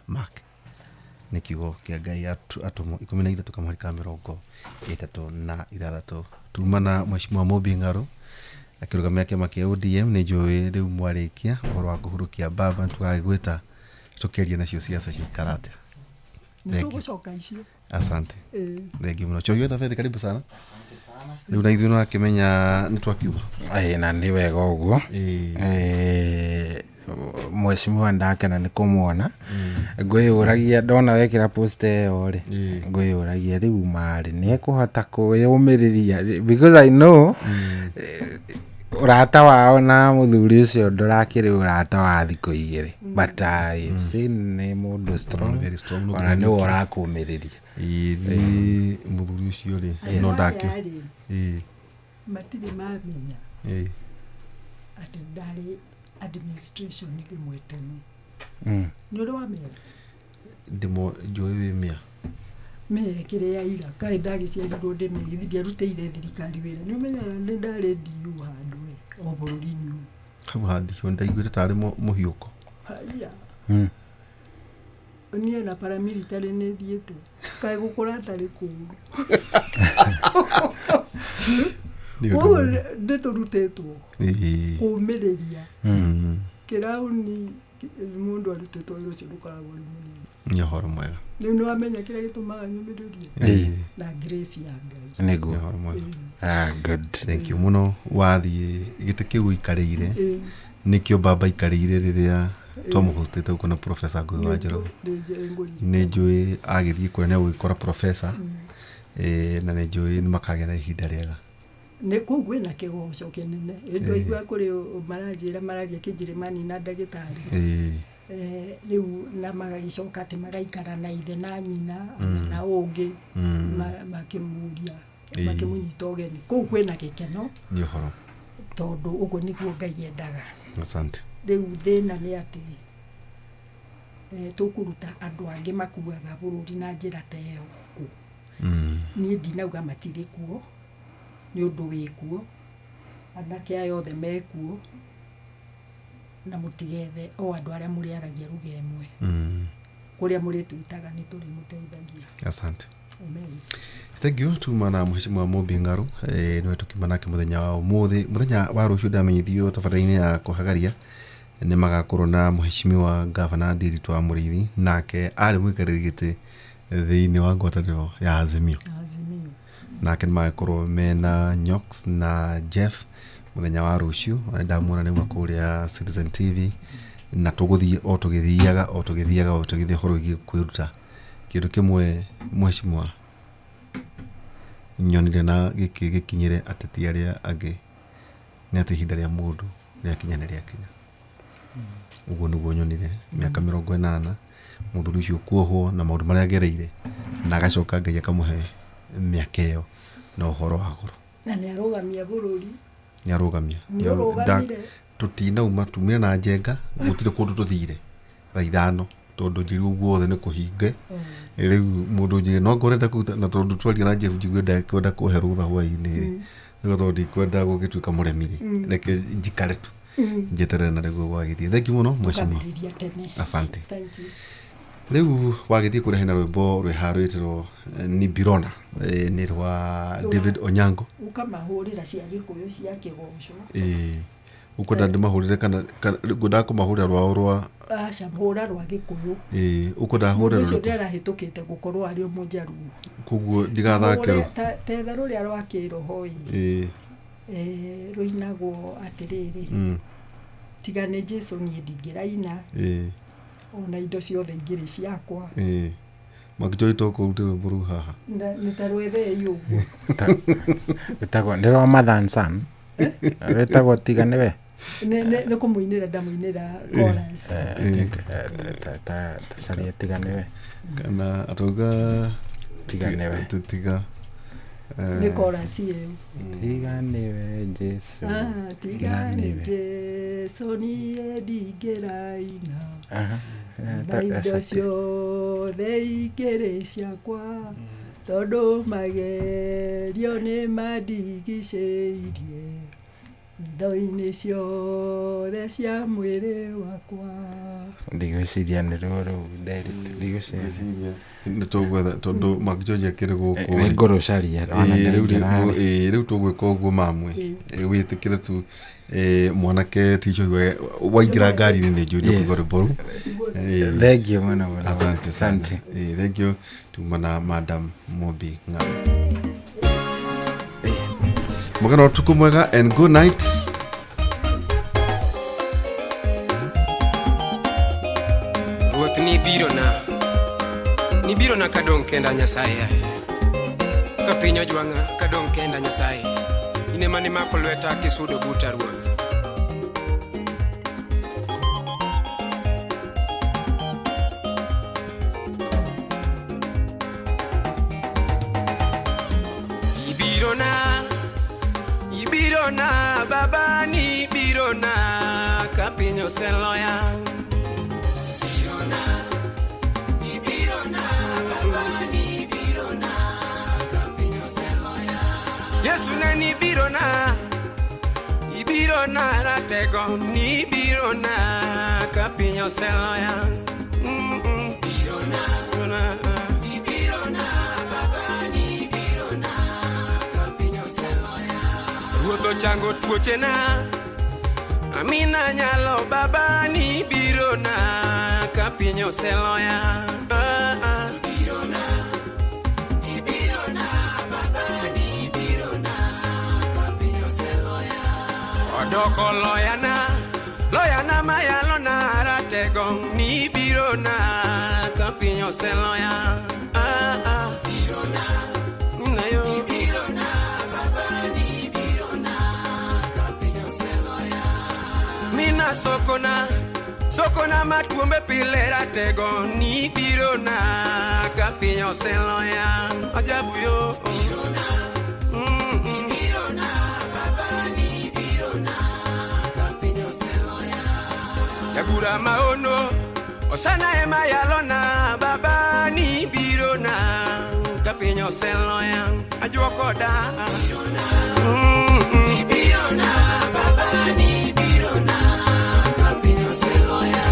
Mark nä kiugo kä a Ngai atåmwo 13 kamweri ka 36 tumana Mheshimiwa Mobi Ng'arũ akĩrũgamia kĩama kĩa ODM nĩ njũĩ rĩu mwarĩkia ũhoro wa kũhurũkia baba tũgagĩgwĩta tũkĩaria nacio siasa ciikara atĩa. Nĩtũgũcoka icio. Asante. Thengi mũno. Chogi weta Faith, karibu sana. Asante sana. Rĩu na ithuĩ no akĩmenya nĩ twakiuma. Na nĩ wega ũguo. Mheshimiwa ndakena nĩ kũmuona. Ngwĩyũragia ndona wekĩra post ĩyo rĩ. Ngwĩyũragia rĩu marĩ nĩ ekũhota kwĩyũmĩrĩria because I know urata wao na muthuri ucio ndurakiri urata wa thikũ igĩrĩ but I've seen nĩ mũndũ strong, very strong, ona nĩ ũrakumĩrĩria ni muthuri ucio rĩ no ndakio matire mamenya ati ndari administration ni mwetemi ni uri wamenya ndimo njũĩ wĩ mĩa mekire ya ira kaĩ ndagĩciarirwo ndĩmĩgithia rutĩire thirikari wĩra nĩ ũmenyaga nĩ ndarĩ DU handũ o bũrũri-inĩ hau handi ho ndaiguĩte tarĩ mũhiũko haya niĩ na paramilitary nĩ thiĩte kaĩ gũkũra atarĩ kũũru ũguo ndĩtũrutĩtwo kũũmĩrĩria kĩrauni mũndũ arutĩtwo wĩra ũcio ndũkoragwo ũrĩ mũnini nĩ ũhoro mwega rĩu nĩ wamenya kĩrĩa gĩtũmaga nyũmĩrĩrie na grace ya Ngai nĩguo ũhoro mwega. Good, thank you mũno. Wathiĩ gĩtĩ kĩu ikarĩire nĩkĩo baba ikarĩire rĩrĩa twamũhostete gũkũ na Professor Ngũgĩ wa Njoroge. Nĩ njũĩ agĩthiĩ kũrĩa nĩ agũgĩkora professor na nĩ njũĩ nĩ makagĩa na ihinda rĩega. Nĩ kũu kwĩna kĩgoco kĩnene ĩndũ aigua kũrĩ maranjĩra mararia Kĩnjĩrĩmani na ndagĩtarĩ rĩu na magagĩcoka atĩ magaikara na ithe na nyina na ũngĩ makĩmũria makĩmũnyita ũgeni kũu kwĩna gĩkeno nĩ ũhoro tondũ ũguo nĩguo Ngai endaga. Asante. Rĩu thĩna nĩ atĩ tũkũruta andũ angĩ makuaga bũrũri na njĩra ta ĩyo kũ niĩ ndinauga matirĩ kuo nĩ ũndũ wĩ kuo anake aya othe mekuo na mũtigethe o andũ arĩa mũrĩaragia lugha ĩmwe kũrĩa mũrĩtwĩtaga nĩ tũrĩ mũteithagia. Asante. Amen. Thank you. Tumana Mheshimiwa Mobi Ng'arũ nĩwe tũkiuma nake mũthenya wa ũmũthĩ. Mũthenya wa rũciũ ndamenyithio tabarĩra-inĩ ya kũhagaria nĩ magakorwo na Mheshimiwa Gavana Ndiritu wa Mũrĩithi nake arĩ mũikarĩri gĩtĩ thĩinĩ wa ngwatanĩro ya Azimio. Nake nĩ magakorwo mena Nyox na Jeff mũthenya wa rũciũ ndamuona nĩ kũrĩa Citizen TV na tũgũthiĩ o tũgĩthiaga horo kwĩruta kĩndũ kĩmwe. Mheshimiwa nyonire na gĩkinyĩre ateti arĩa angĩ nĩ atĩ ihinda rĩa mũndũ rĩakinya nĩ rĩakinya. Ũguo nĩguo nyonire mĩaka 80 mũthuri ũcio kuohwo na maũndũ marĩa agereire na agacoka Ngai akamũhe mĩaka ĩyo na ũhoro wa goro na nĩ arũgamia bũrũri nĩ arũgamia tũtinauma tumire na njenga gũtirĩ kũndũ tũthire thaa 5 tondũ njĩri ũguo othe nĩ kũhinge. Rĩu mũndũ njĩri no ngorenda kũruta na tondũ twaria na Jeff njiguĩ ndakwenda kũhe rũtha hwaĩ-inĩ rĩ tondũ ndikwenda gũgĩtuĩka mũremi reke njikare tu njeterere na rĩguo gwagĩthiĩ. Thengi mũno Mheshimiwa. Asante. Rĩu wagĩthiĩ kũrĩa hena rwĩmbo rwĩharũĩtĩrwo nĩ Birona nĩ rwa David Onyango ukamahũrĩra cia Gĩkũyũ cia kĩgoco ukwenda ndĩmahũrĩre kana ngwenda kũmahũrĩra rwao rwa aca hũra rwa Gĩkũyũ ukwenda hũrĩra ũcio ndarahĩtũkĩte gũkorwo arĩ mũnjaruo koguo ndigathake tetha rũrĩa rwa kĩroho rũinagwo atĩrĩrĩ tiga nĩ Jesũ niĩ ndingĩraina ona indo ciothe ingĩrĩ ciakwa makĩjoitwo kũrutĩrwo mbũrũ haha nĩ ta rwethei ũguo wĩtagwo nĩ rwa Mother and Son wĩtagwo tiga nĩwe nĩ kũmũinĩra ndamũinĩra chorus tacaria tiga nĩwe kana atauga tiga nĩwe tiga nĩ chorus ĩyo tiga nĩwe Jesũ tiga nĩ Jesũ niĩ ndingĩraina na indo ciothe ingĩrĩ ciakwa tondũ magerio nĩ mandigicĩirie itho-inĩ ciothe cia mwĩrĩ wakwa. Ndigwĩciria nĩ rũrũ ndigwĩciria nĩ tũgwetha tondũ makĩnjoria kĩrĩ gũkũ nĩ ngũrũcaria rĩu tũgwĩka ũguo mamwe wĩtĩkĩre tu mwanake ticio waingĩra ngari-inĩ nĩ njũria kũigua rwĩmbo rũu. Thank you mũno. Asante sana. Thank you. Tuma na Madam Mobi Ng'aro. Mũgana ũtukũ mwega and good night. Ruoth ni biro na kadong kenda Nyasaye ka piny ojwang'a kadong kenda Nyasaye ine mane mako lweta kisudo buta Ruoth. Ibiro na baba ni biro na ka piny oseloya. Yesu ne ni biro na ratego ni biro na ka piny oseloya. Biro na baba ni biro na ka piny oseloya. Ruoth ochango tuoche na Amina nyalo baba ni biro na ka piny oseloya. Doko loyana mayalona ratego ni biro na ka piny oseloya. Biro na baba ni biro na ka piny oseloya. Mina sokona matuombe pile ratego ni biro na ka piny oseloya. Ajabu yo biro na Bura maono osana ema yalona baba ni biro na ka piny oseloya. Ajuoko da biro na baba ni biro na ka piny oseloya.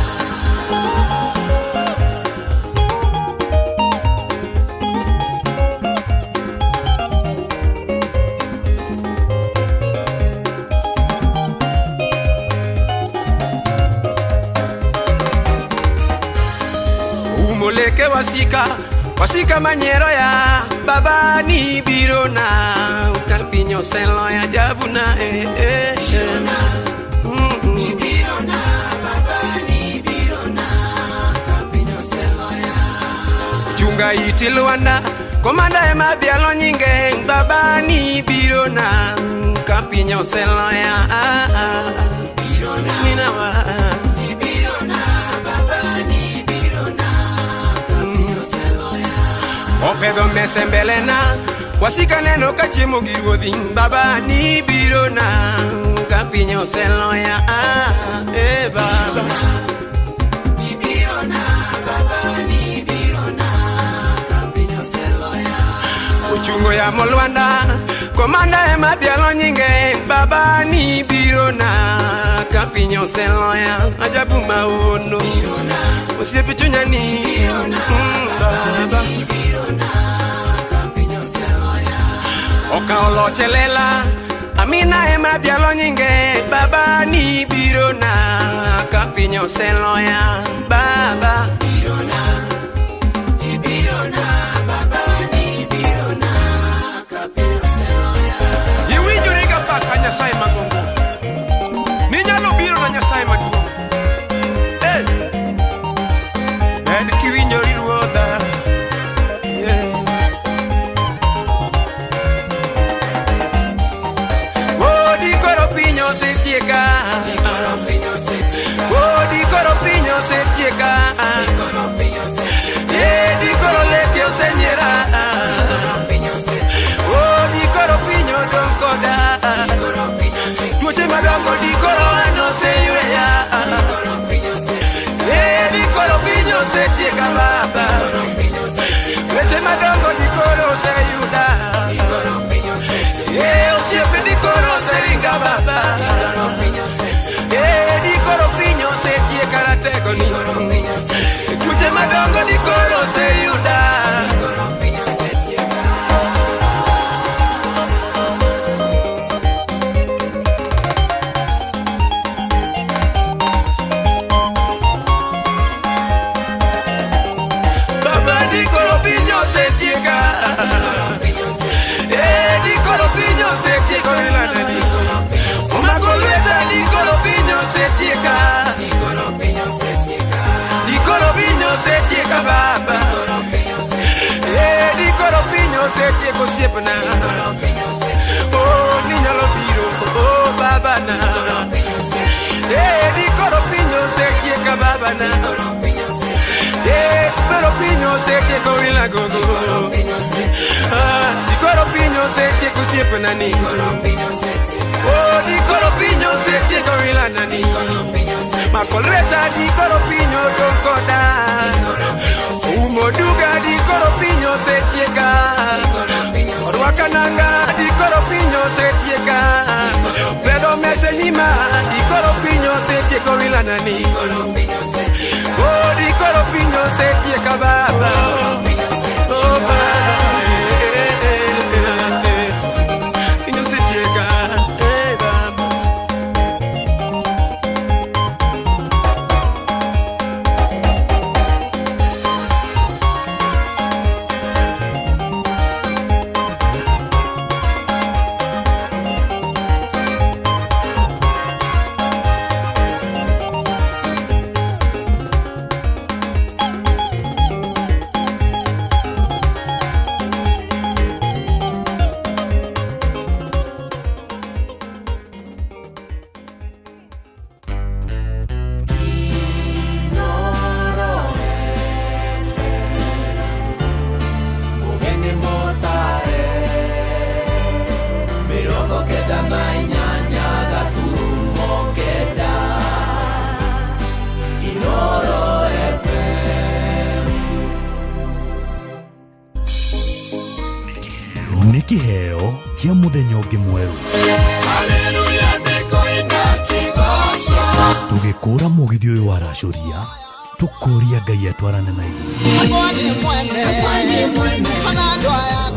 Moleke wasika manyero ya baba ni biro na ka piny oseloya. Javuna biro na baba ni biro na ka piny oseloya. Chunga iti Luanda komanda ema bialo nyinge baba ni biro na ka piny oseloya. Biro na ninawa Opedo mese mbele na wasika neno kachimo gi ruodhi baba ni biro na ka piny oseloya. Baba ni biro na baba ni biro na ka piny oseloya. Uchungo ya Molwanda komanda ema dialo nyinge baba ni biro na ka piny oseloya. Ajabu maono osiepe chunya ni baba Okaolo chelela Amina ema dialo nyinge baba ni biro na ka piny oseloya. Baba biro na baba ni biro na ka piny oseloya. Iwinjori ga paka Nyasaye magongo ninyalo biro na Nyasaye maduong'. En kiwinjori ruodha Dikoro pinyo setieka Dikoro leke osenyera Dikoro pinyo donkoda Tuoche madongo dikoro anoseyweya Dikoro pinyo setieka baba Tuoche madongo dikoro oseyuda Osiepe dikoro oseringa baba dikoro seyuda Baba dikoro pinyo setieka dikoro pinyo setieka ilana di Umakolweta dikoro pinyo setieka Dikoro pinyo setieka baba dikoro pinyo setieka siepna Oh niño lo piro oh baba na dikoro pinyo setieka baba na pero piño setieka wila gogo dikoro pinyo setieka siepna nani Oh dikoro pinyo setieka wila nani Makolweta dikoro pinyo donkoda Umoduga dikoro pinyo setieka Orwakananga dikoro pinyo setieka Pedo mesenima dikoro pinyo setieka wila nani Oh dikoro pinyo setieka baba Oh baba Pinyo setieka baba Nikiheo kia muthenya ungi mweru Haleluya nikoina kigoso tugikura mugithi uyu wa racuria tukuria Ngai atwarane na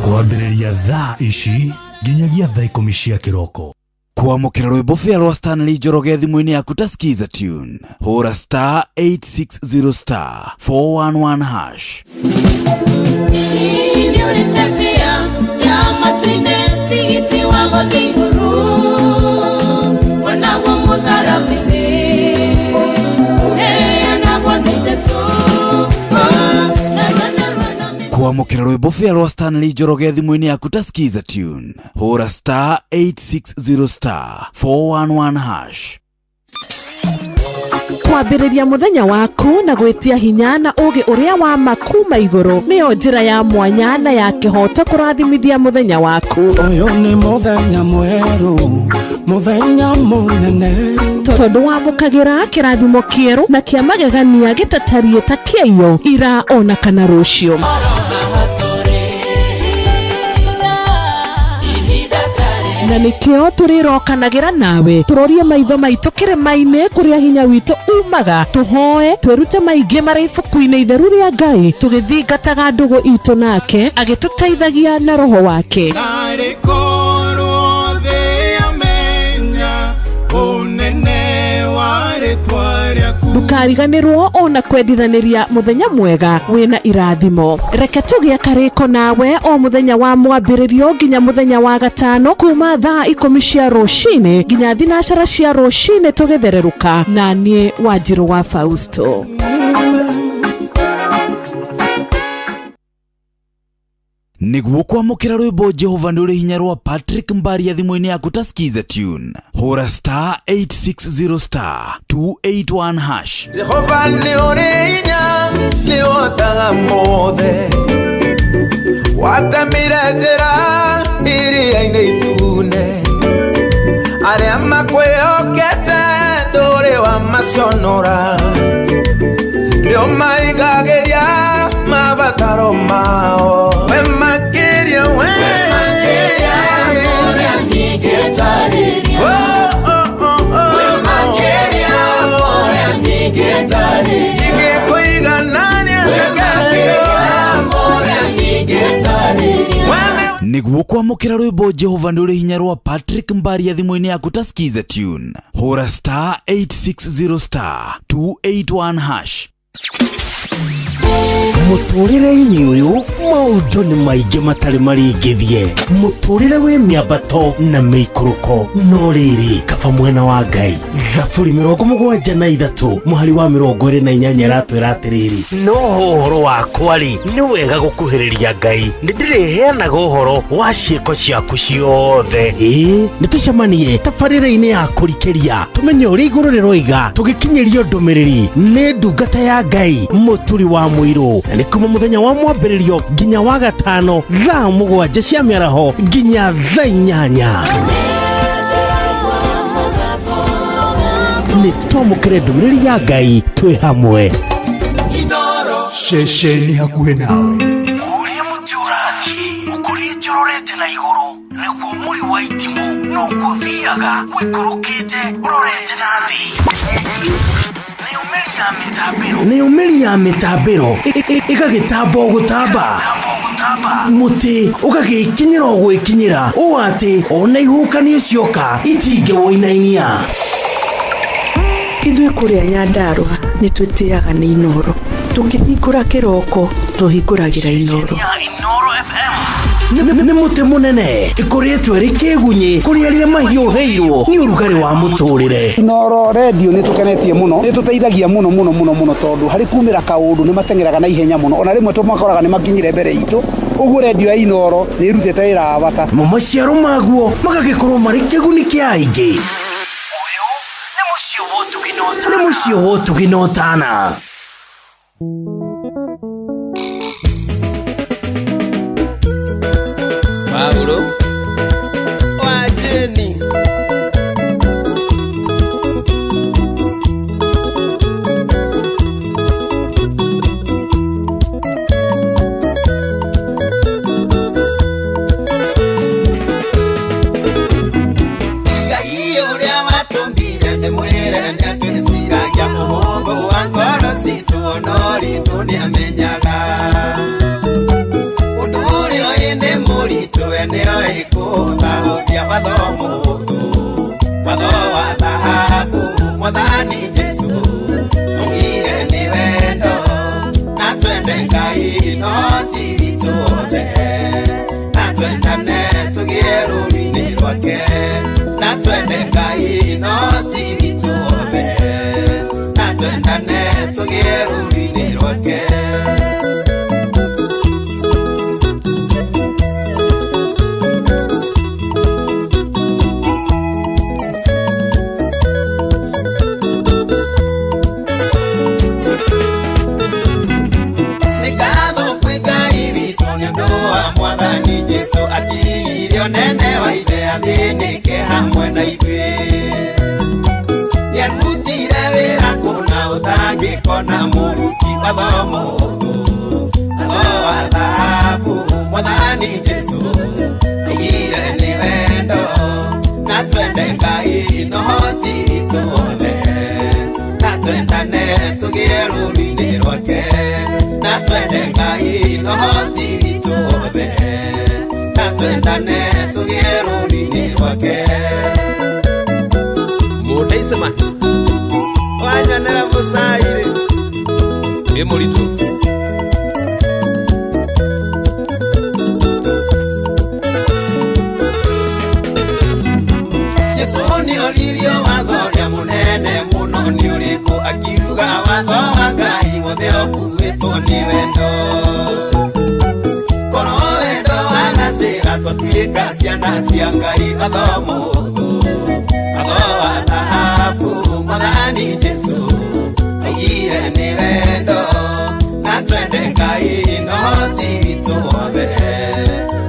kwambiriria thaa ici nginyagia thaa 10 cia kiroko kwamukira rwimbo fea rwa Stanley Njoroge thimu-ini yaku ta skiza tune hura star 860 star 411 hash tigiti wa gothiguru wanagwo mutharabini uheanagwo ni Jesu kwamukira rwimbo fea rwa Stanley Njoroge thimu-ini yaku ta skiza tune hura star 860 star 411 hash kwambiriria muthenya waku na gwitia hinya na ugi uria wa makuma iguru niyo njira ya mwanya na ya kihoto kurathimithia muthenya waku uyu ni muthenya mweru muthenya munene tondu wamukagira kirathimo kieru na kia magegania gitatarie ta kieyo ira ona kana rucio na nikio turirokanagira nawe turorie maitho maitu kirima-ini kuria hinya witu umaga tuhoe twirute maingi mari ibuku-ini itheru ria Ngai tugithingataga ndugu itu nake agituteithagia na roho wake ndukariganirwo ona kwendithaniria muthenya mwega wina irathimo reke tugie kariko nawe o muthenya wa mwambiririo nginya muthenya wa gatano kuma thaa 10 cia rucini nginya thinacara cia rucini tugithereruka na nie Wanjiru wa Fausto niguo kwamukira rwimbo Jehova nduri hinya rwa Patrick Mbaria thimu-ini yaku ta skiza tune hura star 860 star 281 hash Jehova ni uri hinya ni otaga mothe watamira njira iria-ini itune aria makwihokete nduri wa maconora ndio maigagiria mabataro mao we makiria moria nigitariria we makiria moria nigitariria igikuiganania niguo kwamukira rwimbo Jehova nduri hinya rwa Patrick Mbaria thimu-ini yaku ta skiza tune hura *860 *281#. muturire-ini uyu maundu ni maingi matari maringithie muturire wi miambato na miikuruko no riri kaba mwena wa Ngai Thaburi 73 muhari wa 28 ratwira atiriri no horo wakwa ri ni wega gukuhiriria Ngai ndiriheanaga uhoro wa ciiko ciaku ciothe nitucemanie tabarĩra-inĩ ya kũrikeria tumenye ũrĩa igũrũ rĩroiga tũgĩkinyĩrio ndũmĩrĩri nĩ ndungata ya Ngai mũturi wa mũirũ na nĩ kuma mũthenya wa mwambĩrĩrio nginya wa gatano thaa 7 cia mĩaraho nginya thaa 8 nĩ twamũkĩre ndũmĩrĩri ya Ngai twĩ hamwe ceceni hakuhĩ nawe ũrĩa mũtĩ ũrathiĩ ũkũrĩte ũrorete na igũrũ nĩguo mũri wa itimũ noguo ũthiaga wĩkũrũkĩte ũrorete na thĩ nĩ ũmĩri ya mĩtambĩro ĩgagĩtamba o gũtamba mũtĩ ũgagĩkinyĩra o gwĩkinyĩra ũũ atĩ ona ihuhũkanio cioka itingĩwoinainia. Ithuĩ kũrĩa Nyandarua nĩ twĩtĩaga nĩ Inoro. Tũngĩhingũra kĩroko tũhingũragĩra Inoro. Nĩ mũtĩ mũnene ĩkoretwo ĩrĩ kĩgunyi kũrĩa rĩrĩa mahiũhĩirwo nĩ ũrugarĩ wa mũtũrĩre. Inoro radio nĩ tũkenetie mũno nĩ tũteithagia mũno tondũ harĩ kumĩra kaũndũ nĩ matengeraga na ihenya mũno ona rĩmwe tũmakoraga nĩ makinyire mbere itũ. Ũguo radio ya Inoro nĩ ĩrutĩte wĩra wa bata. Maciaro maguo magagĩkorwo marĩ kĩguni kĩa aingĩ. Ũyũ nĩ mũciĩ wa Ũtugi na Ũtana. Paulo wajeni Ngai uria watumbire ndimwire ndetwiciragia mũhũthũ wa ngoro citũ no ritũ nĩamenyaga nĩoĩ kũthahũthia watho mũhũthũ watho wa thahabu Mwathani Jesũ tũgire nĩ wendo na twende Ngai no ti witũ othe na twendane tũgĩe rũũri-inĩ rwake na twende Ngai no ti witũ othe na twendane tũgĩe rũũri-inĩ rwake. Mwathani Jesũ atigirio nene wa ithe athĩnĩke hamwe na ithuĩ nĩarutire wĩra kũna ũtangĩkona mũruti watho mũhũthũ watho wa thahabu Mwathani Jesũ aigire nĩ wendo na twende Ngai no ti witũ othe na twendane tũgĩe rũũri-inĩ rwake na twende Ngai no ti witũ othe na twendane tũgĩe rũũri-inĩ rwake. Mũndeicema wanyanĩra mũcairi wĩ mũritũ Jesũ nĩoririo watho ũrĩa mũnene mũno nĩ ũrĩkũ akiuga watho wa Ngai wothe ũkuĩtwo nĩ wendo korwo wendo wagacĩra twatuĩka ciana cia Ngai watho mũhũthũ watho wa thahabu Mwathani Jesũ aigire nĩ wendo na twende Ngai no ti witũ othe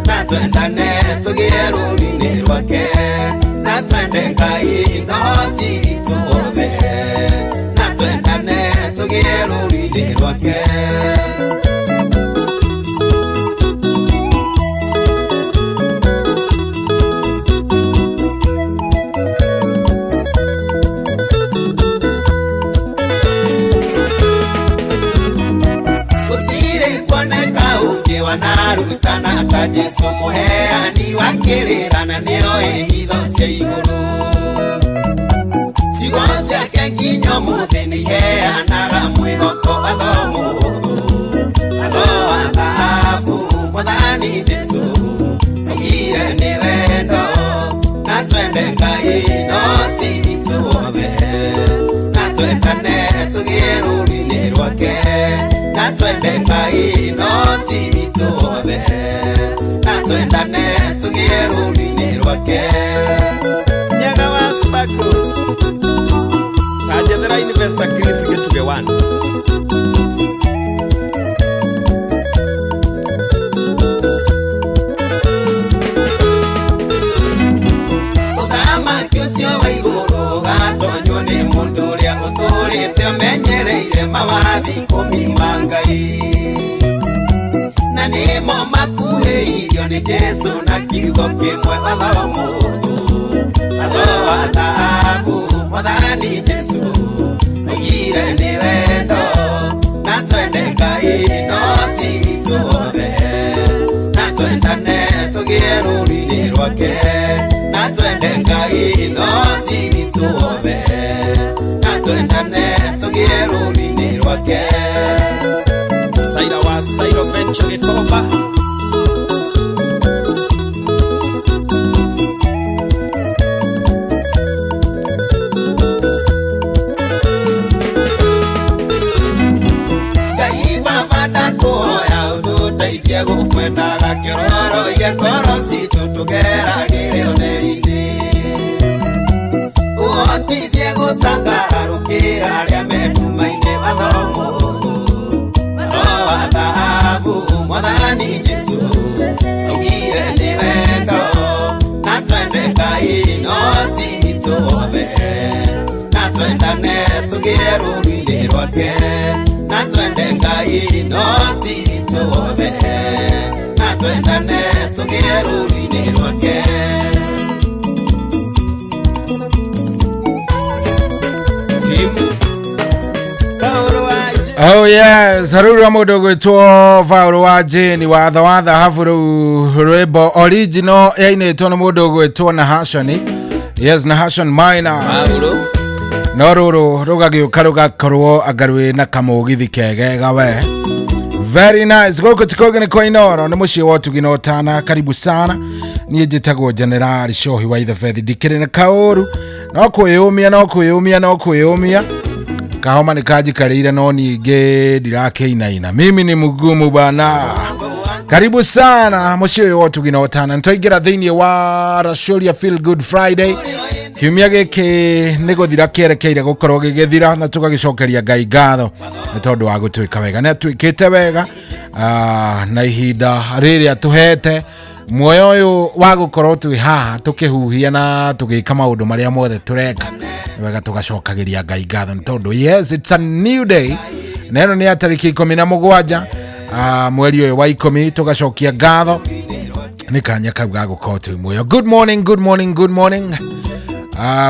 na twendane tũgĩe rũũri-inĩ rwake na twende Ngai no ti witũ othe na twendane tũgĩe rũũri-inĩ rwake. Gũtirĩ kuoneka ukiwa na rutana ka Jesu muheani wakirĩrana nĩo hitho cia igũrũ ciugo ciake nginya mũthĩ nĩiheanaga mwĩhoko atho a thahabu Mwathani Jesu augire nĩ wendo na twende Ngai no ti ithuothe na twendane tũgĩe rũũri-inĩ rwake na twende Ngai no ti ithuothe na twendane tũgĩe rũũri-inĩ rwake nyaga wa Sparkle Ajethera Investor Chris Gĩtuge 1 mawathi kumima Ngai na nimo makuhĩirio nĩ Jesu na kiugo kĩmwe atho a thahabu Mwathani Jesu augire nĩ wendo na twende Ngai no ti ithuothe na twendane tũgĩe rũũri-inĩ rwake na twende Ngai no ti ithuothe na twendane tũgĩe rũũri-inĩ rwake Saira wa Sairo Venture Gĩkomba Ngai Baba ndakũhoya ũtũteithie gũkwendaga kĩroro gĩkoro citũ tũgeragĩre ũtheri-inĩ ũhotithie gũcangararũkĩra arĩa menduma-inĩ wa thahabu Mwathani Jesu augire nĩ wendo na twende Ngai no ti ithuothe na twendane tũgĩe rũũri-inĩ rwake na twende Ngai no ti ithuothe na twendane tũgĩe rũũri-inĩ rwake Oh yes, harura mũndũ gwĩtwo Paulo wa Jane watho wa thahabu rũu rwĩmbo original yainĩtwo nĩ mũndũ gwĩtwo Nahashon. Yes, Nahashon Minor. No rũrũ rũgagĩũka rũgakorwo angarwĩ na kamũgithi kegega we. Very nice. Gũkũ tikoge nĩ kwa Inoro nĩ mũciĩ wa Ũtugi na Ũtana. Karibu sana. Niĩ njĩtagwo General Shohi wa Ithafethi ndikĩrĩ na kaũru. No kwĩyũmia kahoma ni kaji karĩire no ningĩ ndirakĩinaina. Mimi ni mugumu bana. Karibu sana mũciĩ wa Ũtugi na Ũtana. Nĩtwaingĩra thĩinĩ wa Rashoria Feel Good Friday. Kiumia gĩkĩ nĩ gũthira kĩerekeire gũkorwo gĩgĩthira na tũgagĩcokeria Ngai ngatho nĩ tondũ wa gũtwĩka wega. Nĩ atwĩkĩte wega na ihinda rĩrĩa tũhete muoyo ũyũ wa gũkorwo twĩ haha tũkĩhuhia na tũgĩka maũndũ marĩa mothe tũreka wega tũgacokagĩria Ngai ngatho nĩ tondũ yes, it's a new day. Na ĩno nĩ tarĩki 17 mweri ũyũ wa 10 tũgacokia ngatho nĩ kanya kau ga gũkorwo twĩ muoyo. Good morning.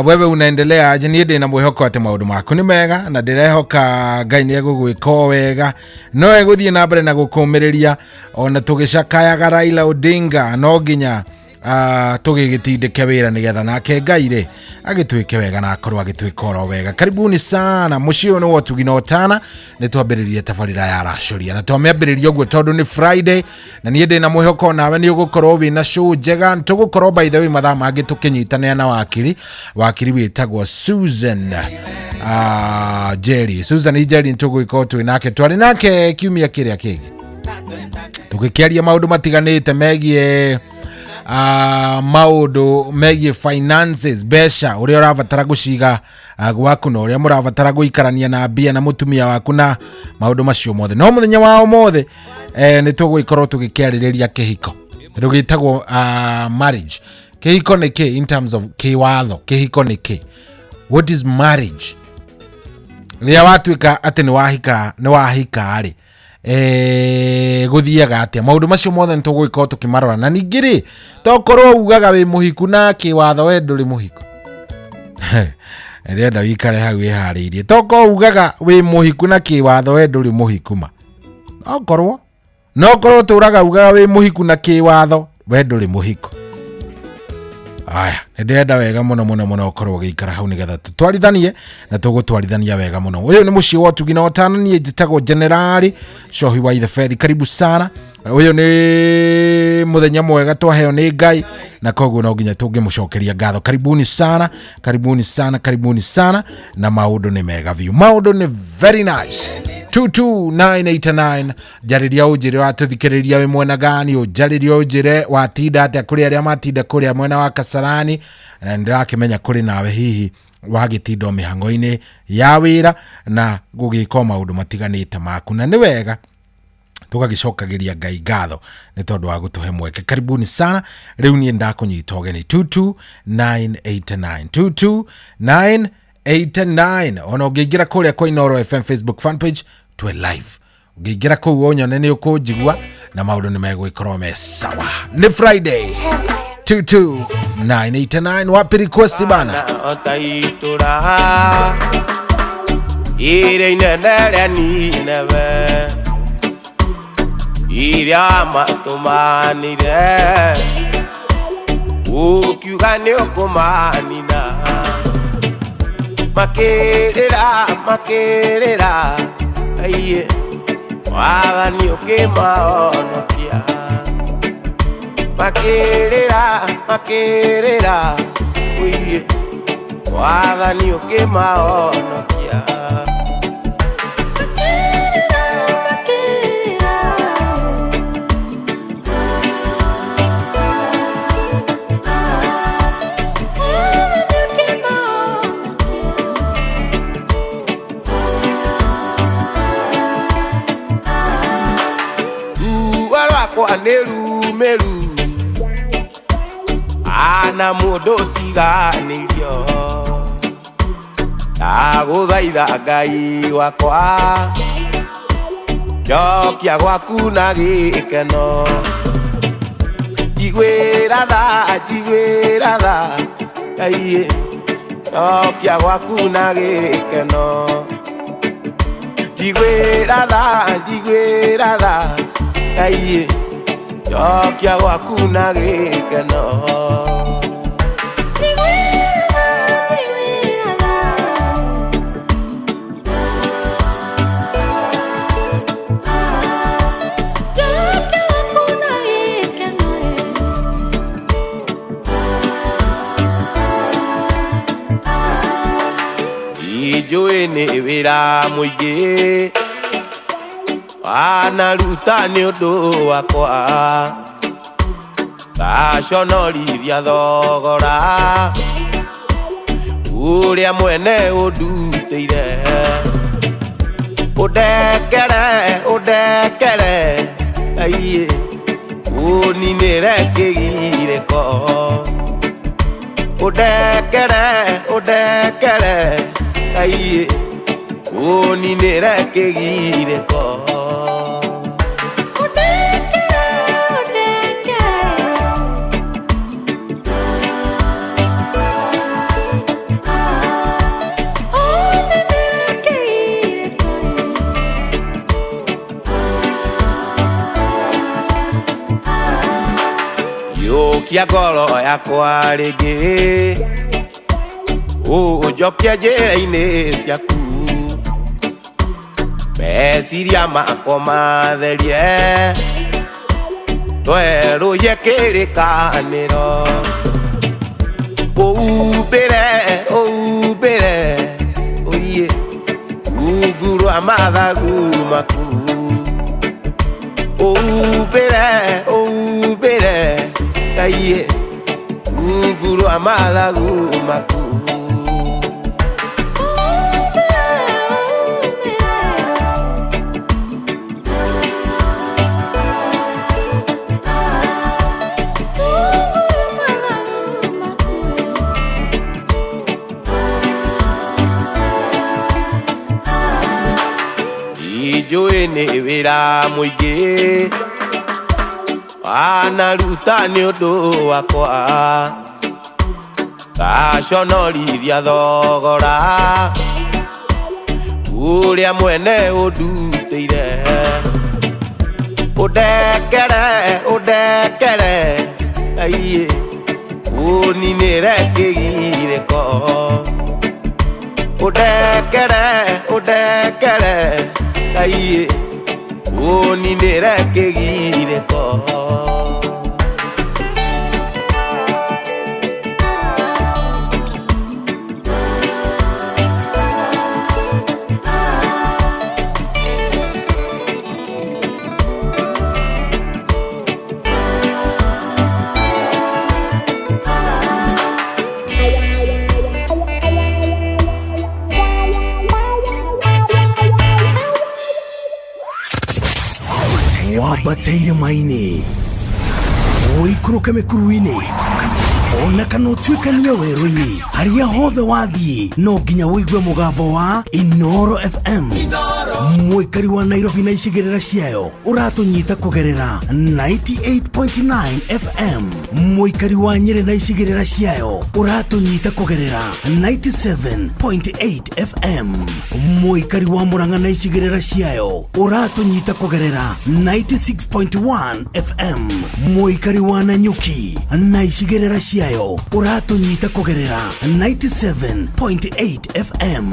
Wewe unaendelea aje? Niĩ ndĩna mwĩhoko atĩ maũndũ maku nĩ mega na ndĩrehoka Ngai nĩ egũgwĩka wega no egũthiĩ na mbere na gũkũmĩrĩria ona tũgĩcakayaga Raila Odinga no nginya tũgĩgĩtindĩke wĩra nĩgetha nake Ngai rĩ agĩtwĩke wega na akorwo agĩtwĩka oro wega. Karibuni sana mũciĩ ũyũ wa Ũtugi na Ũtana. Nĩ twambĩrĩrie tabarĩra ya Rashoria na twamĩambĩrĩria ũguo tondũ nĩ Friday na niĩ ndĩna mwĩhoko nawe nĩ ũgũkorwo wĩna show njega. Tũgũkorwo by the way mathaa mangĩ tũkĩnyitanĩra na wakiri wĩtagwo Susan Jerry. Susan Jerry nĩtũgũgĩkorwo twĩ nake twarĩ nake kiumia kĩrĩa kĩngĩ tũgĩkĩaria maũndũ matiganĩte megiĩ maũndũ megiĩ finances, mbeca ũrĩa ũrabatara gũciga gwaku na ũrĩa mũrabatara gũikarania na mbia na mũtumia waku na maũndũ macio mothe. No mũthenya wa ũmũthĩ nĩ tũgũgĩkorwo tũgĩkĩarĩrĩria kĩhiko rũgĩtagwo marriage. Kĩhiko nĩ kĩ in terms of kĩwatho? Kĩhiko nĩ kĩ? What is marriage? Rĩrĩa watuĩka atĩ nĩ wahika rĩ gũthiaga atĩa? Maũndũ macio mothe nĩ tũgũgĩkorwo tũkĩmarora na ningĩ rĩ tokorwo ugaga wĩ mũhiku na kĩwatho we ndũrĩ mũhiku rĩenda wĩikare hau wĩharĩirie. Tokorwo ugaga wĩ mũhiku na kĩwatho we ndũrĩ mũhiku ma okorwo no korwo turaga ugaga wi muhiku na kiwatho we nduri muhiko. Aya ndenda wega muno okorwo gikara hau nigetha tutwarithanie na tugutwarithania wega muno. Uyu ni mucii wa Tugi na Watana, nie njitagwo Generali Cohi wa Ithebeth. Karibu sana. Uyu ni muthenya mwega twaheo ni Ngai na koguo no nginya tungimucokeria ngatho. Karibuni sana na maundu ni mega view, maundu ni very nice. 22989 jariria ujire watuthikiriria we mwena gani, ujariria ujire watinda atia kuri aria matinda kuri mwena wa Kasarani, na ndirakimenya kuri nawe hihi wagitinda mihango-ini ya wira na gugika maundu matiganite maku, na ni wega tugagicokagiria Ngai ngatho ni tondu wa gutuhe mweke. Karibuni sana. Riu nie ndakunyita ogeni 22989 ona ungiingira kuria kwa Inooro FM Facebook fan page twe live, ungiingira kuu onyone ni ukunjigua na maundu ni megwikorwo me sawa. Ni Friday 22989 wapi request bana otaitura ire inenere ni neve iria matumanire ukiuga ni ukumanina makirira aiye wagani ukimaonokia makirira uiye wagani ukimaonokia Neru meru ana mundu tiganirio ndaguthaitha Ngai wakwa njokia gwaku na gikeno njiguira tha Ngai njokia gwaku na gikeno njiguira tha Ngai njokia gwaku na gikeno ijui ni wira muingi anaruta ni undu wakwa gaconorithia thogora uria mwene undutire undekere aiye uninire kigiriko undekere aiye uninire kigiriko kia ngoro yakwa ringi unjokia njĩra-inĩ ciaku meciria makwa matherie twerũhie kĩrĩkanĩro ũhumbĩre ũiye rungu rwa mathagu maku ũhumbĩre aiye rungu rwa mathagu maku ijui ni wira muingi anaruta ni undu wakwa gaconorithia thogora uria mwene undutire udekere aiye uninire kigireko udekere aiye uninire kigireko Wabateire maini oikuruka mikuruini ona kana utuikania werũ-inĩ harĩa hothe wathiĩ no nginya wĩigue mũgambo wa Inoro FM mũikari wa Nairobi na icigĩrĩra ciayo ũratũnyita kũgerera 98.9 FM mũikari wa Nyĩrĩ na icigĩrĩra ciayo ũratũnyita kũgerera 97.8 FM mũikari wa Murang'a na icigĩrĩra ciayo ũratũnyita kũgerera 96.1 FM mũikari wa Nanyuki na icigĩrĩra ciayo ũratũnyita kũgerera 97.8 FM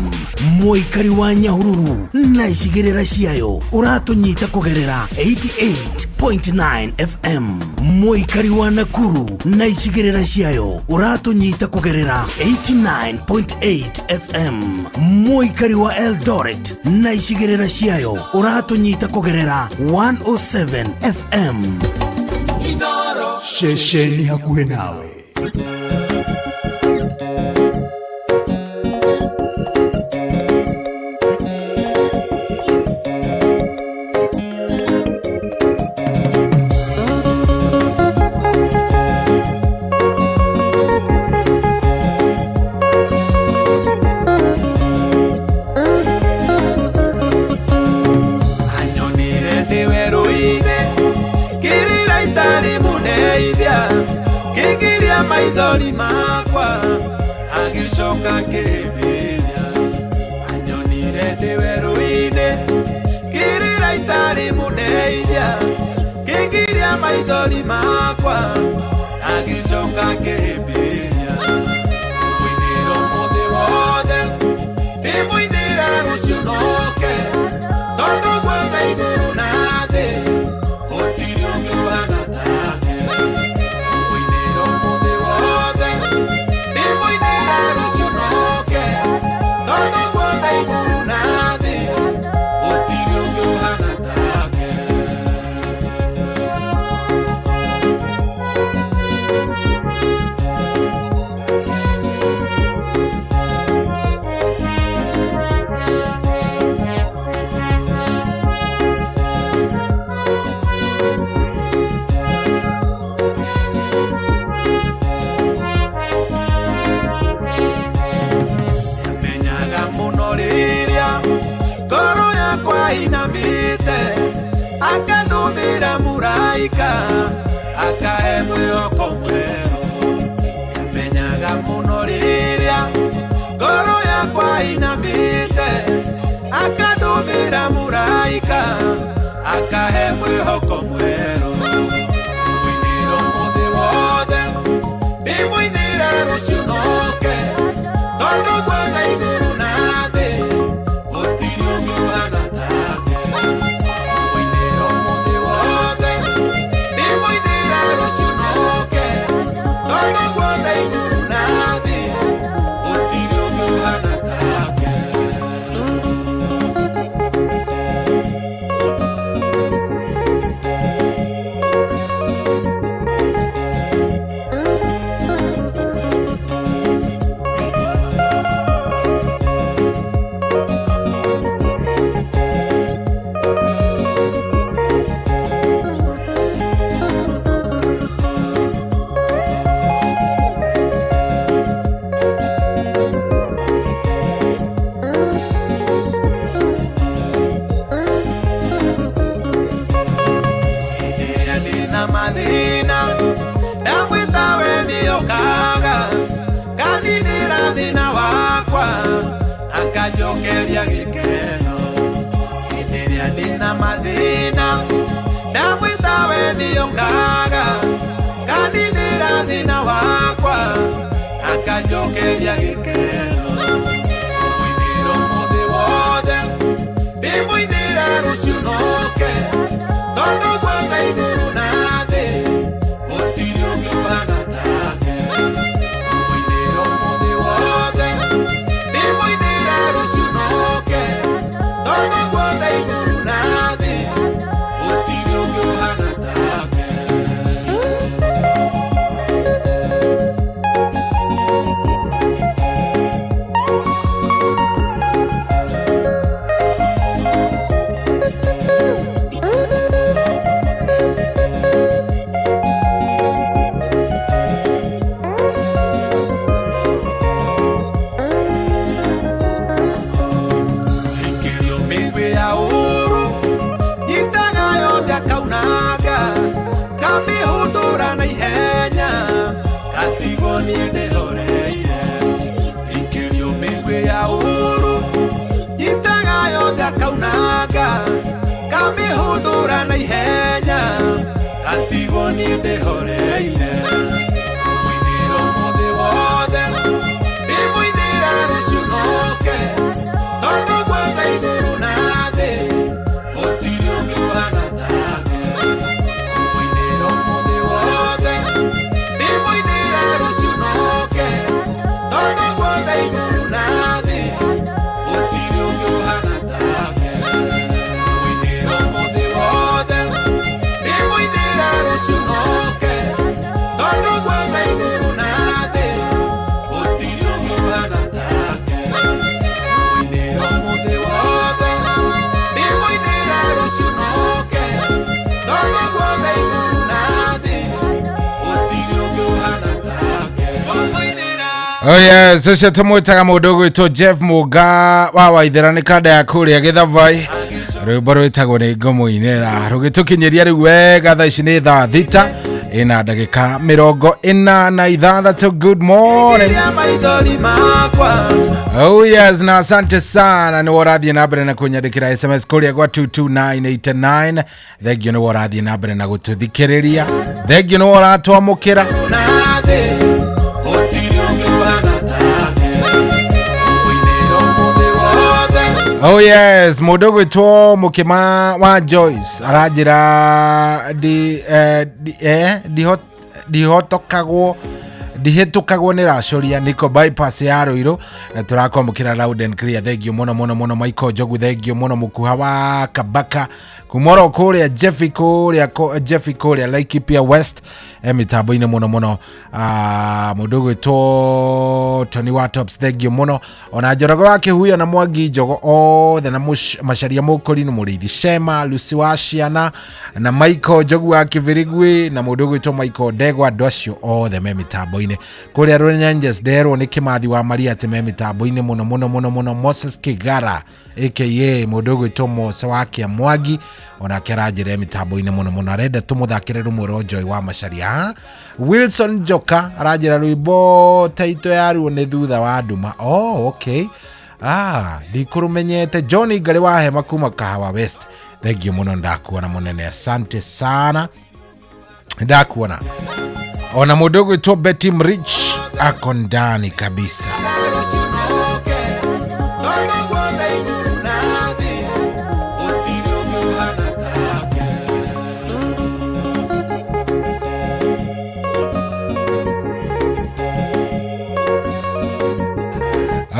mũikari wa Nyahururu na icigĩrĩra ciayo ũratũnyita kũgerera 88.9 FM mũikari wa Nakuru na icigĩrĩra ciayo ũratũnyita kũgerera 89.8 FM mũikari wa Eldoret na icigĩrĩra ciayo ũratũnyita kũgerera 107 FM Shesheni hakuhĩ nawe. Maithori makwa agicoka kĩmbĩria anyonire ndĩ werũ-inĩ kĩrĩra itarĩ mũndeithia kĩngiria maithori makwa agicoka kĩmbĩria mũinĩro mũthĩ wothe ndĩmũinĩra rũciũ noke tondũ gwothe igũrũ na thĩ gũtirĩ ũngĩ ũhana take akandumira muraika akahe mwĩhoko mwerũ yamenyaga mũno rĩrĩa ngoro yakwa inamĩte akandumira muraika akahe mwĩhoko mwerũ mũinĩro mũthĩ wothe ndĩmũinĩra rũciũ noke tondũ gwothe igũrũ na thĩ gũtirĩ ũngĩ ũhana take Jokeria gikeno Indiria dina madina nĩyongaga kaninĩra thĩna wakwa akanjokeria gĩkeno mũinĩro mũthĩ wothe ndĩmũinĩra rũciũ noke tondũ gwothe igũrũ na thĩ gũtirĩ ũngĩ ũhana take mũinĩro mũthĩ wothe ndĩmũinĩra rũciũ noke tondũ gwothe igũrũ na thĩ gũtirĩ ũngĩ ũhana take. Kamihundura na ihenya gatigo ni ndehoreire mwiniro muthi wothe ndimwinira ruciu noke tondu gwothe iguru na thi gutiri ungi uhana take mwiniro muthi wothe ndimwinira ruciu noke tondu gwothe iguru na thi gutiri ungi uhana take. Oh yes, sasa tumwitaga mundu gwitwo Jeff Muga wa Waithera ni kanda ya kuria Githavai rwimbo rwitagwo ni ngumuinira rugitukinyiria riu wega thaa ici ni thaa thita ina ndagika 46. Good morning. Oh yes, na asante sana ni warathie na mbere na kunyandikira SMS kuria gwa 22989. Thengio ni warathie na mbere na gututhikiriria. Thengio ni waratwamukira. Oh yes, mundu gwitwo mukima wa Joyce arajira dihetukagwo ni racoria niko bypass ya Ruiru na turakwamukira loud and clear. Thengio muno muno muno Michael Jogu, thengio muno mukuha wa Kabaka kumoro kuria Jeffy kuria Laikipia West mitambo-ini muno muno mundu gwitwo Tony Watops, thengio muno ona Njorogo wake huyo na Mwangi Njogo othe na Macharia Mukuri ni Murithi Shema Lucy wa Ciana na Michael Jogu wa Kivirigwi na mundu gwitwo Michael Ndegwa Ndocio othe me mitambo-ini kuria Runyanges Ndero ni Kimathi wa Maria te me mitambo-ini muno muno muno muno Moses Kigara aka mundu gwitwo Mose wa Kiamwangi ona kerajire mitambo-ini muno muno arenda tumuthakire rumuro Joy wa Macharia. Wilson Joka arajira rwimbo taito ya ruo ni thutha wa nduma. Oh okay, ndikurumenyete. Johnny Ngari wa Hema kuma Kahawa West, thengio muno ndakuona munene, asante sana ndakuona. Ona mundu gwitwo Betty Mrich ako ndani kabisa.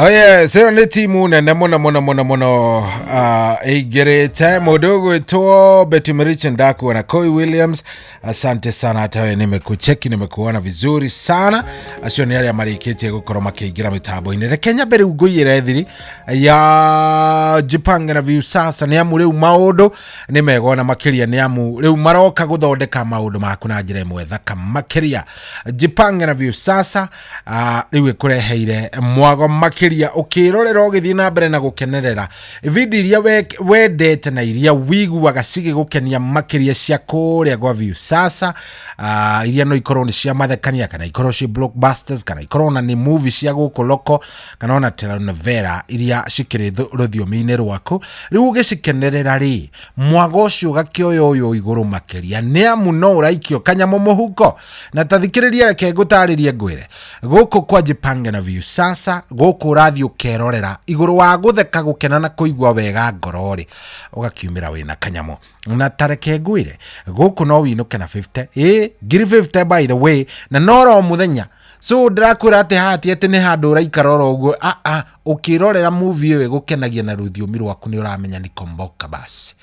Oh yes, hiyo ni timu nene muno igerete mundu gwitwo Betty Mrich ndaku na Koi Williams, asante sana, hata wewe nimekucheki, nimekuona vizuri sana. Acio ni aria marikitie gukorwo makiingira mitambo-ini. Kenya mbere uguire thiri ya Jipanga na Viusasa ni amu riu maundu ni megona makiria, ni amu riu maroka guthondeka maundu maku na njira imwe thaka makiria. Jipanga na Viusasa riu ikureheire mwago makiria ukirorera ugithii na mbere na gukenerera video iria wendete na iria wiguaga cigigukenia makiria cia kuria gwa Viusasa. iria no ikorwo ni cia mathekania kana ikorwo cia blockbusters kana ikorwo na ni movie cia guko loko kana ona telenovela iria cikiri ruthiomi-ini rwaku riu ugicikenerera ri mwago ucio gakioyo uyu iguru makeria ni amu no uraikio kanyamo muhuko na tathikiriria reke ngutaririe ngwire guku kwa Jipange na Viusasa guku urathi ukerorera iguru wa gutheka gukena na kuigwa wega ngorori ugakiumira wina kanyamo na tareke ngwire guku no winuke na 50 ngiri 50 by the way na noro muthenya so ndrakura ati hati ati ni handu uraikara oro uguo ukirorera movie we gukenagia na ruthiomi rwaku ni uramenya ni komboka basi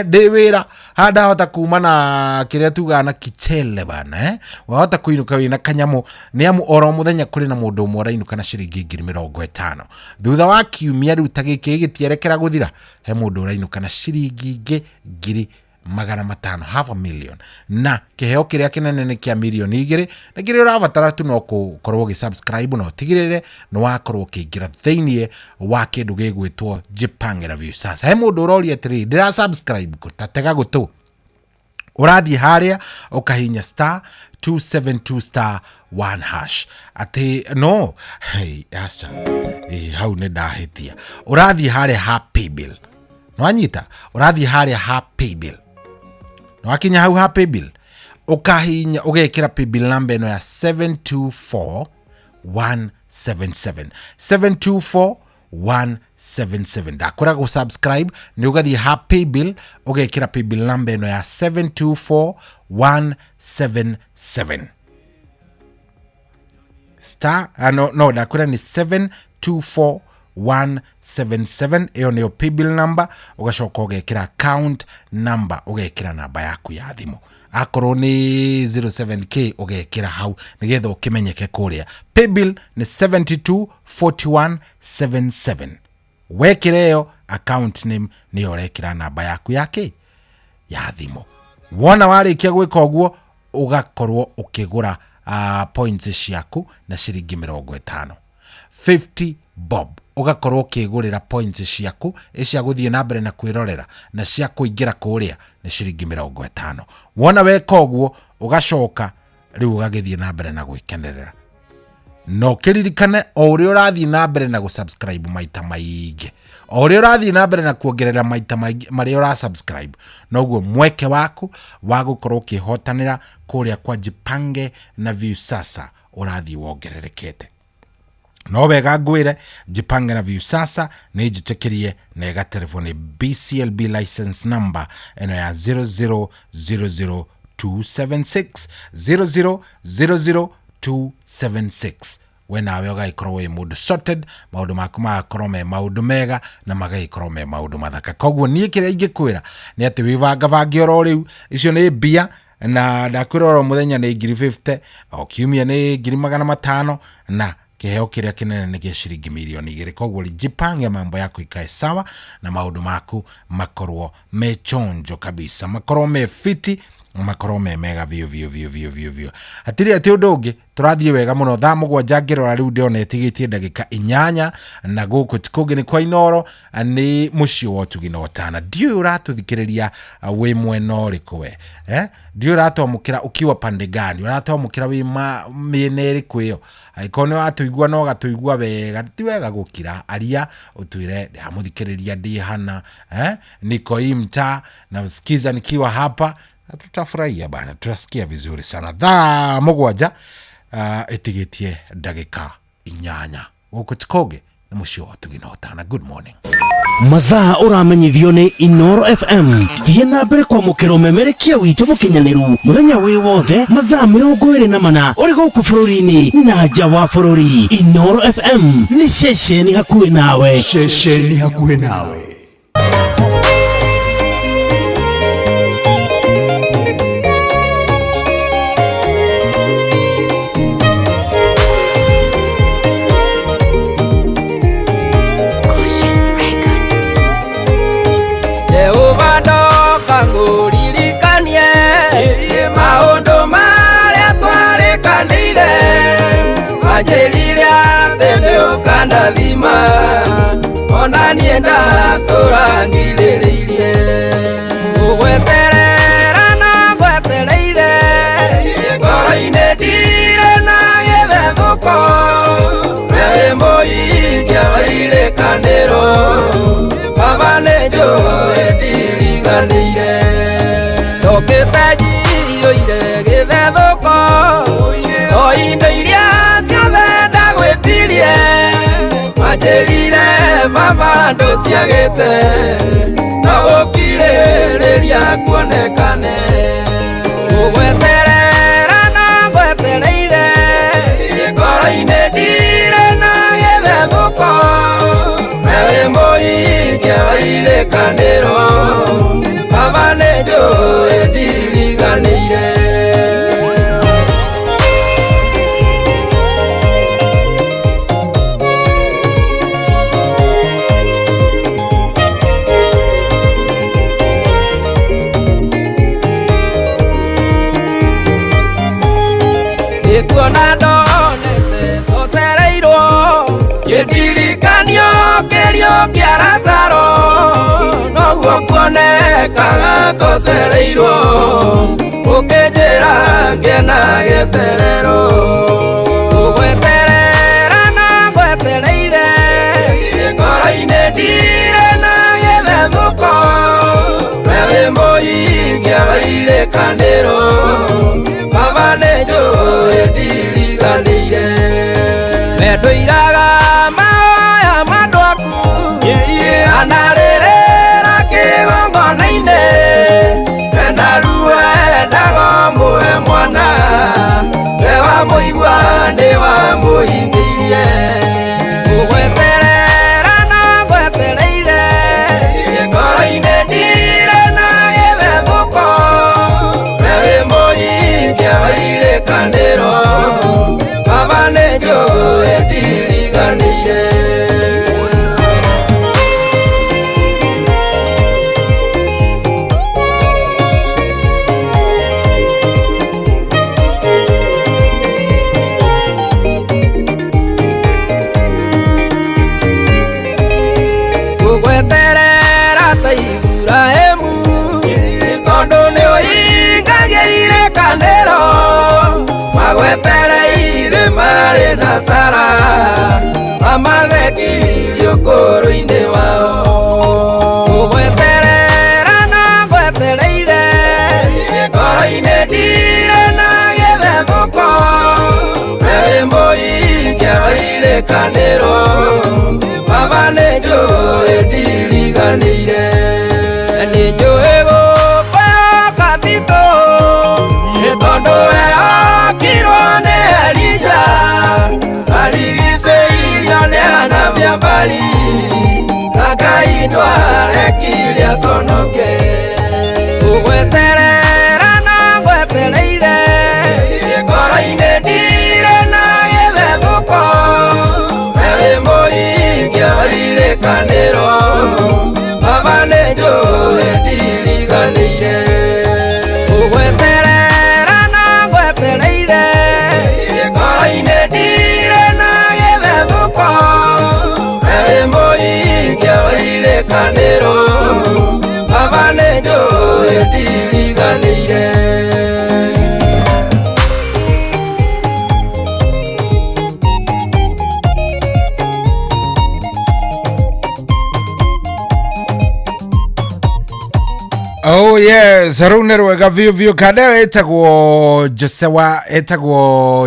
ndewira handa hota kuma na kiria tuga na kichele bana wahota kuinuka wina kanyamo ni amu oro muthenya kuri na mundu umwe rainuka na ciringi 50,000 thutha wa kiumia riu ta giki gitierekera guthira he mundu rainuka na ciringi 500,000 na kiheo kiria kinene ni kia milioni 2 na kiria urabatara tu no gukorwo gisubscribe no tigirire no wakorwo kiingira theinie wa kindu gigwitwo Jipange na Viusasa he mundu uroria atiri ndira subscribe kutatega gutu urathi haria ukahinya *272*1# ati no asa hau ne dahitia urathi haria happy bill no anyita urathi haria happy bill no akinya hau happy bill ukahinya ugekira pay bill number eno ya 724,177 ndakora go subscribe ni ugathi happy bill ugekira pay bill number eno ya 724,177 no ndakora ni 724,177 iyo niyo pay bill number ugacoka ugekira account number ugekira namba yaku ya thimu akorwo ni 07k ugekira hau nigetha ukimenyeke kuria pay bill ni 724177 wekireo account name ni urekira namba yaku yake ya thimu wona warikia gwika uguo ugakorwo ukigura points ciaku na ciringi 50 50 bob ugakorwo ukigurira points ciaku cia guthie na mbere na kwirorera na cia kuingira kuria ni ciringi 50 wona weka uguo ugacoka riu ugagithie na mbere na gwikenerera no kiririkane o uri urathi na mbere na gusubscribe maita maingi o uri urathi na mbere na kuongerera maita mari ura subscribe noguo mweke waku wa gukorwo kihotanira kuria kwa Jipange na Viusasa urathi wongererekete no wega ngwire Jipange na Viusasa ni jitekirie na ega telefoni BCLB license number eno ya 0000276 0000276 wena yoga ikorowe mood sorted maudu makuma korome maudu mega na magai korome maudu mathaka koguo nie kiria ingikwira ni ati wivanga vangi oro riu icio ni bia na ndakwirora muthenya ni 50 o kiumia ni 500 na kiheo kiria kinene ni kia ciringi milioni 2 koguo Jipange mambo yako ikae sawa na maudu maku makorwo mechonjo kabisa makorwo me fiti makorwo me mega vio atiri ati undu ungi turathie wega muno thaa 7 ngirora riu ndiona etigitie ndagika 8 na guku tikungi ni kwa Inoro ni mucio wotugina otana ndio uratuthikiriria we mwena uriku we ndio uratomukira ukiwa pande gani uratomukira wi mieneri kwiyo aikone watuigua no gatuigua wega ti wega gukira aria utwire ndamuthikiriria ndi hana niko imta na msikiza nikiwa hapa tutafurahia bana tutasikia vizuri sana thaa 7 etigitie ndagika 8 guku tikoge na mucio watugina otana good morning mathaa uramenyithio ni Inoro FM thie na mbere kwa mukiro memerekia witu mukinyaniru muthenya wi wothe mathaa 24 uri guku bururi-ini na nja wa bururi Inoro FM ni ceceni hakuhi nawe thima ona nienda turangiririe ugweterera na gwetereire Oketaji yoire githethoko o indo iria ciothe gwetirie majerire baba ndo ciagete no gukirĩrĩria kuonekane ugweterera na gwetereire ngoro-inĩ ndire na gĩthethũko mewe mũhingia wa irĩkanĩro baba nĩ njũĩ ndiriganĩire. Ikuona ndonete tocereirwo gĩndirikanio kĩrio kĩa Lazaro noguo kuonekaga tocereirwo ũkĩnjĩra ngĩna gĩterero ũgweterera na gwetereire ngoro-inĩ ndire na gĩthethũko we mũhingia wa irĩkanĩro baba nĩ njũĩ ndiriganĩire mendũiraga mahoya mandwaku anarĩrĩra kĩgongona-inĩ endaruwe ndago mũhe mwana we wamũigua nĩ wamũhingĩirie ũgweterera na gwetereire ngoro-inĩ ndire na gĩthethũko we mũhingia wa irĩkanĩro baba nĩ njũĩ ndiriganĩire. Gũgweterera ta Iburahĩmu tondũ nĩ ũhingagia irĩkanĩro magwetereire marĩ na Sara mamathekirio ngũrũ-inĩ wao gũgweterera na gwetereire ngoro-inĩ ndire na gĩthethũko we mũhingia wa irĩkanĩro baba nĩ njũĩ ndiriganĩire nĩ njũĩ gũkũĩhoka Tito nĩ tondũ ehokirwo nĩ Elija arigicĩirio nĩ anabii a Bali na Ngai ndwarekire aconoke ũgweterera na gwetereire ngoro-inĩ ndire na gĩthethũko we mũhingia wa irĩkanĩro baba nĩ njũĩ ndiriganĩire ũgweterera na gwetereire ngoro-inĩ ndire na gĩthethũko we mũhingia wa irĩkanĩro baba nĩ njũĩ ndiriganĩire. Oh yes, rune rwega vio kadeo etagwo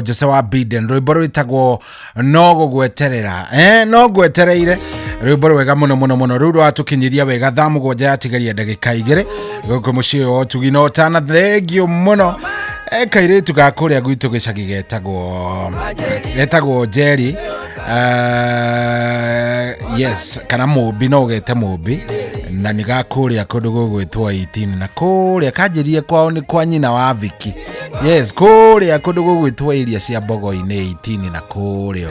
Josewa Biden rwimbo etagwo no gugweterera no gwetereire rwimbo rwega muno ruru atukinyiria wega thaa mũgwanja yatigaria ndagĩka 2 gũkũ mũciĩ wa Tugino Tana thengio muno kairitu gakuria gwitũ gĩcagi getagwo Jerry yes kana mũmbi no gete mũmbi na nigakuria kundu gugwitwa 18 na kuria kanjirie kwao ni kwa nyina wa Viki yes kuria kundu gugwitwa iria cia Mbogo-inĩ 18 na kuria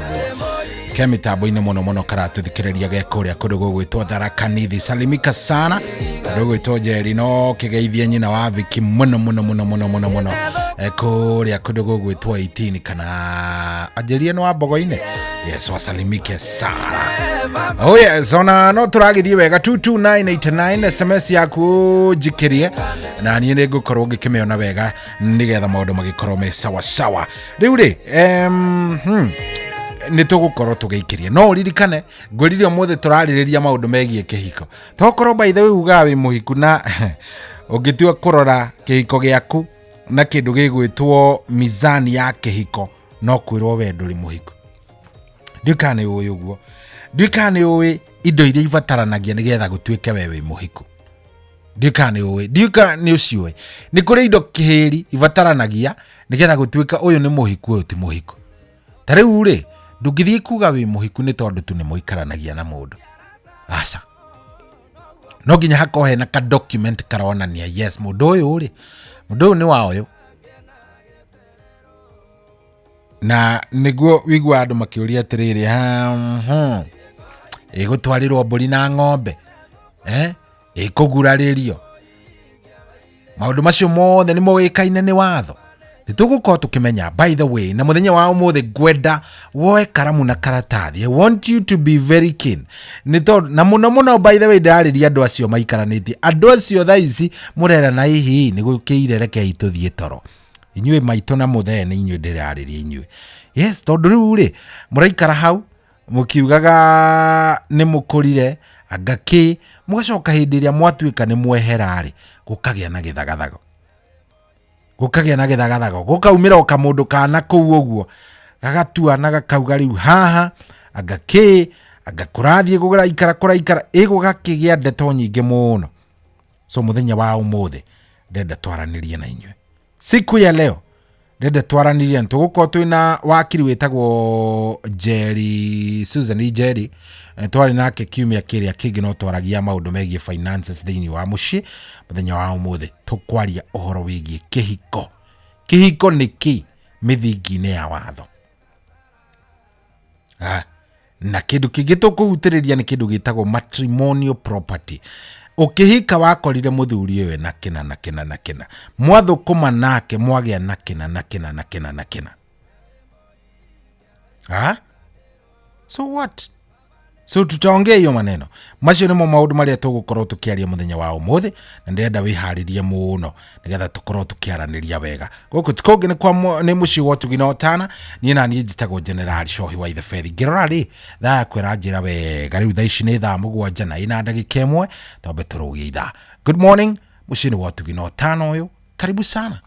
kemitambo-inĩ muno karatuthikĩrĩria gekuria kundu gugwitwa Tharaka Nithi salimika sana kundu gugwitwa Jerry no kigeithia nyina wa Viki muno kuria kundu gugwitwa 18 kana ajirie no wa Mbogo-inĩ yes wasalimike sana. Oh yes, ona no turagithie wega 22989 SMS yaku jikirie na niĩ nĩ ngũkorwo ngĩkĩmeona wega nigetha maũndũ magĩkorwo me sawa. Rĩu rĩ nĩ tũgũkorwo tũgĩikirie no ũririkane ngwĩrire ũmũthĩ tũrarĩrĩria maũndũ megiĩ kĩhiko tokorwo by the way ugaga wĩ mũhiku na Ũngĩtua kurora kĩhiko gĩaku na kĩndũ gĩgwĩtwo mizani ya kĩhiko no kwĩrwo we ndũrĩ mũhiku. Ndikane ũĩ ũguo. Ndikane ũĩ indo iria ibataranagia nĩgetha gũtuĩke we wĩ mũhiku. Ndikane ũĩ. Ndikane ũciũĩ. Nĩ kũrĩ indo kĩhĩri ibataranagia nĩgetha gũtuĩka ũyũ nĩ mũhiku ũyũ ti mũhiku. Ta rĩu rĩ, ndũngĩthiĩ kuga wĩ mũhiku nĩ tondũ tu nĩ mũikaranagia na mũndũ. Aca. No nginya hakorwo hena ka document karonania yes mũndũ ũyũ rĩ, mũndũ ũyũ nĩ wa ũyũ. Na nĩguo wigua andũ makĩũria atĩrĩrĩ, ĩgũtwarĩrwo mbũri na ng'ombe, ĩkũgurarĩrio. Maũndũ macio mothe nĩ moĩkaine nĩ watho. Nĩtũgũkorwo tũkĩmenya, by the way, na mũthenya wa ũmũthĩ ngwenda woe karamu na karatathi. I want you to be very keen. Na mũno by the way ndarĩria andũ acio maikaranĩtie. Andũ acio thaa ici mũrera na ihi nĩ gũkĩire rekei tũthiĩ toro. Inyuĩ maitũ na mũthee nĩ inyuĩ ndĩrarĩria inyuĩ. Yes, tondũ rĩu rĩ, mũraikara hau mũkiugaga nĩ mũkũrire agakĩ mũgacoka hĩndĩ ĩrĩa mwatuĩka nĩ mwehera rĩ, gũkagĩa na gĩthagathago. Gũkaumĩra o kamũndũ kana kũu ũguo gagatua na gakauga rĩu haha agakĩ agakũrathiĩ kũraikara gũgakĩgĩa ndeto nyingĩ mũno. So mũthenya wa ũmũthĩ ndenda twaranĩrie na inyuĩ. Siku ya leo ndenda twaranĩrie, tũgũkorwo twĩna wakiri wĩtagwo Jerry, Susan Jerry. Twarĩ nake kiumia kĩrĩa kĩngĩ no twaragia maũndũ megiĩ finances thĩinĩ wa mũciĩ. Mũthenya wa ũmũthĩ tũkwaria ũhoro wĩgiĩ kĩhiko. Kĩhiko nĩ kĩ mĩthingi-inĩ ya watho. Na kĩndũ kĩngĩ tũkũhutĩrĩria nĩ kĩndũ gĩtagwo matrimonial property. Ũkĩhika wakorire mũthuri ũyũ na kĩna. Mwathũkũma nake mwagĩa na kĩna. So what? So tutaongea hiyo maneno. Macio nĩmo maũndũ marĩa tũgũkorwo tũkĩaria mũthenya wa ũmũthĩ, na ndĩrenda wĩharĩrie mũno nĩgetha tũkorwo tũkĩaranĩria wega. Gũkũ tikũngĩ nĩ mũciĩ wa Ũtugi na Ũtana. Niĩ na niĩ njĩtagwo General Shohi wa The Faith. Ngĩrora rĩ, thaa yakwa ĩranjĩra wega. Rĩu thaa ici nĩ thaa 7:01 twambe tũrũgie ithaa. Good morning, mũciĩ nĩ wa Ũtugi na Ũtana ũyũ. Karibu sana.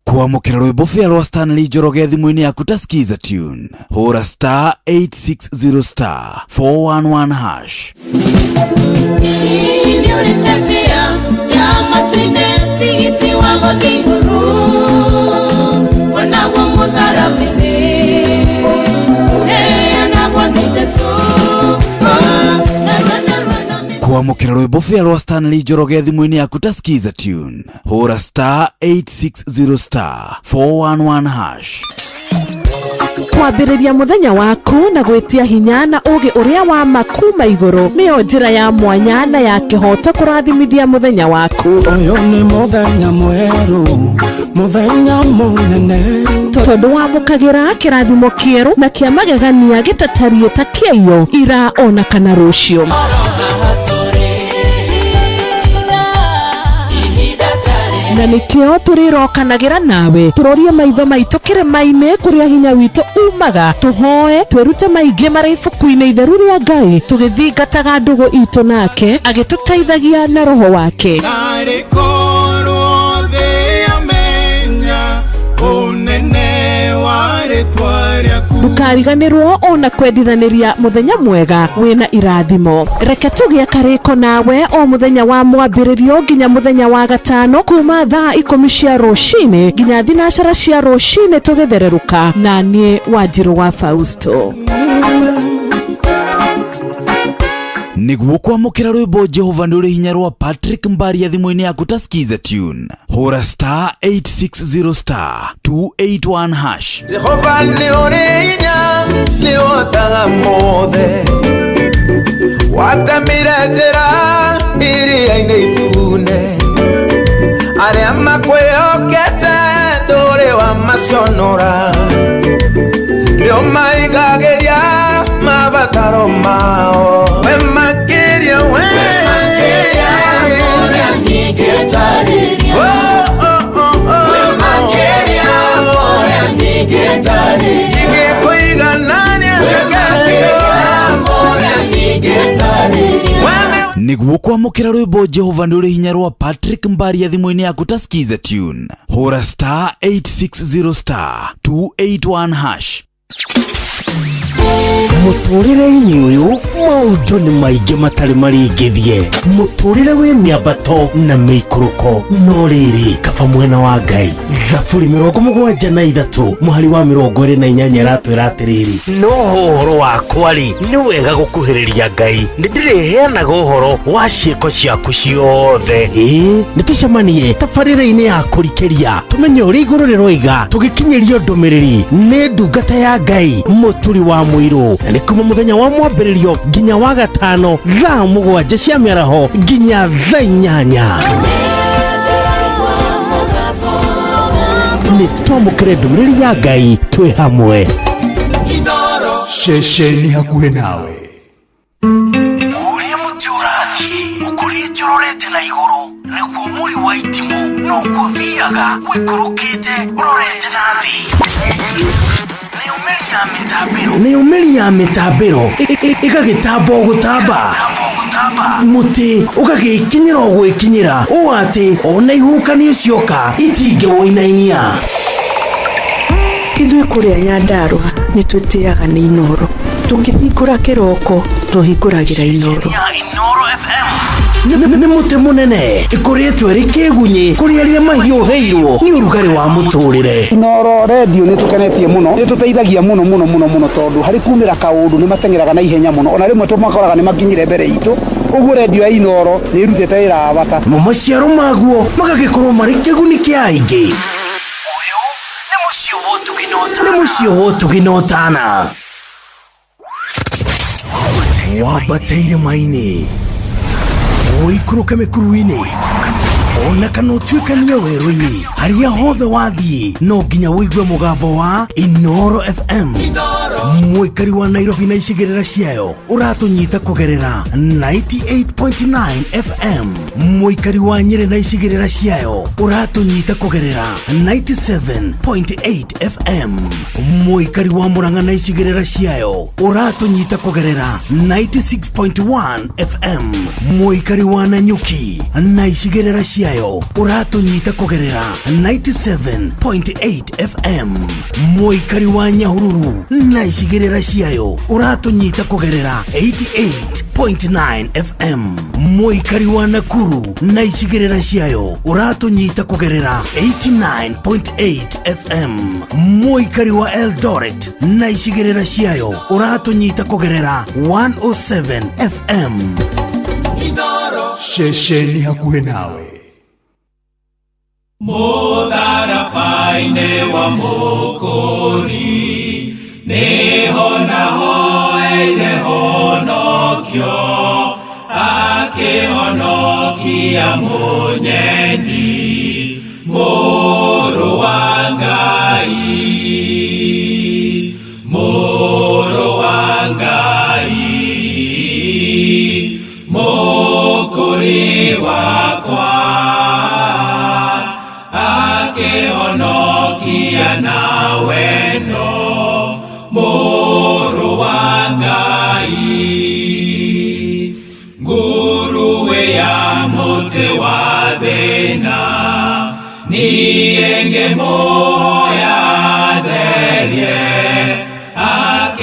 Kwamũkĩra rwĩmbo fĩa rwa Stanley Njoroge thimũ-inĩ yaku ta skiza tune. Hũra *860 411 hash. Tigiti wa maginguru wana wa mudharafini uheana kwa niteso. Kwamũkĩra rwĩmbo fĩa rwa Stanley Njoroge thimũ-inĩ yaku ta skiza tune. Hũra *860 411 hash. Kwambĩrĩria mũthenya waku na gwĩtia hinya na ũgĩ ũrĩa wa makuma igũrũ nĩyo njĩra ya mwanya na ya kĩhoto kũrathimithia mũthenya waku. Ũyũ nĩ mũthenya mwerũ, mũthenya mũnene, tondũ wamũkagĩra kĩrathimo kĩerũ na kĩa magegania gĩtatarie ta kĩayo ira ona kana rũciũ. Na nĩkĩo tũrĩrokanagĩra nawe tũrorie maitho maitũ kĩrĩma-inĩ kũrĩa hinya witũ umaga, tũhoe twĩrute maingĩ marĩ ibuku-inĩ itheru rĩa Ngai, tũgĩthingataga ndũgũ itũ nake agĩtũteithagia na roho wake. Ndũkariganĩrwo ona kwendithanĩria mũthenya mwega wĩna irathimo. Reke tũgĩe karĩko nawe o mũthenya wa mwambĩrĩrio nginya mũthenya wa gatano kuma thaa 10 cia rũcinĩ nginya thinacara cia rũcinĩ tũgĩthererũka na niĩ Wanjirũ wa Fausto. Nĩguo kwamũkĩra rwĩmbo Jehova ndũrĩ hinya rwa Patrick Mbaria thimũ-inĩ yaku ta skiza tune. Hũra *860 281 hash. Jehova ndũrĩ hinya nĩũhotaga mothe, watemire njĩra iria-inĩ itune, arĩa makwĩhokete ndũrĩ wa maconora, nĩo maigagĩria mabataro mao. We makeria we moria nigetaria. We makeria moria nigetaria. Nigepoiga nani akakio moria nigetaria. Niguo kwamukira rwimbo Jehova nduri hinya rwa Patrick Mbaria thimũ-inĩ yaku ta skiza tune. Hora star 860 *281#. Mũtũrĩre-inĩ ũyũ maũndũ nĩ maingĩ matarĩ maringithie. Mũtũrĩre wĩ mĩambato na mĩikũrũko, no rĩrĩ kaba mwena wa Ngai. Thaburi 73 mũhari wa 28 aratwĩra atĩrĩrĩ, no ũhoro wakwa-rĩ nĩ wega gũkuhĩrĩria Ngai, nĩ ndĩrĩheanaga ũhoro wa ciĩko ciaku ciothe. Nĩ tũcemanie tabarĩra-inĩ ya kũrikĩria tũmenye ũrĩa igũrũ rĩroiga tũgĩkinyĩrio ndũmĩrĩri nĩ ndungata ya Ngai mũturi wa mũirũ. Nĩ kuma mũthenya wa mwambĩrĩrio nginya wa gatano thaa 7 cia mĩaraho nginya thaa 8. Nĩ twamũkĩre ndũmĩrĩri ya Ngai twĩ hamwe. Ceceni hakuhĩ nawe. Ũrĩa mũtĩ ũrathiĩ ũkũrĩte ũrorete na igũrũ, nĩguo mũri wa itimũ noguo ũthiaga wĩkũrũkĩte ũrorete na thĩ. Nĩ ũmeri ya mĩtambĩro ĩgagĩtamba o gũtamba, mũtĩ ũgagĩkinyĩra o gwĩkinyĩra, ũũ atĩ ona ihuhũkanio cioka itingĩwoinainia. Ithuĩ kũrĩa Nyandarua nĩ twĩtĩaga nĩ Inoro. Tũngĩhingũra kĩroko tũhingũragĩra Inoro. Nĩ mũtĩ mũnene ĩkoretwo ĩrĩ kĩgunyi kũrĩ arĩa mahiũhĩirwo nĩ ũrugarĩ wa mũtũrĩre. Inoro radio nĩ tũkenetie mũno, nĩ tũteithagia mũno tondũ harĩ kumĩra kaũndũ nĩ matengeraga na ihenya mũno, ona rĩmwe tũmakoraga nĩ makinyire mbere itũ. Ũguo radio ya Inoro nĩ ĩrutĩte wĩra wa bata. Maciaro maguo magagĩkorwo marĩ kĩguni kĩa aingĩ. Ũyũ nĩ mũciĩ wa ũtugi na ũtana. Wambateire maini ũikũrũke mĩkuru-inĩ, ona kana ũtuĩkanie werũ-inĩ, harĩa hothe wathiĩ no nginya wĩigue mũgambo wa Inoro FM. Mũikari wa Nairobi na icigĩrĩra ciayo ũratũnyita kũgerera 98.9 FM. Mũikari wa Nyĩrĩ na icigĩrĩra ciayo ũratũnyita kũgerera 97.8 FM. Mũikari wa Murang'a na icigĩrĩra ciayo ũratũnyita kũgerera 96.1 FM. Mũikari wa Nanyuki na icigĩrĩra ciayo ũratũnyita kũgerera 97.8 FM. Mũikari wa Nyahururu na icigĩrĩra ciayo ũratũnyita kũgerera 88.9 FM. Mũikari wa Nakuru na icigĩrĩra ciayo ũratũnyita kũgerera 89.8 FM. Mũikari wa Eldoret na icigĩrĩra ciayo ũratũnyita kũgerera 107 FM. Ceceni hakuhĩ nawe. Mũtharabai-inĩ wa Mũkũri nĩho nahoeire honokio, akĩhonokia mũnyeni mũrũ wa Ngai, mũrũ wa Ngai, Mũkũri wakwa, akĩhonokia na wendo mũrũ wa Ngai. Nguruwe ya mũtĩ wa thĩna niĩ ngĩmũhoya therie,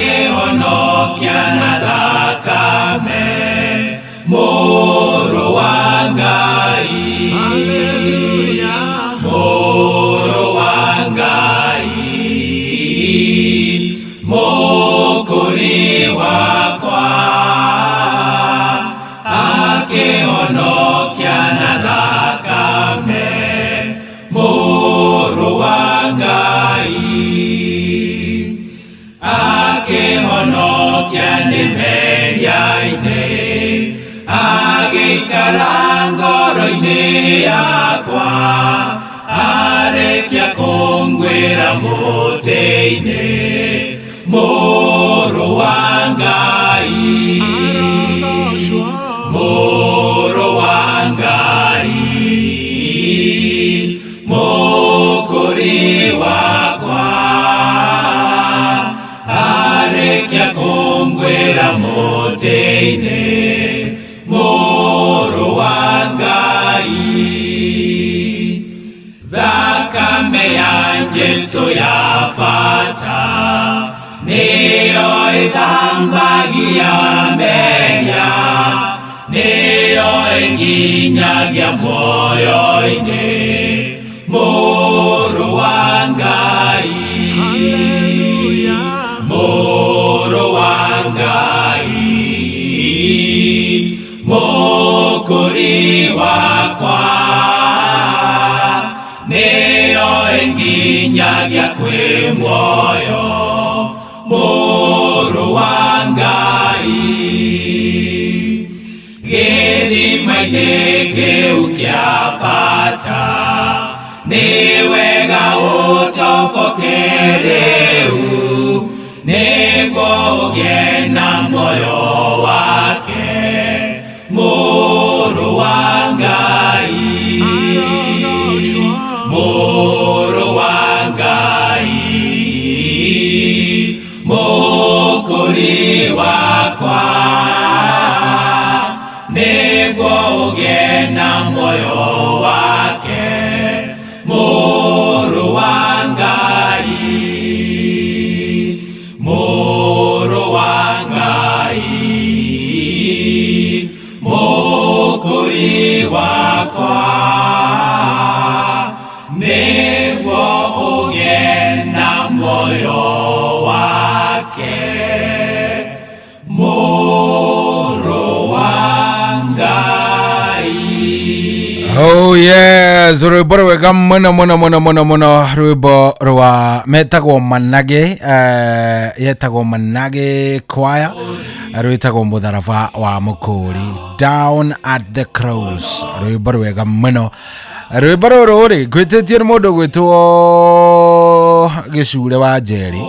akĩhonokia na thakame mũrũ wa Ngai. Mũrũ wa Ngai, Mũkũri wakwa, akĩhonokia na thakame mũrũ wa Ngai. Akĩhonokia nĩ mehia-inĩ, agĩikara ngoro-inĩ yakwa, arĩkia kũngwĩra mũtĩ-inĩ mũrũ wa Ngai. Moro wangai Mokori wakwa Arekia kongwera moteine Moro wangai Thakame ya Jesu ya fata Neo idhambagia menya Neo enginyagia moyo ine Moro wangai Moro wangai Mokori wakwa Neo enginyagia kwe moyo Moro wangai Geri maineke ukiafata Niwega utofokereu Nego ugena moyo wake Moro wangai Moro wangai Mokori wakwa Nego ugena moyo wake Moro wangai Moro wangai Mokori wakwa Nego ugena moyo wake Moro wangai. Oh yes, rwimbo rwega muno muno muno muno muno, rwimbo rwa metagwo Manage, yetagwo Manage Choir, rwitagwo Mutharaba wa Mukuri, Down at the Cross. Rwimbo rwega muno. Rwimbo rũrũ rĩ gwĩtĩtie nĩ mũndũ gwĩtwo Gĩcure wa Njeri.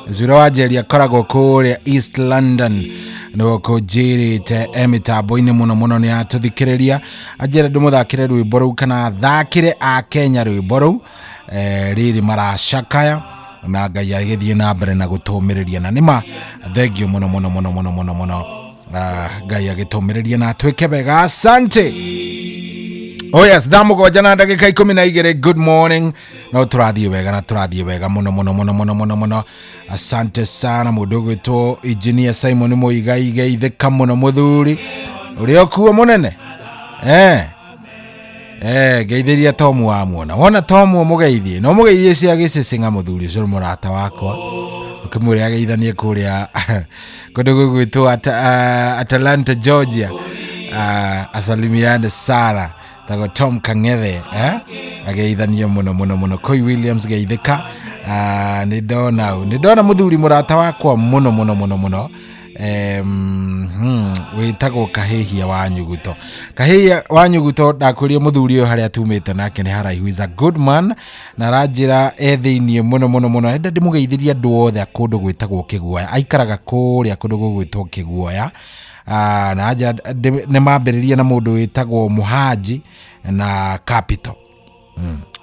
Gĩcure wa Njeri akoragwo kũrĩa East London, no kũnjĩrĩte mĩtambo-inĩ mũno mũno nĩ atũthikĩrĩria, anjĩra ndĩmũthakĩre rwĩmbo rũu kana thakĩre a Kenya rwĩmbo rũu rĩrĩ maracakaya na Ngai agĩthiĩ na mbere na gũtũmĩrĩria, na nĩma thengio mũno mũno mũno mũno mũno mũno, Ngai agĩtũmĩrĩria na twĩke wega. Asante. Oh yes, ndamugonja na ndagĩka 12. Good morning. No tũrathiĩ wega na tũrathiĩ wega mũno mũno mũno mũno mũno mũno. Asante sana mũndũ gwĩtwo Engineer Simon Muigai, geithĩka mũno mũthuri ũrĩa ũkuo mũnene. Geithĩria Tomu wa muona. Wona Tomu mũgeithie, no mũgeithie cia gĩcĩcĩng'a mũthuri ũcio mũrata wakwa. Ukimwĩra geithanie kũrĩa kũndũ gwĩtwo Atlanta, Georgia. Asalimiane sana. Tago Tom Kangethe, ageithania muno muno muno. Koi Williams geithika, nidona muthuri murata wakwa muno muno muno muno. Wĩtagwo Kahĩhia wa Nyuguto. Kahĩhia wa Nyuguto ndakuria muthuri ũyũ harĩa tumĩte nake nĩ haraihu. Is a good man na ranjĩra thĩinĩ mũno mũno mũno. Enda ndĩmũgeithĩria andũ othe kũndũ gwĩtagwo Kĩguoya. Aikaraga kũrĩa kũndũ gwĩtwo Kĩguoya. Na aja nĩ mambĩrĩria na mũndũ wĩtagwo Muhaji na Capital.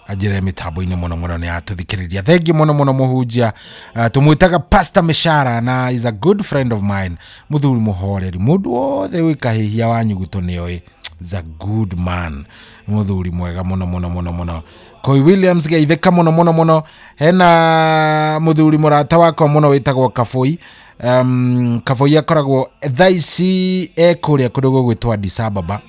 Ajire mitambo-inĩ mũno mũno nĩ atũthikĩrĩria. Thengi mũno mũno mũhunjia, tũmwĩtaga Pastor Mishara na is a good friend of mine. Mũthuri mũhoreri, mũndũ wothe wĩ Kahĩhia wa Nyuguto nĩoĩ. Is a good man, mũthuri mwega mũno mũno mũno mũno. Koi Williams geithĩka mũno mũno mũno. Hena mũthuri mũrata wakwa mũno wĩtagwo Kaboi. Kaboi akoragwo thaici kũrĩa kũndũ gwĩtwo Addis Ababa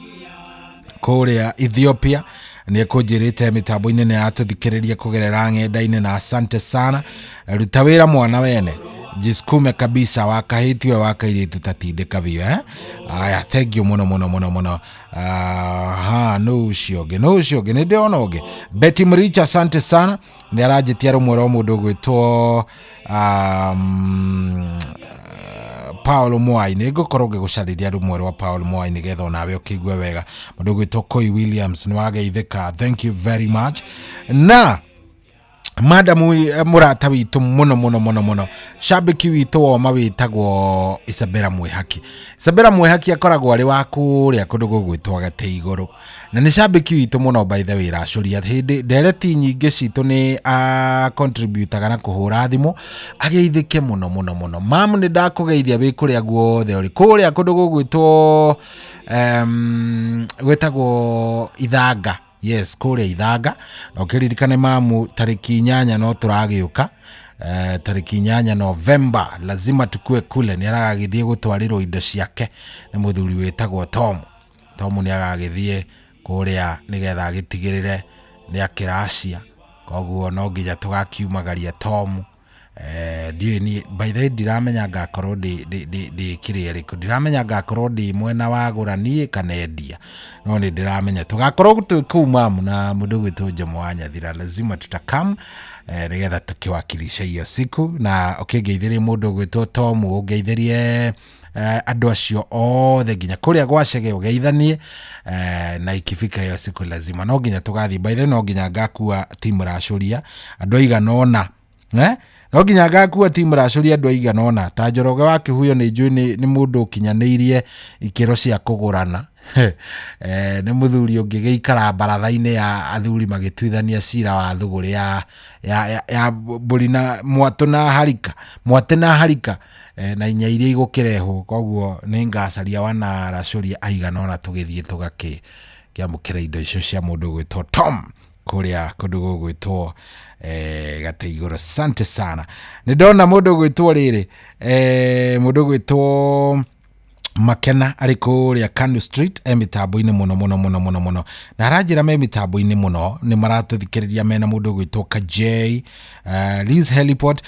kũrĩa Ethiopia. Nĩ kũnjĩrĩte mĩtambo-inĩ nĩ atũthikĩrĩria kũgerera ng'enda-inĩ, na asante sana. Ruta wĩra mwana wene, jiskume kabisa, wakahĩtio wakairĩtu tatindĩka biũ. Aya, thank you mũno mũno mũno mũno. No ũcio ũngĩ nĩ ndĩona ũngĩ. Betty Mricha, asante sana. Nĩ aranjĩtia rũmwe rwa mũndũ gwĩtwo Paul Mwai. Nĩ ngũkorwo ngĩgũcarĩria rũmwe rwa Paul Mwai nĩgetha nawe ũkĩigue wega. Mũndũ gwĩtwo Koi Williams nĩ wageithĩka, thank you very much. Na madamu murata witu muno shabiki witu wa mawitagwo Isabella Mwihaki. Isabella Mwihaki akoragwo ari wa kuria kundu gugwitwa Gate Iguru, na ni shabiki witu muno by the way racuria hindi ndereti nyingi citu ni a contribute kana kuhura thimu ageithike muno mamu ni ndakugeithia wi kuria guothe uri kuria kundu gugwitwo gwetagwo Ithanga. Yes, kuria Ithanga. Ukiririkane mamu tariki 8 no turagiuka. Tariki 8 November lazima tukue kule. Ni aragithie gutwarirwo indo ciake ni muthuri wetagwo Tom ni aragithie kuria nigetha agitigirire ni akiracia. Koguo no nginya tugakiumagaria Tom. Ni by the way ndiramenya ngakorwo ndi kireriko, ndiramenya ngakorwo ndi mwena wa gurani kana endia, no ni ndiramenya tugakorwo tukuma na mundu gwitwo Jomo wa Nyathira lazima tutakam nigetha tukiwakilisha hiyo siku. Na ukingeithirie mundu gwitwo Tom ungeithirie andu acio othe nginya kuria gwacege ugeithanie na ikifika hiyo siku lazima no nginya tugathi. By the way no nginya ngakua timu racuria andu aiganona no nginya ngakua timu racuria andu aiganona ta Njoroge wake huyo ni njui ni mundu ukinyaniirie ikiro cia kugurana ni muthuri ungigeikara baratha-ini ya athuri magituithania cira wa thuguri ya mburi na mwatu na harika na inya iria igukirehwo. Koguo ni ngacaria wana racuria aiganona tugithie tugaki kiamukira indo icio cia mundu gwitwo Tom kuria kundu gugwitwo Gate Iguru. Asante sana. Ni ndona mundu gwitwo riri mundu gwitwo Makena ari kuria Kanu Street mitambo-ini muno na aranjira me mitambo-ini muno ni maratuthikiriria mena mundu gwitwo Kajay Liz Heliport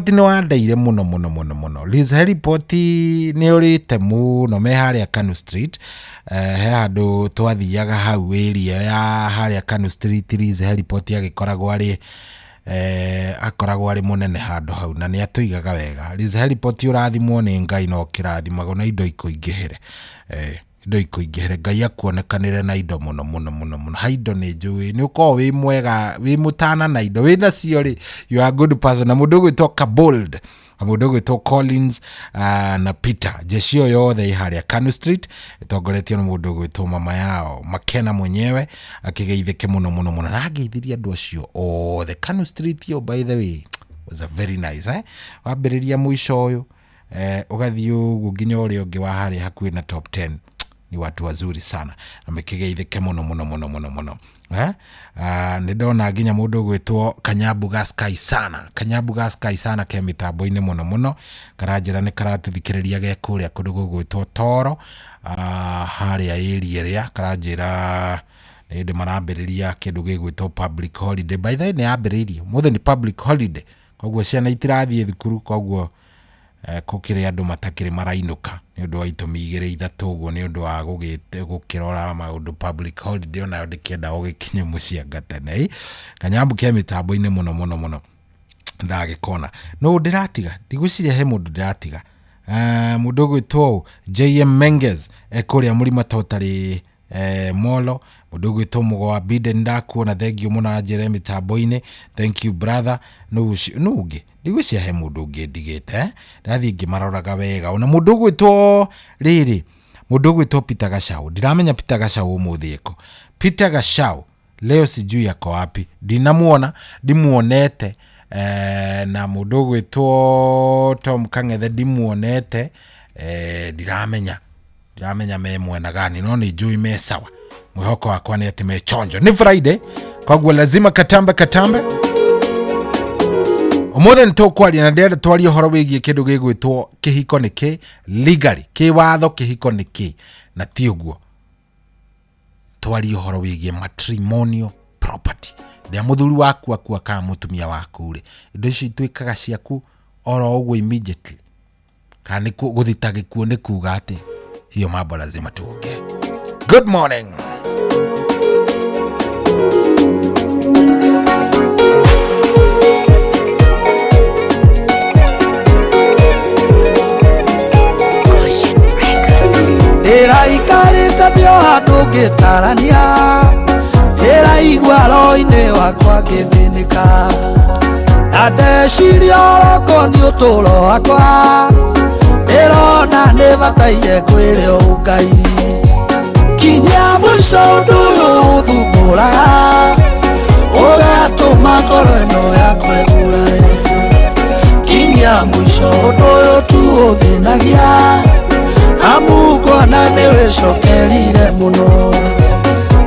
ni wandeire muno Liz Heliport ni urite muno me haria Kanu Street he handu twathiaga hau area ya haria Kanu Street. Liz Heliport agikoragwo ari munene handu hau na ni atuigaga wega. Liz Heliport urathimwo ni Ngai no kirathimagwo na indo ikuingihire Ngai akuonekanire na indo muno haindo ni njui ni uko wi mwega wi mutana na indo wi nacio ri you are a good person. Na mundu gwitwo Kabold, mundu gwitwo Collins na Peter jecio yothe iharia Kanu Street itongoretio ni mundu gwitwo mama yao Makena mwenyewe akigeithike muno na ageithiria andu acio the Kanu Street yo by the way was a very nice wambiriria mwisho uyu ugathii uguo nginya uria ungi wa haria hakuhi na top 10 ni watu wazuri sana na mekigeithike muno ni ndona nginya mundu gwitwo Kanyabuga Sky sana ke mitambo-ini muno karanjira ni karatuthikiriria ge kuria kundu gwitwo Toro haria area ria karanjira ni ndi marambiriria kindu gigwitwo public holiday. By the way ni ambiririo muthe ni public holiday, koguo ciana itirathie thukuru, koguo kukire andu matakire marainuka ni undu wa itumi igire ithatu uguo ni undu wa gukirora maundu public holiday na ndikienda ugikinye mucia gatene Kanyambu ke mitambo-ini muno ndagikona no ndiratiga ndigwiciria he mundu ndiratiga mundu gwitwo JM Menges ekuria murima totari Molo mundu gwitwo Mugwa Biden ndakuona thengio muno ajire mitambo-ini. Thank you brother. Nuge ndigwiciria he mundu ungi ndigite ndathi ngimaroraga wega ona mundu gwitwo riri mundu gwitwo Peter Gashau. Ndiramenya Peter Gashau umuthi eko Peter Gashau leo sijui yako wapi, ndinamuona ndimuonete na mundu gwitwo Tom Kangethe ndimuonete ndiramenya me mwena gani no ni njui me sawa. Mwihoko wakwa ni ati me chonjo. Ni Friday koguo lazima katambe umuthe nitukwaria na ndenda twaria horo wigie kindu gigwitwo kihiko niki legally kiwatho kihiko niki na ti uguo twaria horo wigie matrimonial property. Ndia muthuri waku akua ka mutumia waku ri indo ici itwikaga ciaku oro uguo immediately kana guthitagikuo ni kuga ati hiyo mambo lazima tuongee. Good morning. Ndĩraikarĩte thĩ o handũ ngĩtarania ndĩraigua roho-inĩ wakwa ngĩthĩnĩka, na ndeciria ũrokoni ũtũũro wakwa, ndĩrona nĩbataire kwĩrĩo Ngai. Kinya mũico ũndũ ũyũ ũthumbũraga, ũgatũma ngoro ĩno yakwa ĩgurare. Kinya mũico ũndũ ũyũ tu ũthĩnagia, amu ngona nĩwĩcokerire mũno.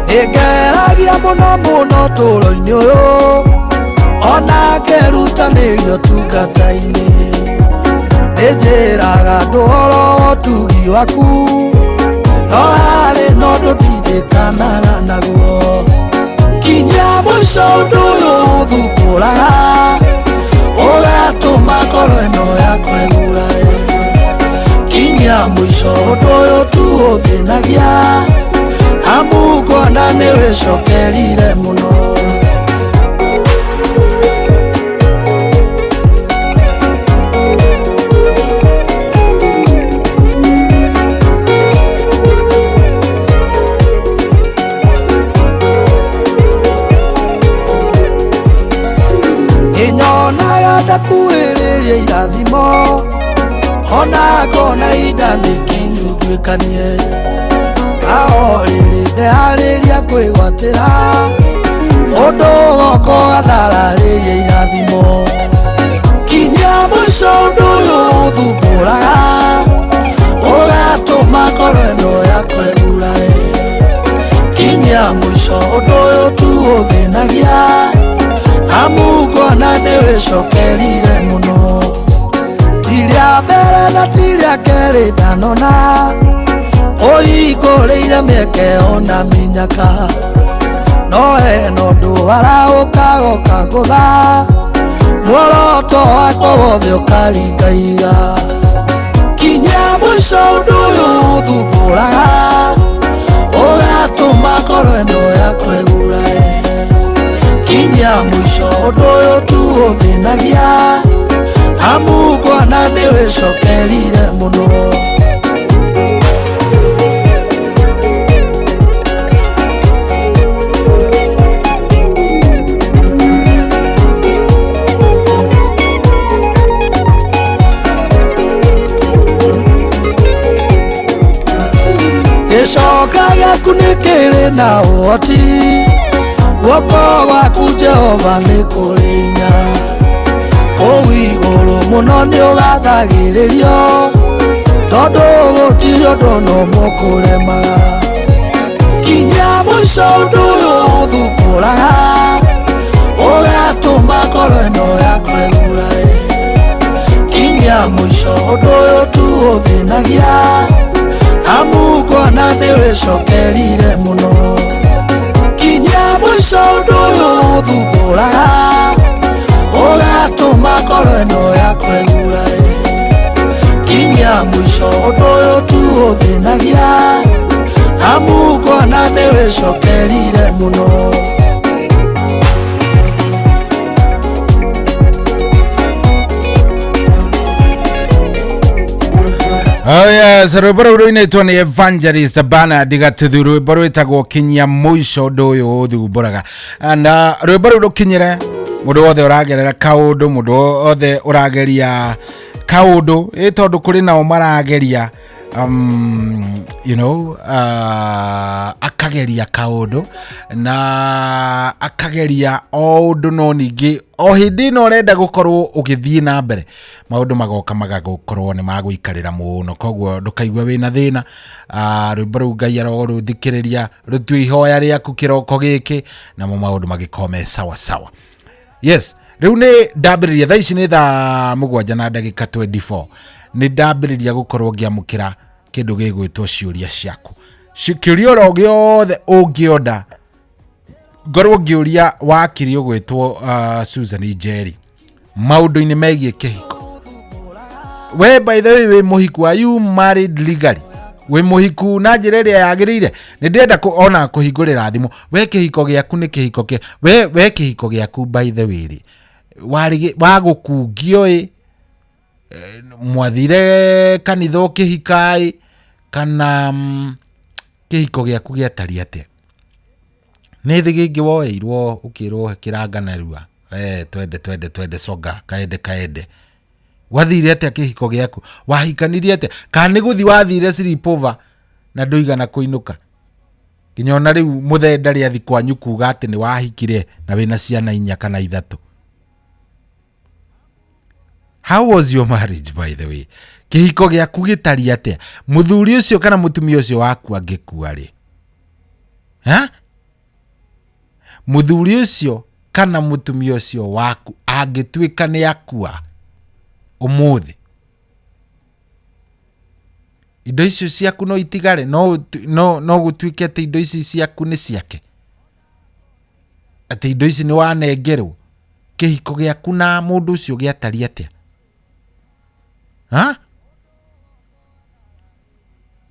Nĩngeragia mũno mũno ũtũũro-inĩ ũyũ, ona ngerutanĩria ũtungata-inĩ. Nĩnjĩraga andũ ũhoro wa ũtugi waku, no harĩ na ũndũ ndindĩkanaga naguo. Kinya mũico ũndũ ũyũ ũthumbũraga, ũgatũma ngoro ĩno yakwa ĩgurare. Kinya mũico ũndũ ũyũ tu ũthĩnagia, amu ngona nĩwĩcokerire mũno. Nĩnyonaga ndakuhĩrĩria irathimo, ona ngona ida nĩkinyu nduĩkanie, ao rĩrĩ ndeharĩria kwĩgwatĩra ũndũ goko gathararĩria irathimo. Kinya mũico ũndũ ũyũ ũthumbũraga, ũgatũma ngoro ĩno yakwa ĩgurare. Kinya mũico ũndũ ũyũ tu ũthĩnagia, amu ngona nĩwĩcokerire mũno. Ti rĩa mbere na ti rĩa kerĩ ndanona, ũhingũrĩire mĩeke ona mĩnyaka, no hena ũndũ waraũka goka ngũtha, muoroto wakwa wothe ũkaringaiga. Kinya mũico ũndũ ũyũ ũthumbũraga, ũgatũma ngoro ĩno yakwa ĩgurare. Kinya mũico ũndũ ũyũ tu ũthĩnagia, amu ngona nĩwĩcokerire mũno. Gĩcoka gĩaku nĩkĩrĩ na ũhoti, guoko gwaku Jehova nĩ kũrĩ hinya. Kũu igũrũ mũno nĩũgathagĩrĩrio, tondũ gũtirĩ ũndũ no mũkũremaga. Kinya mũico ũndũ ũyũ ũthumbũraga, ũgatũma ngoro ĩno yakwa ĩgurare. Kinya mũico ũndũ ũyũ tu ũthĩnagia, amu ngona nĩwĩcokerire mũno. Kinya mũico ũndũ ũyũ ũthumbũraga, ũgatũma ngoro ĩno yakwa ĩgurare. Kinya mũico ũndũ ũyũ tu ũthĩnagia, amu ngona nĩwĩcokerire mũno. Oh yes, rwĩmbo rũu rũinĩtwo nĩ Evangelist Bernard Gatuthu, rwĩmbo rwĩtagwo kinya mũico ũndũ ũyũ ũthumbũraga. Na rwĩmbo rũu rũkinyĩre mũndũ wothe ũragerera kaũndũ, mũndũ wothe ũrageria kaũndũ, tondũ kũrĩ nao marageria akageria kaũndũ na akageria o ũndũ, no ningĩ o hĩndĩ ĩno ũrenda gũkorwo ũgĩthiĩ na mbere, maũndũ magoka magagũkorwo nĩ magũikarĩra mũno, koguo ndũkaigua wĩna thĩna. Rwĩmbo rũu Ngai arogũthikĩrĩria, rũtue ihoya rĩaku kĩroko gĩkĩ, namo maũndũ magĩkorwo me sawa sawa. Yes, rĩu nĩ ndambĩrĩria, thaa ici nĩ thaa 7:24, nĩ ndambĩrĩria gũkorwo ngĩamũkĩra kĩndũ gĩgwĩtwo ciũria ciaku. Kĩũria oro gĩothe ũngĩenda ngorwo ngĩũria wakiri ũgwĩtwo Susan Njeri maũndũ-inĩ megiĩ kĩhiko. We by the way, wĩ mũhiku, are you married legally? Wĩ mũhiku na njĩra ĩrĩa yagĩrĩire? Nĩ ndĩrenda ona kũhingũrĩra thimũ. We kĩhiko gĩaku nĩ kĩhiko kĩ? We kĩhiko gĩaku by the way wagũkungio mwathire kanitha ũkĩhika kana kĩhiko gĩaku gĩatari atĩa? nä thä gä ngä woeirwo å kä rwo kä twende soga kaende wathire atä kä hiko gä aku wahikanirie atä kana nä gå thi wathire sleepover na ndåigana kå inå ka nginya ona rä u må thenda rä athi kwanyu kuga atä nä wahikire na wä na ciana 4 kana 3. How was your marriage by the way? Kä hiko gä aku gä tari atä må thuri å cio kana må tumia å cio waku angä kua rä må thuri å cio kana må tumia å cio waku angä tuä ka nä akua å må thä indo icio ciaku no itigare no gå tuä ke atä indo ici ciaku nä ciake atä indo ici nä wanengerwo kä hiko gä aku na må ndå å cio gä atari atä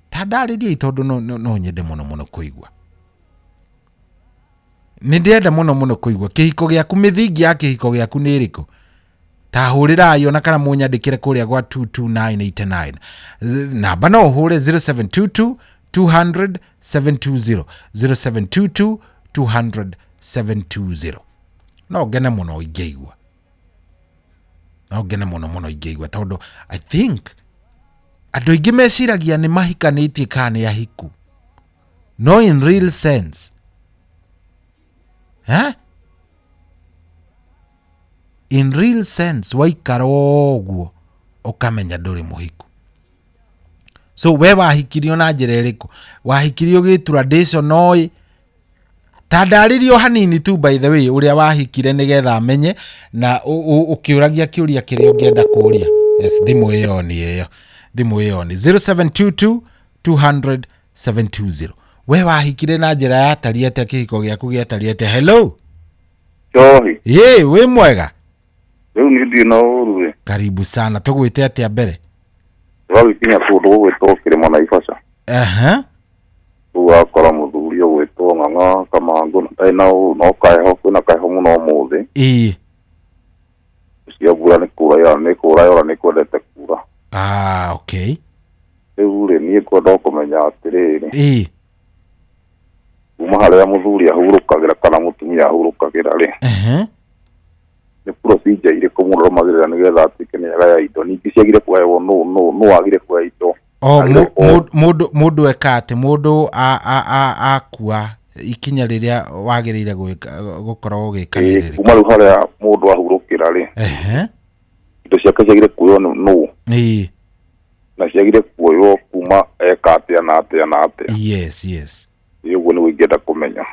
ta ndarä ria tondå no nyende må no kå igua nä ndenda må no kå igua kä hiko gä aku mä thingi ya kä hiko gä aku nä rä kå ta hå rä ra yona kana må nyandä kä re kå rä a gwa 22989 namba no hå re 0722 200 720 0722 200 720 no ngene må no ingä igua tondå I think andå aingä meciragia nä mahikanä tie kana nä ahiku no in real sense in real sense waikara ũguo ũkamenya ndũrĩ mũhiku. So we wahikirio na njĩra ĩrĩkũ? Wahikirio gĩ traditional ta ndarĩrio hanini tu by the way ũrĩa wahikire nĩgetha amenye na ũkĩũragia kĩũria kĩrĩa ũngĩenda kũũria. Yes, thimũ ĩyo nĩ 0722 200 720. We wahikire na njĩra ya tari atĩa kĩhiko gĩaku gĩatari atĩa? Hello Johi. Wĩ mwega? Rĩu nĩ ndĩ na ũru. Karibu sana. Tũgwĩte atĩa mbere? Tũgĩkinya kũndũ gũgwĩtwo Kĩrĩma Naivasha. Ũgakora mũthuri ũgwĩtwo Ng'ang'a Kamangũ no kaheho kwĩna kaheho mũno ũmũthĩ. Cia mbura nĩ kũra yora nĩ kwendete kura. Okay. Rĩu rĩ niĩ kwenda kũmenya atĩrĩrĩ. Kuma harĩa mũthuri ahurũkagĩra kana mũtumia ahurũkagĩra rĩ. Nĩ procedure irĩkũ mũndũ arũmagĩrĩra nĩgetha atuĩke nĩagaya indo? Ningĩ ciagire kuoywo nũ wagire kuoya indo? Mũndũ eka atĩ mũndũ akua ikinya rĩrĩa wagĩrĩire gũkorwo ũgĩkanĩrĩra. Kuma rĩu harĩa mũndũ ahurũkĩra rĩ. Indo ciake ciagire kuoywo nũ? Na ciagire kuoywo kuma eka atĩa na atĩa na atĩa? Yes. Ũguo nĩ wĩngĩenda kũmenya.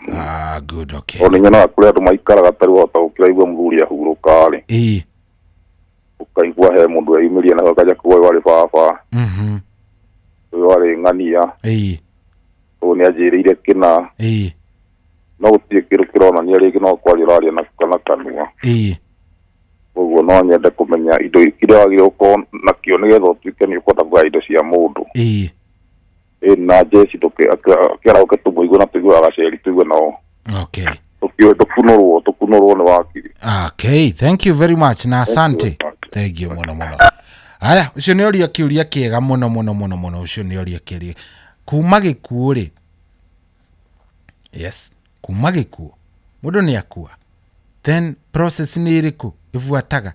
Good, okay. Ona nyona kũrĩa andũ maikaraga tarĩ wahota gũkĩraigua mũthuri ahurũka rĩ. Ũkaigua he mũndũ eyumĩria na akaja kuoya warĩ baba. Ũyũ warĩ ng'ania. Ũyũ nĩ anjĩrĩire kĩna. No gũtirĩ kĩndũ kĩronania rĩngĩ no kwaria ũraria na kanua. Ũguo no nyende kũmenya indo kĩrĩa wagĩrĩirwo gũkorwo nakĩo nĩgetha ũtuĩke nĩ ũkũhota kũgaya indo cia mũndũ. Na jeci kĩara ũke tũmũigua na tũiguaga gaceri tũigue nao. Okay. Tũkunũrwo nĩ wakiri. Okay, thank you very much na asante. Thank you mũno. Aya, ũcio nĩ ũria kĩũria kĩega mũno. Ũcio nĩ ũria kĩũria. Kuma gĩkuũ rĩ. Yes, kuma gĩkuũ. Mũndũ nĩ akua. Then process nĩ ĩrĩkũ ĩbuataga?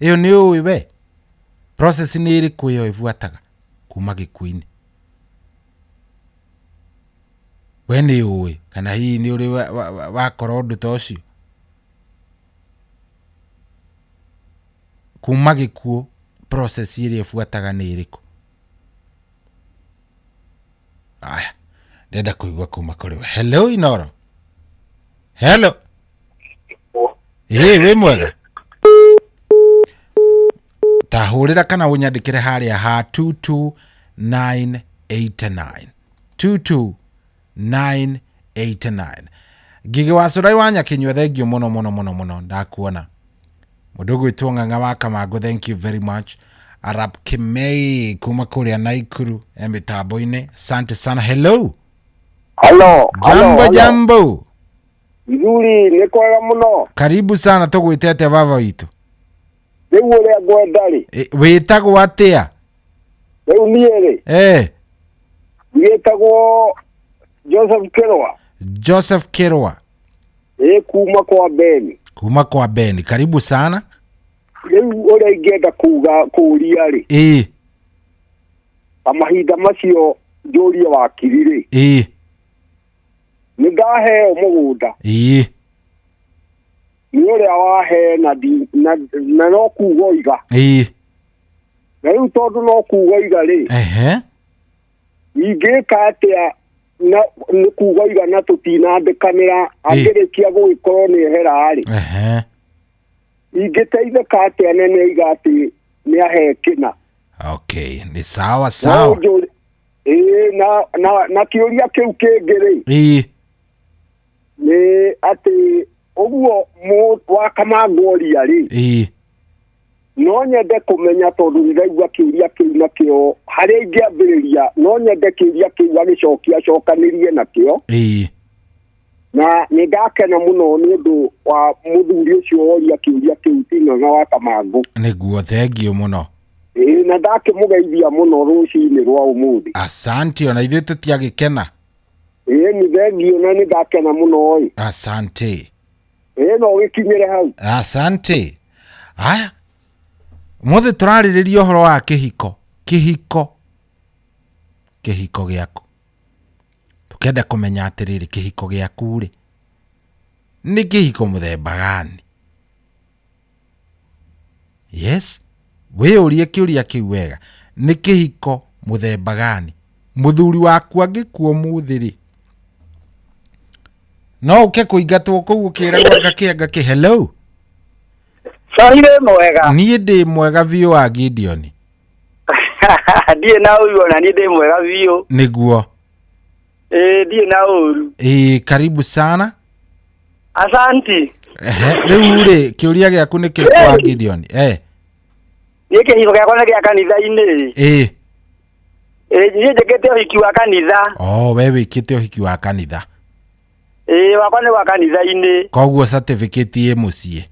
Ĩyo nĩ ũĩ we. Process nĩ ĩrĩkũ ĩyo ĩbuataga kuma gĩkuũ-inĩ? We nĩ ũĩ kana hihi nĩ ũrĩ wakora ũndũ ta ũcio? Kuma gĩkuũ process ĩrĩa ĩbuataga nĩ ĩrĩkũ? Aya, ndenda kũigua kuma kũrĩ we. Hello Inoro. Hello. Wĩ mwega? Ta hũrĩra kana ũnyandĩkĩre harĩa ha 22989 22989. Ngigĩ wa Cũrai wa Nyakinyua, thengio mũno ndakuona. Mũndũ gwĩtwo Ng'ang'a wa Kamangũ, thank you very much. Arab Kimei kuma kũrĩa Naikuru mĩtambo-inĩ, asante sana. Hello. Jambo. Nzuri, nĩ kwega mũno. Karibu sana, tũgwĩte atĩa baba witũ? Rĩu ũrĩa ngwenda rĩ. Wĩtagwo atĩa? Rĩu niĩ rĩ. Wĩtagwo Joseph Kirwa. Joseph Kirwa. kuma kwa Beni. Kuma kwa Beni, karibu sana. Riu ora ingenda kuga kuria ri. Amahinda macio njuria wakirire. Ningaheo mugunda. Ni uria wahe na no kuga iga. Na riu tondu no kuga iga ri. Ingika atia na kuga iga na tutinandikanira angirikia guikorwo ni hera ri. Ingiteithika atia nene iga ati ni ahe kina. Okay, ni sawa sawa. Na kiuria kiu kingiri. Ni ati oguo wakamangworia ri. No nyende kumenya tondu ndiraigua kiuria kiu nakio hari ingiambiriria no nyende kiuria kiu agicokia cokanirie nakio. Na nindakena muno ni undu wa muthuri ucio woria kiuria kiu tino na wakamangu. Niguo thengio muno. Na ndake mugeithia muno rucini rwa umuthi. Asante, ona ithuĩ tũtiagĩkena. Ni thengio na ni ndakena muno oi. Asante. No gikinyire hau. Asante. Aya. Mũthĩ tũrarĩrĩria ũhoro wa kĩhiko. Kĩhiko gĩaku. Tũkenda kũmenya atĩrĩrĩ kĩhiko gĩaku rĩ. Nĩ kĩhiko mũthemba gani? Yes. Wĩyũrie kĩũria kĩu wega. Nĩ kĩhiko mũthemba gani? Mũthuri waku angĩkuo mũthĩ rĩ. No uke kũingatwo kũu ũkĩragwo ngakĩ hello. Sahire mwega. Niĩ ndĩ mwega biũ wa Gideon. Ndiye na ũru ona niĩ ndĩ mwega biũ. Nĩguo. Ndiye na ũru. Karibu sana. Asante. Rĩu rĩ kĩũria gĩaku nĩ kĩrĩkũ wa Gideon? Niĩ kĩhiko gĩakwa nĩ gĩa kanitha-inĩ. Niĩ njĩkĩte ũhiki wa kanitha. We wĩkĩte ũhiki wa kanitha. Wakwa nĩ wa kanitha-inĩ. Koguo certificate ĩ mũciĩ.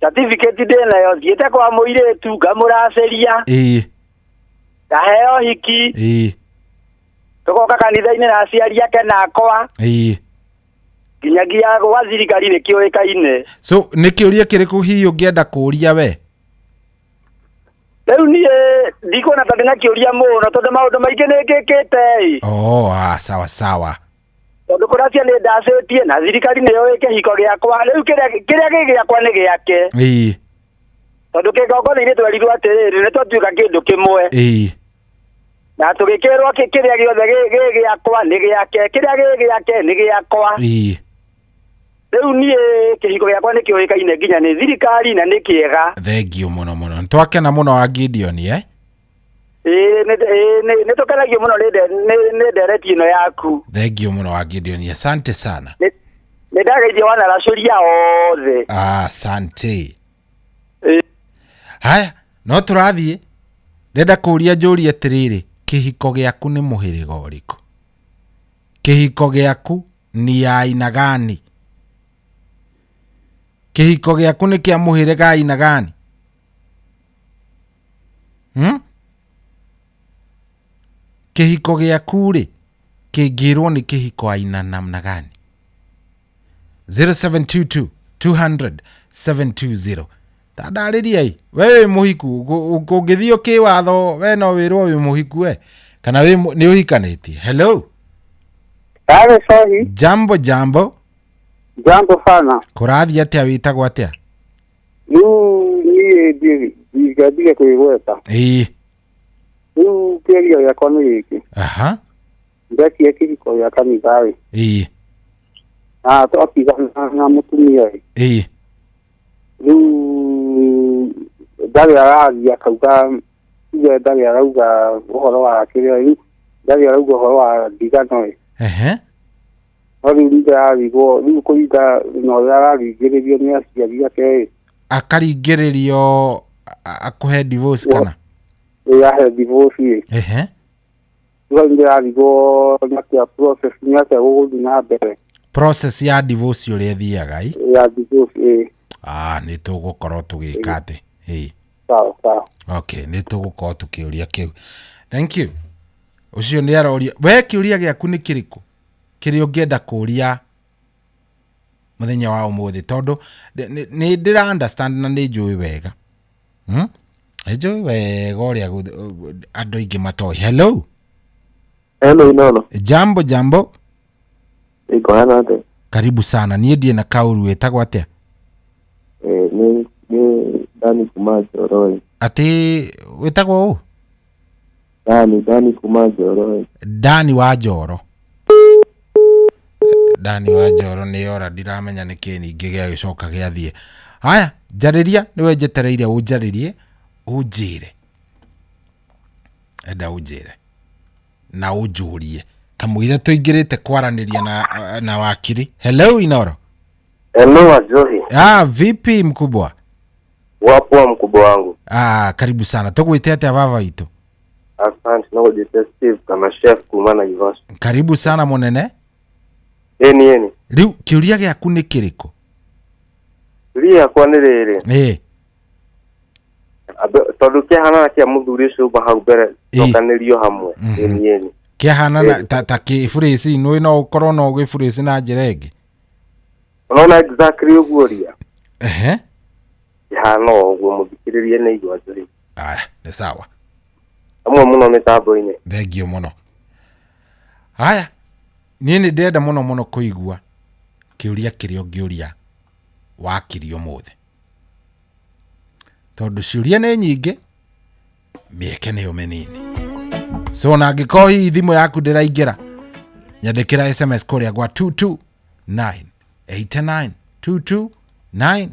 Certificate ndĩnayo thiĩte kwa mũirĩtu ngamũracĩria. Ngaheo ũhiki. Tũgoka kanitha-inĩ na aciari ake nakwa. Nginyagia gwa thirikari nĩ kĩũĩkaine. So nĩ kĩũria kĩrĩkũ hihi ũngĩenda kũũria we? Rĩu niĩ ndikuona ta ndĩna kĩũria mũno tondũ maũndũ maingĩ nĩ ngĩkĩte. Sawa sawa. Tondũ kũracia nĩ ndacĩtie na thirikari nĩ yũĩ kĩhiko gĩakwa. Rĩu kĩrĩa gĩ gĩakwa nĩ gĩake. Tondũ kĩgongona-inĩ twerirwo atĩrĩrĩ nĩ twatuĩka kĩndũ kĩmwe. Na tũgĩkĩrwo kĩrĩa gĩothe gĩ gĩakwa nĩ gĩake. Kĩrĩa gĩ gĩake nĩ gĩakwa. Rĩu niĩ kĩhiko gĩakwa nĩ kĩũĩkaine nginya nĩ thirikari na nĩ kĩega. Thengio mũno mũno. Nĩtwakena mũno wa Gideon nĩ tũkenagio mũno nĩ ndereti ĩno yaku. Thengio mũno wa Gideon. Asante sana. Nĩ ndageithia wanaracuria othe. Asante. Haya, no tũrathiĩ. Ndenda kũũria njũrie atĩrĩrĩ kĩhiko gĩaku nĩ mũhĩrĩga ũrĩkũ? Kĩhiko gĩaku ni ya aina gani? Kĩhiko gĩaku nĩ kĩa mũhĩrĩga aina gani? Kĩhiko gĩaku rĩ kĩngĩrwo nĩ kĩhiko aina namna gani? 0722 200 720. Tadarĩria wewe mũhiku ũngĩthio kĩwatho we no wĩrwo wĩ mũhiku we kana we nĩ ũhikanĩtie? Hello. Sorry. Jambo. Jambo sana. Kũrathiĩ atĩa wĩtagwo atĩa? Niĩ ndiga kwĩgweta. Rĩu kĩũria gĩakwa nĩ gĩkĩ. Ndetie kĩhiko gĩa kanitha rĩ. Na twakigana na mũtumia rĩ. Rĩu ndarĩ araria akauga ndarĩ arauga ũhoro wa kĩrĩa rĩu ndarĩ arauga ũhoro wa ndigano rĩ. No rĩu ndararigwo rĩu kũringa na ũrĩa araringĩrĩrio nĩ aciari ake rĩ. Akaringĩrĩrio akũhe divorce kana? Ahe divorce rĩ. Rĩu ndararigwo na kĩa process nĩ atĩa gũgũthiĩ na mbere. Process ya divorce ũrĩa ĩthiaga ya divorce nĩ tũgũkorwo tũgĩka atĩ. Sawa. Okay, nĩ tũgũkorwo tũkĩũria kĩu. Thank you. Ũcio nĩ aroria. We kĩũria gĩaku nĩ kĩrĩkũ? Kĩrĩa ũngĩenda kũũria muthenya wa umuthi tondu ni ndira understand na ni njui wega njui wega uria andu ingi matoi. Hello Inono. Jambo iko hana ate. Karibu sana. Niĩ ndie na kauru wetagwo atia? Ni Dani kuma Njoroi. Ati wetagwo u? Dani kuma Njoroi. Dani wa Njoro. Dani wa Njoro ni ora ndiramenya niki ningi gia gicoka giathie. Haya, njariria niwe njetereire unjaririe unjire. Enda unjire. Na unjurie. Kamwire tuingirite kwaraniria na wakiri. Hello Inoro. Hello Ajohi. Vipi mkubwa? Wapo mkubwa wangu. Karibu sana. Tugwite atia baba itu? Asante. Nago Steve kama chef kumana Ivas. Karibu sana monene. Eni. Riu kiuria giaku ni kiriko? Kiuria kwa ni riri. Tondu kihana kia muthuri ucio bahau mbere tokanirio hamwe. Eni. Kihana na ta kifurisi no ukorwo no gifurisi na njira ingi. Unaona exactly uguria. Kihana uguo muthikiririe ni igwa Ajohi. Ni sawa. Amwe muno mitambo-ini. Thengio muno. Haya. Niĩ nĩ ndenda muno kuigua kiuria kirio ngiuria wakiri umuthi. Tondu ciuria nĩ nyingĩ mieke nĩ umenini. So na ngĩkorwo hihi thimũ yaku ndĩraingĩra nyandĩkĩra SMS kũrĩa gwa 22989 22989.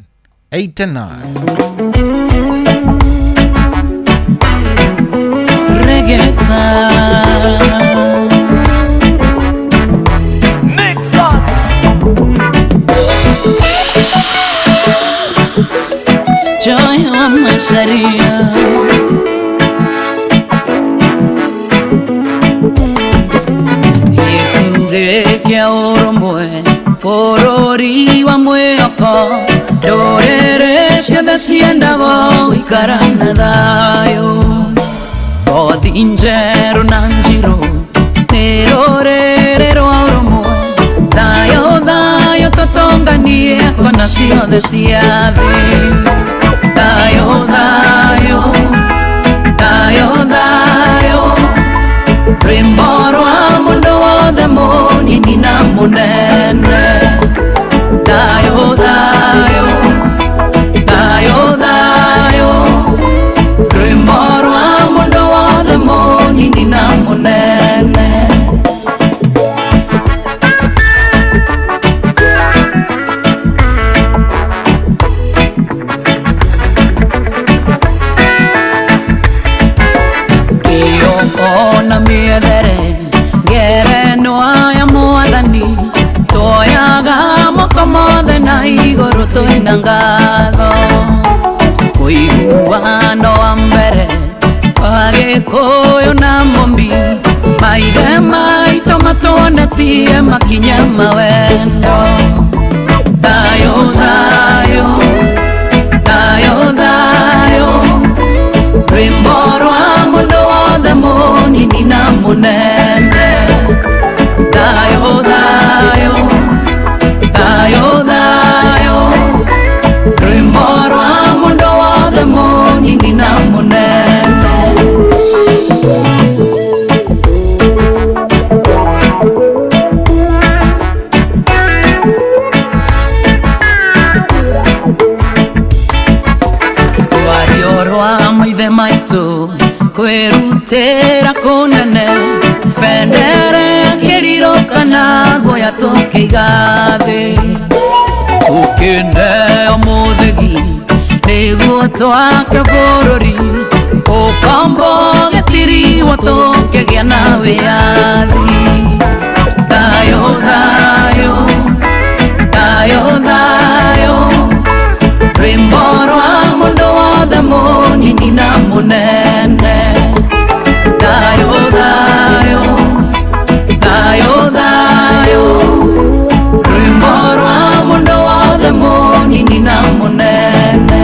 Joy wa masharia Kiuge kia urumwe Fururi wa mwĩhoko Ndũrĩrĩ ciothe ciendago ikara na thayũ Ngothi njerũ na njirũ Nĩ rũrĩrĩ rwa ũrũmwe Thayũ tũtonganie kona ciothe cia thĩ Dayo, Rimboro wa mundo wothe munini na munene Dayo, Rimboro wa mundo wothe munini na munene Ona miethere ngerenwa ya mwathani Twoyaga moko mothe na igũrũ twĩna ngatho Ũiguano wa mbere wa Gĩkũyũ na Mũmbi Maithe maitũ matuonetie makinya mawendo Thayũ Rwĩmbo rwa mũndũ wothe mũnini na mũnene Thayũ Rwĩmbo rwa mũndũ wothe mũnini na mũnene Rwario rwa maithe maitũ kwĩrutĩra kũnene bendera ĩkĩrirũkana guoya tũkĩiga thĩ tũkĩneo mũthĩgi nĩguo twake bũrũri ũkombo gĩtiriwo tũkĩgĩa na wĩyathi Thayũ Rwĩmbo rwa mũndũ wothe mũnini na mũnene Thayũ Rwĩmbo rwa mũndũ wothe mũnini na mũnene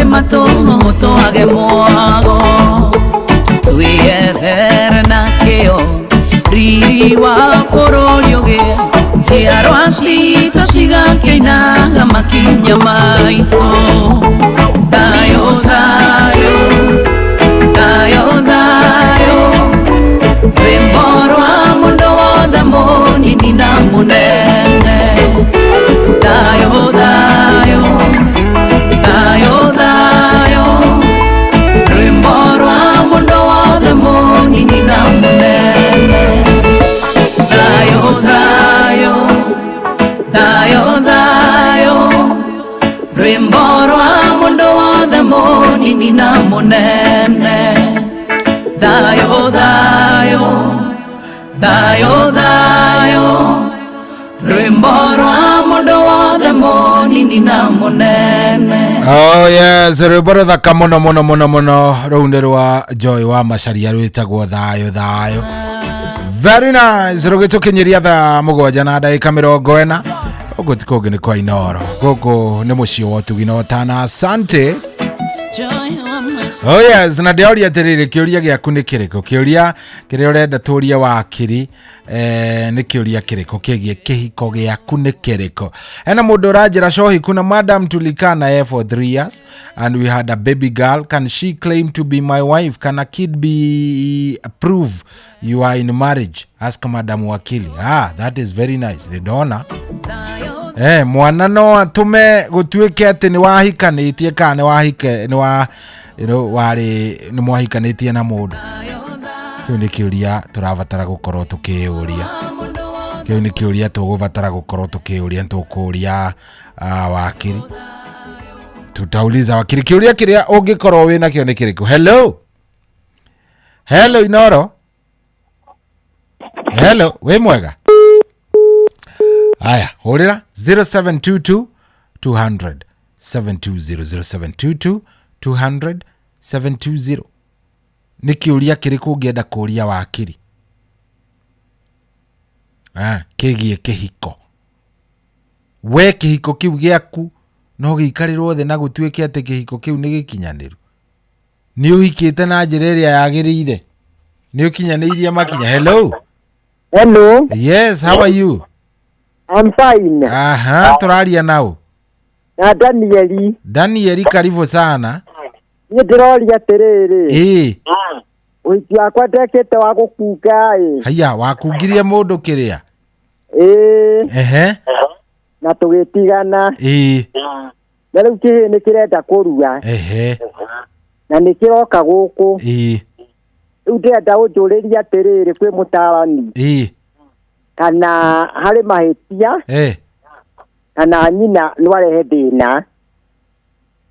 twĩ matũ twage mwago twĩethere na kĩo riri wa bũrũri ũgĩe njiarwa citũ cigakĩinaga makinya maitũ thayũ thayũ thayũ thayũ rwĩmbo rwa mũndũ wothe mũnini na mũnene thayũ thayũ thayũ thayũ rwĩmbo rwa mũndũ wothe mũnini na mũnene thayũ thayũ thayũ thayũ rwĩmbo rwa mũndũ wothe mũnini na mũnene thayũ thayũ thayũ thayũ rwĩmbo rwa mũndũ wothe mũnini na mũnene. Oh yes, rwĩmbo rũthaka mũno mũno mũno mũno rũu nĩ rwa Joy wa Macharia rwĩtagwo thayũ thayũ. Very nice. Rũgĩtũkinyĩria thaa 7:40 ũguo ti kũngĩ nĩ kwa Inoro, gũkũ nĩ mũciĩ wa Ũtugi na Ũtana. Asante. Oh yes, na ndĩoria atĩrĩrĩ, kĩũria gĩaku nĩ kĩrĩkũ? Kĩũria kĩrĩa ũrenda tũrie wakiri nĩ kĩũria kĩrĩkũ kĩgiĩ kĩhiko gĩaku nĩ kĩrĩkũ? Hena mũndũ ũranjĩra Shohi, kuna madam tulikana for 3 years and we had a baby girl. Can she claim to be my wife? Can a kid be prove you are in marriage? Ask madam wakili. That is very nice. Ndona mwana no atume gũtuĩke atĩ nĩ wahikanĩtie kana nĩ wahike nĩ mwahikanĩtie na mũndũ. Kĩu nĩ kĩũria tũrabatara gũkorwo tũkĩũria. Kĩu nĩ kĩũria tũgũbatara gũkorwo tũkĩũria, tũkũria wakiri. Tutauliza wakiri kĩũria kĩrĩa ũngĩkorwo wĩna kĩo nĩ kĩrĩkũ? Hello. Hello Inoro. Hello, we mwega? Aya, hurira 0722 200 720 0722 200 720. Nĩ kĩũria kĩrĩkũ ũngĩenda kũria wakiri? Kĩgiĩ kĩhiko. We kĩhiko kĩu gĩaku no gĩikarĩrwo thĩ na gũtuĩke atĩ kĩhiko kĩu nĩ gĩkinyanĩru? Nĩ ũhikĩte na njĩra ĩrĩa yagĩrĩire? Nĩ ũkinyanĩirie makinya? Hello. Hello. Yes, how are you? I'm fine. Turaria nao. Na Danieli. Danieli, karibu sana. Ni ndiroria tiriri. Uiki wakwa ndekete wa gukunga Haya, wakungirie mũndũ kĩrĩa? Na tũgĩtigana. Na rĩu kĩhĩ nĩ kĩrenda kũrua. Na nĩ kĩroka gũkũ. Rĩu ndĩrenda ũnjũrĩrie atĩrĩrĩ kwĩ mũtarani. Kana harĩ mahĩtia kana nyina nĩwarehe thĩna.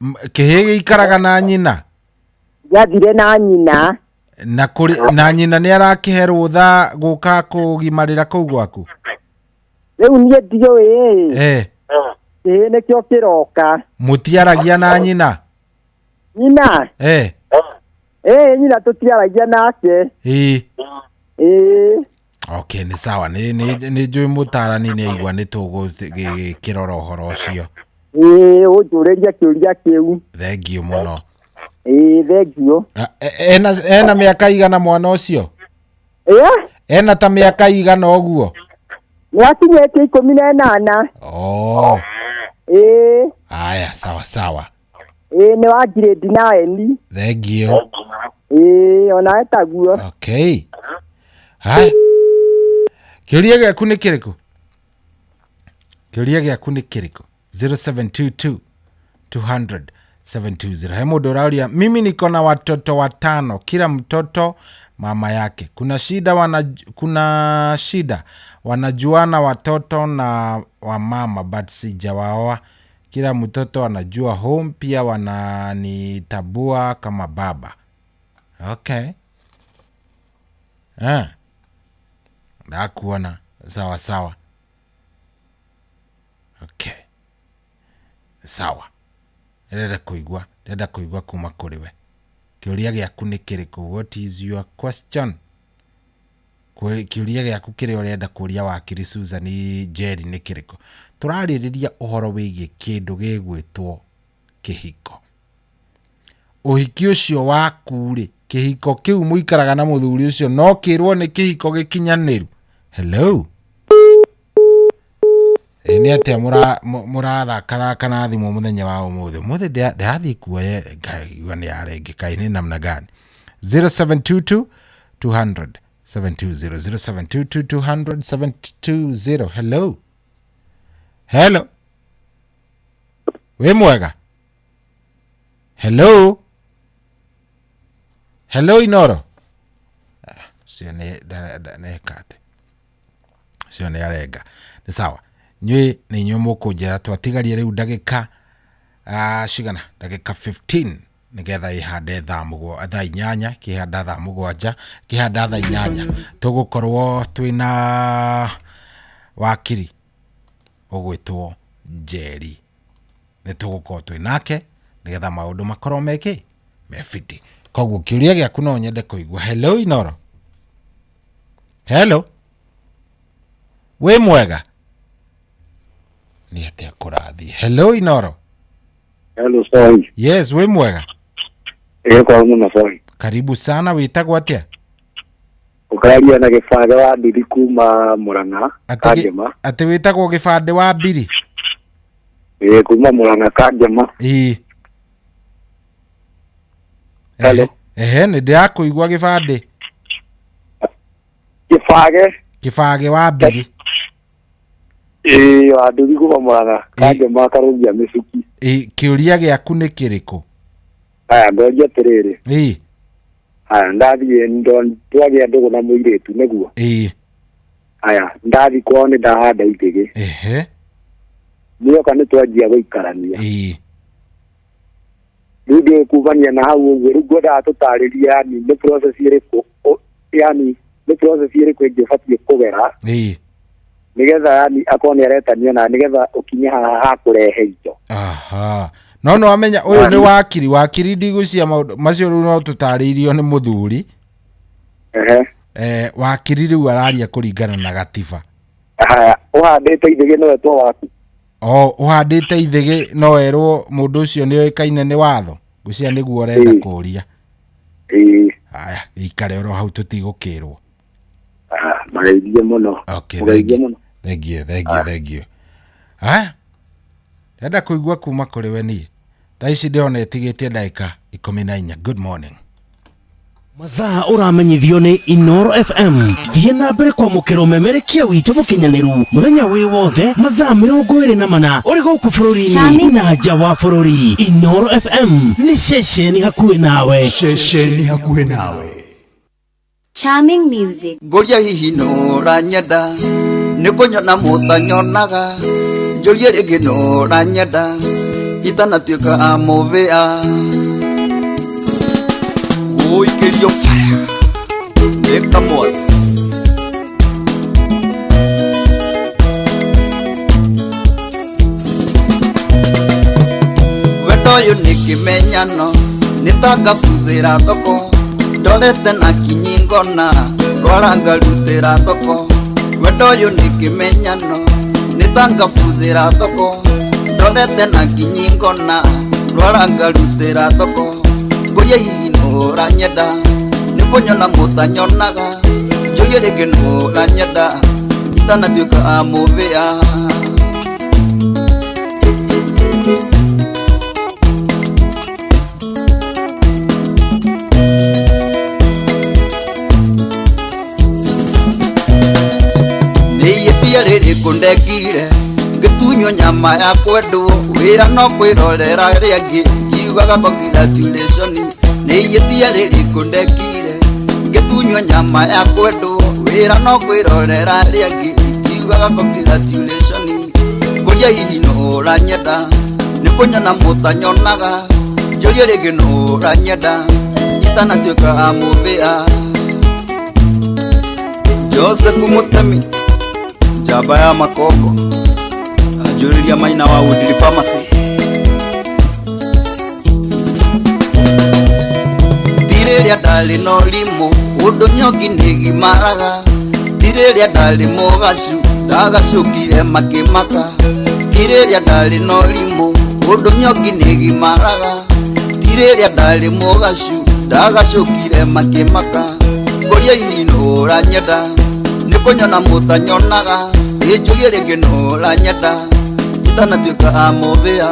Kĩhĩ gĩikaraga na nyina? Gĩathire na nyina. Na nyina nĩ arakĩhe rũtha gũka kũgimarĩra kũu gwaku? Rĩu niĩ ndiũĩ. Kĩhĩ nĩkĩo kĩroka. Mũtiaragia na nyina? Nyina? Nyina tũtiaragia nake. Okay, ni sawa. Ni njũĩ mũtarani nĩ aigua nĩ tũgũkĩrora ũhoro ũcio. Ũnjũrĩria kĩũria kĩu. Thengiũ mũno. Thengiũ. Ena mĩaka igana mwana ũcio? Ena ta mĩaka igana ũguo? Nĩakinyĩtie 18. Aya, sawa sawa. Nĩ wa grade 9. Thengiũ. Ona etaguo. Okay. Hai. Kĩũria gĩaku nĩ kĩrĩkũ? Kĩũria gĩaku nĩ kĩrĩkũ? 0722 200 720. He mũndũ ũrauria, mimi niko na watoto 5, kila mtoto mama yake. Kuna shida wanajuana watoto na wa mama, but sijawaoa. Kila mtoto anajua home, pia wananitabua kama baba. Okay. Nakuona sawa sawa. Okay. Sawa. Ndenda kuigua kuma kuri we. Kĩũria gĩaku nĩ kĩrĩkũ? What is your question? Kĩũria gĩaku kĩrĩa ũrenda kũria wakiri Susan Jerry nĩ kĩrĩkũ? Tũrarĩrĩria ũhoro wĩgiĩ kĩndũ gĩgwĩtwo kĩhiko. uhiki ucio waku ri kihiko kiu muikaraga na muthuri ucio no kirwo ni kihiko gikinyaniru. Hello. Ni atia murathaka na thimu muthenya wa umuthi. Umuthi ndathi kuoye ngai ni arenge kai ni namna gani? 0722 200 720 0722 200 720. Hello. Hello. We mwega. Hello. Hello Inoro. Sio ne kate. Sio ne arega. Ni sawa. Nywe ni nyomo kujera twatigaria riu ndagika cigana ndagika 15 nigetha ihande thaa inyanya kihanda thaa mugwanja kihanda thaa inyanya tugukorwo twina wakiri ogwitwo Jerry ni tugukorwo twinake nigetha maundu makorwo mefiti. Koguo kiuria giaku no nyende kuigua. Hello Inoro. Hello. We mwega. Ni atia kurathi. Hello Inoro. Hello sorry. Yes, we mwega. Kwa muna sorry. Karibu sana, witagwo atia? Ukaria na gifande wa Mbiri kuma Murang'a Kangema. Ati witagwo gifande wa Mbiri? Kuma Murang'a Kangema. Hello. Ni ndirakuigua gifande. Gifage wa Mbiri. Wa Mbiri kuma Murang'a Kangema Karungia Misuki. Kiuria giaku ni kiriku? Ngoja terere. Ndathie twagia ndugu na muiretu neguo. Ndathi kwao ni ndahanda itigi. Nioka ni twanjia guikarania. Ndio kuvania na hau uguo riu ngoda tutariria yani ni process iriku yani ni process iriku ingibatie kugera. Nigetha yani akoni aretania na nigetha ukinye ha kurehe ijo. Aha. No amenya uyu ni wakiri ndigucia macio ru no tutariirio ni muthuri. Wakiri riu araria kuringana na gatiba. Uhandite ithige no etwo waku. Uhandite ithige no erwo mundu ucio ni oikaine ni watho. Gucia niguo renda kuria. Haya, ikare ro hau tutigukirwo. Mageithie muno. Thank you. Haya. Renda kuigua kuma kuri we ni. Taici ndiona itigitie ndagika 14. Good morning. Mathaa uramenyithio ni Inoro FM. Thie na mbere kwa mukiro memerekia witu mukinyaniru muthenya wi wothe mathaa 24 uri guku bururi-ini na nja wa bururi. Inoro FM ni ceceni hakuhi nawe. Charming music. Ngoria hihi no ranyenda nikunyona mutanyonaga njorie ringi no ranyenda itanatuika movea uikirio fire ekamos wendo yu nikimenyano nitagabuthira thoko ndorete na kinyingona rwarangarutira thoko wendo yu nikimenyano nitagabuthira thoko ndorete na kinyingona rwarangarutira thoko ngoria ino ranyenda nikunyona mutanyonaga njorie ringi no ranyenda itanatuika amuvia niyitia riri kundekire ngitunywo nyama ya kwendwo wira no kwirorera riangi ngiugaga congratulation niyitia riri kundekire ngitunywo nyama ya kwendwo wira no kwirorera riangi ngiugaga congratulation ngoria hihi no ranyenda nikunyona mutanyonaga njorie ringi no ranyenda itanatuika amuvia Joseph Mutemi Jaba ya Makoko ajuriria maina wa Woodley Pharmacy Tireria dali no limo undu nyogi nigi maraga Tireria dali mogacu ndagacukire makimaka Tireria dali no limo undu nyogi nigi maraga ireria ndari mugacu ndagacukire makimaka ngoria ino ranyenda nikunyona mutanyonaga ijurie ringi no ranyenda itanatuika amobea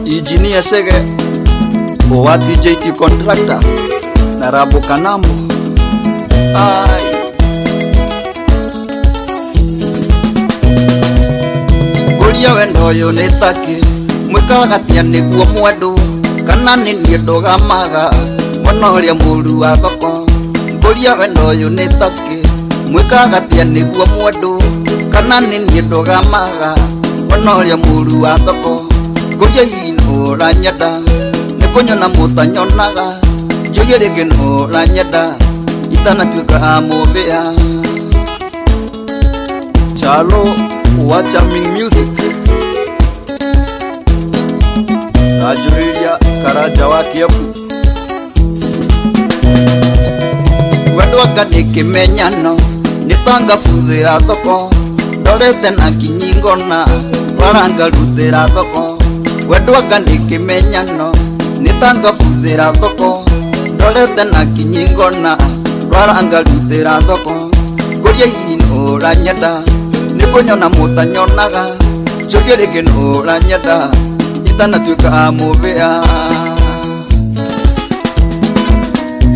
Engineer Sege wa TJT Contractors na Rabo Kanambo ai Kuria wendo yo netake mwikagatia niguo mwendu kana ni ndoga maga monoria muru wa thoko Kuria wendo yo netake mwikagatia niguo mwendu kana ni ndoga maga monoria muru wa thoko Kuria ino ranyenda nikunyona mutanyonaga jurie ringi no ranyenda itanatuika amobea Chalo wa Charming Music Ajuriria Karaja wa Kiambu Wendo akadiki menyano nitanga futhira thoko ndorete na kinyingona waranga ruthira thoko Wendo akadiki menyano nitanga futhira thoko ndorete na kinyingona waranga ruthira thoko Kuria ino ranyenda nikunyona mutanyonaga jurie ringi no ranyenda itanatuika amobea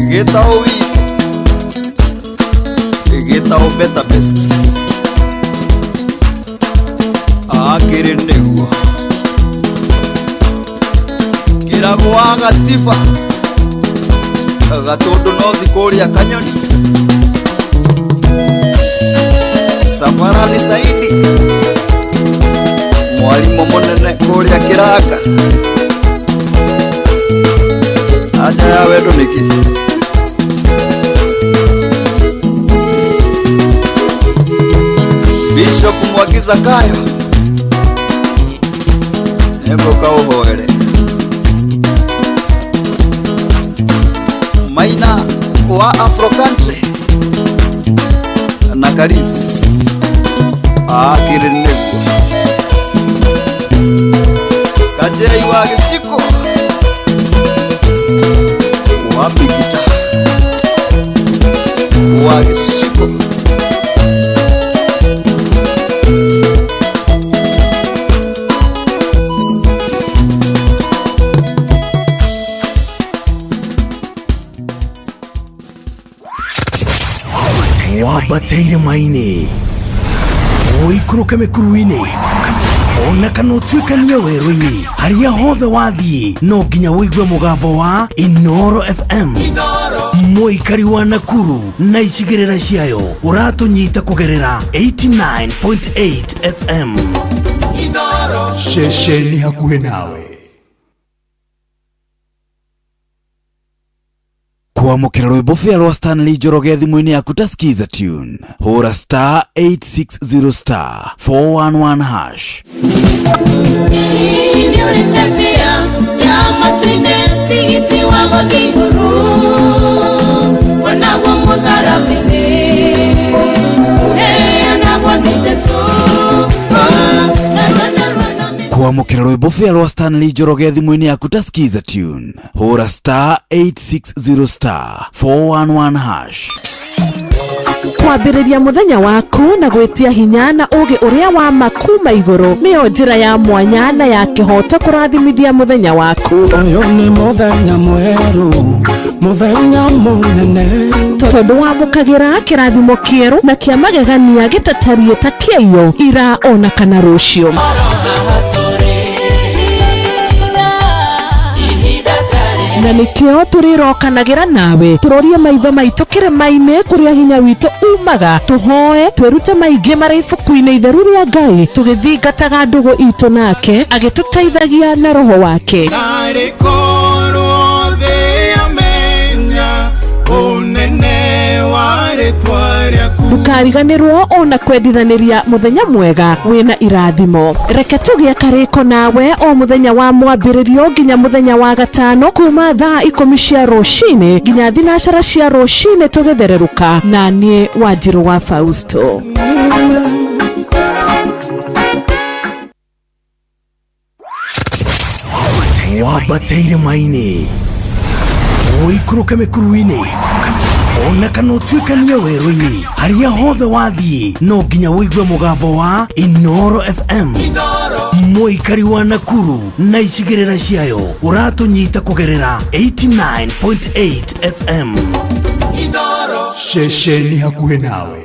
Gitao wit Gitao better best Akiri niguo Kiragwa gatifa Gatundu no thikuria kanyoni Safarani Saidi Mwalimu munene kuria kiraka Aja ya wendo niki Bishop Mwagiza Kayo Ego kauhoere Maina wa Afro Country na Karis Akirineko Kajei wa Gishiko Wapikita wa Gishiko Wabateire maine oikuruke mekuruine ona kana utuikanie werũ-inĩ harĩa hothe wathiĩ no nginya wĩigue mũgambo wa Inoro FM mũikari wa Nakuru na icigĩrĩra ciayo ũratũnyita kũgerera 89.8 FM ceceni hakuhĩ nawe kwamũkĩra rwĩmbo bĩa rwa Stanley Njoroge thimũ-inĩ yaku ta skiza tune hũra star 860 star 411 hash tigiti wa mũthiguru wanagwo mũtharabĩ-inĩ ũheanagwo nĩ Jesũ kwamũkĩra rwĩmbo bĩa rwa Stanley Njoroge thimũ-inĩ yaku ta skiza tune hũra star 860 star 411 hash kwambĩrĩria mũthenya waku na gwĩtia hinya na ũgĩ ũrĩa wa makuma igũrũ nĩyo njĩra ya mwanya na ya kĩhoto kũrathimithia mũthenya waku ũyũ nĩ mũthenya mwerũ mũthenya mũnene tondũ wamũkagĩra kĩrathimo kĩerũ na kĩa magegania gĩtatarie ta kĩayo ira ona kana rũciũ na nĩkĩo tũrĩrokanagĩra nawe tũrorie maitho maitũ kĩrĩma-inĩ kũrĩa hinya witũ umaga tũhoe twĩrute maingĩ marĩ ibuku-inĩ itheru rĩa Ngai tũgĩthingataga ndũgũ itũ nake agĩtũteithagia na roho wake ndũkariganĩrwo ona kwendithanĩria mũthenya mwega wĩna irathimo reke tũgĩe karĩko nawe o mũthenya wa mwambĩrĩrio nginya mũthenya wa gatano kuma thaa 10 cia rũcinĩ nginya thinacara cia rũcinĩ tũgĩthererũka na niĩ Wanjirũ wa Fausto Ambateire maini Oikuruke mekuruini Ona kana utuikania werũ-inĩ harĩa hothe wathiĩ no nginya wĩigue mũgambo wa Inoro FM mũikari wa Nakuru na icigĩrĩra ciayo ũratũnyita kũgerera 89.8 FM Inoro ceceni hakuhĩ nawe.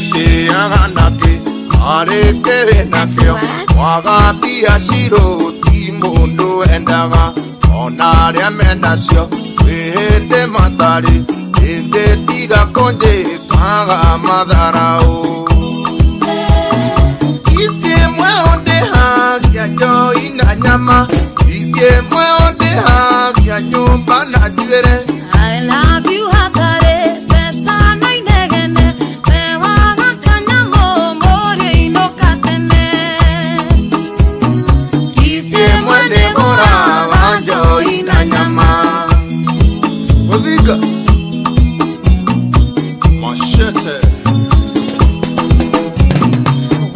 Itiaganake areke nakyo wagambia shiro mundu endaga ona ria menacio wihinde matari inde tiga konje kaga matharau isie mwe onde hagia joi na nyama isie mwe onde hagia nyumba na jwere. I love you hatare pesa na inegene mewa makanyamo mori no katene isie mwene bora wanjo ina nyama Oviga Machete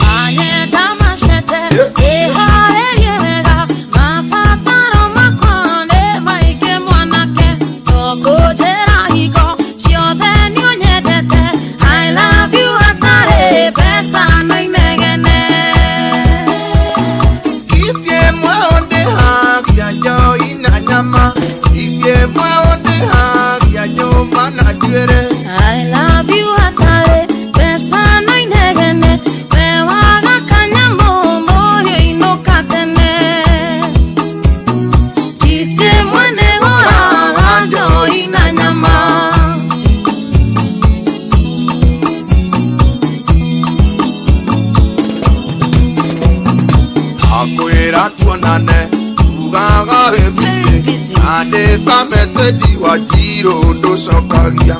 Wanyeda machete Iharerierega Mafataro makone Maike mwanake Tokujera hiko Chiothe nionyedete I love you atare Pesa na inegene Isie mwe onde hagia joi na nyama isie mwe onde hagia nyumba na jwere. I love you atare Pesa na inegene Mewaga kanyamo Morio inokatene Isie mwene hora Wanjo ina nyama Akwira tuonane ugaga webisi andika meseji wa jiro nducokagia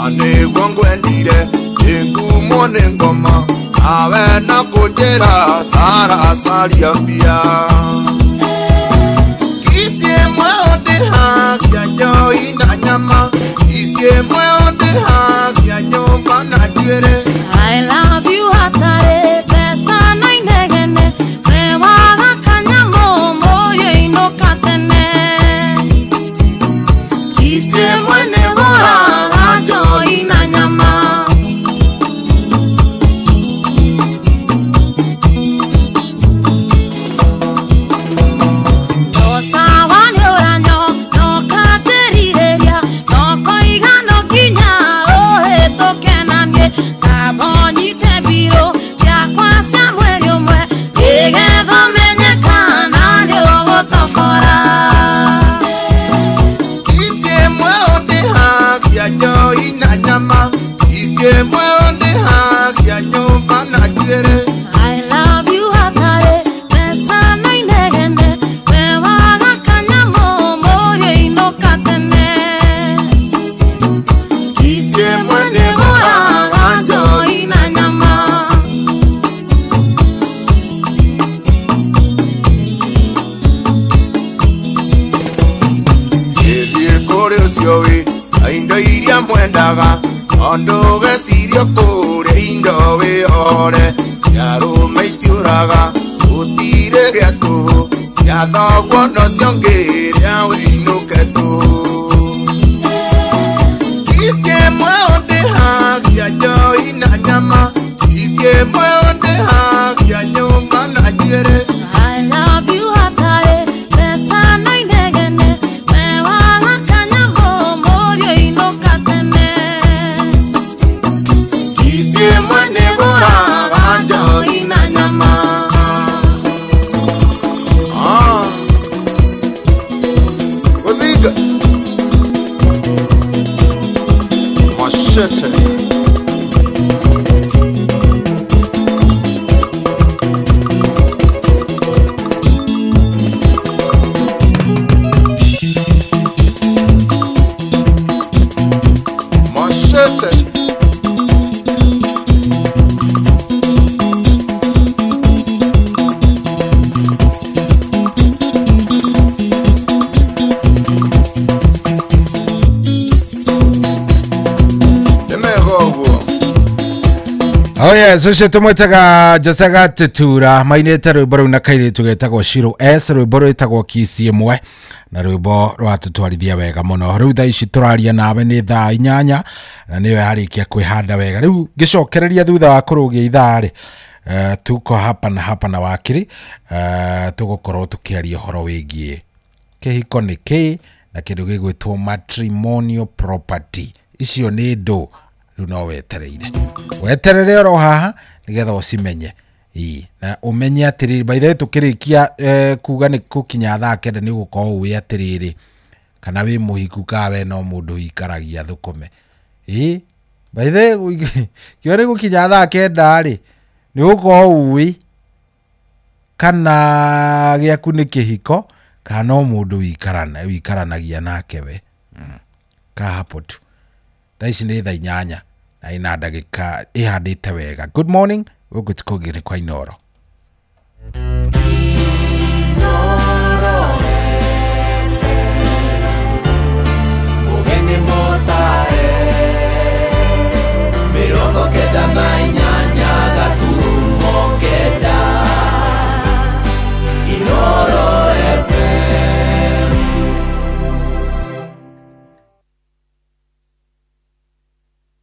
aniguo ngwendire ingumone ngoma awe na kunjira sara saria mbia isie mwe onde hagia joi na nyama isie mwe onde hagia nyumba na jwere. I love you atare Pesa na inegene Mewaga kanyamo Morio inokatene Isie mwene bora Wanjo ina nyama No sawa nyoranyo No kacherireria No koiga no kinya Ohe tokenanie Kabonyite biro Siakwa cia mweri umwe Igetho menyekana Ni ugutobora Isie mwe onde hagia joi na nyama isie mwe onde hagia nyumba na jwere. I love you atare Pesa na inegene Mewaga kanyamo Morio inokatene Isie mwene bora Wanjo ina nyama Ithie kuri ucio wi indo iria mwendaga ondugacirio kuri indo wihore ciarume itiuraga gutire gia tuhu cia thoguo nocio ngiria winuke tuhu icie mwe onde hagia joi na nyama icie mwe onde hagia nyumba na jwere. I love you atare Pesa na inegene Mewaga kanyamo Morio inokatene Isie mwene bora wanjo ina nyama. Oviga Machete Machete Yes, ucio tumwetaga Jasaga Tutura mainite rwimbo rau na kairitu getagwo Shiro S, rwimbo rwitagwo Kisi Imwe na rwimbo rwatutwarithia wega muno. Riu thaa ici turaria nawe ni thaa 8 na niwe harikia kwihanda wega. Riu ngicokereria thutha wa kurugia ithaa ri tuko hapa na wakiri tugukorwo tukiaria horo wigie kihiko ni ki na kindu gigwitwo matrimonial property. Icio ni ndo riu no weterere oro haha nigetha ucimenye na umenye atiriri by the way tukirikia kuga ni kukinya thaa kenda ni gukorwo wi atiriri kana wi muhiku kawe no mundu ikaragia thukume by the way kiore gukinya thaa kenda ri ni gukorwo wi kana giaku ni kihiko kana mundu wikaranagia nake we ka hapo tu. Taici ni thaa 8 na ina ndagika ihandite wega. Good morning, wewe tukogere kwa Inoro.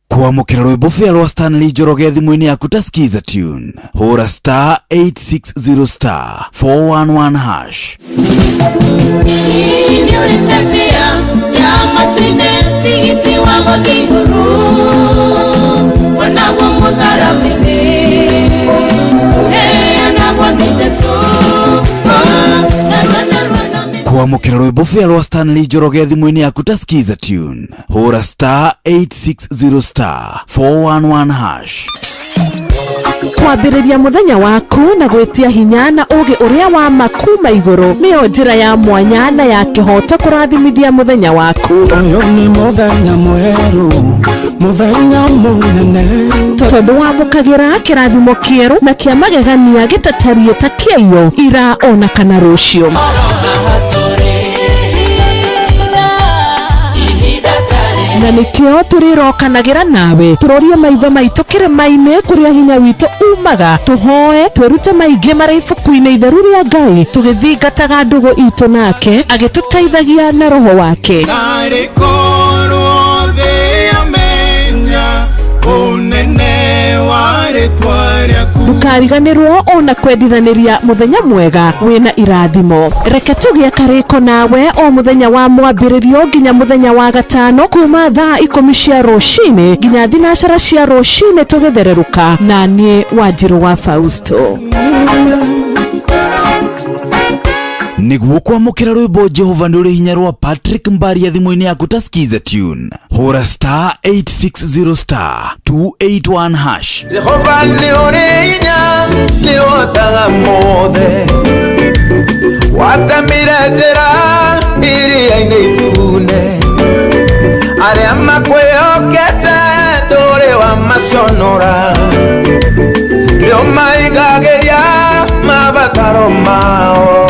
Kuamukira rwimbo fia rwa Stanley Njoroge thimũ-inĩ yaku ta skiza tune. Hũra star 860 star 411 hash. Kuamukira rwimbo fia rwa Stanley Njoroge thimũ-inĩ yaku ta skiza tune. Hũra star 860 star 411 hash. Kwambĩrĩria mũthenya waku na gwĩtia hinya na ũgĩ ũrĩa wa makuma igũrũ nĩyo njĩra ya mwanya na ya kĩhoto kũrathimithia mũthenya waku. Ũyũ nĩ mũthenya mwerũ, mũthenya mũnene, tondũ wamũkagĩra kĩrathimo kĩerũ na kĩa magegania gĩtatarie ta kĩayo ira ona kana rũciũ. Na nikio turirokanagĩra nawe turorie maitho maitũ kĩrĩma-inĩ kũrĩa hinya witũ umaga tuhoe twĩrute maingĩ marĩ ibuku-inĩ itheru rĩa Ngai tũgĩthingataga ndũgũ itũ nake agĩtũteithagia na roho wake. Ndukariganĩrwo ona kwendithanĩria mũthenya mwega wĩna irathimo. Reke tũgĩe karĩko nawe o mũthenya wa mwambĩrĩrio nginya mũthenya wa gatano kuma thaa 10 cia rũcinĩ nginya thinacara cia rũcinĩ tũgĩthererũka na niĩ Wanjirũ wa Fausto. Niguo kwamukira rwimbo Jehova ndũrĩ hinya rwa Patrick Mbaria thimũ-inĩ yaku ta skiza tune. Hũra star 860 star 281 hash. Jehova ndũrĩ hinya nĩũhotaga mothe, watamire njĩra iria-inĩ itune, arĩa makwĩhokete ndũrĩ wamaconora, nĩo maigagĩria mabataro mao.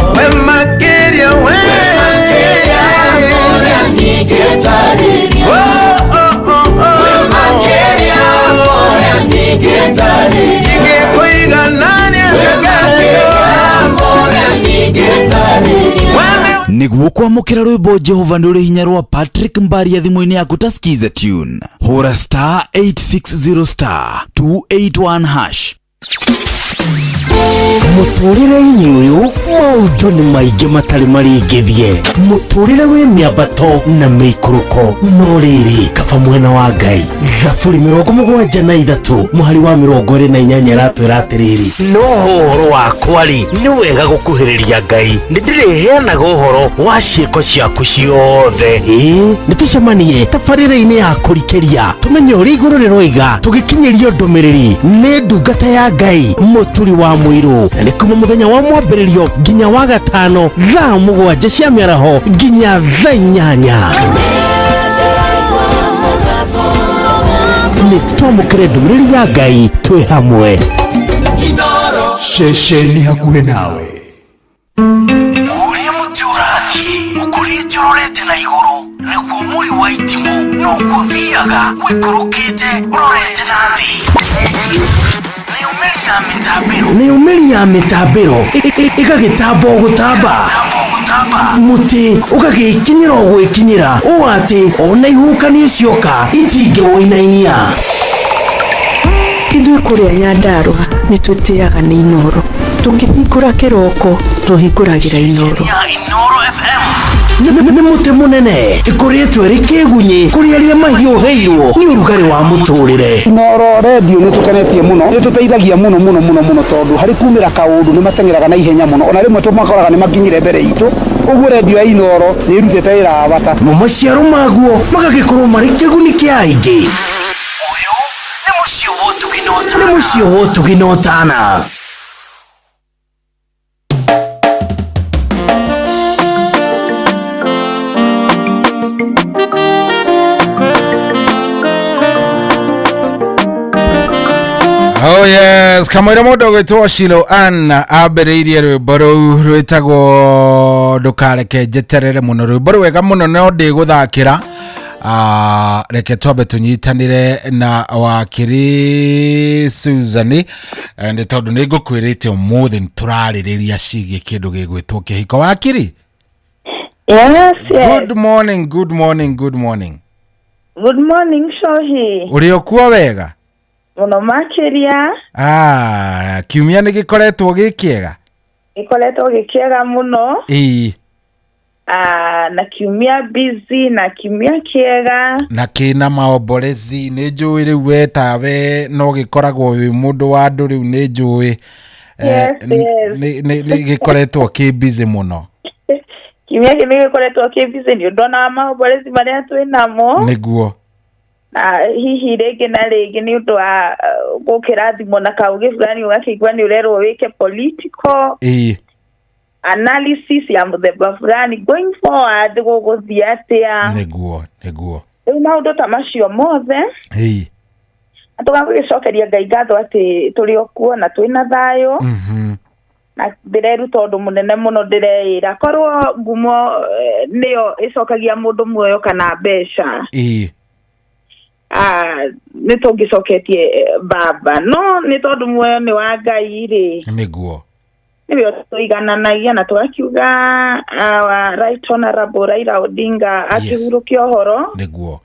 Niguo kwamukira rwimbo Jehova ndũrĩ hinya rwa Patrick Mbaria thimũ-inĩ yaku ta skiza tune. Hũra star 860 star 281 hash. Mũtũrĩre-inĩ ũyũ maũndũ nĩ maingĩ matarĩ maringithie, mũtũrĩre wĩ mĩambato na mĩikũrũko, no rĩrĩ kaba mwena wa Ngai. Thaburi 73 mũhari wa 28 ratwĩra atĩrĩrĩ, no ũhoro wakwa-rĩ nĩ wega gũkuhĩrĩria Ngai, nĩ ndĩrĩheanaga ũhoro wa ciĩko ciaku ciothe. Nĩ tũcemanie tabarĩra-inĩ ya kũrikĩria tũmenye ũrĩa igũrũ rĩroiga tũgĩkinyĩrio ndũmĩrĩri nĩ ndungata ya Ngai mũturi wa mũirũ, na nĩ kuma mũthenya wa mwambĩrĩrio nginya wa gatano thaa 7 cia mĩaraho nginya thaa 8. Nĩ twamũkĩre ndũmĩrĩri ya Ngai twĩ hamwe. Ceceni hakuhĩ nawe. Ũrĩa mũtĩ ũrathiĩ ũkũrĩte ũrorete na igũrũ, nĩguo mũri wa itimũ no gũthiaga wĩkũrũkĩte ũrorete na thĩ. nĩ umĩri ya mĩtambĩro ĩgagĩtamba o gũtamba mũtĩ ũgagĩkinyĩra o gwĩkinyĩra ũũ atĩ ona ihukanio cioka itingĩwĩinainia. Ithuĩ kũrĩa Nyandarua nĩ twĩtĩaga nĩ Inooro. Tũngĩhingũra kĩroko tũhingũragĩra Inooro. Nĩ mũtĩ mũnene ĩkoretwo ĩrĩ kĩgunyi kũrĩ arĩa mahiũhĩirwo nĩ ũrugarĩ wa mũtũrĩre. Inooro radio nĩ tũkenetie mũno, nĩ tũteithagia mũno tondũ harĩ kumĩra kaũndũ nĩ matengeraga na ihenya mũno, ona rĩmwe tũmakoraga nĩ makinyire mbere itũ. Ũguo radio ya Inooro nĩ ĩrutĩte wĩra wa bata. Maciaro maguo magagĩkorwo marĩ kĩguni kĩa aingĩ. Ũyũ nĩ mũciĩ wa Ũtugi na Ũtana. Oh yes, kamwira mundu gwitwo Shilo Anna ambiriirie rwimbo rũu rwitagwo ndukareke njeterere muno. Rwimbo rwega muno no ndiguthakira. Reke twambe tunyitanire na wakiri Susan ndi tondu ni ngukwirite umuthi turaririria cigie kindu gigwitwo kihiko. Wakiri? Yes. Good morning. Good morning Shohi. Uri okuo wega? Muno makiria. Kiumia nĩ gĩkoretwo gĩkĩega? Gĩkoretwo gĩkĩega muno. Na kiumia busy na kiumia kĩega. Na kĩna maombolezi. Nĩ njũĩ rĩu we tawe no gĩkoragwo wĩ mũndũ wa andũ rĩu nĩ njũĩ. Nĩ gĩkoretwo kĩ busy muno. Kiumia kĩ nĩ gĩkoretwo kĩ busy nĩ ũndũ wa maombolezi marĩa twĩnamo. Nĩguo. Na hihi rĩngĩ na rĩngĩ nĩ ũndũ wa gũkĩrathimwo na kaũgĩ fulani ũgakĩigua nĩ ũrerwo wĩke political analysis ya mũthemba fulani going forward gũgũthiĩ atĩa. Nĩguo. Rĩu maũndũ ta macio mothe tũgagĩcokeria Ngai ngatho atĩ tũrĩ okuo na twĩna thayũ. Na ndĩreruta ũndũ mũnene mũno ndĩreĩra korwo ngumo nĩyo ĩcokagia mũndũ muoyo kana mbeca. Nĩ tũngĩcoketie baba no nĩ tondũ muoyo nĩ wa Ngai rĩ. Nĩguo. Nĩbio tũigananagia na tũgakiuga Right Honorable Raila Odinga akĩhurũkia ũhoro. Nĩguo.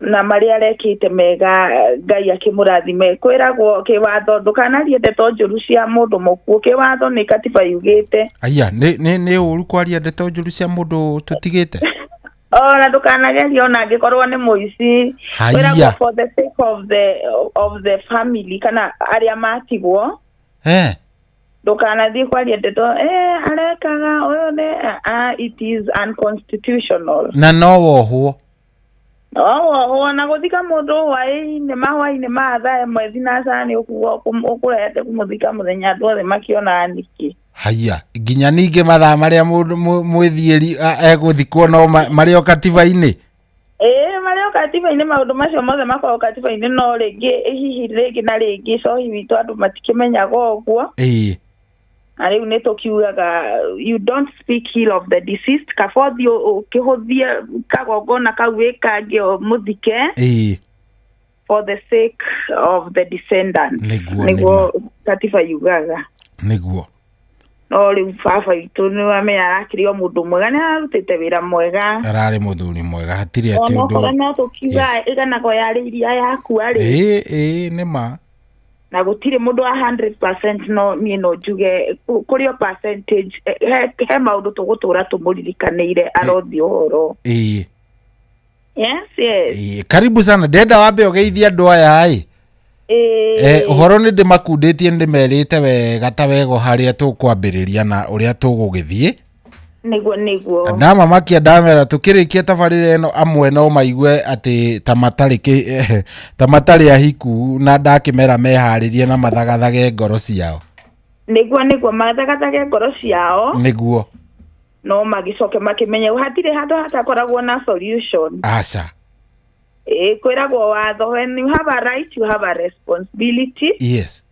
Na marĩa arekĩte mega Ngai akĩmũrathime. Kwĩragwo kĩwatho ndũkanarie ndeto njũru cia mũndũ mũkuũ. Kĩwatho nĩ katiba yugĩte. Aya nĩ ũru kwaria ndeto njũru cia mũndũ tũtigĩte. Na ndukanageria ona angĩkorwo nĩ mũici. Kwĩragwo for the sake of the family kana arĩa matigwo. Ndũkanathiĩ kwaria ndeto arekaga ũyũ nĩ it is unconstitutional. Na no wohwo. Na gũthika mũndũ hwaĩ-inĩ mathaa ĩmwe thinacara nĩ ũkũrehete kũmũthika mũthenya andũ othe makĩona niki. Haya, nginya ningĩ mathaa marĩa mwĩthiĩri egũthikwo no marĩ o katiba-inĩ. Marĩ o katiba-inĩ maũndũ macio mothe makorwo katiba-inĩ no rĩngĩ hihi rĩngĩ na rĩngĩ Shohi witũ andũ matikĩmenyaga ũguo. Na rĩu nĩ tũkiugaga you don't speak ill of the deceased. Kabothi ũkĩhũthie kagongona kau wĩkange mũthike for the sake of the descendant. Nĩguo katiba yugaga. Nĩguo. No rĩu baba witũ nĩ wamenya arakĩrĩ o mũndũ mwega nĩ ararutĩte wĩra mwega. Ararĩ mũthuri mwega hatirĩ atĩ ũndũ. No tũkiuga ĩganagwo yarĩ iria yakua rĩ. Nĩ ma. Na gũtirĩ mũndũ wa 100% no niĩ no njuge kũrĩ o percentage he maũndũ tũgũtũra tũmũririkanĩire arothi ũhoro. Yes. Karibu sana. Ndenda wambe ũgeithie andũ aya ũhoro nĩ ndĩmakundĩtie ndĩmerĩte wega ta wego harĩa tũkwambĩrĩria na ũrĩa tũgũgĩthiĩ. Nĩguo. Ndamamakia ndamera tũkĩrĩkia tabarĩra ĩno amwe no maigue atĩ ta matarĩ ahiku na ndakĩmera meharĩrie na mathagathage ngoro ciao. Nĩguo mathagathage ngoro ciao. Nĩguo. No magĩcoke makĩmenye hatirĩ handũ hatakoragwo na solution. Aca. Kwĩragwo watho when you have a right you have a responsibility. Yes.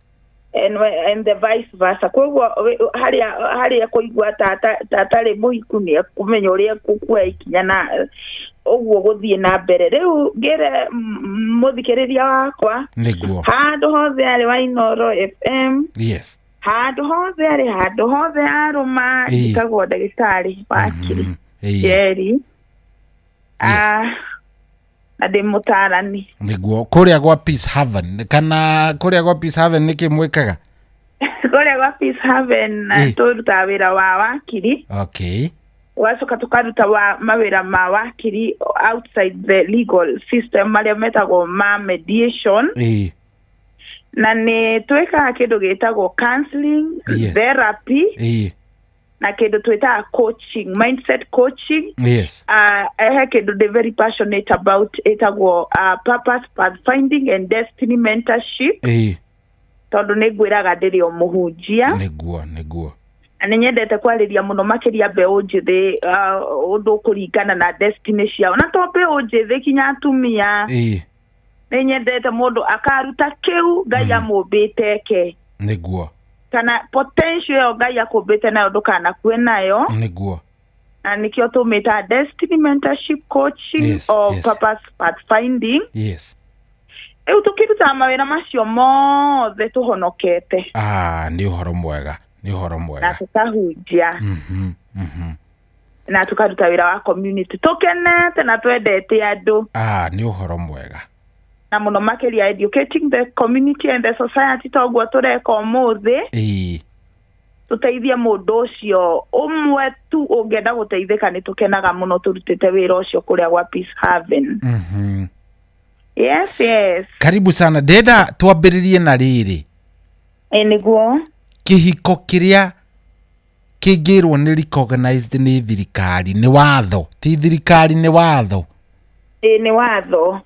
And the vice versa. Koguo harĩa kũigua tatarĩ mũhiku nĩ kũmenya ũrĩa kũkua ikinya na oguo guthie na mbere riu ngire muthikiriria wakwa niguo handu hothe ari wa Inoro FM yes handu hothe aruma ikagwo ndagitari wakiri Jerry ade mutarani niguo kuria gwa Peace Haven kana kuria gwa Peace Haven niki mwikaga kuria gwa Peace Haven turuta wira wa wakiri okay wacoka tukaruta wa mawira ma wakiri outside the legal system maria metagwo ma mediation na ni tweka kindu gitagwo counseling therapy na kindu tweta coaching mindset coaching he kindu they very passionate about etagwo purpose pathfinding and destiny mentorship tondu nigwiraga ndiri o muhunjia niguo anyendete kwariria muno makiria mbeu njithi undu kuringana na destiny ciao na to mbeu njithi kinya atumia nyendete mundu akaruta kiu Ngai amumbite ke niguo kana potential Ngai akumbite nayo ndukana kwe nayo niguo na nikio tumita destiny mentorship coaching or purpose pathfinding tukiruta mawira macio mothe tuhonokete ni uhoro mwega na tukahunjia na tukaruta wira wa community tukenete na twendete andu ni uhoro mwega na muno makiria educating the community and the society togwo tureka umuthi tuteithie mundu ucio umwe tu ungenda guteithika ni tukenaga muno turutite wira ucio kuria gwa Peace Haven yes karibu sana deda twambiririe na riri niguo kihiko kiria kingirwo ni recognized ni thirikari ni watho ti thirikari ni watho ni watho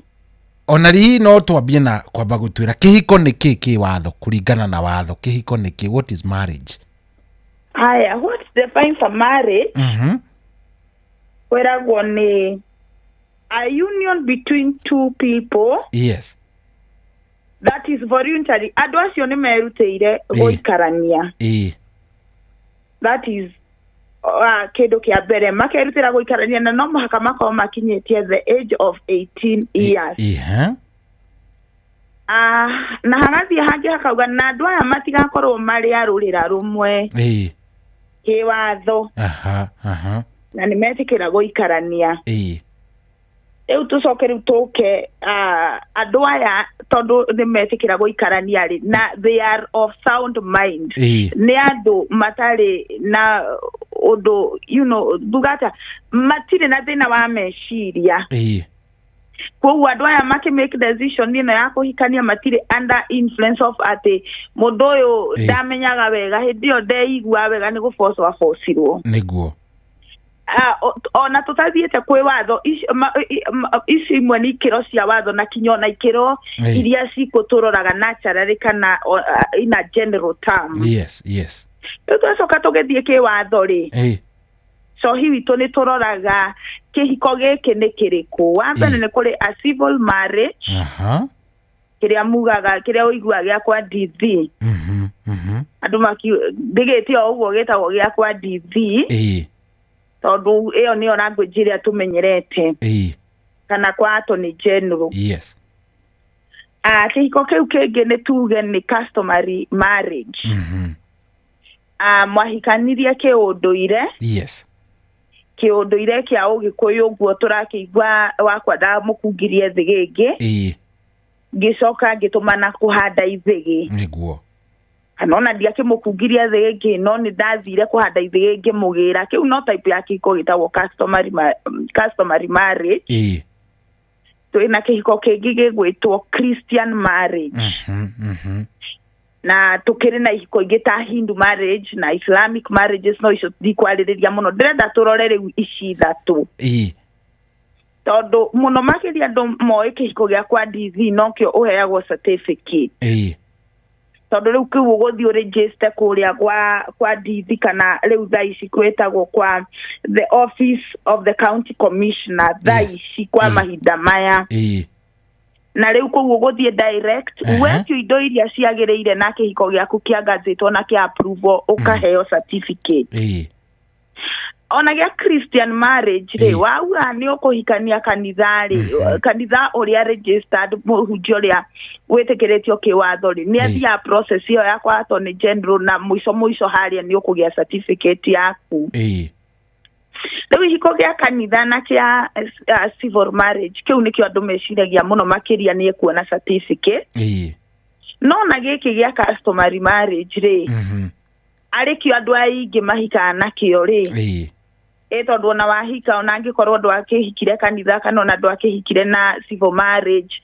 ona ri no twambie na kwamba gutwira kihiko ni ki watho kuringana na watho kihiko ni ki what is marriage haya what defines a marriage weragwo ni a union between two people yes that is voluntary andu acio ni merutire guikarania that is kindu kia mbere makerutira guikarania na no mahaka makao makinyitie the age of 18 years na harathi hangi hakauga na andu aya matigakorwo mari arurira rumwe ki watho na ni metikira guikarania eu tucoke tuke andu aya tondu ni metikira guikarania ri na they are of sound mind ni andu matari na undu dugata matire na thina wa meciria koguo andu aya make decision ino ya kuhikania matire under influence of ati mundu uyu ndamenyaga wega hindi yo ndeigua wega ni gubocwa bocirwo niguo ona tutathiete kwi watho ici imwe ni ikiro cia watho na kinyo na ikiro iria cikuturoraga naturally kana in a general term yes tucoka tugithie ki watho ri so hiwitu ni turoraga kihiko giki ni kiriku wa mbere ni kuri a civil marriage kiria mugaga kiria uigua gya kwa DV andu maki ndigitio uguo gitagwo gya kwa DV tondu iyo niyo language iria tumenyerete kana kwa attorney general kihiko kiu kingi ni tuge ni customary marriage mwahikanirie ki unduire ki unduire kia ugikuyu uguo turakigwa wakwa da mukungirie thigigi gicoka gitumana kuhanda ithigi niguo anona ndia kimukungiria thigi no ni ndathire kuhanda ithigi mugira kiu no type ya kihiko gitagwo customary marriage twina kihiko kingi gigwitwo Christian marriage na tukiri na ihiko ingi ta Hindu marriage na Islamic marriages no icio ndikwariria muno ndirenda turorere ici thatu tondu muno makiria andu moe kihiko gya kwa DV no kio uheagwo certificate tondu riu kiu uguthii register kuria kwa DV kana riu thaici kwetagwo kwa the office of the county commissioner thaici kwa mahinda maya na riu kuguo guthie direct wetio indo iria ciagireire na kihiko giaku kiangathitwo na kia approval ukaheo certificate ona gya Christian marriage ri wauga ni ukuhikania kanitha ri kanitha uria registered muhunjia uria wetekeretio kiwatho ri ni athia process iyo ya kwa Attorney General na muico haria ni ukugia certificate yaku Lewi hiko gya kanitha na kia civil marriage kiu nikio andu meciragia muno makiria ni kuona certificate no na giki gya customary marriage ri arikio andu aingi mahika na kio ri tondu na wahika ona angikorwo andu akihikire kanitha kana ona andu akihikire na civil marriage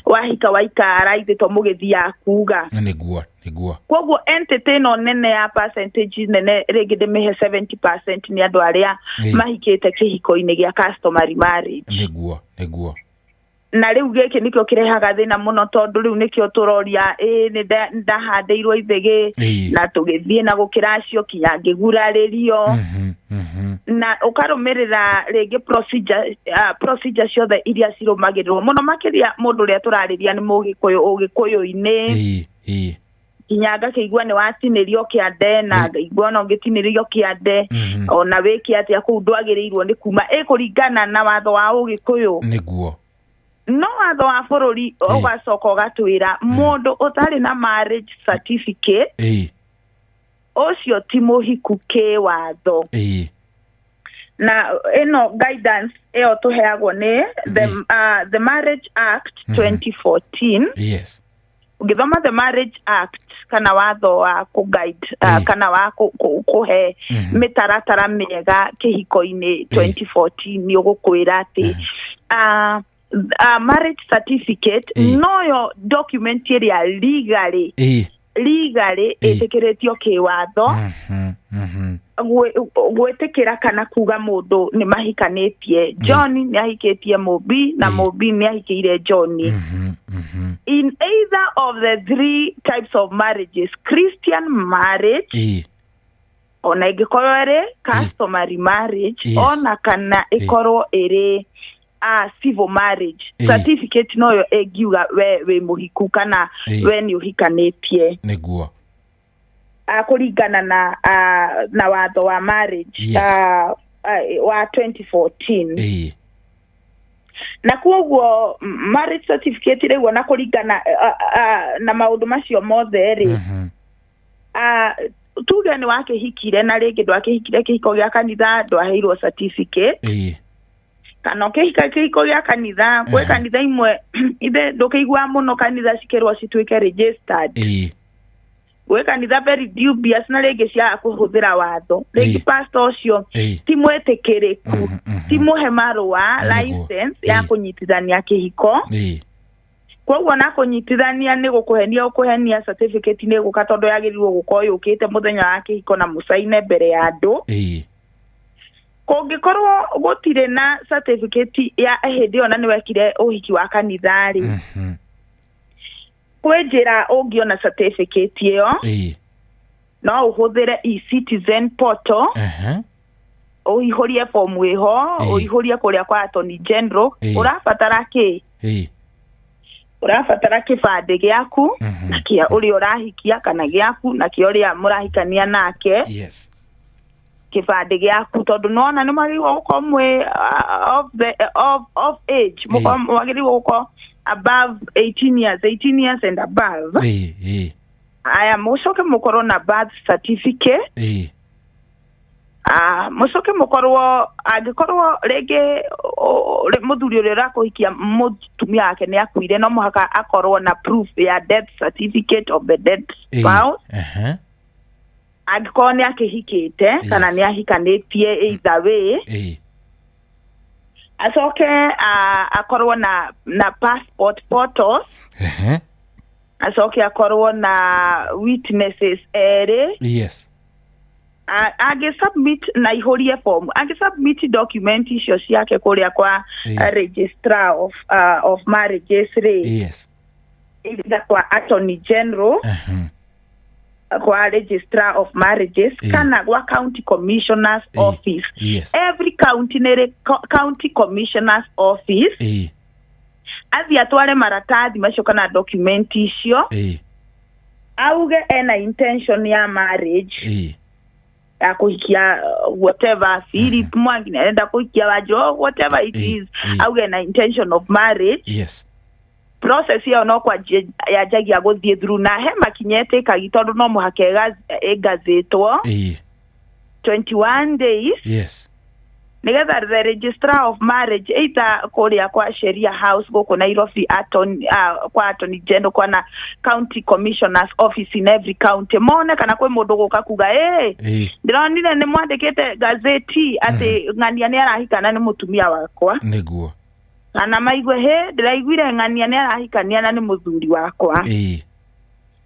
wahika waikara ithito mugithia kuga niguo kwoguo entity no nene ya percentage nene rigi ndimihe 70% ni andu aria mahikite kihiko-ini gya customary marriage niguo na riu giki nikio kirehaga thina muno tondu riu nikio turoria ni ndahandeirwo ithege na tugithie na gukiracio kinya ngiguraririo na ukarumirira rege procedure ciothe iria cirumagirwo muno makiria mundu ria turariria ni mugikuyu-ini kinyaga keigua ni watinirio kiande na ngaigua no ngitinirio kiande ona wiki atia ku ndwagirirwo ni kuma kuringana na watho wa ugikuyu niguo no watho wa bururi ugacoka ugatwira mundu utari na marriage certificate ucio ti muhiku ke watho na eno guidance eo tuheagwo ni the Marriage Act 2014 yes ugithoma the Marriage Act kana watho wa ku guide kana wa kuhe mitaratara miega kihiko-ini 2014 ni ugukwira ati marriage certificate noyo document iria legally etekeretio kiwatho gwetekera kana kuga mundu ni mahikanitie John ni ahikitie Mobi na Mobi ni ahikiire John in either of the three types of marriages, Christian marriage ona igikorwo ere customary marriage ona kana ikorwo ere civil marriage certificate noyo egiuga we muhiku kana we ni uhikanitie niguo kuringana na watho wa marriage wa 2014 na kwoguo marriage certificate rĩu na kuringana na maundu macio mothe ri tuge ni wakihikire na rĩngĩ ndwakihikire kihiko gĩa kanitha ndwaheirwo certificate kana kihika kihiko gĩa kanitha kwe kanitha imwe ithe ndũkĩigua muno kanitha cikirwo cituĩke registered we kanitha very dubious na rĩngĩ cia kuhuthira watho rĩngĩ pastor ucio ti mwĩtĩkĩrĩku ti muhe marũa license ya kunyitithania kihiko kwoguo na kunyitithania ni gukuhenia certificate ni guka tondu yagirirwo gukorwo yukite muthenya wa kihiko na musaine mbere ya andu kungikorwo gutire na certificate ya hindi ona ni wekire uhiki wa kanitha ri kwenjira ungiona certificate iyo no uhuthire e-citizen portal uihurie form iho uihurie kuria kwa Attorney General urabatara ki urabatara kibande giaku na kia uri urahikia kana giaku na kia uri murahikania nake kibande giaku tondu nona ni magirwo gukorwo mwe of age magirwo gukorwo above 18 years and above aya mucoke mukorwo na birth certificate mucoke mukorwo angikorwo rĩngĩ muthuri ũrĩa ũrakuhikia mutumia wake nĩ akuire no mũhaka akorwo na proof ya death certificate of the dead spouse angĩkorwo nĩ akĩhikĩte kana nĩ ahikanĩtie either way acoke akorwo na passport photos acoke akorwo na witnesses submit na ihurie form submit document icio ciake kuria kwa registrar of marriages either kwa Attorney General kwa registrar of marriages kana kwa county commissioner's office every county commissioner's office athi atware maratathi macio kana document icio auge ena intention ya marriage ya kuhikia whatever Philip Mwangi naenda kuhikia Wanjiro whatever it is auge na intention of marriage. Yes. Process ya no kwa ya jagi ya gothie through na he makinyete kagitondu no muhakega gazetwo 21 days. Yes. Nigetha the registrar of marriage eita kuria kwa sheria house goko Nairobi kwa attorney general kwa na county commissioner's office in every county mone kana kwe mundu guka kuga ndironire ni mwandikite gazeti ati ng'ania ni arahikana ni mutumia wakwa niguo kana maigwe ndiraiguire ng'ania ni arahikania na ni muthuri wakwa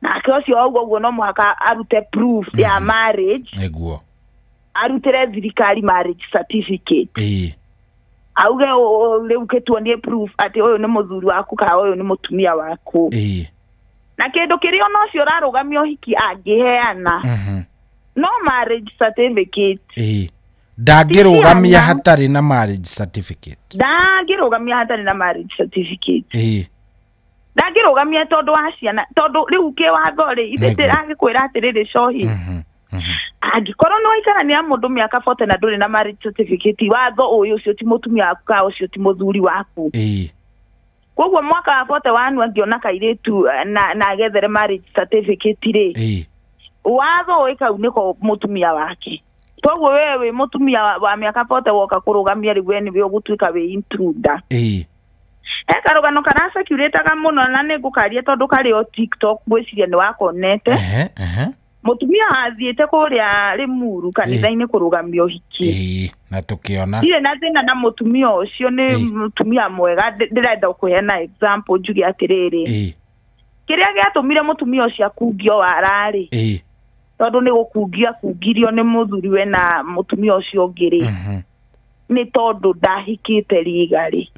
na kiocio uguo no muhaka arute proof ya marriage niguo arutire thirikari marriage certificate auge leu ketuonie proof ati uyu ni muthuri waku ka uyu ni mutumia waku na kindu kirio no cio rarugamio hiki angiheana no marriage certificate ndagirugamia hatari na marriage certificate ndagirugamia tondu wa ciana tondu riu ke watho ri ithe agikwira atiriri cohi angikorwo no ikarania mundu miaka 40 na nduri na marriage certificate watho uyu ucio ti mutumia waku ka ucio ti muthuri waku koguo mwaka wa 41 angiona kairetu na agethere marriage certificate ri watho uikau niko mutumia wake koguo wewe mutumia wa miaka 40 woka kurugamia riwe ni we gutuika we intruder karugano karasa curataga muno na ne gukaria tondu kari o TikTok gwiciria ni wakonete mutumia athiete kuria Limuru kanitha-ini kurugamia uhiki na tukiona ile na thina na mutumia ucio ni mutumia mwega ndirenda kuhena example njugi atiriri kiria giatumire mutumia ucio akungio warari tondu ni kungirio ni muthuri we na mutumia ucio ngiri ni tondu ndahikite ligari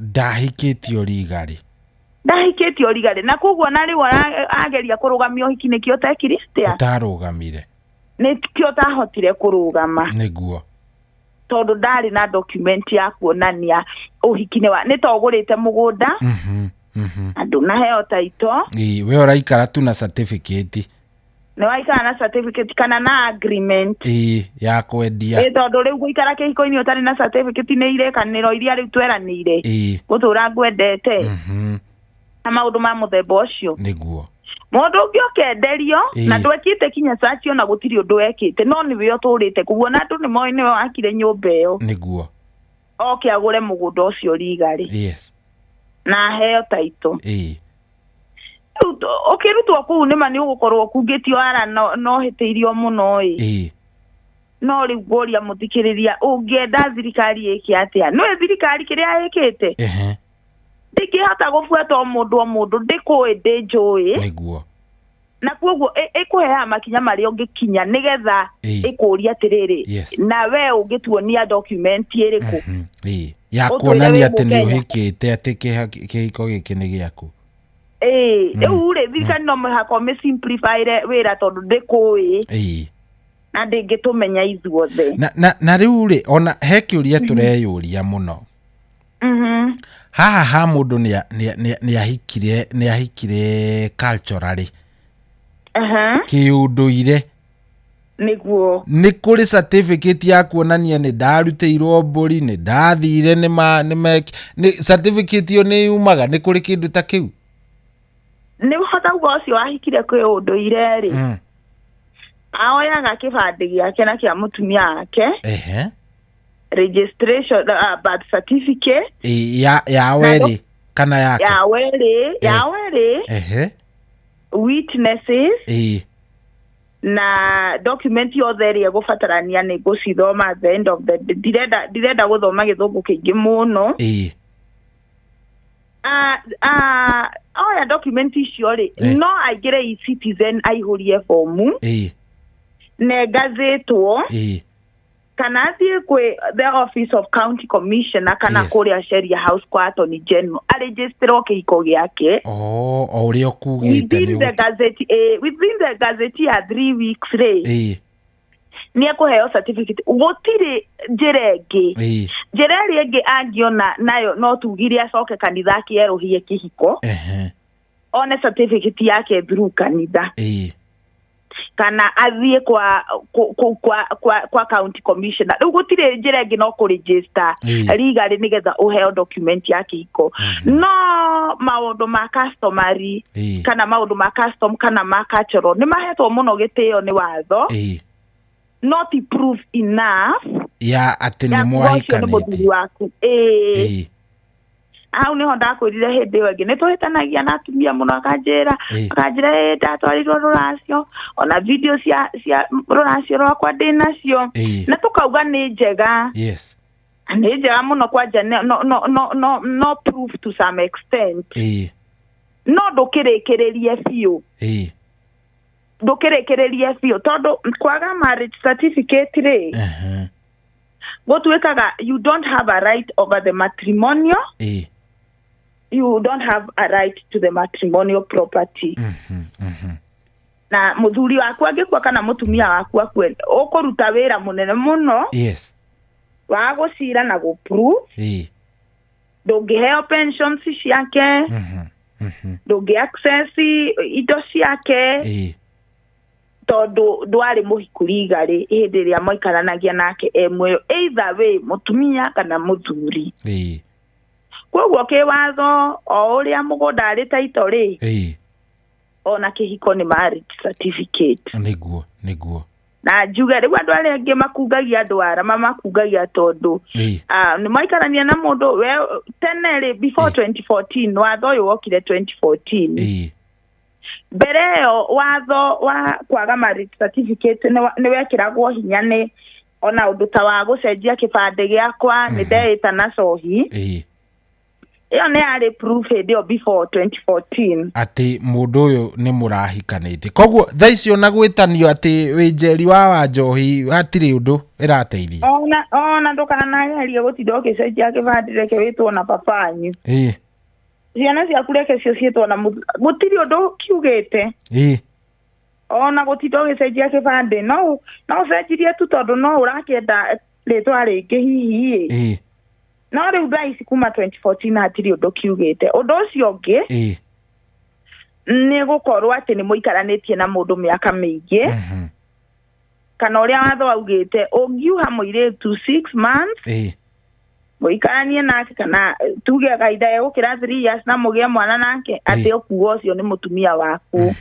na koguo na riu ageria kurugamia uhiki nikio ta Kristia utarugamire nikio tahotire kurugama niguo tondu ndari na document ya kuonania uhiki ni togurite mugunda andu na heo taito we uraikara tu na certificate ne waikara na certificate kana na agreement ya kwendia tondu riu guikara kihiko-ini utari na certificate ni irekaniro iria riu tweranire gutura ngwendete na maundu ma muthemba ucio niguo mundu ungi ukenderio na ndwekite kinya sacio na gutiri undu wekite no ni we uturite kuguo na andu ni moi ni wakire nyumba iyo niguo oke agure mugunda ucio ligari na heo taito ukirutwo kuu nima ni ugukorwo kungitio ara no hiteirio muno no riu guria muthikiriria ungienda thirikari iki atia no thirikari kiria ikite ndingihota gubuata mundu ndikuwi ndinjui niguo na koguo ikuhea makinya maria ungikinya nigetha ikuria atiriri na we ungituonia document iriku ya kuonania ati ni uhikite ati kihiko giki ni giaku riu ri thirikari no muhaka me simplify wira tondu ndikuwi na ndingitumenya ithuothe na riu ri ona he kiuria tureyuria muno ha mundu ni ahikire culturally kiunduire niguo ni kuri certificate ya kuonania ni ndarutĩirwo mburi ni ndathire ni certificate yo ni yumaga ni kuri kindu ta kiu ni hota ugo cio ahikire kwi unduire ri aoyaga kibandi giake na kia mutumia wake registration birth certificate ya weri kana yake ya weri witnesses na document yothe ria gubatarania ni gucithoma at the end of the direnda guthoma githungu kingi muno oya document icio ri no aigire e-citizen aihurie fomu negazetwo kana thie kwe the office of county commissioner kana kuria sheria house kwa attorney general aregisterwo kihiko giake o uria kugite ni within the gazette ya 3 weeks ri ni akuheo certificate gutiri njirenge njireri enge angiona nayo no tugire acoke kanitha kieruhie kihiko one certificate yake through kanitha kana athie kwa county commissioner riu gutire njira ingi no ku register legally nigetha uheo document ya kihiko no maundu ma customary kana maundu ma custom kana ma cultural ni mahetwo muno gitio ni watho not proof enough ya ati ni mwahikanite au niho ndakwirire hindi ĩyo ĩngĩ nĩtũhĩtanagia na atumia mũno akanjĩra ndatwarirwo rũracio ona video cia rũracio rwakwa ndĩnacio na tũkauga nĩ njega nĩ njega mũno kwanja no proof to some extent no ndũkĩrĩkĩrĩrie biũ tondũ kwaga marriage certificate rĩ gũtuĩkaga you don't have a right over the matrimonial you don't have a right to the matrimonial property na muthuri waku angĩkua kana mutumia waku akue ũkũruta wĩra mũnene mũno wa gũcira na gũprove ndũngĩheo pensions ciake ndũngĩ access indo ciake tondu ndwari muhiku legally hindi ria moikaranagia nake emwe either way mutumia kana muthuri kwoguo ke watho o uria mugunda ari title ri ona kihiko ni marriage certificate niguo na njuga riu andu aria angi makungagia ndwara makungagia tondu ni moikarania na mundu we tene ri before 2014 watho uyu wokire 2014 mbere yo watho wa kwaga marriage certificate ni wekiragwo hinya ni ona undu ta wa gucenjia kibande giakwa ni ndeita na cohi iyo ni ari proof dio before 2014 ati mundu uyu ni murahikanite koguo tha icio na gwitanio ati winjeri wa njohi hatiri undu irateithia ona ndukanageria gutinda ugicenjia kibande reke witwo na papanyu ciana ciaku reke cio ciĩtwo na gutiri undu kiugite ona gutinda ugicenjia kibande no cenjirie tu tondu no urakenda ritwa ringi hihi no riu thaisi kuma 2014 hatiri undu kiugite undu ucio ungi ni gukorwo ati ni muikaranitie na mundu miaka mingi kana uria watho augite ungiuha muiretu 6 months muikaranie nake kana tuge kaida ya gukira 3 years na mugie mwana nake ati okuo ucio ni mutumia waku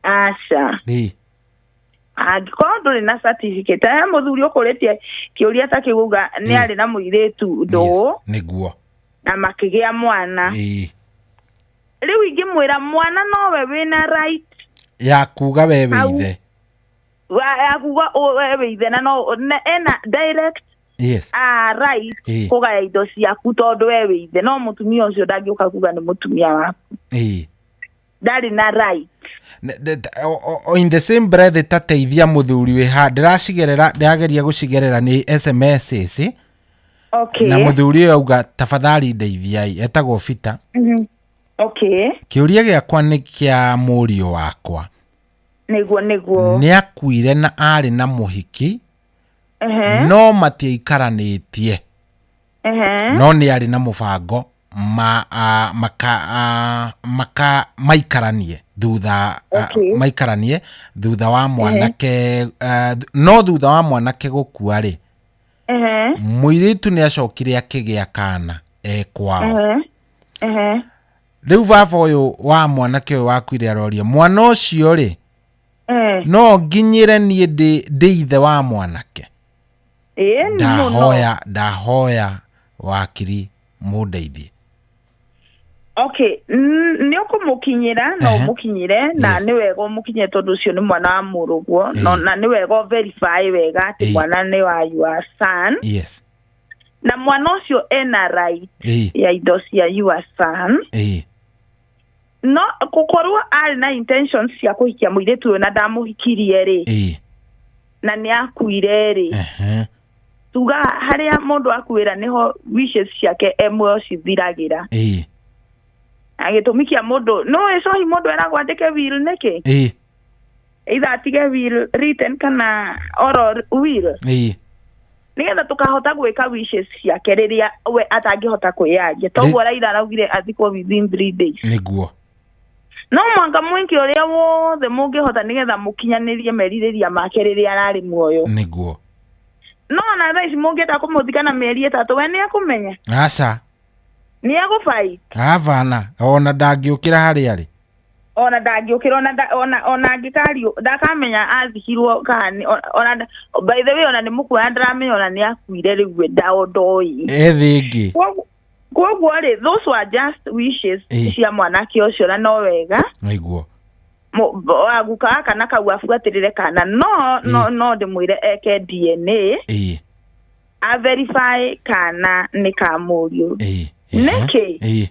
aca angĩkorwo ndũrĩ na certificate aya muthuri ũkũrĩtie kĩũria ta kĩuga nĩ arĩ na mũirĩtu ndũ nĩguo na makĩgĩa mwana rĩu ingĩmwĩra mwana nowe wĩna right ya kuga we wĩithe ya kuga we wĩithe na no ena direct right kũgaya indo ciaku tondũ we wĩithe no mũtumia ũcio ndangĩũka kuga nĩ mũtumia waku ndarĩ na right in the same breath tateithia muthuri we ha ndirageria gucigerera ni SMS na muthuri auga tafadhali ndeithiai etagwo Fita kiuria giakwa ni kia murio wakwa niguo ni akuire na ari na muhiki no matiaikaranĩtie no ni ari na mubango maikaranie thutha maikaranie thutha wa mwanake no thutha wa mwanake gukua ri muiritu ni acokire akigĩa kana kwao riu baba uyu wa mwanake uyu wakuire aroria mwana ucio ri no nginyire nie ndi ithe wa mwanake ndahoya wakiri mundeithie ni ukumukinyira no umukinyire na ni wega umukinyire tondu ucio ni mwana wa muruguo no na ni wega verify wega ati mwana ni wa your son na mwana ucio ena right ya indo cia your son no gukorwo ari na intentions cia kuhikia muiritu na ndamuhikirie ri na ni akuire ri tuga haria mundu akuira niho wishes ciake emwe cithiragira agitumikia mundu no ecohi mundu eragwandike will niki either atige will written kana oral will nigetha tukahota gwika wishes ciake riria we atangihota kwiyaria toguo Raila araugire athikwo within 3 days niguo no mwanga mwingi uria wothe mungihota nigetha mukinyanirie merirĩria make rĩrĩa ararĩ muoyo niguo no na thaa ici mungĩenda kũmũthikana mĩeri 3 we nĩakũmenya aca nĩagũfight avana ona ndangĩũkĩra harĩa arĩ ona ndangĩũkĩra ona angĩkario ndakamenya athikirwo kahani ona by the way ona nĩ mũkuoya ndaramenya ona nĩakuire rĩu ndoi thĩngĩ koguo rĩ those were just wishes cia mwanake ũcio na no wega nĩguo aguka kana kau abuatĩrĩre kana no ndĩmwĩre eke DNA a verify kana nĩ kamũriũ nĩkĩ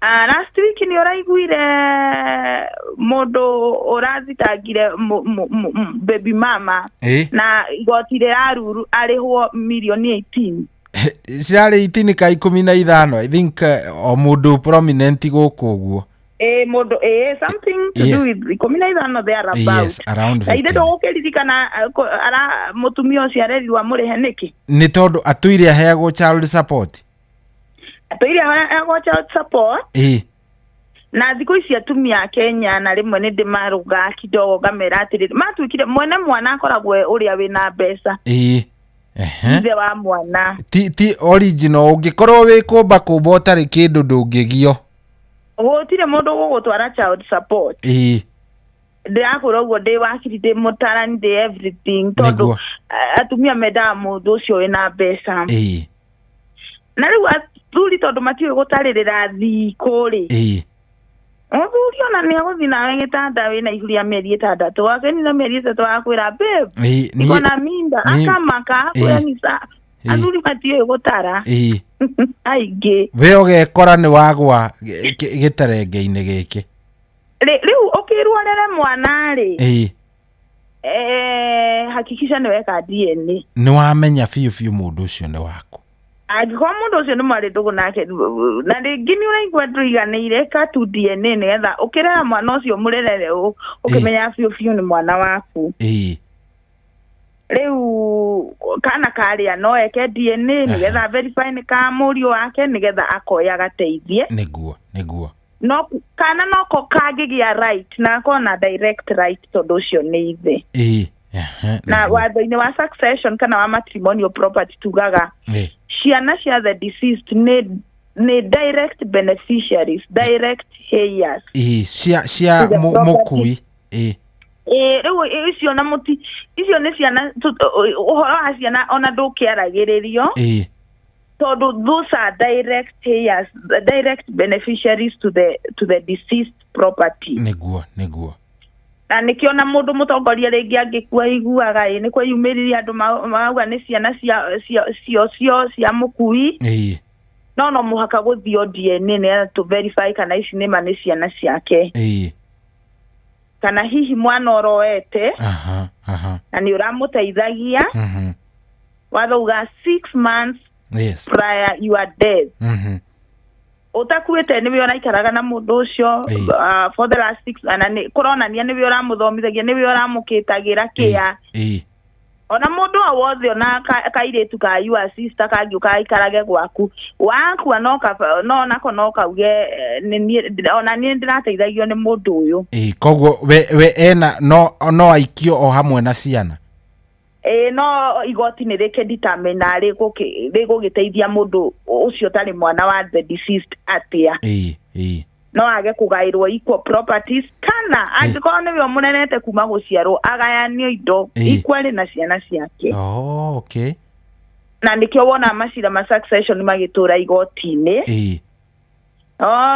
last week nĩ ũraiguire mũndũ ũrathitangire baby mama na igoti rĩraruru arĩhwo mirioni 18 cirarĩ 18 ka 15 I think o mũndũ prominent gũkũ ũguo mũndũ something to do with 15 there about yes around 15 ithĩ ndũgũkĩririkana ara mũtumia ũcio arerirwo amũrĩhe nĩkĩ nĩ tondũ atũire aheagwo child support child support na thikũ ici atumia a Kenya na rĩmwe nĩ ndĩmaruga kidogo ngamera atĩrĩrĩ matuĩkire mwene mwana akoragwo ũrĩa wĩna mbeca ithe wa mwana ti original ũngĩkorwo wĩ kũmba ũtarĩ kĩndũ ndũngĩgio gũtirĩ mũndũ gũgũtwara child support ndĩrakwĩra ũguo ndĩ wakiri ndĩ mũtarani ndĩ everything tondũ atumia mendaga mũndũ ũcio wĩna mbeca na rĩu athuri tondũ matiũĩ gũtarĩrĩra thikũ rĩ mũthuri ona nĩagũthiĩ nawe gĩtanda wĩna igũrũ rĩa mĩeri 6 wakeni na mĩeri 3 akwĩra babe niko na mimba akamaka akwĩra nisa athuri matiũĩ gũtara aingĩ we ũgekora nĩ wagwa gĩterenge-inĩ gĩkĩ rĩu ũkĩrũarĩre mwana rĩ hakikisha nĩ weka DNA nĩ wamenya biũ mũndũ ũcio nĩ waku angĩkorwo mũndũ ũcio nĩ mwarĩ ndũgũ nake na rĩngĩ nĩ ũraigua ndũiganĩire ka tu DNA nĩgetha ũkĩrera mwana ũcio mũrerere ũkĩmenya biũ nĩ mwana waku rĩu kana karĩa no eke DNA nĩgetha verify nĩ ka mũriũ wake nĩgetha akoya gateithie nĩguo no kana noko kangĩgĩa right na akona direct right tondũ ũcio nĩ ithe na watho-inĩ wa succession kana wa matrimonial property tugaga ciana cia the deceased nĩ direct beneficiaries direct heirs cia mũkui rĩu icio na mũti icio nĩ ciana ũhoro wa ciana ona ndũkĩaragĩrĩrio tondũ those are direct heirs direct beneficiaries to the deceased property nĩguo na nĩkĩo na mũndũ mũtongoria rĩngĩ angĩkua iguaga nĩ kwĩyumĩriria andũ magauga nĩ ciana cio cia mũkui no mũhaka gũthio DNA nĩgetha to verify kana ici nĩma nĩ ciana ciake kana hihi mwana oroete na nĩ ũramũteithagia wathauga 6 months prior your death utakuĩte nĩwe ũraikaraga na mũndũ ũcio for the last 6 na kũronania nĩwe ũramũthomithagia nĩwe ũramũkĩtagĩra kĩa ona mũndũ o wothe ona kairĩtu ka your sister kangĩũka aikarage gwaku wakua no nako no kauge ona niĩ ndĩrateithagio nĩ mũndũ ũyũ koguo we ena no aikio o hamwe na ciana no igoti nĩ rĩkĩdetermine rĩgũgĩteithia mũndũ ũcio tarĩ mwana wa the deceased atĩa no age kũgaĩrwo equal properties kana angĩkorwo nĩwe mũnenete kuma gũciarwo agayanio indo equally na ciana ciake na nĩkĩo wona macira ma succession magĩtũra igoti-inĩ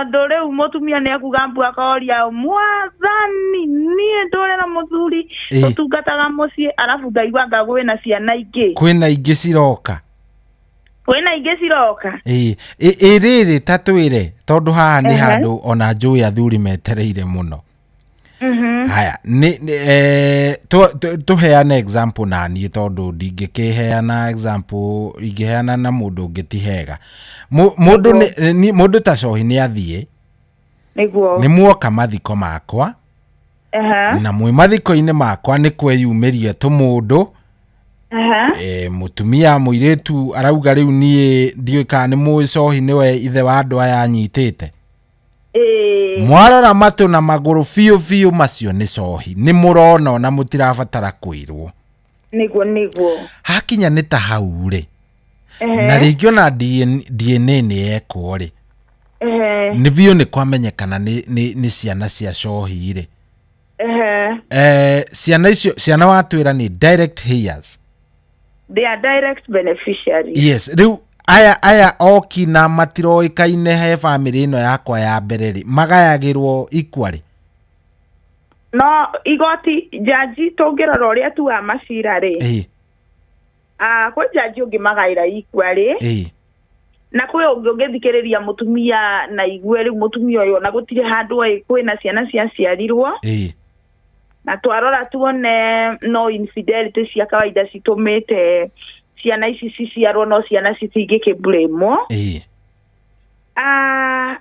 ndũ rĩu mũtumia nĩ akuga mbu akoria mwathani niĩ ndũrera mũthuri tũtungataga mũciĩ arabu ngaigua ngagwĩ na ciana ingĩ kwĩna ingĩ ciroka rĩrĩ ta twĩre tondũ haha nĩ handũ ona njũĩ athuri metereire mũno haya tũheane example naniĩ tondũ ndingĩkĩheana example ingĩheana na mũndũ ũngĩ ti hega mũndũ ta cohi nĩ athiĩ nĩ muoka mathiko makwa na mwĩ mathiko-inĩ makwa nĩ kweyumĩria tũmũndũ mutumia mũirĩtu arauga rĩu niĩ ndiũĩ kana nĩ mũĩ cohi nĩwe ithe wa andũ aya anyitĩte Mwarora matu na maguru fiu macio ni cohi ni murona na mutirabatara kwirwo niguo hakinya ni ta hau ri na ringio na DNA ni ekwo ri ni vio ni kwamenyekana ni ciana cia cohi ri ciana watwira ni direct heirs. They are direct beneficiaries. Yes, riu aya oki na matiroikaine he family ino yakwa ya mbere ri magayagirwo equally. No igoti jaji tongirora uria tu wa macira ri kwa jaji ungi magaira equally na kwe ungithikiriria mutumia na igwe ri mutumia uyu na gutire handu kwina ciana cia ciarirwo na twarora tuone no infidelity cia kawaida citumite ciana ici ciciarwo no ciana citingike blame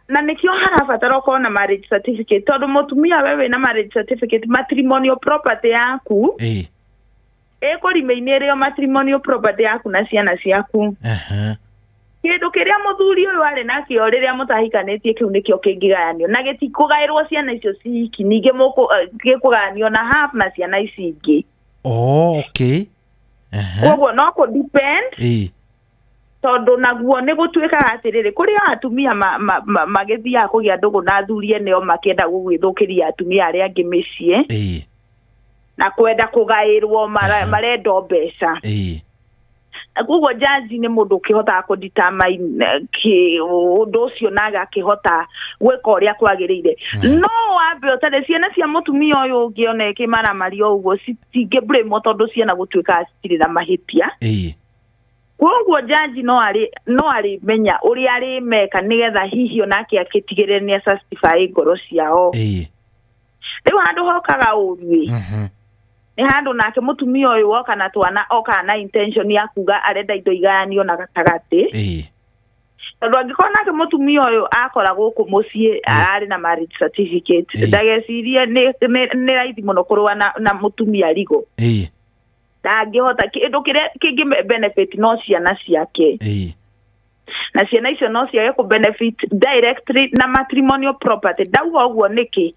na nikio harabatara ko na marriage certificate tondu mutumia wewe na marriage certificate matrimonial property yaku ekurimeine rio matrimonial property yaku na ciana ciaku kindu kiria muthuri uyu ari nakio riria mutahikanitie kiu nikio kingigayanio na gitikugairwo ciana icio ciki ninge muko gikugayanio na half na ciana ici ingi. Okay. Koguo no ko depend tondu naguo ni gutwika atiriri kuria atumia magithia kugia ndugu na athuri eneo makienda gugwithukiria atumia aria angi micii na kwenda kugairwo marendo mbeca koguo jaji ni mundu kihota ku determine undu ucio naga kihota gwika uria kwagirire no wambe utare ciana cia mutumia uyu ungione kimara mario uguo citinge blame tondu ciana gutwika citiri na mahitia koguo jaji no ari menya uria ari meka nigetha hihi onake akitigirire ni justify ngoro ciao riu handu hokaga urui ni handu nake mutumia uyu woka na twana oka na intention ya kuga arenda indo igayanio na gatagati tondu angikona nake mutumia uyu akora guku mucii ari na marriage certificate ndagecirie ni raithi muno kurwa na mutumia rigo ndangihota kindu kiria kingi benefit no ciana ciake na ciana icio no ciage ku benefit directly na matrimonial property ndauga uguo niki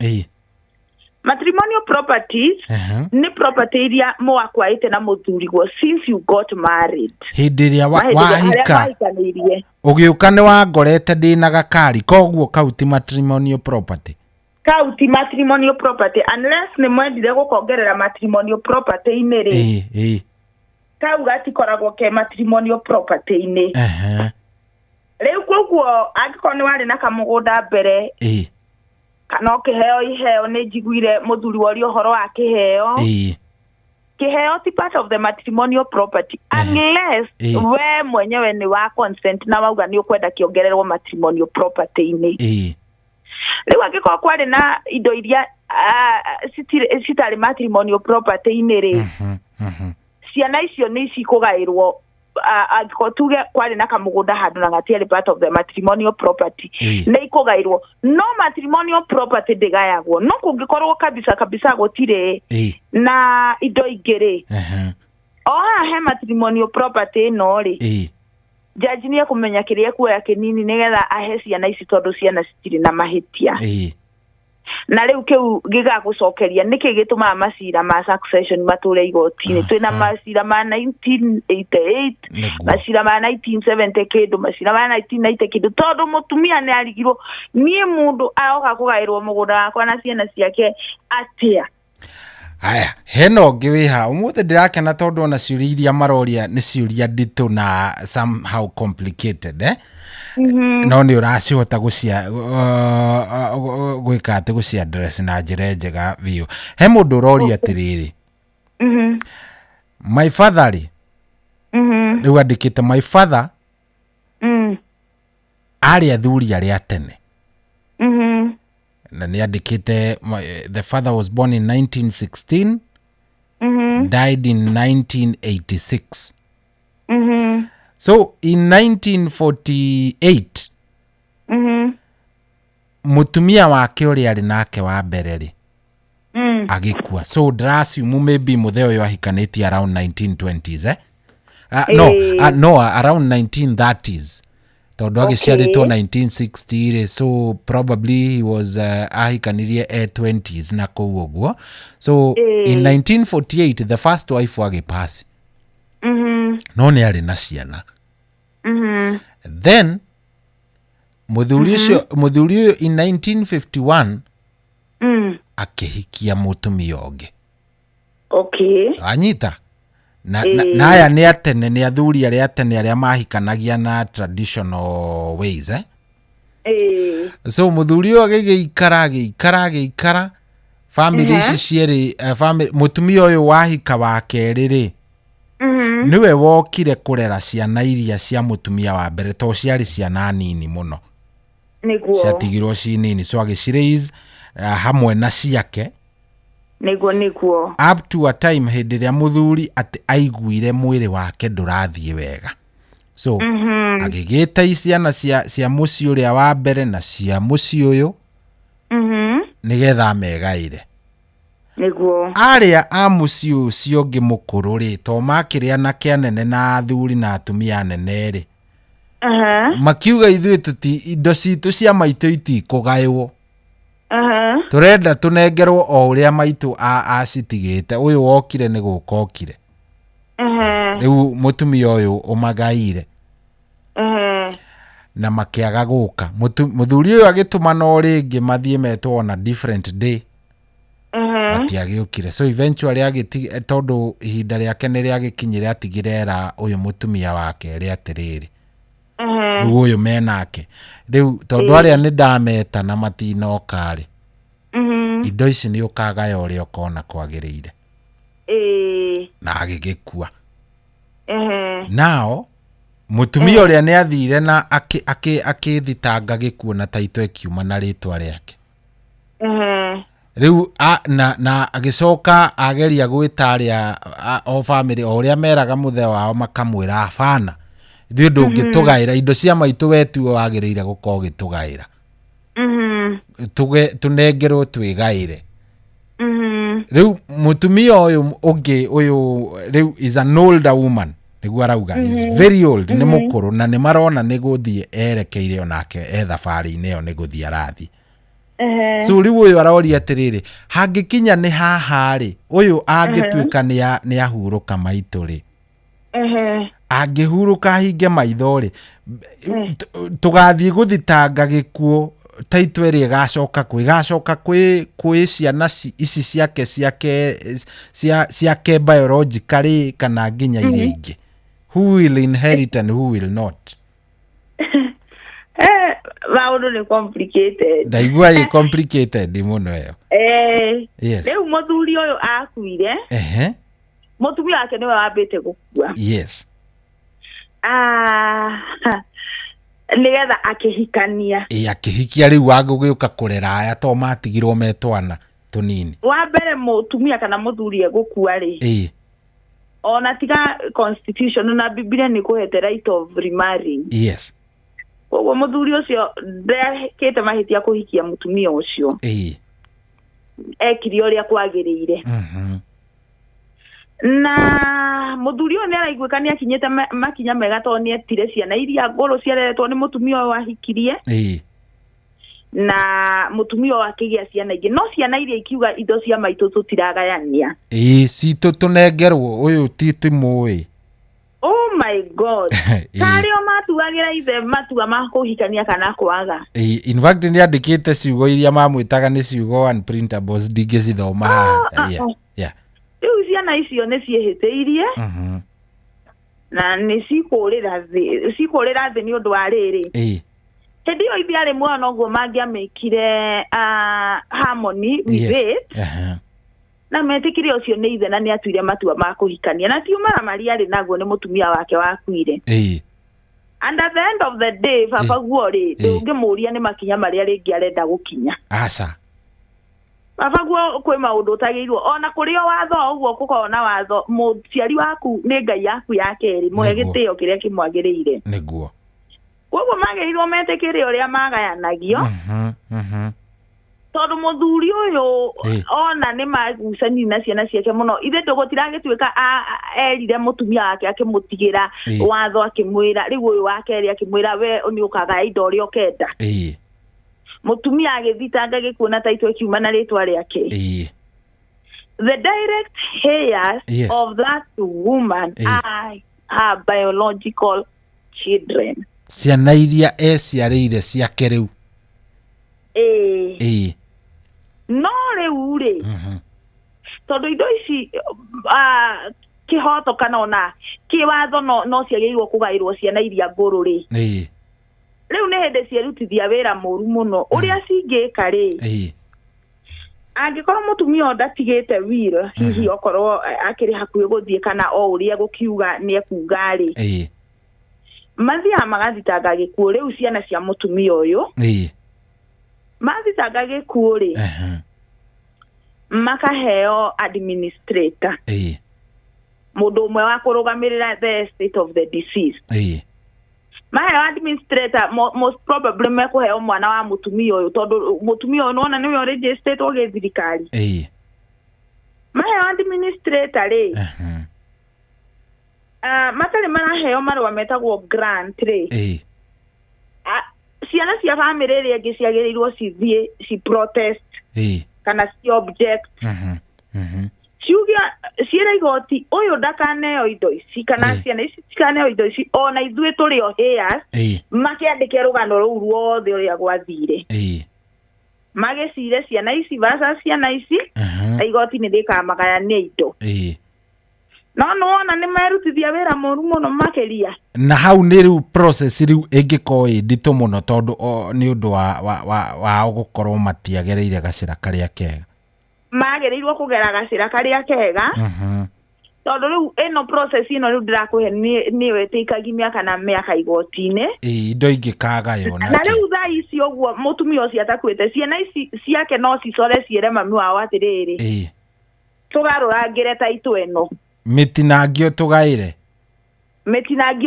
matrimonial properties ni property iria mwakwaite na muthurigwo since you got married hindiria wahika ugiuka ni wangorete ndina gakari koguo kauti matrimonial property unless ni mwendire gukongerera matrimonial property ini ri kau gatikoragwo ke matrimonial property ini riu koguo angiko ni wari na kamugunda mbere kana kiheo iheo ni njiguire muthuri wori uhoro wa kiheo kiheo ti part of the matrimonial property unless we mwenyewe ni wa consent na wauga ni ukwenda kiongererwo matrimonial property ini riu angiko kwari na indo iria citari matrimonial property ini ri ciana icio ni cikugairwo angiko tuge kwari na kamugunda handu na gatiari part of the matrimonial property na ikugairwo no matrimonial property ndigayagwo no kungikorwo kabisa gutire na indo ingiri he matrimonial property no ri jaji ni akumenya kiria kuoya kinini nigetha ahe ciana ici tondu ciana citiri na mahitia na riu kiu gigagucokeria niki gituma macira ma succession mature igoti-ini twina macira ma 1988 macira ma 1970 kindu macira ma 1990 kindu tondu mutumia ni arigirwo nie mundu aoka kugairwo mugunda wakwa na ciana ciake atia. Aya, heno ngiwiha umuthe ndirakena tondu ona ciuria iria maroria ni ciuria nditu na somehow complicated no ni uracihota gucia gwika ati gucia address na njira njega biu. He mundu uroria atiriri my father ri riu andikite my father ari athuri ari atene na ni andikite the father was born in 1916 died in 1986 so in 1948 mutumia wake uri ari nake wa mbere ri agikua so drasium maybe mutheo yo ahikaniti around 1920s no around 1930s tondu agiciaritwo 1960 so probably he was ahikanirie 20s na kou uguo so in 1948 the first wife agipasi no ni ari na ciana then muthuri ucio in 1951 akihikia mutumia ungi anyita na aya ni atene ni athuri aria atene aria mahikanagia na traditional ways so muthuri uyu agiikara family ici cieri family mutumia uyu wahika wa keriri niwe wokire kurera ciana iria cia mutumia wa mbere to ciari ciana nini muno ciatigirwo ci nini so agiciraise hamwe na ciake niguo up to a time hindi ria muthuri ati aiguire mwiri wake ndurathie wega so agigita ciana cia muci uria wa mbere na cia muci uyu nigetha megaire niguo aria a muci ucio ngi mukuru ri to makiria na kianene na athuri na atumia nene ri makiuga ithuĩ tuti indo citu cia maitũ itikũgaywo turenda tunengerwo o uria maitũ acitigĩte uyu wokire nĩ gũka okire rĩu mutumia uyu umagaire na makiaga gũka muthuri uyu agituma no ringi mathie metwo on a different day matiagĩũkire so eventually tondu ihinda rĩake nĩ rĩagĩkinyire atigirera uyu mutumia wake ri atiriri rĩu uyu menake rĩu tondu aria nĩ ndameta na matinoka ri indo ici nĩ ũkagaya ũrĩa ũkona kwagĩrĩire na agĩgĩkua nao mutumia ũrĩa nĩ athire na akĩthitanga gĩkuũ na taito ĩkiuma na rĩtwa rĩake rĩu na agĩcoka ageria gwĩta arĩa o family o ũrĩa meraga mũthe wao makamwĩra abana ithuĩ ndũngĩtũgaĩra indo cia maitũ wetu wagĩrĩire gũkorwo ũgĩtũgaĩra tunengerwo twĩgaĩre rĩu mutumia ũyũ ũngĩ ũyũ rĩu is an older woman nĩguo arauga is very old nĩ mũkũrũ na nĩ marona nĩ gũthiĩ erekeire onake thabarĩ-inĩ ĩyo nĩ gũthiĩ arathiĩ so rĩu ũyũ aroria atĩrĩrĩ hangĩkinya nĩ haha rĩ ũyũ angĩtuĩka nĩ ahurũka maitũ rĩ angĩhurũka hinge maitho rĩ tũgathiĩ gũthitanga gĩkuũ taito ĩrĩa ĩgacoka kwĩ ciana ici ciake biologically kana nginya iria ingĩ who will inherit and who will not maundu ni complicated ndaigua ĩ complicated muno ĩyo rĩu muthuri ũyũ akuire mutumia wake niwe wambĩte gũkua yes nigetha akĩhikania akĩhikia rĩu wagũgĩũka kũrera aya to matigirwo metwana tũnini wa mbere mutumia kana muthuri egũkua rĩ ona tiga constitution na Biblia nĩ kũhete right of remarrying yes koguo muthuri ũcio ndekĩte mahĩtia kũhikia mutumia ũcio ekire ũrĩa kwagĩrĩire na muthuri ũyũ nĩ araiguĩka nĩ akinyĩte makinya mega tondũ nĩ etire ciana iria ngũrũ ciareretwo nĩ mutumia ũyũ wahikirie na mutumia ũyũ akĩgĩa ciana ingĩ no ciana iria ikiuga indo cia maitũ tũtiragayania citũ tũnengerwo ũyũ titimũĩ oh my god tarĩo matuagĩra ithe matua ma kũhikania kana kwaga in fact nĩ andĩkĩte ciugo iria mamwĩtaga nĩ ciugo unprintables ndingĩcithoma rĩu ciana icio nĩ ciĩhĩtĩirie na nĩ cikũrĩra thĩ nĩ ũndũ wa rĩrĩ hĩndĩ ĩyo ithiarĩ mwana ũguo mangĩamĩkire harmony with it na metĩkire ũcio nĩ ithe na nĩ atuire matua ma kũhikania na tiumara marĩa arĩ naguo nĩ mutumia wake wakuire and at the end of the day baba guo rĩ ndũngĩmũria nĩ makinya marĩa rĩngĩ arenda gũkinya aca baba guo kwĩ maũndũ ũtagĩrĩirwo ona kũrĩ o watho ũguo kũkona watho mũciari waku nĩ Ngai yaku ya kerĩ mũhe gĩtĩo kĩrĩa kĩmwagĩrĩire nĩguo koguo magĩrĩirwo metĩkĩre ũrĩa magayanagio tondu muthuri uyu ona ni magucani na ciana ciake muno ithe ndugutirangetwika erire mutumia wake akimutigira watho akimwira riu uyu wake eri akimwira we ni ukaga indo uri okenda mutumia agithitanga gikuona taitwe kiuma na ritwa riake the direct heirs of that woman are her biological children. Ciana iria ciarĩire ciake rĩu. No rĩu rĩ tondũ indo ici kĩhoto kana ona kĩwatho no ciagĩrĩirwo kũgaĩrwo ciana iria ngũrũ rĩ rĩu nĩ hĩndĩ ciarutithia wĩra mũru mũno ũrĩa cingĩka rĩ angĩkorwo mũtumia ndatigĩte will hihi okorwo akĩrĩ hakuhĩ gũthiĩ kana o ũrĩa gũkiuga nĩ ekuga rĩ mathiaga magathitanga gĩkuũ rĩu ciana cia mũtumia ũyũ mathitanga gĩkuũ rĩ makaheo administrator mũndũ ũmwe wa kũrũgamĩrĩra the state of the disease maheo administrator most probably mekũheo mwana wa mũtumia ũyũ tondũ mũtumia ũyũ nona nĩwe registered wa gĩthirikari maheo administrator rĩ matarĩ maraheo marũa metagwo grant rĩ ciana cia family ĩrĩa ĩngĩ ciagĩrĩirwo cithiĩ ci protest kana ci object ciugia ciĩra igoti ũyũ ndakaneo indo ici kana ciana ici cikaneo indo ici ona ithuĩ tũrĩ o heirs makĩandĩke rũgano rũu ruothe ũrĩa gwathire magĩcire ciana ici versus ciana ici na igoti nĩ rĩkamagayania indo no nona nĩ merutithia wĩra mũru mũno makĩria na hau nĩ rĩu process rĩu ĩngĩkorwo ĩ nditũ mũno tondũ nĩ ũndũ wa gũkorwo matiagereire gacĩra karĩa kega magĩrĩirwo kũgera gacĩra karĩa kega tondũ rĩu ĩno process ĩno rĩu ndĩrakũhe nĩyo ĩtĩkagia mĩaka na mĩaka igoti-inĩ indo ingĩkagayo na rĩu thaa ici ũguo mũtumia ũcio atakuĩte ciana ici ciake no cicore ciĩre mami wao atĩrĩrĩ tũgarũrangĩre taitũ ĩno mitinangio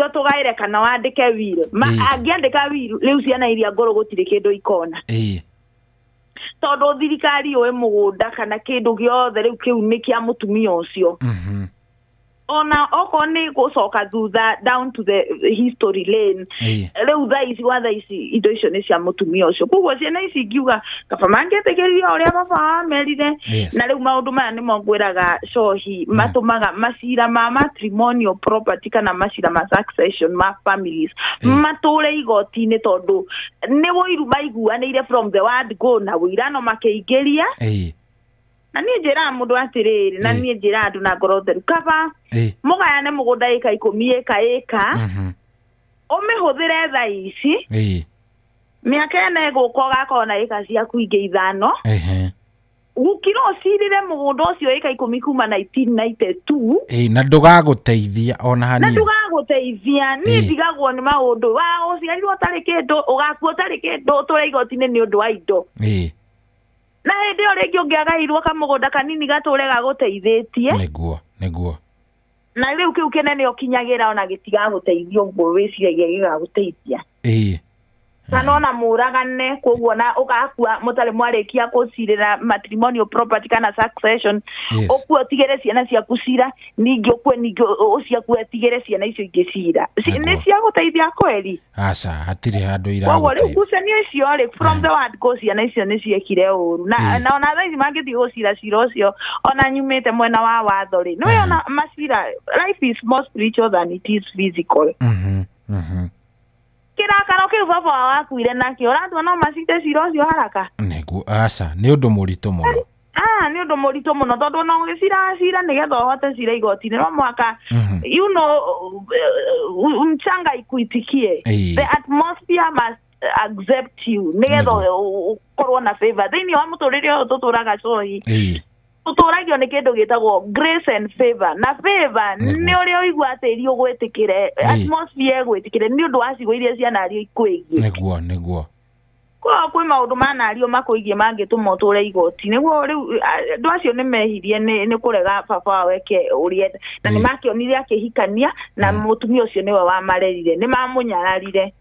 tugaire kana wandike will angĩandĩka will rĩu ciana iria ngũrũ gũtirĩ kĩndũ ikona tondũ thirikari ũĩ mũgũnda kana kĩndũ gĩothe rĩu kĩu nĩ kĩa mũtumia ũcio ona okorwo nĩ gũcoka thutha down to the history lane rĩu thaa ici indo icio nĩ cia mũtumia ũcio koguo ciana ici ingiuga kaba mangĩtĩkĩrire ũrĩa baba wamerire na rĩu maũndũ maya nĩmo ngwĩraga cohi matũmaga macira ma matrimonial property kana macira ma succession ma families matũre igoti-inĩ tondũ nĩ wũiru maiguanĩire from the word go na wũirano makĩingĩria na niĩ njĩra mũndũ atĩrĩrĩ na niĩ njĩra andũ na ngoro theru kaba mũgayane mũgũnda ĩka 10 ĩka ũmĩhũthĩre thaa ici mĩaka ĩna ĩgũka ũgakorwo na ĩka ciaku ingĩ 5 gũkira ũcirire mũgũnda ũcio ĩka 10 kuma 1992 na ndũgagũteithia ona hanini na ndũgagũteithia niĩ ndigagwo nĩ maũndũ wa ũciarirwo ũtarĩ kĩndũ ũgakua ũtarĩ kĩndũ ũtũre igoti-inĩ nĩ ũndũ wa indo na hĩndĩ ĩyo rĩngĩ ũngĩagaĩirwo kamũgũnda kanini gatũre gagũteithĩtie nĩguo na rĩu kĩu kĩnene ũkinyagĩra ona gĩtigagũteithia ũguo wĩciragia gĩgagũteithia kana ona mũragane koguo na ũgakua mũtarĩ mwarĩkia gũcirĩra matrimonial property kana succession ũkue ũtigĩre ciana ciaku cira ningĩ ũkue ningĩ ũciakue ũtigĩre ciana icio ingĩ cira nĩ ciagũteithia kweri aca hatirĩ handũ iragũteithia koguo rĩu ngucanio icio rĩ from the word go ciana icio nĩ ciekire ũru na ona thaa ici mangĩthiĩ gũcira cira ũcio ona nyumĩte mwena wa watho rĩ nĩwe ona macira life is more spiritual than it is physical kirakaro kĩu baba wakuire nakĩo ũratua no macite cira ũcio haraka nĩguo aca nĩ ũndũ mũritũ mũno nĩ ũndũ mũritũ mũno tondũ no gĩcira cira nĩgetha ũhote cira igoti-inĩ no mwaka you know mchanga ikuitikie the atmosphere must accept you nĩgetha ũkorwo na favor thĩinĩ wa mũtũrĩre ũyũ tũtũraga cohi tũtũragio nĩ kĩndũ gĩtagwo grace and favor na favor nĩ ũrĩa ũigua tĩri ũgwĩtĩkĩre atmosphere gwĩtĩkĩre nĩ ũndũ wa cigo iria cianario ikwĩgie nĩguo kwĩ maũndũ manario makũigie mangĩtũma ũtũre igoti nĩguo rĩu andũ acio nĩ mehirie nĩ kũrega baba weke ũrĩa na nĩ makĩonire akĩhikania na mũtumia ũcio nĩwe wamarerire nĩ mamũnyararire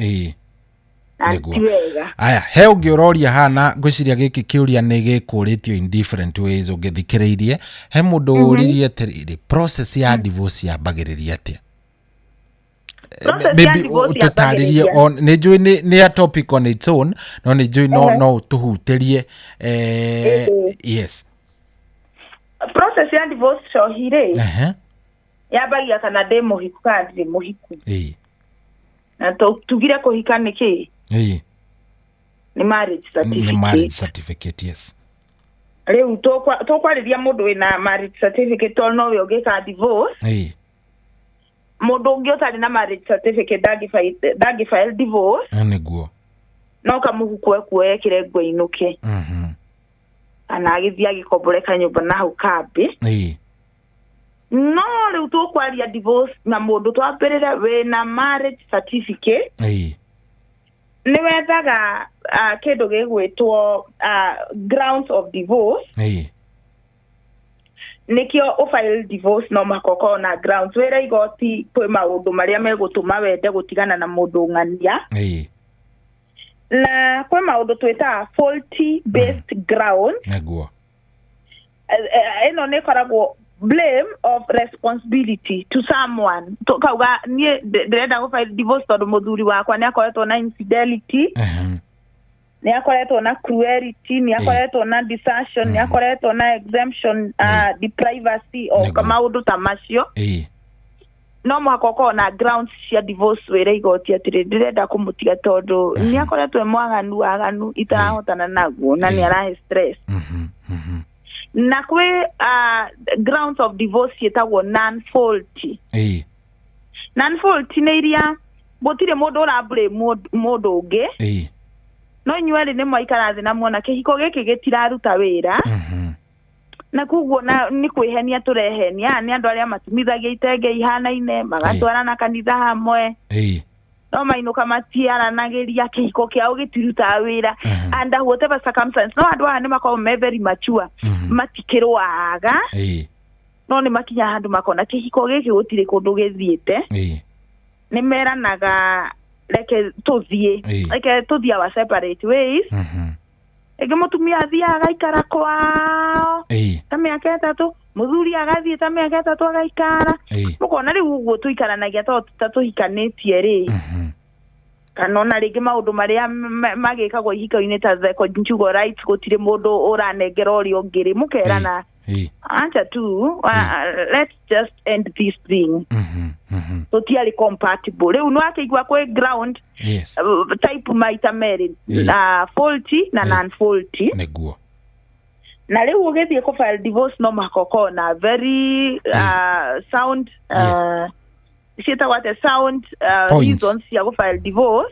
aya he ungiuroria hana ngwiciria giki kiuria ni gikuritio in different ways ungithikiriirie he mundu uririe atiriri process ya divorce yambagiriria atia maybe tutaririe on ni njui ni a topic on its own no ni njui no tuhutirie yes process ya divorce shohire yabagia kana de muhiku kandi muhiku na tugire kuhika niki ni marriage certificate yes leo tokwariria mundu wina marriage certificate no we ugika divorce mundu ungi utari na marriage certificate dagi file divorce niguo no kamuhukwe kuekire ngwe inuke ana agithia gikomboreka nyumba na hau kambi no leo tokwaria divorce na mundu twambirire wina marriage certificate ni wethaga kindu gigwitwo grounds of divorce nikio ufile divorce no makoko na grounds wera igoti kwe maundu maria megutuma wende gutigana na mundu ngania na kwe maundu twita faulty based ground naguo eno ne koragwo blame of responsibility to someone to kauga nie ndenda gufile divorce tondu muthuri wakwa ni akoretwo na infidelity ni akoretwo na cruelty ni akoretwo na desertion ni akoretwo na exemption the privacy of maundu ta macio no mwakoko na grounds cia divorce wera igoti atire ndirenda kumutiga tondu ni akoretwo mwaganu itarahotana naguo na ni arahe stress na kwe grounds of divorce yetagwo non-faulty non-faulty ni iria gutire mundu urabure mundu ungi no nyueri ni mwaikara thina muona kihiko giki gitiraruta wira na kuguo na ni kwihenia turehenia ni andu aria matumithagia itenge ihanaine magatwara na kanitha hamwe no mainuka matiaranagiria kihiko kiao gitiruta wira and whatever circumstance no andu ni makao me very mature matikirwaga no ni makinya handu makona kihiko giki gutire kundu githiete ni meranaga like tuthie our separate ways ege mutumia athia agaikara kwao tamiaka etatu muthuri agathie tamiaka etatu agaikara mukona riu uguo tuikaranagia tatuhikanitie ri kana na ringi maundu maria magikagwo ihiko-ini ta conjugal rights gutire mundu uranengera uri ungiri mukerana anja tu let's just end this thing tutiari compatible riu no akigwa kwe ground type maita meri faulty na non-faulty neguo na riu ugithie ku file divorce no makoko na very sound shita what a sound reasons ya ku file divorce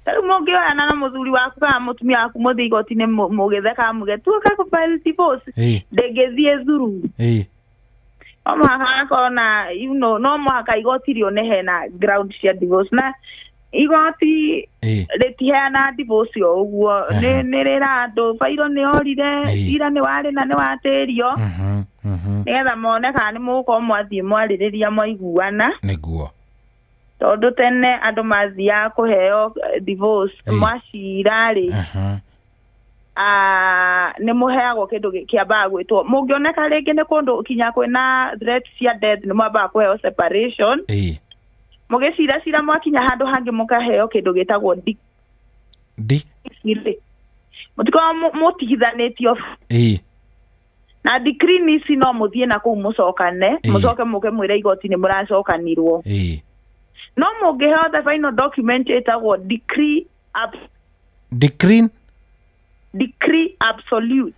riu mungioya na muthuri waku kana mutumia waku muthi igoti-ini mugitheka mugetuka ku file divorce ndegethie thuru kona no mwaka igoti rione hena ground cia divorce na igoti ritiheana divorce yo uguo ni rira andu fairo ni orire ira ni wari na ni watirio nigetha mone kana ni muko mwathie mwaririria mwaiguana niguo tondu tene andu mathia kuheo divorce mwacira ri ni muheagwo kindu kiambaga gwitwo mungioneka ringi ni kundu kinya kwina threat cia death ni mwambaga kuheo separation mugicira mwakinya handu hangi mukaheo kindu gitagwo mutiko mutigithanitio na decree nisi no muthie na kuu mucokane mucoke muke mwire igoti ni muracokanirwo no mungiheo the final document itagwo decree absolute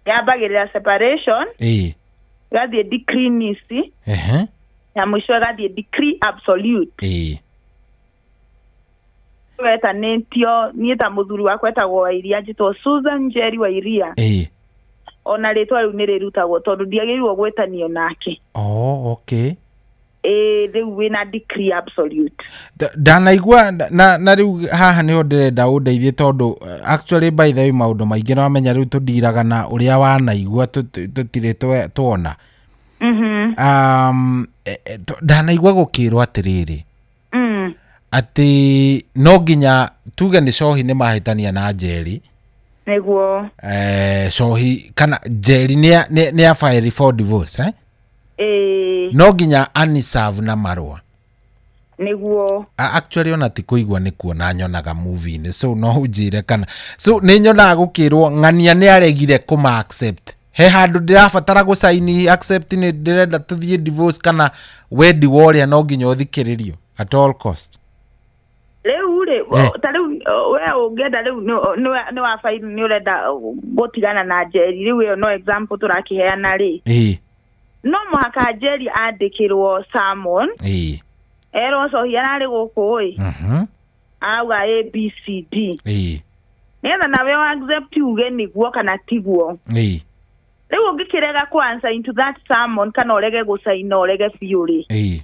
yambagirira separation gathie decree nisi ya mwisho gathie decree absolute wetanitio nie ta muthuri wakwa etagwo Wairia njitwo Susan Njeri Wairia ona ritwa riu ni rirutagwo tondu ndiagirwo gwetanio nake okay riu wina decree absolute ndanaigua na riu haha ni ndirenda undeithie tondu actually by the way maundu maingi no amenya riu tudiraga na uria wanaigua tutire tuona ndanaigua gukirwo atiriri ati no nginya tuge ni cohi ni mahitania na Njeri niguo cohi kana Njeri ni a file for divorce no nginya aniserve na marua niguo actually ona ti kuigwa ni kuona nyonaga movie ni so no ujire kana so ni nyonaga gukirwo ng'ania ni aregire kuma accept he handu ndirabatara gusaini accept ni ndirenda tuthie divorce kana wendi woria no nginya uthikiririo at all cost leu tariu we ungenda riu ni wa fine ni urenda gutigana na Njeri riu yo no example turakiheana ri no muhaka Njeri andikirwo summon ero cohi ararĩ gũkũ auga ABCD nĩgetha nawe wa accept uge nĩguo kana tiguo rĩu ũngĩkĩrega kwanza into that summon kana ũrege gũcaina ũrege biũ rĩ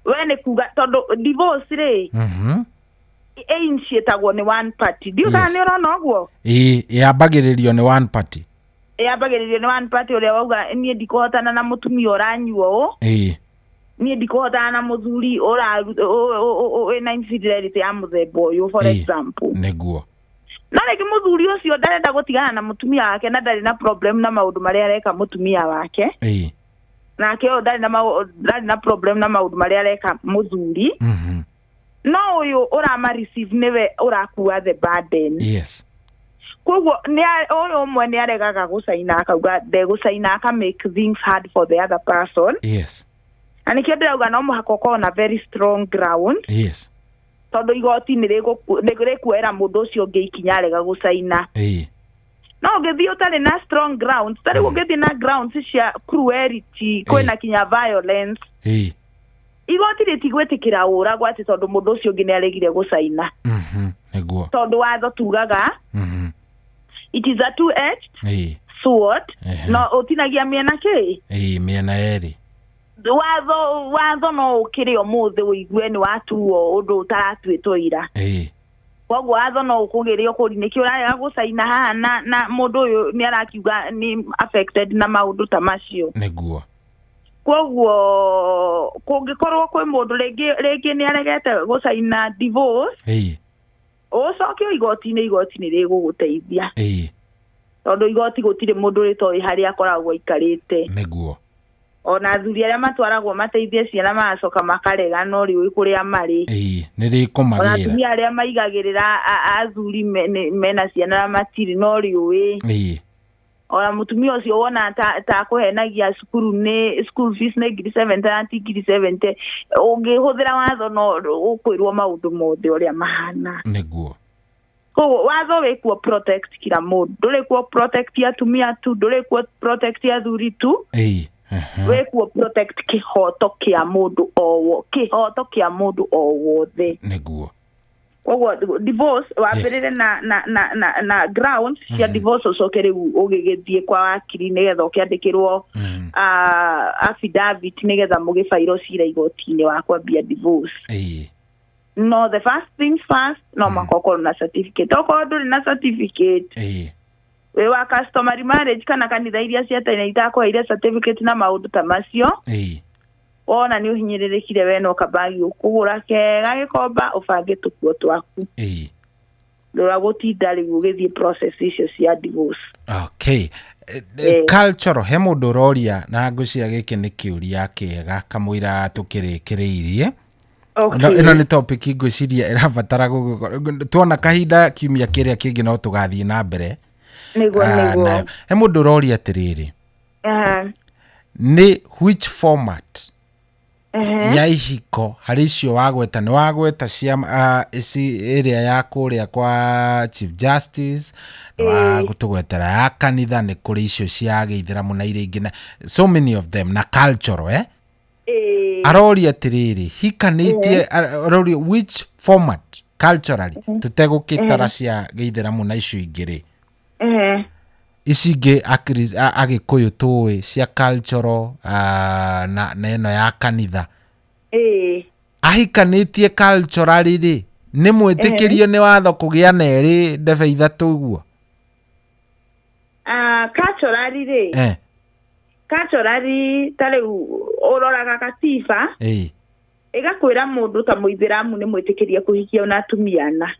we nĩ kuga tondũ divorce rĩ initiatagwo nĩ one party ndiuga nĩ ũrona ũguo yambagĩrĩrio nĩ one party yambagĩrĩrio nĩ one party ũrĩa wauga niĩ ndikũhotana na mũtumia ũranyua ũũ niĩ ndikũhotana na mũthuri wĩna infidelity ya mũthemba ũyũ for example nĩguo na rĩngĩ mũthuri ũcio ndarenda gũtigana na mũtumia wake na ndarĩ na problem na maũndũ marĩa areka mũtumia wake nake ũyũ ndarĩ na problem na maũndũ marĩa areka mũthuri no ũyũ ũrama receive nĩwe ũrakua the burden koguo ũyũ ũmwe nĩ aregaga gũcaina akauga ndegũcaina aka make things hard for the other person na nikio ndirauga no mũhaka ũkorwo na very strong ground tondũ igoti nĩ rĩkuoera mũndũ ũcio ũngĩ ikinya arega gũcaina no ũngĩthiĩ ũtarĩ na strong ground tarĩ ũngĩthiĩ na grounds cia cruelty kwĩna kinya violence igoti rĩtigwĩtĩkĩra ũragwo atĩ tondũ mũndũ ũcio ũngĩ nĩ aregire gũcaina tondũ watho tugaga it is a two-edged sword no ũtinagia mĩena kĩ mĩena yerĩ watho no ũkĩrĩ ũmũthĩ ũigue nĩ watuo ũndũ ũtaratuĩtwo ira koguo watho no ũkũgĩrĩo kũri nĩkĩ ũrarega gũcaina haha na mũndũ ũyũ nĩ arakiuga nĩ affected na maũndũ ta macio nĩguo koguo kũngĩkorwo kwĩ mũndũ rĩngĩ nĩ aregete gũcaina divorce ũcokio igoti-inĩ rĩgũgũteithia tondũ igoti gũtirĩ mũndũ rĩtoĩ harĩa akoragwo aikarĩte nĩguo ona athuri arĩa matwaragwo mateithie ciana magacoka makarega no rĩũĩ kũrĩa marĩ nĩ rĩkũmagĩra ona atumia arĩa maigagĩrĩra athuri mena ciana na matirĩ no rĩũĩ ona mũtumia ũcio wona ta kũhenagia cukuru nĩ school fees nĩ 770 ũngĩhũthĩra watho no ũkwĩrwo maũndũ mothe ũrĩa mahana nĩguo koguo watho wĩkuo protect kila mũndũ ndũrĩkuo protect atumia tu ndũrĩkuo protect athuri tu wĩkuo protect kĩhoto kĩa mũndũ o wothe nĩguo koguo divorce wambĩrĩre na grounds cia divorce ũcoke rĩu ũgĩgĩthiĩ kwa wakiri nĩgetha ũkĩandĩkĩrwo affidavit nĩgetha mũgĩbairwo cira igoti-inĩ wa kwambia divorce no the first things first no makokorwo na certificate okorwo ndũrĩ na certificate we wa customary marriage kana kanitha iria cia tene itakũheire certificate na maũndũ ta macio wona nĩ ũhinyĩrĩrĩkire we no kabagi ũkũgũra kega gĩkomba ũbange tũkuo twaku ndũra gũtinda rĩu ũgĩthiĩ process icio cia divorce cultural he mũndũ ũroria na ngũcia gĩkĩ nĩ kĩũria kĩega kamũira tũkĩrĩkĩrĩirie ĩno nĩ topic ngũciria ĩrabatara tuona kahinda kiumia kĩrĩa kĩngĩ no tũgathiĩ na mbere he mũndũ ũroria atĩrĩrĩ nĩ which format ya ihiko harĩ icio wagweta nĩ wagweta cia ĩrĩa ya kũrĩa kwa Chief Justice gũtũgwetera ya kanitha nĩ kũrĩ icio cia Gĩithĩramu na iria ingĩ so many of them na cultural aroria atĩrĩrĩ hikanĩtie aroria which format culturally tũtegũkĩtara cia Gĩithĩramu na icio ingĩ ici ingĩ Agĩkũyũ tũĩ cia cultural na ĩno ya kanitha ahikanĩtie culturally rĩ nĩ mwĩtĩkĩrio nĩ watho kũgĩa na erĩ ndebe ithatũ ũguo culturally rĩ culturally ta rĩu ũroraga katiba igakwira mundu ta muithiramu ni mwitikirie kuhikia ona tumiana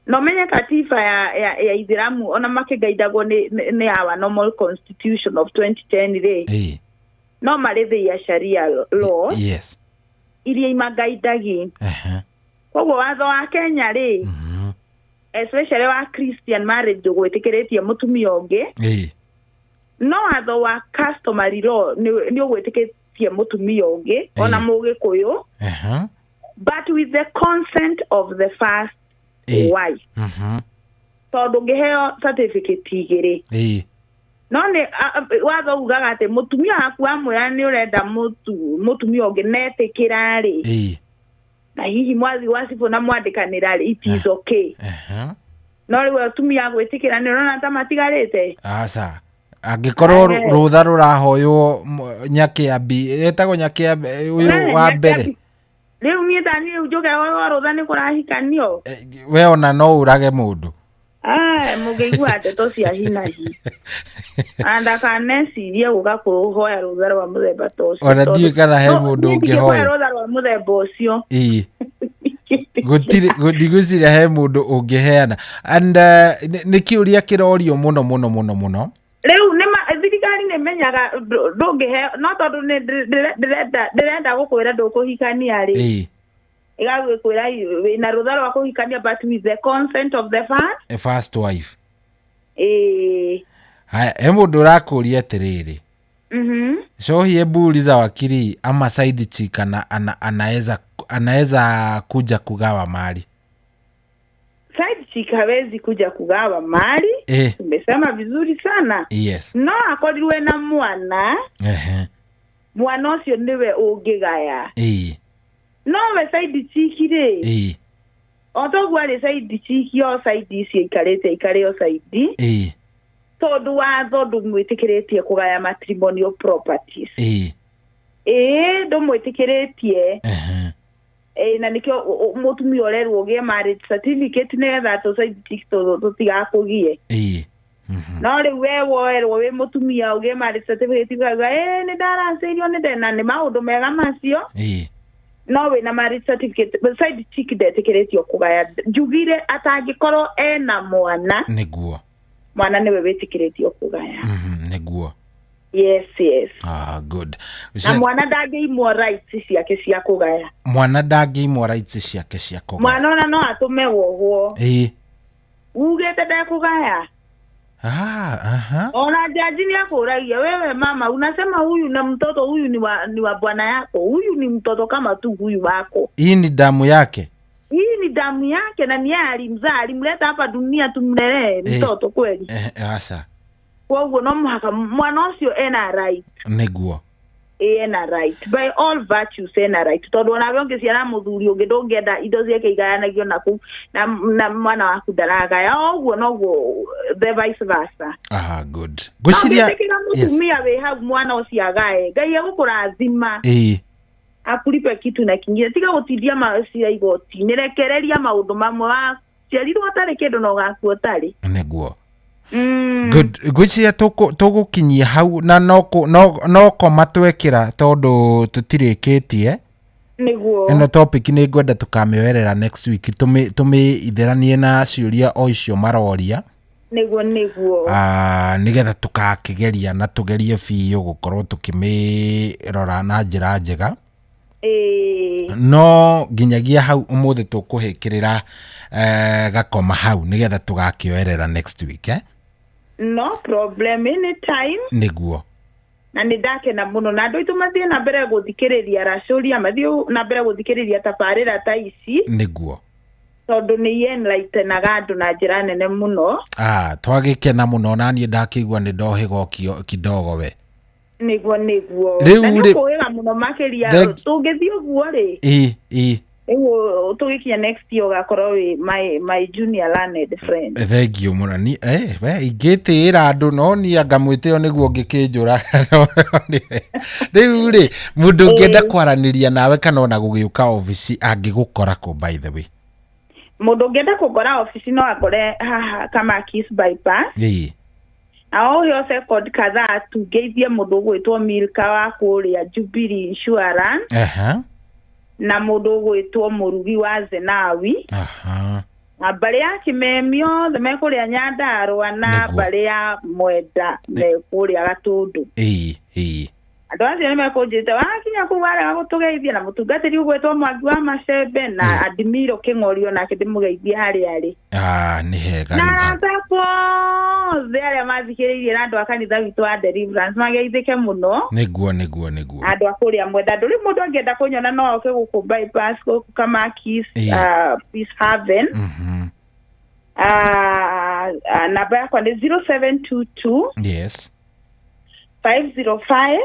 no menye katiba ya Ithiramu ona makigaidagwo ni our normal constitution of 2010 ri no marithe ya sharia law yes iria imagaidagi koguo watho wa Kenya ri especially wa Christian marriage gwitikiretie mutumia ungi no watho wa customary law ni ugwitikiretie mutumia ungi ona mugikuyu but with the consent of the first wife tondu ngiheo certificate igiri no ni watho ugaga ati mutumia waku amwira ni urenda mutumia ungi netikira ri na hihi mwathi wasifu na mwandikanira ri it is okay no ri mutumia gwitikira ni urona ta matigarite asa angikorwo rutha rurahoywo nyakiambi etagwo nyakiambi uyu wa mbere riu ni tani ujoge wa rutha ni kurahikanio we ona no urage mundu mugeigua ateto cia hinahi anda kanesi ye guka kuhoya rutha rwa muthemba tocio ona ndiye kana he mundu ungihoya rutha rwa muthemba ucio gutiguciria he mundu ungiheana and ni kiuria kirorio muno riu ni thirikari ni menyaga ndungihe no tondu ni ndirenda gukwira ndukuhikania ri igagwikwira na rutha rwa kuhikania but with the consent of the first wife haya he mundu urakuria atiriri shohi ebuuliza wakili ama side chick anaweza kuja kugawa mali. Side chick hawezi kuja kugawa mali. Umesema vizuri sana. Yes. No akorirwe na mwana. Mwana ucio niwe ungigaya. No we side chick ri. Otogwa ri side chick yo side icio ikare yo side. Tondu watho ndumwitikiretie kugaya matrimonial properties. Ndumwitikiretie. Na nikio mutumia orerwo gie marriage certificate negetha to side chick to tigakugie. No ri we woerwo we mutumia ugie marriage certificate ugaga ni ndarancerio ni ndena ni maundu mega macio. No we na marriage certificate side chick ndetikiretio kugaya. Njugire atangikorwo ena mwana. Niguo. Mwana niwe wetikiretio kugaya. Niguo. Yes. Good. Na mwana ndangĩimwo rights ciake cia kugaya. Mwana ndangĩimwo rights ciake cia kugaya. Mwana ona no atume wohwo. Ugete ndakugaya. Ona jaji ni akuragia wewe mama unasema huyu na mtoto huyu ni wa bwana yako. Huyu ni mtoto kama tu huyu wako. Hii ni damu yake. Hii ni damu yake na ni alimzaa alimleta hapa dunia tumlelee mtoto kweli. Asa. Kwa hivyo no muhaka mwana ucio ena right. Niguo. Ena right. By all virtues ena right. Tondu ona we ungiciara muthuri ungi ndungenda indo ciake igayanagio naku na mwana waku ndaragaya oguo noguo the vice versa. Good. Guciria mutumia we hau mwana ucio agae Ngai egukurathima. Akulipe kitu na kingine tiga gutidia macia igoti nirekereria maundu mamwe wa ciarirwo atari kindu no gaku atari. Niguo. Good. Guciria tugukinyia hau na noko matwekira tondu tutirikitie. Niguo. Eno topic ni ngwenda tukamioerera next week tumi itheranie na ciuria o icio maroria. Niguo. Nigetha tukakigeria na tugerie biu gukorwo tukimirora na njira njega. No ginyagia hau umuthi tukuhikirira gakoma hau nigetha tugakioerera next week No problem anytime. Niguo. Na nidake na muno na ndu itumathie na mbere guthikiriria racuria mathio na mbere guthikiriria tabarira ta ici. Niguo. Tondu ni enlightenaga andu na njira nene muno. Twagikena muno na nie ndakigwa ni ndohigo kidogo we. Niguo. Na nikuhiga muno makiria tungithie guo ri. Ewo tugikia next year ugakorwo my junior learned friend. Thank you muno ni we ingitira andu no ni angamwiteo niguo ngikinjura riu ri mundu ngienda kwaraniria nawe kana ona gugiuka office angigukora ko by the way. Mundu ngienda kugora office no akore haha kama Kiss bypass. Ao yose code kadhaa tugeithie mundu gwitwo Milka wa kuria Jubilee Insurance. na mundu gwitwo murugi wa Zenawi na bale ya Kimemio the mekuria Nyandarua na bale ya Mwenda mekuria Gatundu andu acio nimekujite wakinya kubara gutugeithia na mutungatiri ugwetwo Mwangi wa Macembe na Adimiro Kingorio nake ndimugeithia hari ni hega na tapo zere mathikiririe na andu akanitha witu wa Deliverance mageithike muno niguo andu akuria Mwenda nduri mundu angienda kunyona no oke guku bypass kama Kiss Peace Haven namba yakwa ni 0722 yes 505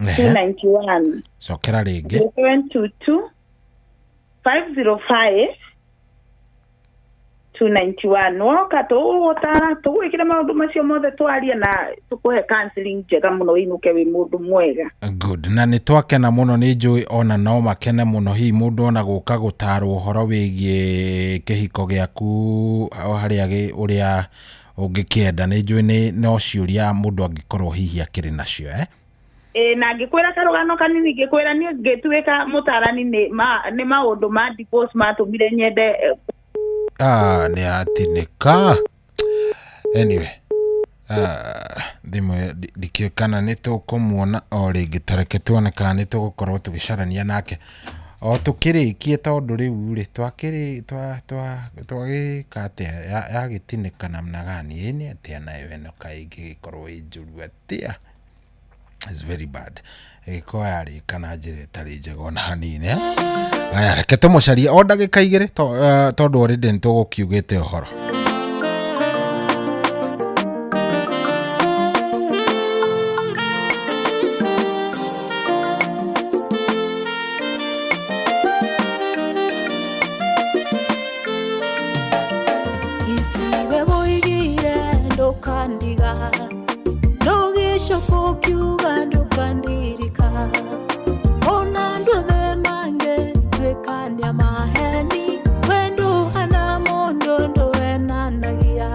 291 so kera rege 722 505 291 woka tuutara tuwikire maundu macio mothe twaria na tukuhe counseling njega muno inuke wi mundu mwega good na ni twakena muno ni njui ona no makene muno hi mundu ona guka gutarwo horo wigie kihiko giaku haria uria ungikienda ni njui ni no ciuria mundu angikorwo hihi akiri nacio na ngikwira karugano kanini ngikwira ni ngituika mutarani ni maundu ma divorce matumire nyende ni atinika anyway thimwe ndikiokana ni tukumuona o ringi tareke tuone kana ni tugukorwo tugicarania nake o tukirikie tondu riu ri twagika atia yagitinika namna gani ni atia nayo eno kaingi gikorwo injuru atia. It's very bad. Iko yari kana njire tari njega ona hanini aya reke tumucarie o ndagika igiri tondu already nitugukiugite uhoro itiwe boigire ndukandiga nogishokokiuga ndukandirika ona nduthe mange twekania maheni wendu hana mundu nduenanagia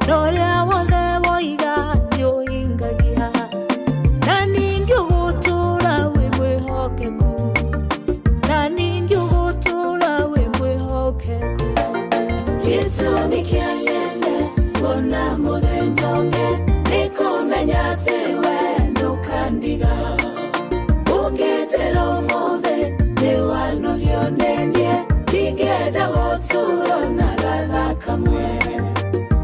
noria wothe boiga niuhingagia na ningi ugutura wi mwihokeku na ningi ugutura wi mwihokeku gitumi kia nyende ona muthenyonge nikumenya tewe ndukandiga ungetero mothe niwanogio nenie ningenda guturo na gatha kamwe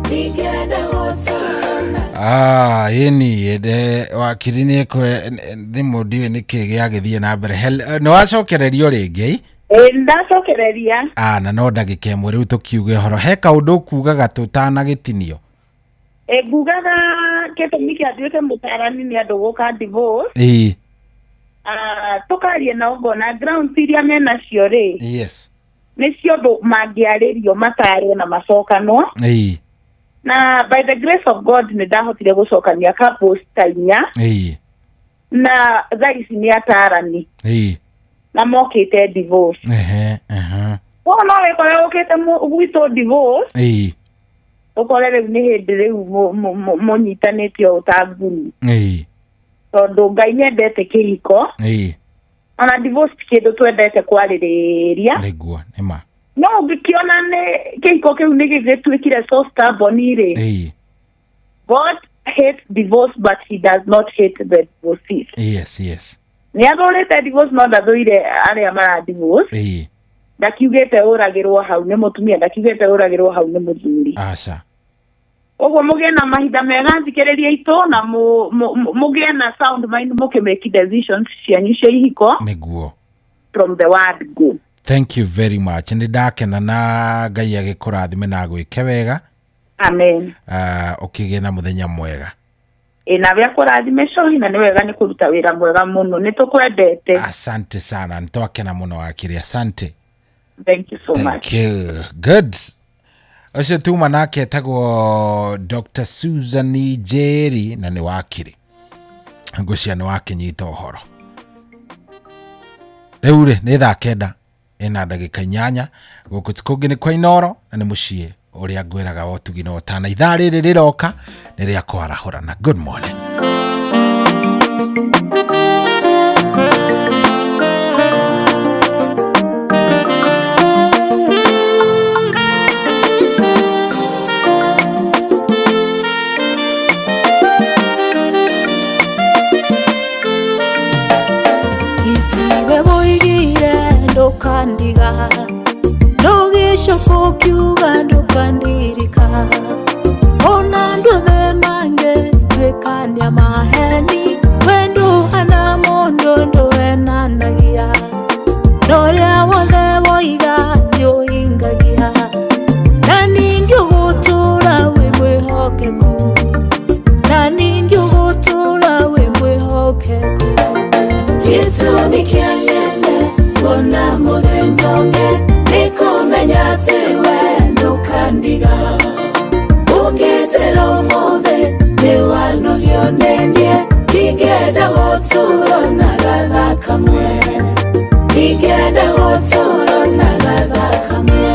ningenda guturo na yeni ede wakirine kwe thimu ndio niki giagithie na mbere no wacokererio ringi ndacokereria na no ndagika imwe riu tukiuge horo he kaundu kugaga tutana gitinio ngugaga gitumi kia nduike mutarani ni andu guka divorce tukarie na ngona ground iria mena cio ri yes ni cio ndu mangiaririo matario na macokanwo na by the grace of God ni ndahotire gucokania couples tainya na thaisi ni atarani na mokite divorce no wekora ukite gwito divorce ukorere ni hindi riu munyitanite utanguru tondu Ngai nyendete kihiko ona divorce kindu twendete kwaririria niguo nima no ngikiona ni kihiko kiu ni gigituikire so stubborn ri God hates divorce but he does not hate the divorcees yes ni athurite divorce no ndathuire aria mara divorce ndakiugite uragirwo hau ni mutumia ndakiugite uragirwo hau ni muthuri aca ogo mugie na mahinda mega thikiriria ito na mugie na sound mind mukimake decisions cianyu cia ihiko niguo from the word go. Thank you very much ni ndakena na Ngai agikurathime na gwike wega amen ukigena na muthenya mwega na bya kurathime cohi na ni wega ni kuruta wira mwega muno ni tukwendete asante sana nitwakena muno wakiri asante thank you so much thank you good Ose tuma nake tagwo Dr. Susan Jerry na ni wakiri ngucia ni wakinyita uhoro reure ni thaa kenda ina ndagika 8 guku tikungi ni kwa Inoro na ni mucie uria ngwiraga wotugi no tana ithaa riri riroka ni ria kwarahurana good morning ndukandiga ndugicoka ukiuga ndukandirika ona nduthe mange twikania maheni wenduhana mundu nduenanagia noria wothe woiga niuhingagia na ningi ugutura wi mwihokeku na ningi ugutura wi mwihokeku gitumi kia nyene wona muthenyonge nikumenya ati we ndukandiga ungitira umuthe niwanogio nenie ingenda gutura na gatha kamwe ingenda gutura na gatha kamwe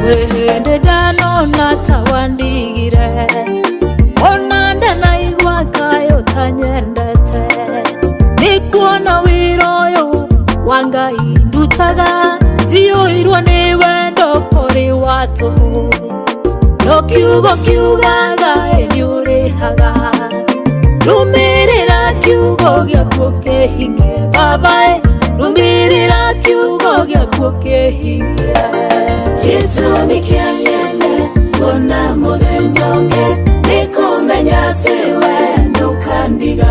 wehende ndanona tawandigire ona ndanaigua kayo tanyendete nikuona wira uyu wa Ngai ndutaga tiuirwo ni wendo kuri watu no kiugo kiugaga niurihaga rumirira kiugo giaku kihinge babae rumirira kiugo giaku kihinge gitumi kia nyene wona muthenyonge nikumenya ati we ndukandiga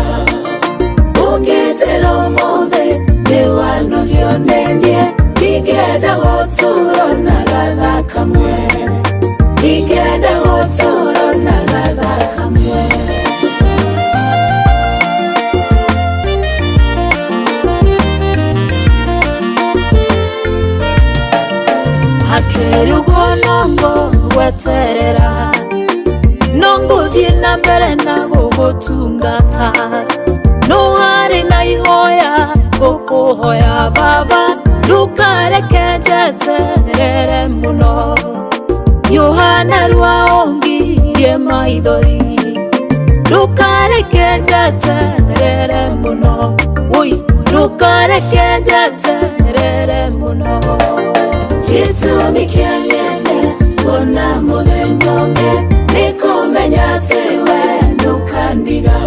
ungitira umuthe niwanogio nenie ingenda gutura na gatha kamwe ingenda gutura na gatha kamwe hakerugo nongo gweterera nonguthie na mbere na gugutungata no hari na ihoya gukuhoya baba ndukareke njeterere muno Yohana rwaongirie maithori ndukareke njeterere muno ui ndukareke njeterere muno gitumi kia nyene wona muthenyonge nikumenya ati we ndukandiga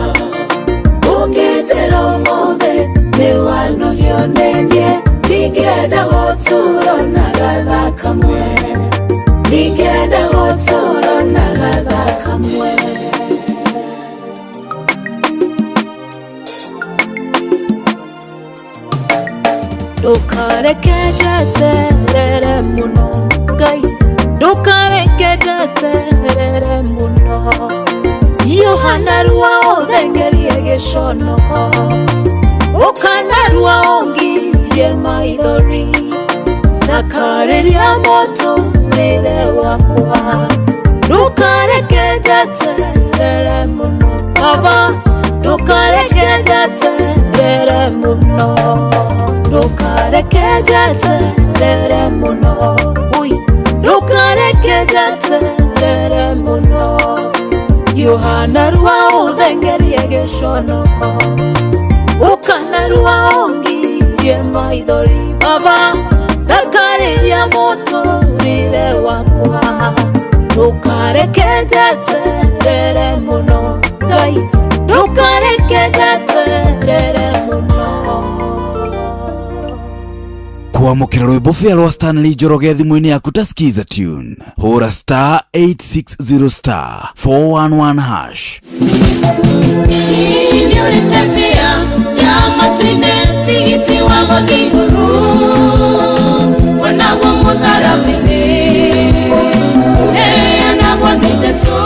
ungitira umuthe niwanogio nenie ingenda gutura na gatha kamwe ingenda gutura na gatha kamwe ndukareke njeterere muno Ngai ndukareke njeterere muno Yohana rwaothengerie giconoko ukana rwaongirie maithori ndakariria muturire wakwa ndukareke njeterere muno baba ndukareke njeterere muno ndukareke njeterere muno ui ndukareke njeterere muno Yohana rwaothengerie giconoko ukana rwaongirie maithori baba ndakariria muturire wakwa ndukareke njeterere muno Ngai ndukareke njeterere muno kwamukira rwimbo fia rwa Stanley Njoroge thimu-ini yaku ta skiza tune hura star 860 star 411 hash Niliuritembea ya matine tigiti wa magiguru wanagwa mudharabine anagwa niteso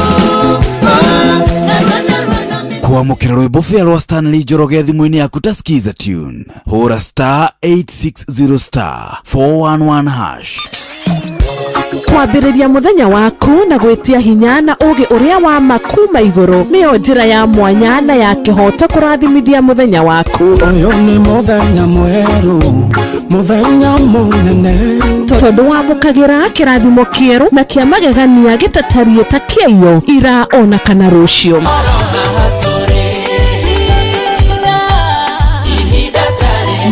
kwamukira rwimbo fia rwa Stanley Njoroge thimu-ini yaku ta skiza tune hura star 860 star 411 hash kwambĩrĩria mũthenya waku na gwĩtia hinya na ũgĩ ũrĩa wa makuma igũrũ nĩyo njĩra ya mwanya na ya kĩhoto kũrathimithia mũthenya waku ũyũ nĩ mũthenya mwerũ mũthenya mũnene tondũ wamũkagĩra kĩrathimo kĩerũ na kĩa magegania gĩtatariĩ ta kĩayo ira ona kana rũciũ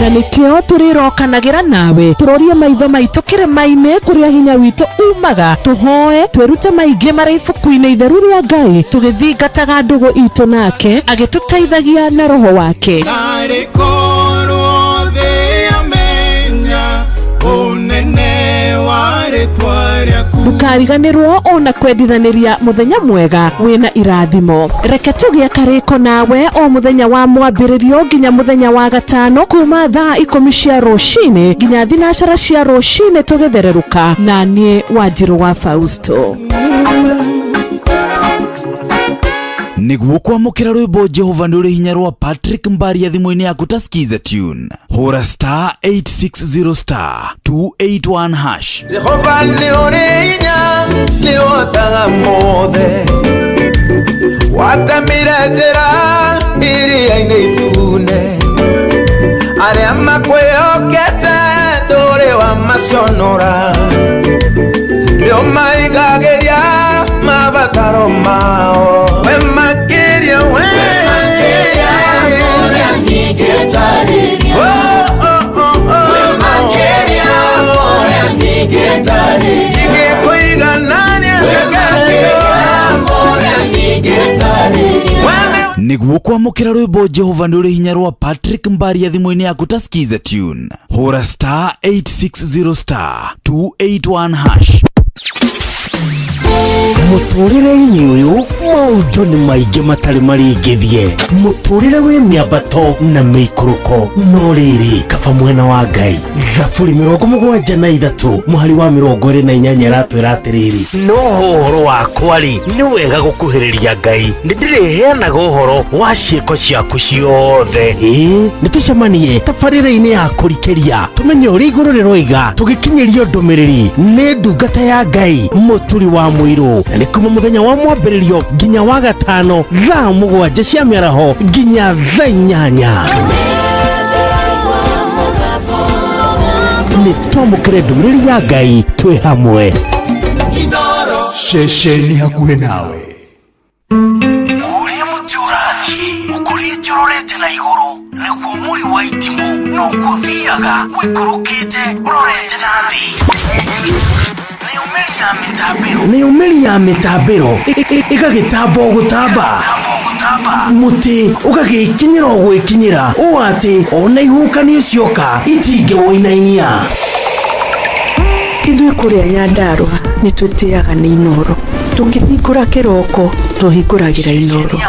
na nikio turirokanagira nawe turorie maitho maitu kirima-ini kuria hinya witu umaga tuhoe twirute maingi mari ibuku-ini itheru ria Ngai tugithingataga ndugu itu nake agituteithagia na roho wake ndukariganirwo ona kwendithaniria muthenya mwega wina irathimo. Reke tugie kariko nawe o muthenya wa mwambiririo nginya muthenya wa gatano kuma thaa 10 cia rucini nginya thinacara cia rucini tugithereruka na nie Wanjiru wa Fausto. Niguo kwamukira rwimbo Jehova nduri hinya rwa Patrick Mbaria thimo-ini yaku ta skiza tune hora star 860 star 281 hash. Jehova ni uri hinya ni otaga mothe watamira njira iria-ini itune aria makwihokete nduri wa maconora nio maigagiria mabataro mao we makiria we moria nigetariri we makiria moria nigetariri igikuiganania moria nigetariri. Niguo kwamukira rwimbo Jehova nduri hinya rwa Patrick Mbaria thimo-ini yaku ta skiza tune hora star 860 star 281 hash. muturire-ini uyu maundu ni maingi matari maringithie muturire wi miambato na miikuruko no riri kaba mwena wa Ngai Thaburi 73 muhari wa 28 ratwira atiriri no horo wakwa ri ni wega gukuhiriria Ngai ndiriheanaga uhoro wa ciiko ciaku ciothe nitucemanie tabarĩra-inĩ ya kũrikĩria tumenye ũrĩa igũrũ rĩroiga tũgĩkinyĩrio ndũmĩrĩri nĩ ndungata ya Ngai mũturi wa mũirũ na nĩ kuma mũthenya wa mwambĩrĩrio nginya wa gatano thaa 7 cia mĩaraho nginya thaa 8 nĩ twamũkĩre ndũmĩrĩri ya Ngai twĩ hamwe ceceni hakuhĩ nawe ũrĩa mũtĩ ũrathiĩ ũkũrĩte ũrorete na igũrũ nĩguo mũri wa itimũ noguo ũthiaga wĩikũrũkĩte ũrorete na thĩ nĩ ũmĩri ya mĩtambĩro ĩgagĩtamba o gũtamba mũtĩ ũgagĩkinyĩra o gwĩkinyĩra ũũ atĩ ona ihuhũkanio cioka itingĩwoinainia. Ithuĩ kũrĩa Nyandarua nĩ twĩtĩaga nĩ Inoro tũngĩhingũra kĩroko tũhingũragĩra Inoro.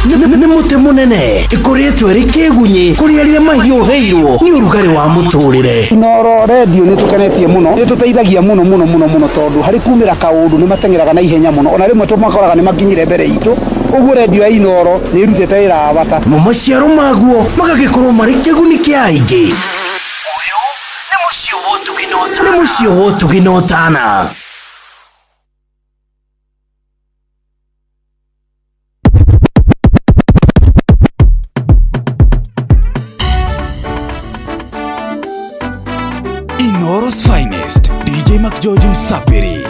nĩ mũtĩ mũnene ĩkoretwo ĩrĩ kĩgunyi kũrĩ arĩa mahiũhĩirwo nĩ ũrugarĩ wa mũtũrĩre. Inoro radio nĩ tũkenetie mũno nĩ tũteithagia mũno mũno mũno mũno tondũ harĩ kumĩra kaũndũ nĩ matengeraga na ihenya mũno ona rĩmwe tũmakoraga nĩ makinyire mbere itũ ũguo radio ya Inoro nĩ ĩrutĩte wĩra wa bata maciaro maguo magagĩkorwo marĩ kĩguni kĩa aingĩ. Ũyũ nĩ mũciĩ wa Ũtugi na Ũtana. Inoro's finest, DJ McGeorge Msapiri.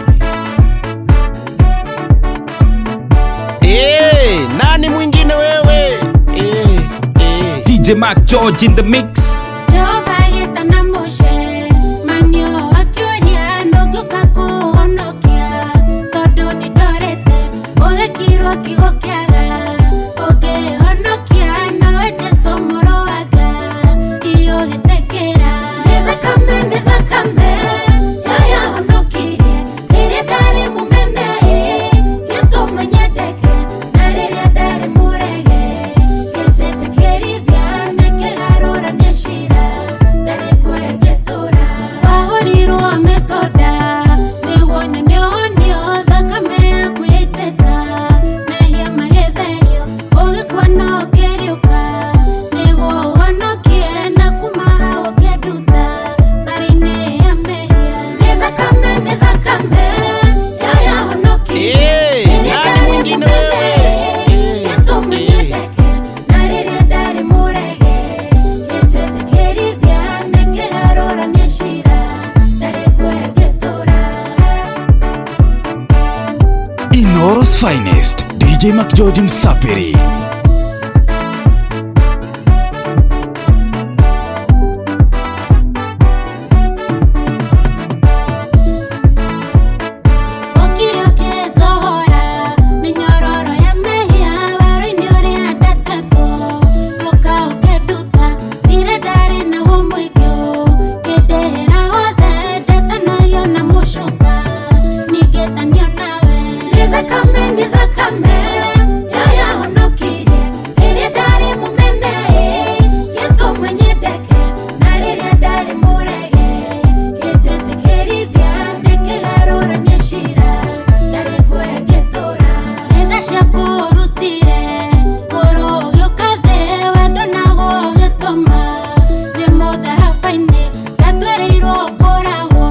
Nani mwingine wewe? DJ McGeorge in the mix. Inoro's finest, DJ McGeorge Msapiri. thakame yaya honokire rĩrĩa ndarĩ mũmene gĩtũma nyendeke na rĩrĩa ndarĩ mũrege kĩnjĩtĩkĩrithia nĩkĩgarũrania cira ndarĩ guoya ngĩtũra tha ciakũrutire ngũrũ gĩũka thĩ wendo naguo gĩtũma thĩ mũtharabainĩ ndatuĩrĩirwo ngũragwo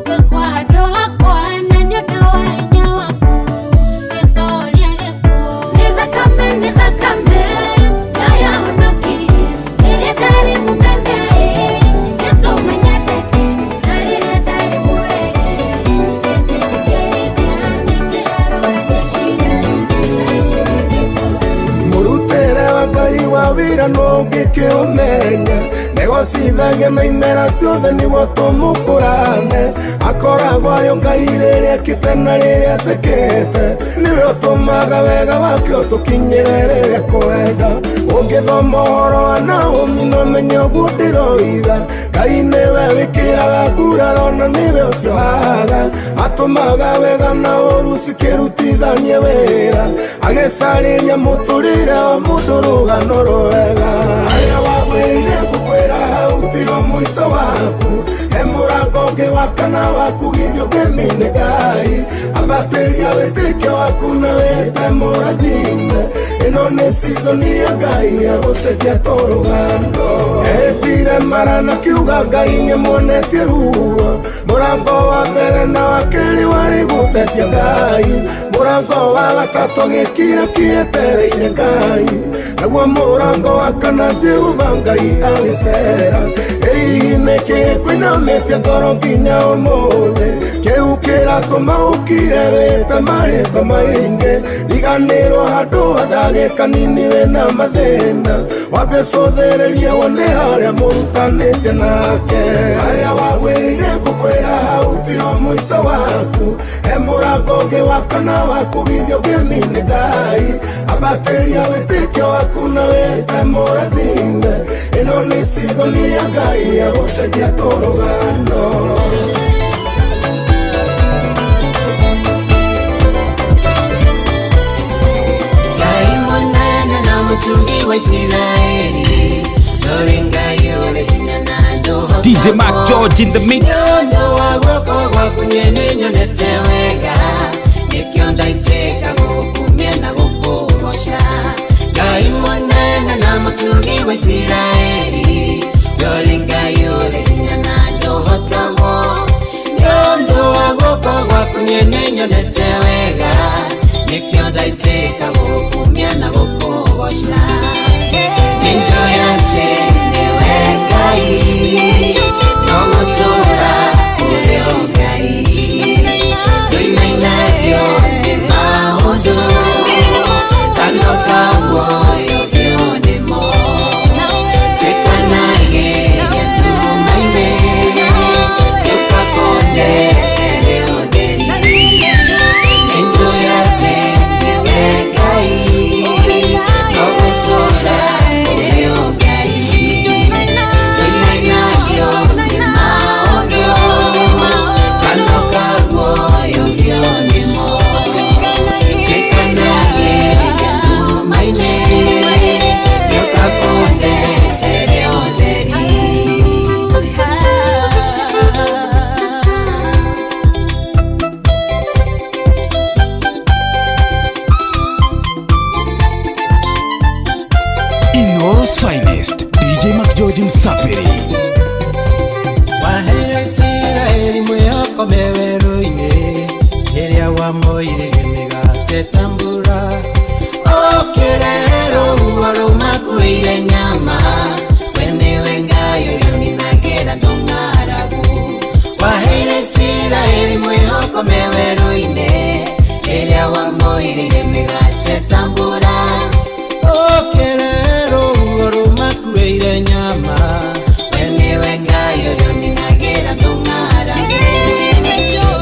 gĩkwa handũ hakwa na nĩ ũndũ wa hinya waku gĩtoria gĩkuũ nĩ thakame yaya honokirie rĩrĩa ndarĩ mũmene gĩtũma nyendeke na rĩrĩa ndarĩ mũrege kĩnjĩtĩkĩrithia nĩkĩgarũrania cira mũrutĩre wa Ngai wa wĩra ndũngĩkĩũmenya negocithagia na imera ciothe nĩguo tũmũkũrane akoragwo arĩ Ngai rĩrĩa ekĩte na rĩrĩa atekĩte nĩwe ũtũmaga wega wake ũtũkinyĩre rĩrĩa kwenda ũngĩthoma ũhoro wa Naomi no menye ũguo ndĩroiga Ngai nĩwe wĩkĩraga nguraro na nĩwe ũcio haga atũmaga wega na ũru cikĩrutithanie wĩra agĩcarĩria mũtũrĩre wa mũndũ rũgano rwega arĩa wagwĩrĩire ngũkwĩra hau tiro mũico waku he mũrango ũngĩ wa kana waku githio ngĩmine Ngai ambatĩria wĩtĩkio waku na wĩte mũrathime ĩno nĩ season ya Ngai agũcenjia tũrũgano etire marana kiuga Ngai nĩmuonetie ruo mũrango wa mbere na wa kerĩ warĩ gũtetia Ngai mũrango wa gatatũ gĩkira kĩetereire Ngai naguo mũrango wa kana Jehova Ngai agĩcera ĩĩ nĩkĩ kwĩnamĩtie ngoro nginya ũmũthĩ kĩu kĩratũma ũkire wĩte marĩtwa maingĩ riganĩrwo handũ ha ndagĩka nini wĩna mathĩna wambe cũthĩrĩrie wone harĩa mũrutanĩte nake harĩa wagwĩrĩire ngũkwĩra hau tiro mũico waku he mũrango ũngĩ wa kana waku githio ngĩmine Ngai ambatĩria wĩtĩkio waku na wĩte mũrathime ĩno nĩ season ya Ngai agũcenjia tũrũgano Mutungi wa Israeli Lorenga yore nyanando DJ Mac George in the mix Yondo wako wakunyene nyonetewega Nikionda iteka kukumia na kukogosha Gai monana na mutungi wa Israeli Lorenga yore nyanando hotawo Yondo wako wakunyene nyonetewega Nikionda iteka kukumia na kukogosha Ninjoyante newe Ngai Nomotora uleo Ngai Doinainagyo ni maondo Kanoka moyo vyonemo Tekanage yandumaine Yuka konde eleo deri Ninjoyante newe Ngai Finest, DJ Mac George Msapiri Wahera Israeli mweyoko meweruine Eria wa moire migate tambura Okerero uwaruma kuire nyama Wenewe ngayo yoni nagera ndongaragu Wahera Israeli mweyoko meweruine Eria wa moire migate tambura Okerero uwaruma kuire nyama Wenewe ngayo yoni nagera ndongaragu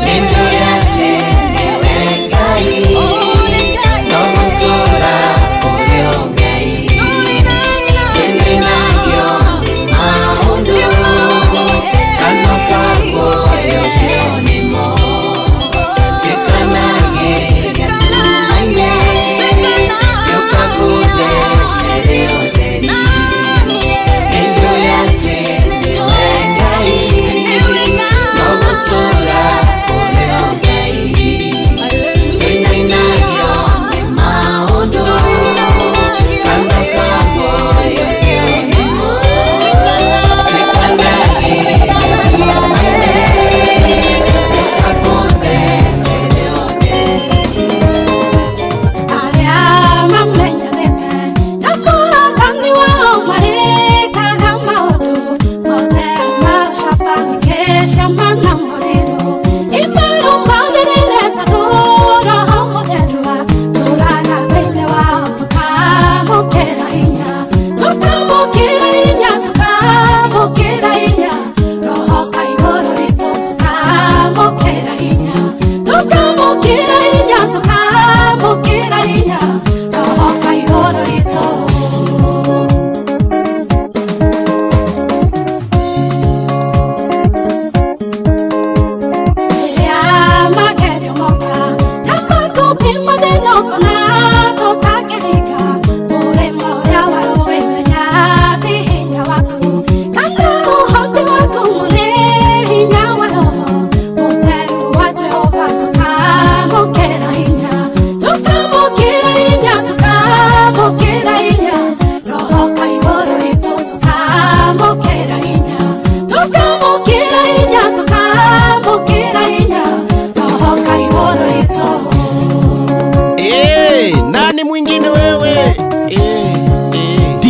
Nenjo yate newe Ngai Nomotora uleo Ngai Yenenagyo maondo Kanoka moyo vyonemo Tekanage yandumaine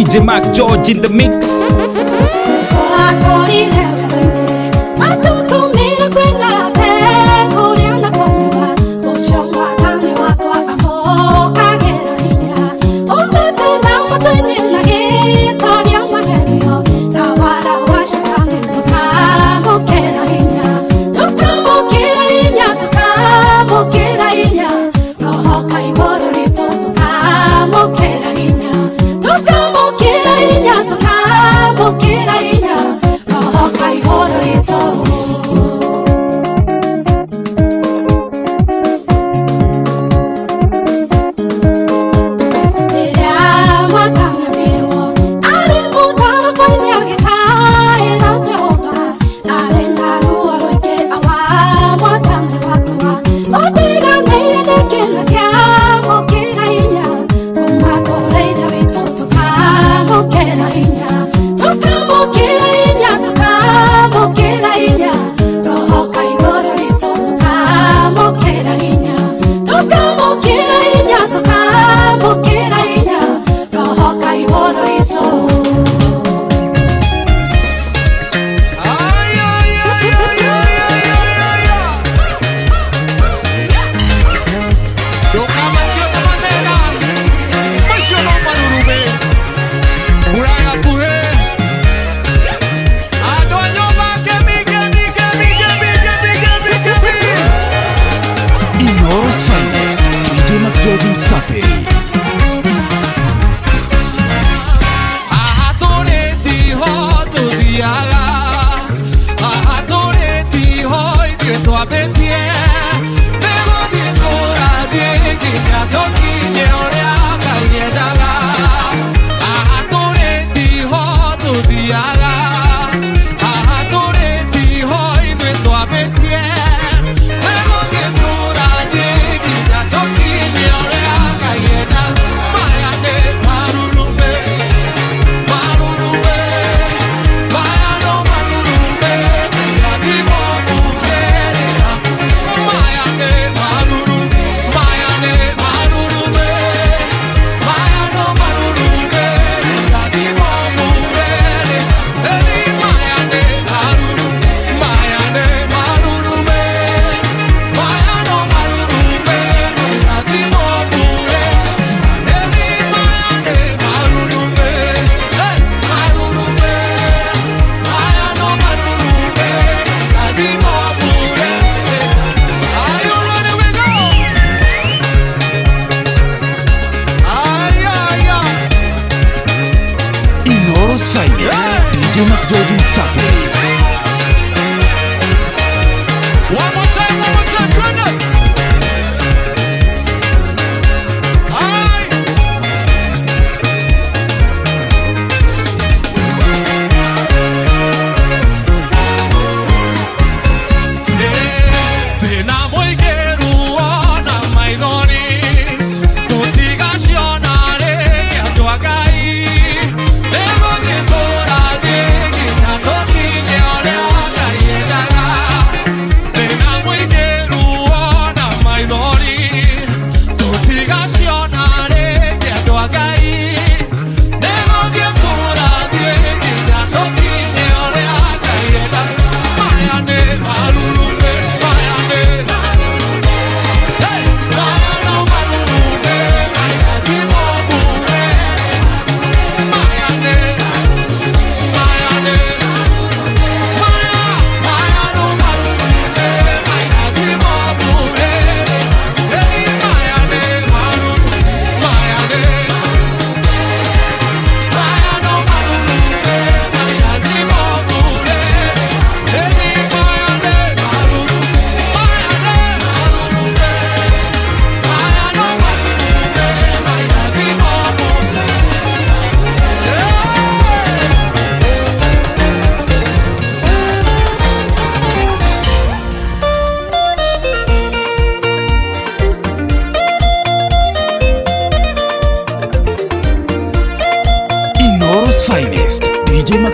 DJ Mark George in the mix.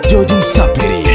Mac George Msapiri.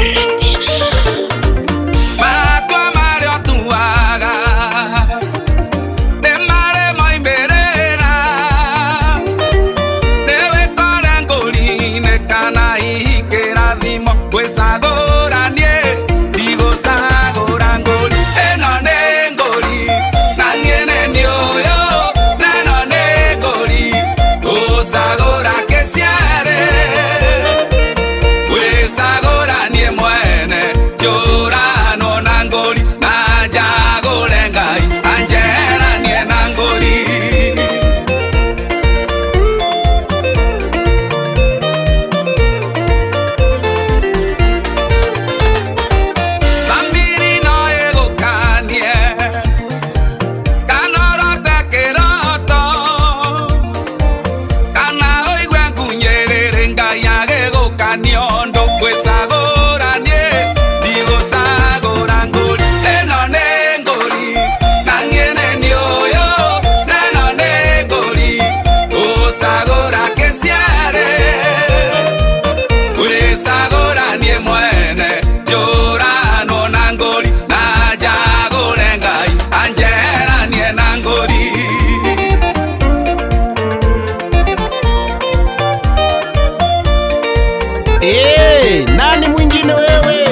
Nani mwingine wewe?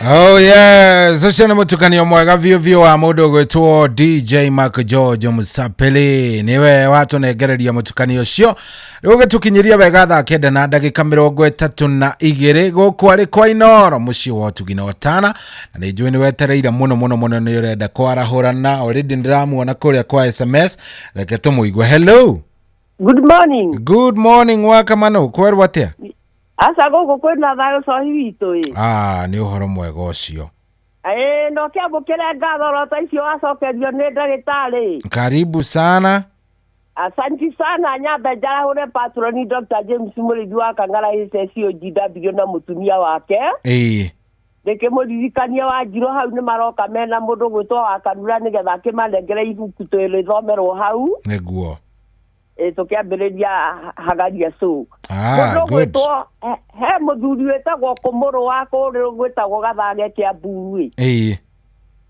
Oh yes, ucio nĩ mũtukanio mwega biũ wa mũndũ gwĩtwo DJ Mac George Msapili. Niwe watũnengereria mũtukanio ũcio. Rĩu gĩtukinyiria wega thaa 9 na ndagĩka 32 gũkũ arĩ kwa Inoro mũciĩ wa Ũtugi wa Tana. Na nĩ njũĩ nĩ wetereire mũno nĩ ũrenda kwarahũrana. Already ndĩramuona kũrĩa kwa SMS. Reke tũmũigue. Hello. Good morning. Good morning wakamano. Kwerwo atĩa? Asa gogo kwenda thayo sohi witũ ĩ. Nĩ ũhoro mwega ũcio. No kĩamũkĩre ngatho rota icio wacokerio nĩ ndagĩtarĩ. Karibu sana. Asante sana nyambe njarahũre patroni Dr. James Mũrĩithi wa Kang'ara SSOGW na mũtumia wake. Ndĩkĩmũririkania Wanjirũ hau nĩ maroka mena mũndũ gwĩtwo wa Kanura nĩgetha akĩmanengere ibuku twĩrĩthomerwo hau. Nĩguo. Tũkĩambĩrĩria hagaria so. Good. He mũthuri wĩtagwo Kũmũrũ wa kũrĩa gwĩtagwo Gathage Kĩambu ĩ.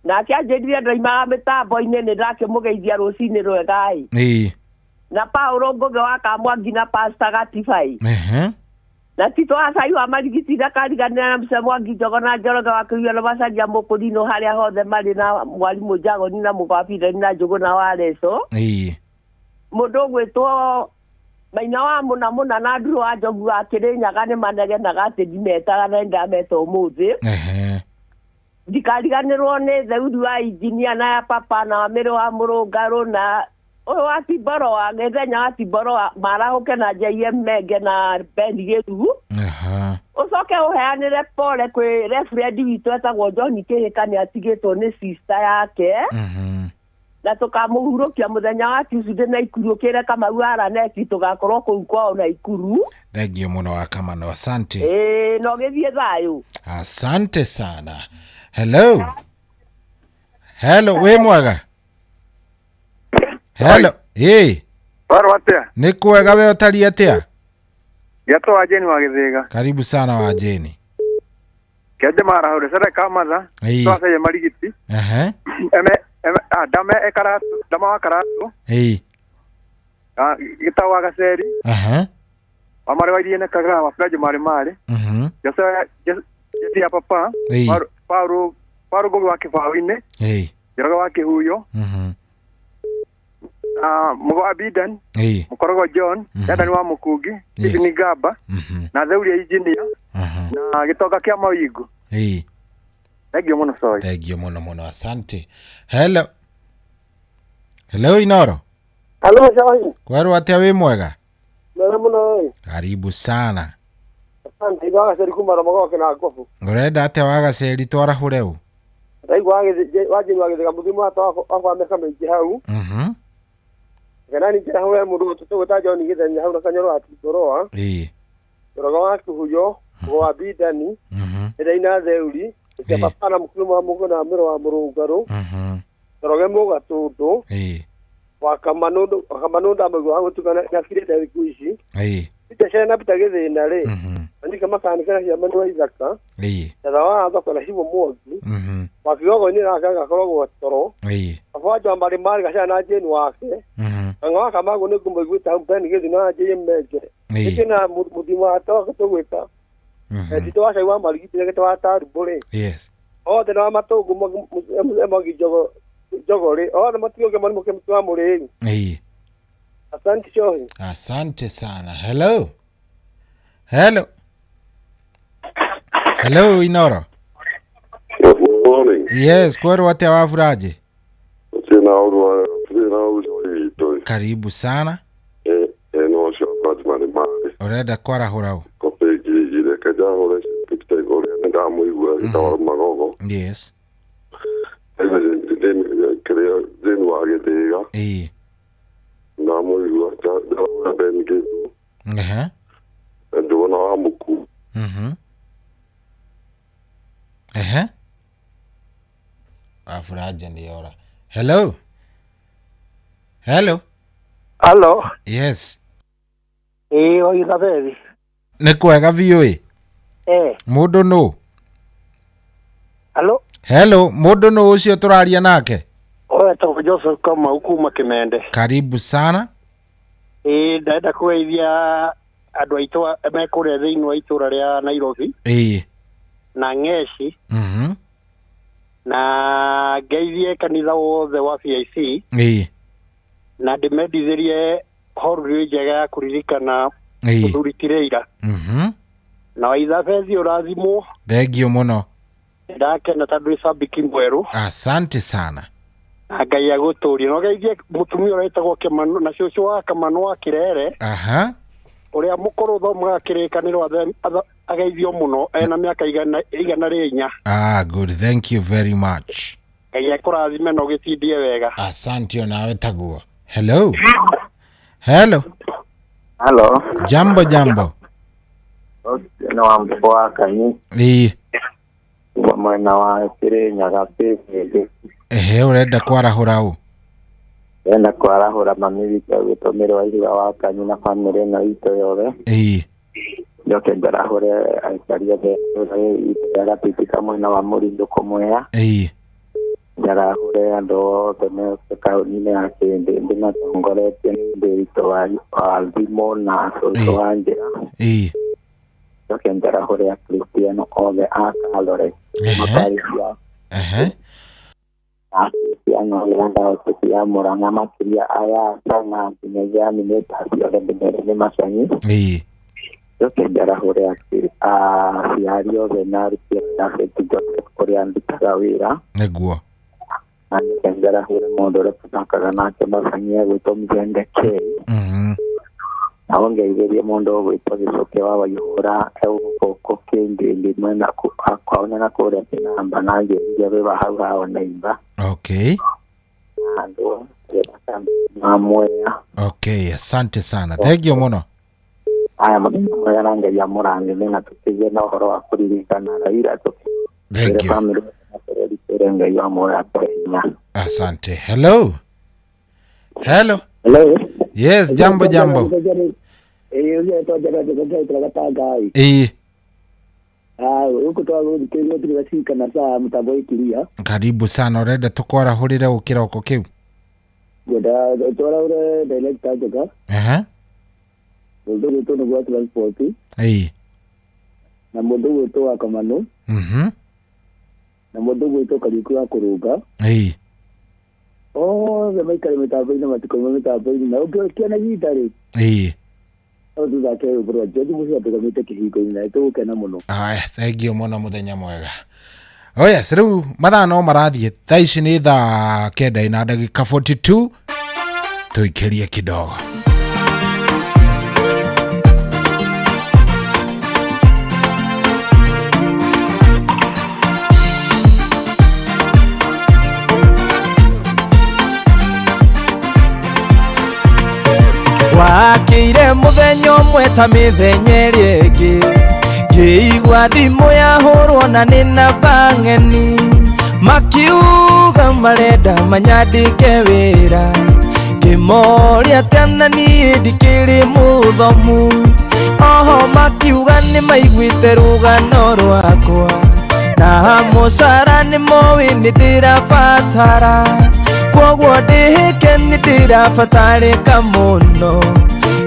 Na akĩanjĩrire ndaimaga mĩtambo-inĩ nĩ ndakĩmũgeithia rũcinĩ rwega ĩ. Na Paulo Ngũgĩ wa Kamwangi na Pastor Gatibai. Na Tito wa Cai wa Marigiti ndakariganĩra na Musa Mwangi Njogo na Njoroge wa Kĩrua na Macaria Mũkũrinũ harĩa hothe marĩ na mwarimũ Njagoni na Mũgabira na Njũgũ na Wareco. Mũndũ gwĩtwo Maina wa mũna na Nduru wa Njogu wa Kĩrĩnyaga nĩ manegenaga atĩ ndimetaga na ndameta ũmũthĩ. Ndikariganĩrwo nĩ Theuri wa Injinia na ya Papa na Wamĩrĩ wa Mũrũngarũ na ũyũ wa Timboro wa Gethenya wa Timboro marahũke na JM Menge na Ben Gĩthu. Ũcoke ũheanĩre pole kwĩ referee witũ etagwo John Kĩhĩka nĩ atigĩtwo nĩ sister yake. Na tũkamũhurũkia mũthenya wa Tuesday na Ikuru kĩre Kamau araneti tũgakorwo kũu kwao na Ikuru. Thengio mũno wa Kamano, asante. No gĩthiĩ thayũ. Asante sana. Hello. Hello, wĩ mwega? Hello. Waro atĩa? Nĩ kwega we ũtariĩ atĩa? Gĩatwo wa Jeni wa Gĩthĩga. Karibu sana wa Jeni. Kĩande marahũre cere kamatha. Twacaye Marigiti. Dame ekaratu, dama wa karatu. Gĩtaũ wa Gaceri. Wamare wa Iriene Kagara wa Flajo Marĩ. Jesi ya Papa. Paulo Ngũgĩ wa Kĩbaũ-inĩ. Njoroge wa Kĩhuyo. Mũgo Abidan. Mũkorogo John. Endani wa Mũkungi. Stephen Gamba. Na Theuri ya Injinia. Na Gĩtonga kĩa Mawingu. Thengio mũno soy. Thengio mũno asante. Hello. Hello Inoro. Hello soy. Kwerwo atĩa wĩ mwega? Karibu sana. Asante baba seri kumara magoke na kofu. Ngorenda ate waga seri twara hureu. Raigu waje thega muthimu akwa meka mengi hau. Kana ni njira hau mundu tutuguta John Githenya hau na kanyoro atitoroa. Toroga waku huyo wa bidani. Iraina theuri. Ite papa mukuru mugo na mero wa murungaro. Toroge muga tundu. Wakamanondo amago hau tukana nakire dari kuishi. Ite shena bitageze nare. Ani kama kanika ya manwa izaka. Tarawa ndo kana hibo mozi. Wakigogo ni nakaga korogo toro. Afajo ambari mari gasha na jeni wake. Angwa kama gone kumugwita mpeni gezi na je meje. Ikina mudima atoka togwita. Tito washa wa mari gitire geta ta bole. Yes. De na matogo mo gijogo jogore. De matio ke manimo ke mtwa mure. Asante shohi. Asante sana. Hello. Hello, Inoro. Good morning. Yes, kwa wate wafuraje? Karibu sana. No shaka mali mali. Oreda kwara horao. Kopegi ile kaja hore kitay gore ndamu iwa itawar magogo. Yes. Den wage dega. Ndamu iwa da benke. Ndo na amuku. Afuraje ndiora. Hello. Hello. Yes. Oiga bebi. Nekwega vioi. Mundu no. Hello, mundu no ucio turaria nake. Tago Joseph kama ukuma Kimende. Karibu sana. Ndaenda kweithia andu aitu mekuria thiini wa itura ria Nairobi. Na ngeci. Na ngeithie kanitha wothe wa PIC. Na ndimendithirie horu njega ya kuririkana muthuri Tireira. Na waitha bezi urathimwo. Thengio muno. Ndakena tondu sabiki mweru. Asante sana. Ngai aguturia no geithie mutumia uretagwo Kimano na cucu wa Kamano wa Kirere. Uria mukuru thoma kirikanirwo ageithio muno ena miaka igana rinya. Good, thank you very much. Ngai akurathime no gitindie wega. Asante nawe taguo. Hello. Jambo. No ambo wa kanyi. Mwana wa Kirenya gapepe. Urenda kwarahura u? Enda kwarahura mami gutomerwa iriga wa kanyi na family na ito yore. Ndoke ndarahure aikaria de ira pitika mwana wa Murindo komwea. Ndarahure ando tene kaunine akende ndina tongorete ndito wa albimo na soso anje. Ndoke ndarahure Cristiano ove akalore. Maparia. Cristiano Ronaldo kusia moranga makiria aya sana kimeja mineta ya ndene masanyi. Yoke ndarahure siario venari ya fetijo koreandika wira. Neguo. Ani ndarahure mondore kutakaga nake masanyia gutomjende ke. Naonge igerie mondo gwipozisoke wa bayihora euko kenge ndimena kwaona na kore namba nanje yabe bahaga onaimba. Ando mamwea. Asante sana. Thank you muno. Aya mwana nanga ya murange na tukije na horo akuririkana raira to. Thank you. Family na ya moya kwenya. Asante. Hello. Yes, jambo. Uye to jaga tagai. Uko to kile tuliwasika na saa mtambo ikilia. Karibu sana, urenda tukora hurire ukira uko kiu. Goda tora ure direct taga. Ndio to no transport. Na mundu wetu wa Kamano. Na mundu wetu kariku ya kuruga. Zamaikare metaboini matikomo metaboini na ukiona gitari. Odu zake bro jadi musi apegamite kihiko ina ito kana muno. Thank you muno muthenya mwega. Yes, riu mathano marathie thaici ni thaa 9:42 tuikirie kidogo. wakire muthenya umwe ta mithenya ĩngĩ ngĩigua thimũ yahũrwo na nĩ namba ng'eni makiuga marenda manyandĩke wĩra ngĩmoria tena niĩ ndikĩrĩ mũthomu oho makiuga nĩ maiguĩte rũgano rwakwa na mũcara nĩ moĩ nĩ ndĩrabatara kwoguo ndĩhĩke nĩ ndĩrabatarĩka mũno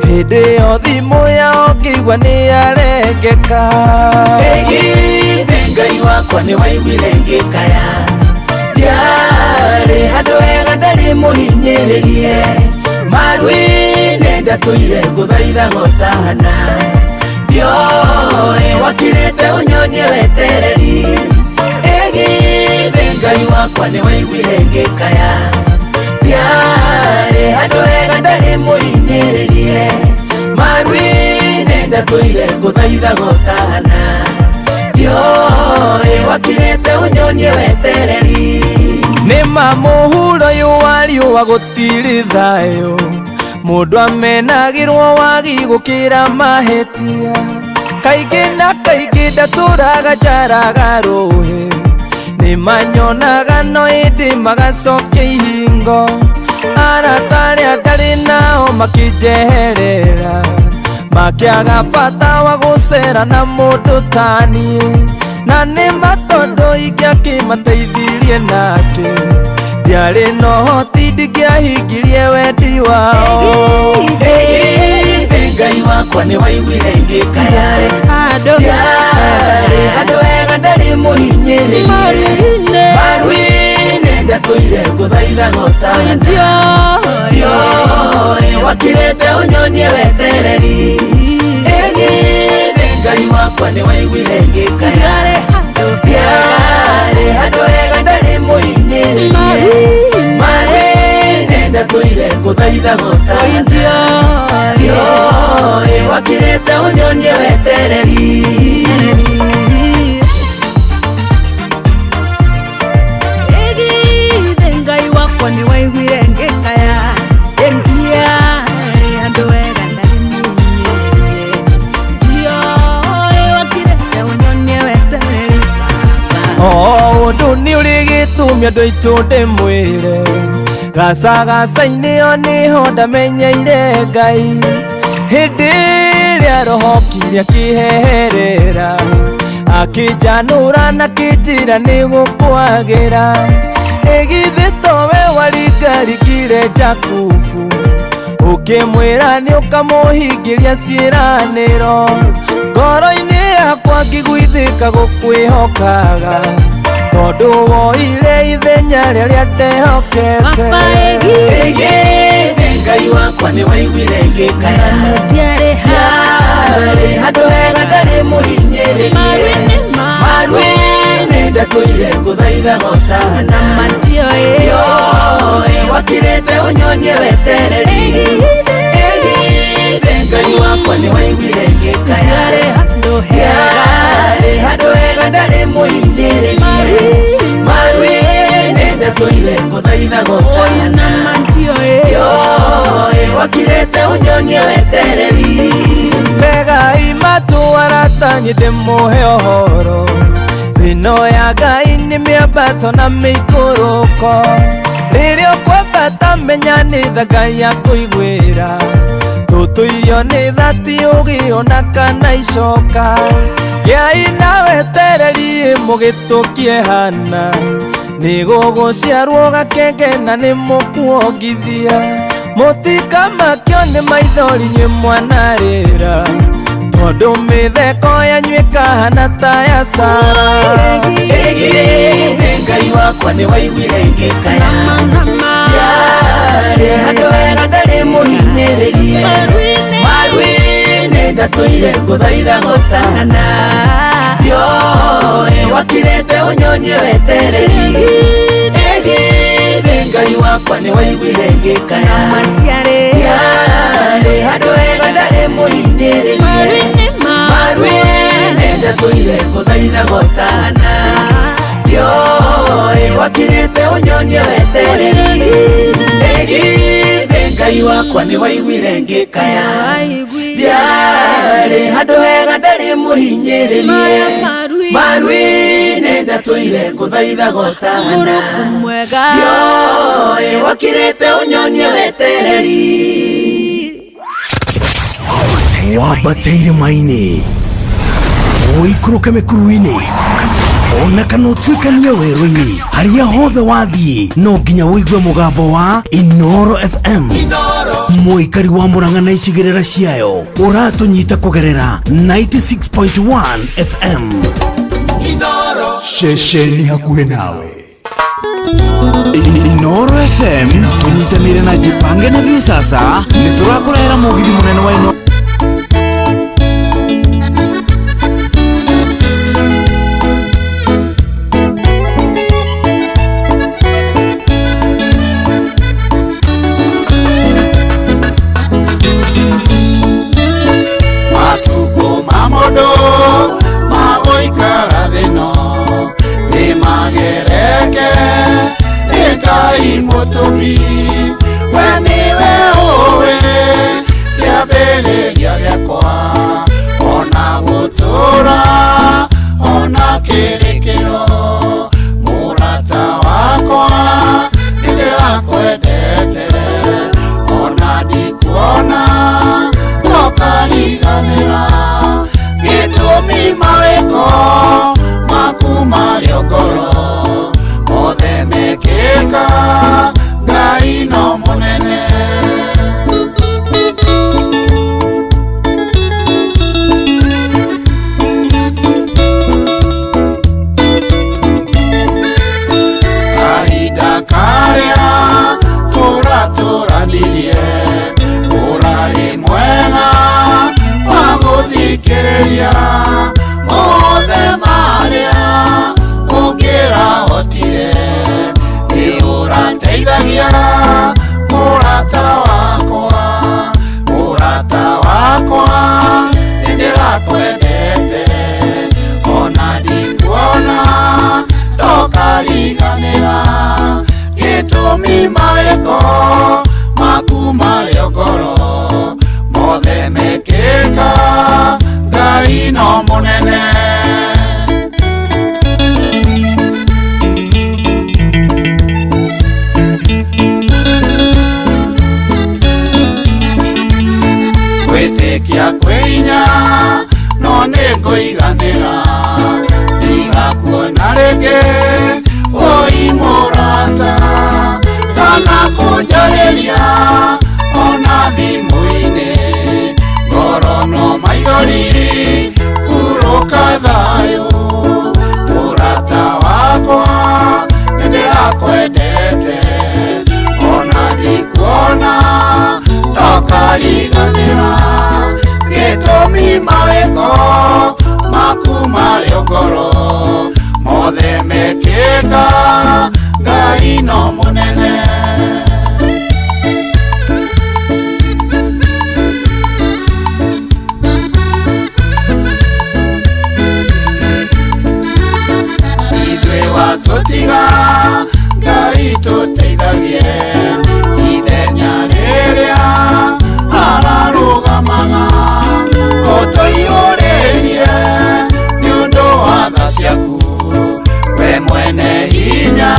hĩndĩ ĩyo thimũ yao ngĩigua nĩ yarengeka ĩgithĩ Ngai wakwa nĩ waiguire ngĩkaya ndiarĩ handũ hega ndarĩ mũhinyĩrĩrie maru-inĩ ndatũire ngũthaitha gotana ndioĩ wakirĩte ũnyonie wetereri ĩgithĩ Ngai wakwa nĩ waiguire ngĩkaya ndiarĩ handũ hega ndarĩ mũhinyĩrĩrie maru-inĩ ndatũire ngũthaitha gotana ndioĩ wakirĩte ũnyonie wetereri nĩma mũhuro ũyũ wa riũa gũtirĩ thayũ mũndũ amenagĩrwo wagi gũkĩra mahĩtia kaingĩ na kaingĩ ndatũraga njaraga rũhĩ nĩmanyonaga no ĩndĩ magacokia ihingo arata arĩa ndarĩ nao makĩnjeherera makĩaga bata wa gũcera na mũndũ ta niĩ na nĩma tondũ ingĩakĩmateithirie nake ndiarĩ no hoti ndingĩahingirie wendi wao ĩgithĩ Ngai wakwa nĩ waiguire ngĩkaya ndiarĩ handũ hega ndarĩ mũhinyĩrĩrie maru-inĩ ndatũire ngũthaitha gotana ndioĩ wakirĩte ũnyonie wetereri ĩgithĩ Ngai wakwa nĩ waiguire ngĩkaya ndiarĩ handũ hega ndarĩ mũhinyĩrĩrie maru-inĩ ndatũire ngũthaitha gotana ndioĩ wakirĩte ũnyonie wetereri ĩgithĩ Ngai wakwa nĩ waiguire ngĩkaya ndiarĩ handũ hega ndarĩ mũhinyĩrĩrie ndioĩ wakirĩte ũnyonie wetereri ũndũ nĩ ũrĩ gĩtũmi andũ aitũ ndĩmwĩre gacagaca-inĩ o nĩho ndamenyeire Ngai hĩndĩ ĩrĩa roho kinya kĩheherera akĩnjanũra na kĩnjĩra nĩ gũkwagĩra ĩgithĩ towe waringarikire Jakubu ũkĩmwĩra nĩ ũkamũhingĩria ciĩranĩro ngoro-inĩ yakwa ngĩgũithĩka gũkwĩhokaga tondũ woire ithenya rĩrĩa ndehokete ĩgithĩ Ngai wakwa nĩ waiguire ngĩkaya ndiarĩ handũ hega ndarĩ mũhinyĩrĩrie maru-inĩ ndatũire ngũthaitha gotana ndioĩ wakirĩte ũnyonie wetereri ĩgithĩ Ngai wakwa nĩ waiguire ngĩkaya ndiarĩ handũ hega ndarĩ mũhinyĩrĩrie maru-inĩ ndatũire ngũthaitha gotana ndioĩ wakirĩte ũnyonie wetereri regai matũ aratanyĩ ndĩmũhe ũhoro thĩno ya Ngai nĩ mĩambato na mĩikũrũko rĩrĩa ũkwambata menya nĩ tha Ngai akũiguĩra tũtũirio nĩ thati ũgĩona kana icoka gĩai na wetereri mũgĩtũkie hana nĩ gũgũciarwo gakenge na nĩ mũkuongithia mũtikamakio nĩ maithori nyuĩ mwanarĩra tondũ mĩtheko yanyuĩka hana ta ya Sara ĩgithĩ Ngai wakwa nĩ waiguire ngĩkaya ndiarĩ handũ hega ndarĩ mũhinyĩrĩrie maru-inĩ ndatũire ngũthaitha gotana ndioĩ wakirĩte ũnyonie wetereri ĩgithĩ Ngai wakwa nĩ waiguire ngĩkaya ndiarĩ handũ hega ndarĩ mũhinyĩrĩrie maru-inĩ ndatũire ngũthaitha gotana ndioĩ wakirĩte ũnyonie wetereri ĩgithĩ Ngai Ngai wakwa nĩ waiguire ngĩkaya Ndiarĩ handũ hega ndarĩ mũhinyĩrĩrie Marui-inĩ ndatũire ngũthaitha gotana Yoĩ wakirĩte ũnyonie wetereri Wambateire maini Ũikũrũke mĩkuru-inĩ Ona kana ũtuĩkanie werũ-inĩ Harĩa hothe wathiĩ No nginya wĩigue mũgambo wa Inoro FM Mũikari wa Mũrang'a na icigĩrĩra ciayo Ũratũnyita kũgerera 96.1 FM Ceceni hakuhĩ nawe Inoro FM Tũnyitanĩire na Jipange na Viusasa Nĩtũrakũrehera mũgithi mũnene wa Inoro Motobi, when they were away, their belly, their qua, on a motora, on a kirikiro, Murata Wakwa, the Aquedete, on a dicona, Tokali Ganera, get to me, Mareko, Makuma Yogoro, or the Mekeka. Gaino monene Aida karia tora nilie Urari mwega Waguthikiriria Mothe maria Ugira hotire Urateithagia Murata wakwa Nĩndĩrakwendete Ona ndikuona Tokariganĩra Gĩtũmi mawĩko maku marĩ o ngoro Mothe mekĩka Ngai no mũnene Kia kweinya no nĩngũiganĩra Ndigakuona rĩngĩ Oi Murata Kana kũnjarĩria Ona thimũ-inĩ Ngoro no maithori Hurũka thayũ Murata wakwa Nĩndĩrakwendete Ona ndikuona Tokariganĩra Gĩtũmi mawĩko maku marĩ o ngoro Mothe mekĩka Ngai no mũnene Ithuĩ watũtiga Ngai tũteithagie Ithenya rĩrĩa ararũgamaga Ũtũiyũrĩrie nĩũndũ wa tha ciaku We mwene hinya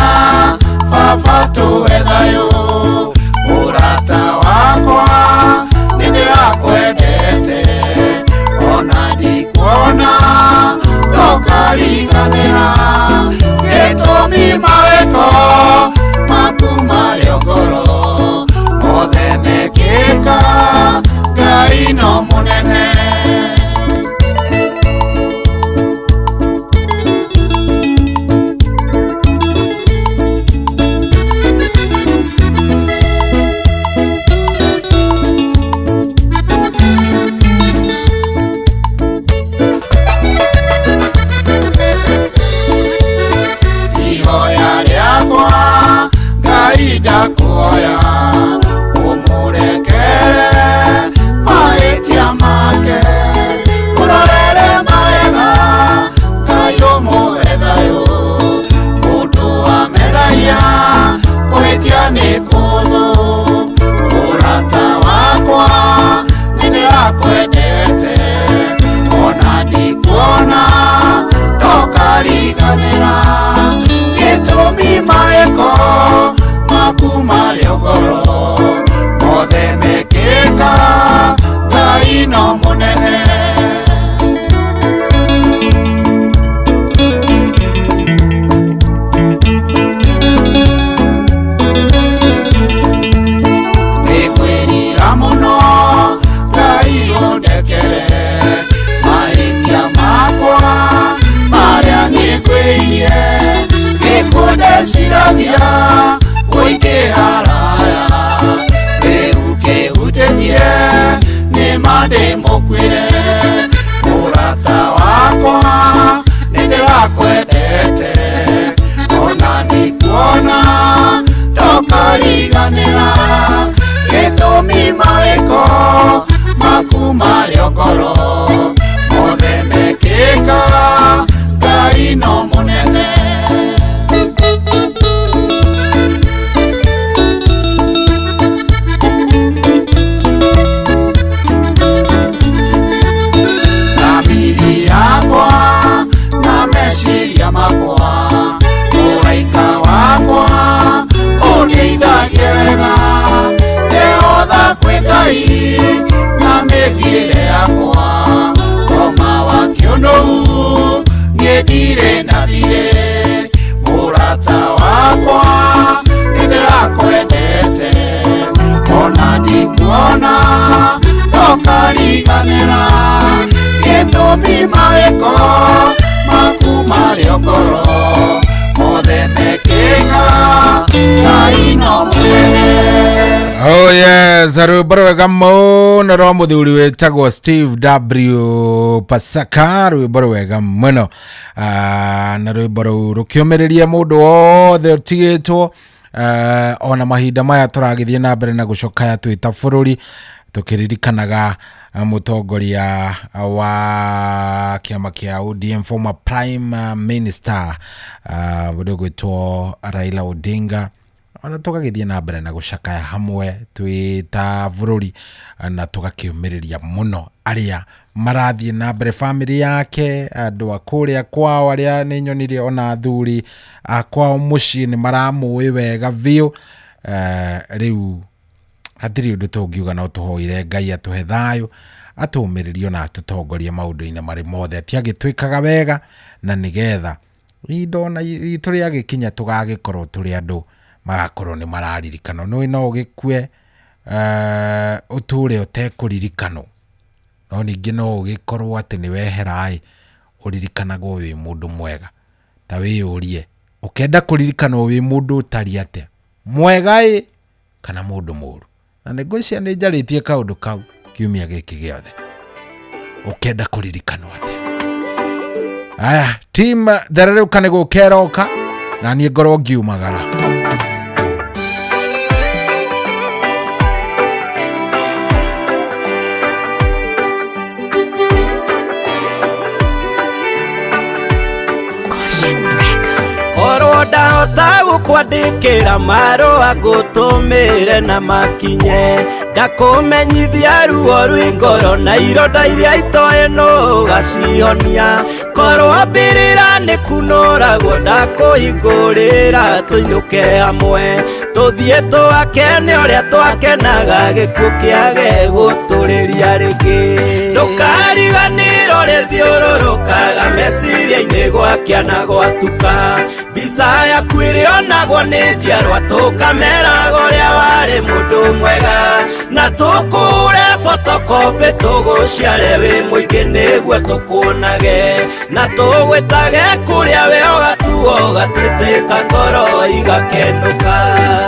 Baba tũhe thayũ Murata wakwa Nĩndĩrakwendete Ona ndikuona Tokariganĩra Gĩtũmi mawĩko maku marĩ o ngoro Mothe mekĩka Ngai no mũnene Ihoya rĩakwa Ngai ndakuoya Ũmũrekere mahĩtia make Ũrorere mawega Ngai ũmũhe thayũ Mũndũ wa meragia Kwĩtia nĩ kũthũ Murata tũkariganĩra gĩtũmi mawĩko maku marĩ ũgoro mothe mekĩka Ngai no mũnene nĩkwĩrira mũno Ngai ũndekere mahĩtia makwa marĩa nĩkwĩirie gĩkũndeciragia ũingĩharaya rĩu kĩhutĩtie nĩma ndĩmũkwĩre mũrata wakwa nĩndĩrakwendete ona nĩkuona ndokariganĩra gĩtũmi mawĩko maku marĩ ũgoro mothe mekĩka Ngai no mũnene meciria makwa mũraika wakwa ũndeithagie wega ndehotha kwĩ Ngai na mĩthiĩre yakwa thoma wa kĩũnũhu niĩ ndirĩ na thirĩ mũrata wakwa nĩndĩrakwendete ona ndikuona ndokariganĩra gĩtũmi mawĩko maku marĩ ũgoro mothe mekĩka Ngai no mũnene. Oh yes, rwĩmbo rwega mũno rwa mũthuri wĩtagwo Steve W Pasaka, rwĩmbo rwega mũno na rwĩmbo rũu rũkĩũmĩrĩria mũndũ wothe ũtigĩtwo ona mahinda maya tũragĩthiĩ na mbere na gũcokaya twĩ ta bũrũri tũkĩririkanaga mũtongoria wa kĩama kĩa ODM former prime minister mũndũ gwĩtwo Raila Odinga ona tũgagĩthiĩ na mbere na gũcakaya hamwe twĩ ta bũrũri na tũgakĩũmĩrĩria mũno arĩa marathiĩ na mbere family yake andũ akũrĩa kwao arĩa nĩ nyonire ona athuri akwao mũciĩ nĩ maramũĩ wega biũ rĩu hatirĩ ũndũ tũngiuga no tũhoire Ngai atũhe thayũ atũmĩrĩrio na atũtongorie maũndũ-inĩ marĩ mothe atiagĩtwĩkaga wega na nĩgetha indo na itũ rĩagĩkinya tũgagĩkorwo tũrĩ andũ magakorwo nĩ mararirikana no ũgĩkue ũtũre ũtekũririkanwo no ningĩ no ũgĩkorwo atĩ nĩ wehera ũririkanagwo wĩ mũndũ mwega ta wĩyũrie ũkenda kũririkanwo wĩ mũndũ ũtari atĩa mwega kana mũndũ mũru na nĩngwĩcia nĩ njarĩtie kaũndũ kau kiumia gĩkĩ gĩothe ũkenda kũririkanwo atĩa aya team thererũka nĩ gũkeroka na niĩ ngorwo ngiumagara ndahota gũkwandĩkĩra marũa ngũtũmĩre na makinye ndakũmenyithia ruo rwĩ ngoro na ironda iria itoĩ no gacionia korwo mbĩrĩra nĩ kunũragwo ndakũhingũrĩra tũinũke hamwe tũthiĩ tũakene ũrĩa twakenaga gĩkuũ kĩage gũtũrĩria rĩngĩ ndũkariganĩrwo rĩthiũrũrũkaga meciria-inĩ gwakĩa na gwatuka mbica yaku ĩrĩonagwo nĩ njiarwa tũkameraga ũrĩa warĩ mũndũ mwega na tũkũre photocopy tũgũciare wĩ mũingĩ nĩguo tũkuonage na tũgwĩtage kũrĩa we ũgatuo gatuĩtĩka ngoro igakenũka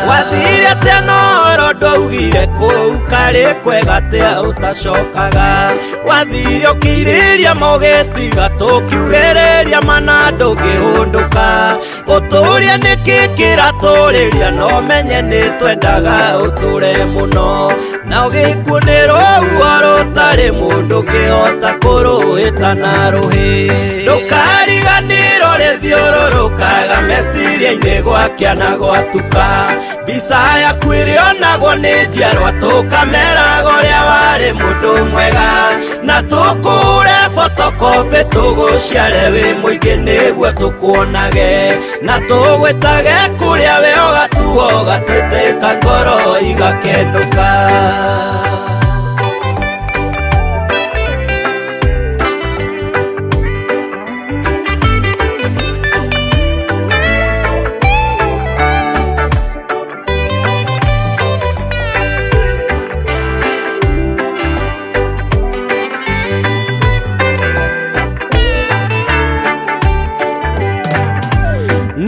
wathire atĩa noro ndaugire kũu karĩ kwega atĩa ũtacokaga wathire ũkĩirĩria mũgĩtiga tũkiugĩrĩria mana ndũngĩhũndũka ũtũria nĩkĩ kĩratũrĩria no menye nĩ twendaga ũtũre mũno na ũgĩkunĩrwo ruo rũtarĩ mũndũ ũngĩhota kũrũhĩta na rũhĩ ndũkariganĩrwo thiũrũrũkaga meciria-inĩ gwakĩa na gwatuka mbica yaku ĩrĩonagwo nĩ njiarwa tũkameraga ũrĩa warĩ mũndũ mwega na tũkũre photocopy tũgũciare wĩ mũingĩ nĩguo tũkuonage na tũgwĩtage kũrĩa we ũgatuo gatwĩtĩka ngoro igakenũka.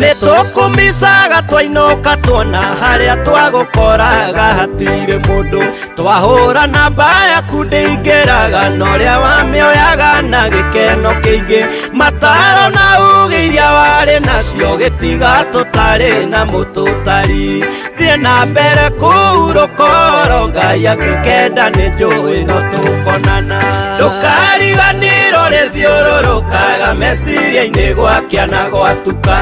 Nĩtũkũmicaga twainũka tuona harĩa twagũkoraga hatirĩ mũndũ twahũra namba yaku ndĩingĩraga na ũrĩa wamĩoyaga na gĩkeno kĩingĩ mataro na uge iria warĩ nacio gĩtiga tũtarĩ na mũtũtari thiĩ na mbere kũurũka ũhoro Ngai angĩkenda nĩnjũĩ no tũkonana ndũkariganĩrwo rĩthiũrũrũkaga meciria-inĩ gwakĩa na gwatuka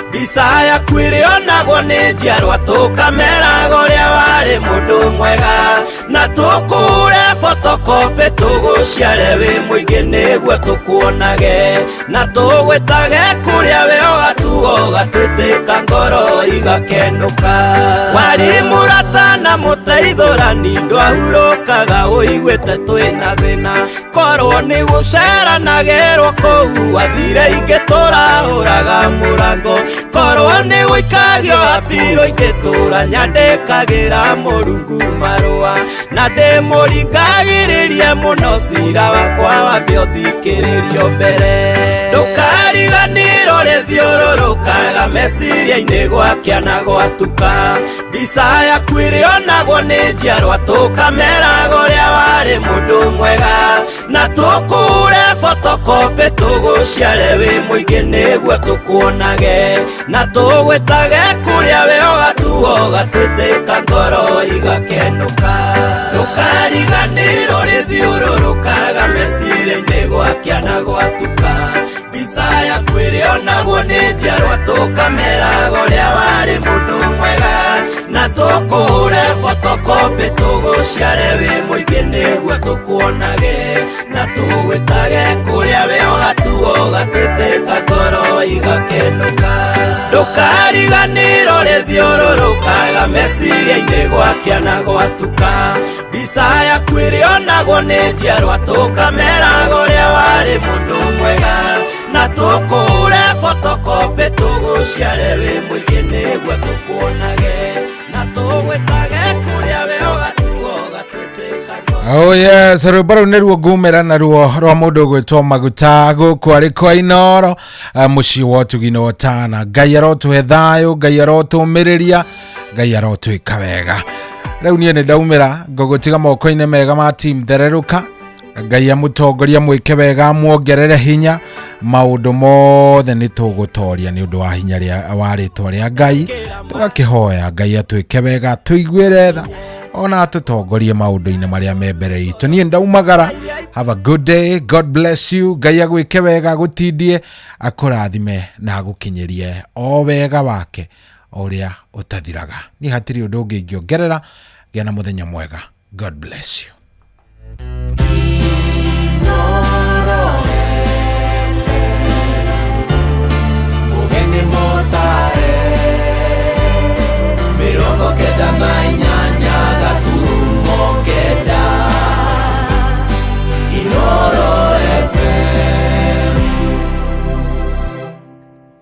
mbica yaku ĩrĩonagwo nĩ njiarwa tũkameraga ũrĩa warĩ mũndũ mwega na tũkũre photocopy tũgũciare wĩ mũingĩ nĩguo tũkuonage na tũgwĩtage kũrĩa we ũgatuo gatwĩtĩka ngoro igakenũka warĩ mũrata na mũteithũrani ndwahurũkaga ũiguĩte twĩna thĩna korwo nĩ gũceranagĩrwo kũu wathire ingĩ tũrahũraga mũrango korwo nĩ gũikagio apiro ingĩtũra nyandĩkagĩra Mũrungu marũa na ndĩmũringagĩrĩrie mũno cira wakwa wambe ũthikĩrĩrio mbere ndũkariganĩrwo rĩthiũrũrũkaga meciria-inĩ gwakĩa na gwatuka mbica yaku ĩrĩonagwo nĩ njiarwa tũkameraga ũrĩa warĩ mũndũ mwega na tũkũre photocopy tũgũciare wĩ mũingĩ nĩguo tũkuonage na tũgwĩtage kũrĩa we ũgatuo gatwĩtĩka ngoro igakenũka ndũkariganĩrwo rĩthiũrũrũkaga meciria-inĩ gwakĩa na gwatuka mbica yaku ĩrĩonagwo nĩ njiarwa tũkameraga ũrĩa warĩ mũndũ mwega na tũkũre photocopy tũgũciare wĩ mũingĩ nĩguo tũkuonage na tũgwĩtage kũrĩa we ũgatuo gatwĩtĩka ngoro igakenũka ndũkariganĩrwo rĩthiũrũrũkaga meciria-inĩ gwakĩa na gwatuka mbica yaku ĩrĩonagwo nĩ njiarwa tũkameraga ũrĩa warĩ mũndũ mwega na tũkũre photocopy tũgũciare wĩ mũingĩ nĩguo tũkuonage na tũgwĩtage kũrĩa we ũgatuo gatwĩtĩka. Oh yes, rwĩmbo rũu nĩruo ngumĩra naruo rwa mũndũ ũgwĩtwo Maguta gũkũ arĩ kwa Inooro mũciĩ wa ũtugi na ũtana. Ngai arotũhe thayũ, Ngai arotũmĩrĩria, Ngai arotwĩka wega. Rĩu niĩ nĩ ndaumĩra ngũgũtiga moko-inĩ mega ma team Thererũka. Ngai amũtongoria mwĩke wega muongerere hinya maũndũ mothe nĩ tũgũtoria nĩ ũndũ wa hinya wa rĩtwa rĩa Ngai tũgakĩhoya Ngai atwĩke wega tũiguĩre tha ona tũtongorie maũndũ-inĩ marĩa me mbere itũ. Niĩ ndaumagara. Have a good day, God bless you. Ngai agwĩke wega gũtindie akũrathime na agũkinyĩrie o wega wake ũrĩa ũtathiraga. Ni hatirĩ ũndũ ũngĩ ingĩongerera. Gĩa na mũthenya mwega. God bless you.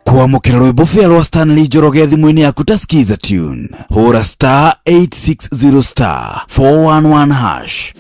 Kwamũkĩra rwĩmbo fĩa rwa Stanley Njoroge thimũ-inĩ yaku ta skiza tune hũra star 860 star 411 hash.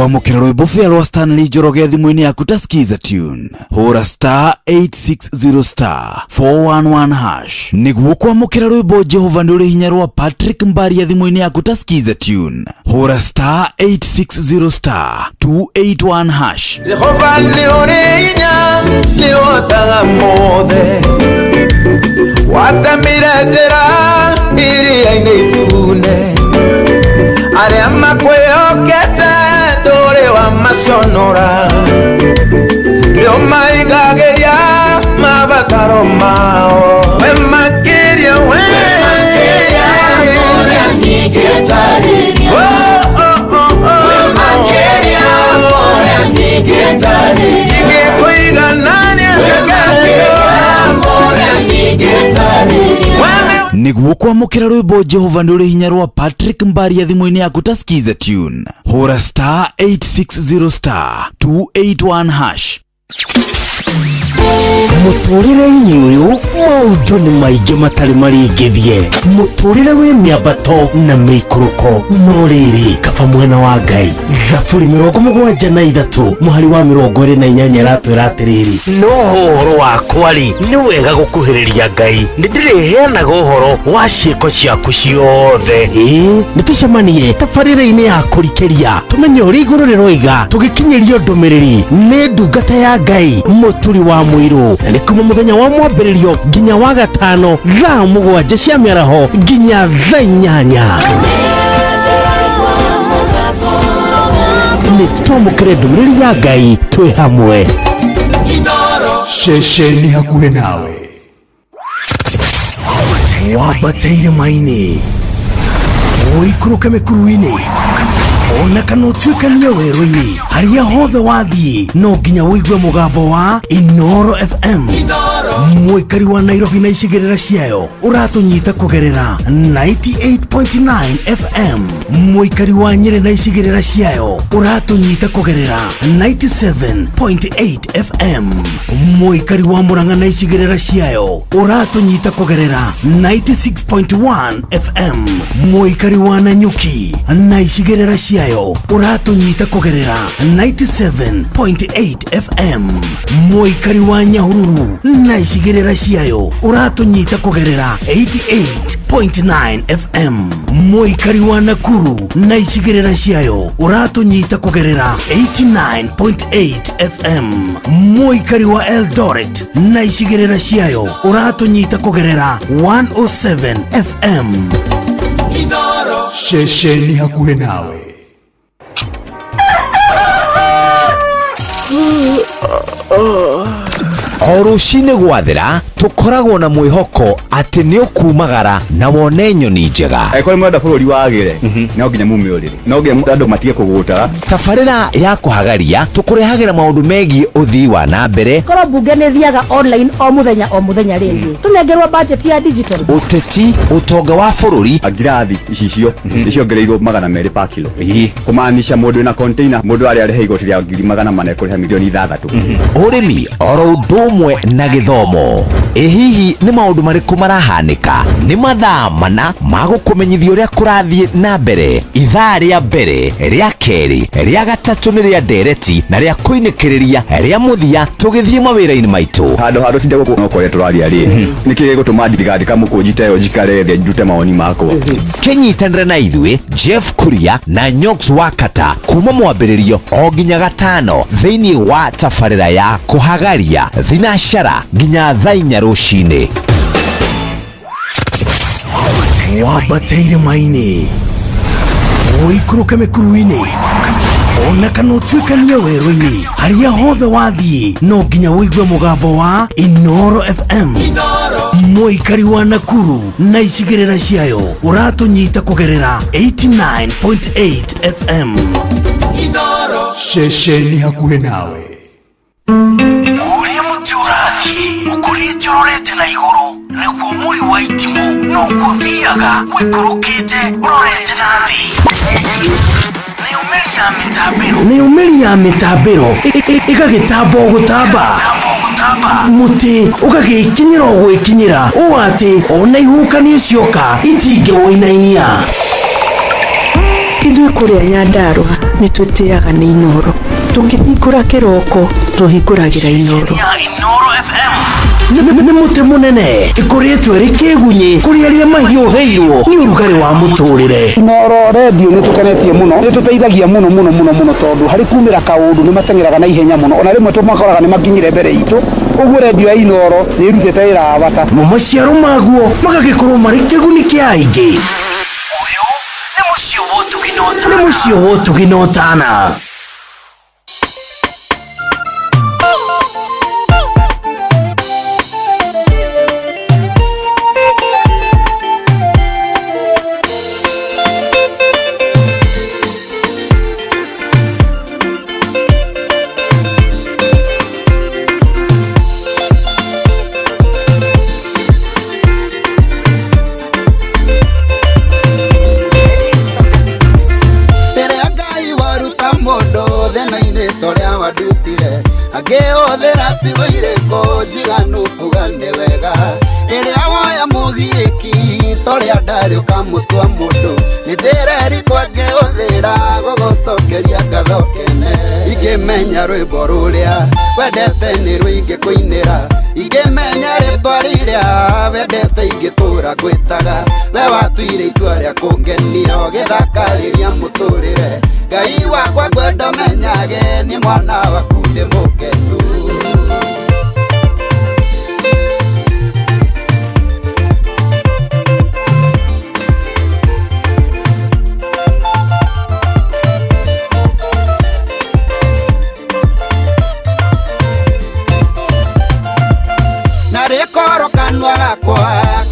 kwamukira rwimbo fia rwa Stanley Njoroge thimũ-inĩ yaku ta skiza tune hũra star 860 star 411 hash nĩguo kwamukira rwimbo Jehova nĩ ũrĩ hinya rwa Patrick Mbaria thimũ-inĩ yaku ta skiza tune hũra star 860 star 281 hash. Jehova nĩ ũrĩ hinya nĩ ũhotaga mothe watamire njĩra iria-inĩ itune arĩa makwĩhokete ndũrĩ wa maconora rĩo maigagĩria mabataro mao we makĩria we ũrĩa ningĩtarĩria we makĩria ũrĩa ningĩtarĩria ingĩkũiganania ũrĩa ningĩtarĩria nĩguo kwamũkĩra rwĩmbo Jehova nĩ ũrĩ hinya rwa Patrick Mbaria thimũ-inĩ yaku ta skiza tune hũra star 860 star 281 hash. Mũtũrĩre-inĩ ũyũ maũndũ nĩ maingĩ matarĩ maringithie mũtũrĩre wĩ mĩambato na mĩikũrũko no rĩrĩ kaba mwena wa Ngai Thaburi 73 mũhari wa 28 aratwĩra atĩrĩrĩ no ũhoro wakwa-rĩ nĩ wega gũkuhĩrĩria Ngai nĩ ndĩrĩheanaga ũhoro wa ciĩko ciaku ciothe nĩ tũcemanie tabarĩra-inĩ ya kũrikĩria tũmenye ũrĩa igũrũ rĩroiga tũgĩkinyĩrio ndũmĩrĩri nĩ ndungata ya Ngai mũturi wa mũirũ na nĩ kuma mũthenya wa mwambĩrĩrio nginya wa gatano thaa 7 cia mĩaraho nginya thaa 8 nĩ twamũkĩre ndũmĩrĩri ya Ngai twĩ hamwe ceceni hakuhĩ nawe wabateire maini ũikũrũke mĩkuru-inĩ ona kana ũtuĩkanie werũ-inĩ harĩa hothe wathiĩ no nginya wĩigue mũgambo wa Inoro FM mũikari wa Nairobi na icigĩrĩra ciayo ũratũnyita kũgerera 98.9 FM mũikari wa Nyeri na icigĩrĩra ciayo ũratũnyita kũgerera 97.8 FM mũikari wa Murang'a na icigĩrĩra ciayo ũratũnyita kũgerera 96.1 FM mũikari wa Nanyuki na icigĩrĩra ciayo ũratũnyita kũgerera 97.8 FM mũikari wa Nyahururu na icigĩrĩra ciayo ũratũnyita kũgerera 88.9 FM mũikari wa Nakuru na icigĩrĩra ciayo ũratũnyita kũgerera 89.8 FM mũikari wa Eldoret na icigĩrĩra ciayo ũratũnyita kũgerera 107 FM ceceni hakuhĩ nawe o rũcinĩ gwathĩra tũkoragwo na mwĩhoko atĩ nĩ ũkumagara na wone nyoni njega angĩkorwo mwenda bũrũri wagĩre no nginya mume ũrĩrĩ no nginya andũ matige kũgũta tabarĩra ya kũhagaria tũkũrehagĩra maũndũ megiĩ ũthii wa na mbere korwo mbunge nĩ thiaga online o mũthenya rĩngĩ tũnengerwo budget ya digital ũteti ũtonga wa bũrũri ngirathi icicio nĩciongereirwo 200 per kilo kũmaanisha mũndũ wĩna container mũndũ arĩa arĩhe igoti rĩa 400 kũrĩha milioni 6 ũrĩmi oro ũndũ ũmwe na gĩthomo hihi nĩ maũndũ marĩkũ marahanĩka nĩ mathaa mana ma gũkũmenyithia ũrĩa kũrathiĩ na mbere ithaa rĩa mbere rĩa kerĩ rĩa gatatũ nĩ rĩa ndereti na rĩa kũinĩkĩrĩria rĩa mũthia tũgĩthiĩ mawĩra-inĩ maitũ handũ tinde gũkũrĩa tũraria rĩ nĩkĩ gũtũma thirikari kamũkũnjite yo njikare thĩ njute mawoni makwa kĩnyitanĩre na ithuĩ Jeff Kuria na Nyox Wakata kuma mwambĩrĩrio o nginya gatano thĩinĩ wa tabarĩra ya kũhagaria thinacara nginya thaa 4 rũcinĩ wabateire maini ũikũrũke mĩkuru-inĩ ona kana ũtuĩkanie werũ-inĩ harĩa hothe wathiĩ no nginya wĩigue mũgambo wa Inoro FM mũikari wa Nakuru na icigĩrĩra ciayo ũratũnyita kũgerera 89.8 FM ceceni hakuhĩ nawe ũrĩa mũtĩ ũrathiĩ ũkũrĩte ũrorete na igũrũ nĩguo mũri wa itimũ no gũthiaga wĩkũrũkĩte ũrorete na thĩ nĩumĩri ya mĩtambĩro ĩgagĩtamba o gũtamba mũtĩ ũgagĩkinyĩra o gwĩkinyĩra ũũ atĩ ona ihukanio cioka itingĩwoinainia ithuĩ kũrĩa Nyandarua nĩ twĩtĩaga nĩ Inooro. Tũngĩhingũra kĩroko tũhingũragĩra Inooro. Nĩ mũtĩ mũnene ĩkoretwo ĩrĩ kĩgunyi kũrĩ arĩa mahiũhĩirwo nĩ ũrugarĩ wa mũtũrĩre. Inooro radio nĩ tũkenetie mũno, nĩ tũteithagia mũno tondũ harĩ kumĩra kaũndũ nĩ mateng'eraga na ihenya mũno, ona rĩmwe tũmakoraga nĩ makinyire mbere itũ. Ũguo radio ya Inooro nĩ ĩrutĩte wĩra wa bata na maciaro maguo magagĩkorwo marĩ kĩguni kĩa aingĩ. Ũyũ nĩ mũciĩ wa ũtugi na ũtana. Kamutwa mundu nitireri kwake uthira gugucokeria ngatho kene ingimenya rwimbo ruria wendete ni rwingi kuinira ingimenya ritwa riria wendete ingitura gwitaga we watuire itua ria kungenia ugithakariria muturire Ngai wakwa ngwenda menyage ni mwana waku ndi mukenu.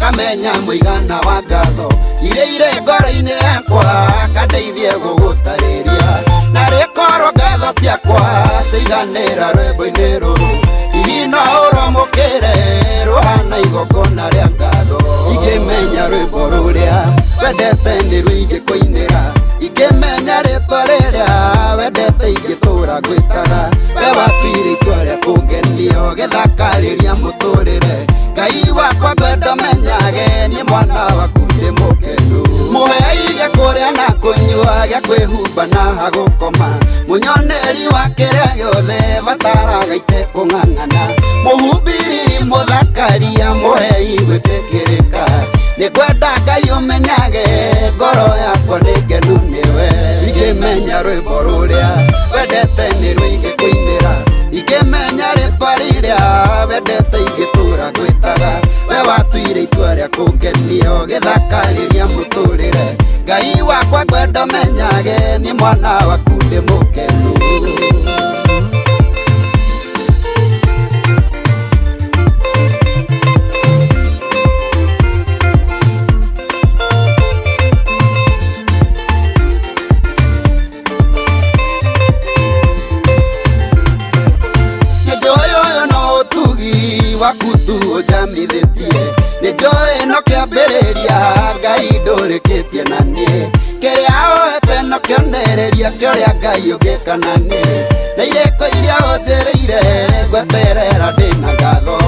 Kamenya muigana wa ngatho ire ngoro-inĩ yakwa kandeithie gũgũtarĩria na rĩkorwo ngatho ciakwa ciiganĩra rwĩmbo-inĩ rũrũ hihi no ũrũmũkĩre rũhana igongona rĩa ngatho ingĩmenya rwĩmbo rũrĩa wendete nĩ rũingĩ kũinĩra ingĩmenya rĩtwa rĩrĩa wendete ingĩtũra gwĩtaga we watuire itua rĩa kũngenia ũgĩthakarĩria mũtũrĩre Ngai wakwa ngwenda menyage ni mwana waku ndi mukenu muhei gĩa kũrĩa na kũnyua gĩa kwĩhumba na hagũkoma mũnyoneri wa kĩrĩa gĩothe bataraga itekũng'ang'ana mũhumbiriri mũthakaria muhei gwĩtĩkĩrĩka nĩ ngwenda Ngai ũmenyage ngoro yakwa nĩ ngenu nĩwe ingĩmenya rwĩmbo rũrĩa wendete nĩ rũingĩ kũinĩra ingĩmenya rĩtwa rĩrĩa wendete ingĩtũra gwĩtaga we watuire itua rĩa kũngenia ũgĩthakarĩria mũtũrĩre Ngai wakwa ngwenda menyage ni mwana waku ndi mukenu. Wakutu ujamithĩtie nĩ njoĩ no kĩambĩrĩria Ngai ndũrĩkĩtie na niĩ kĩrĩa woete no kĩonereria kĩrĩa Ngai ũngĩka na niĩ na irĩko iria ũnjĩrĩire ngweterera ndĩna ngatho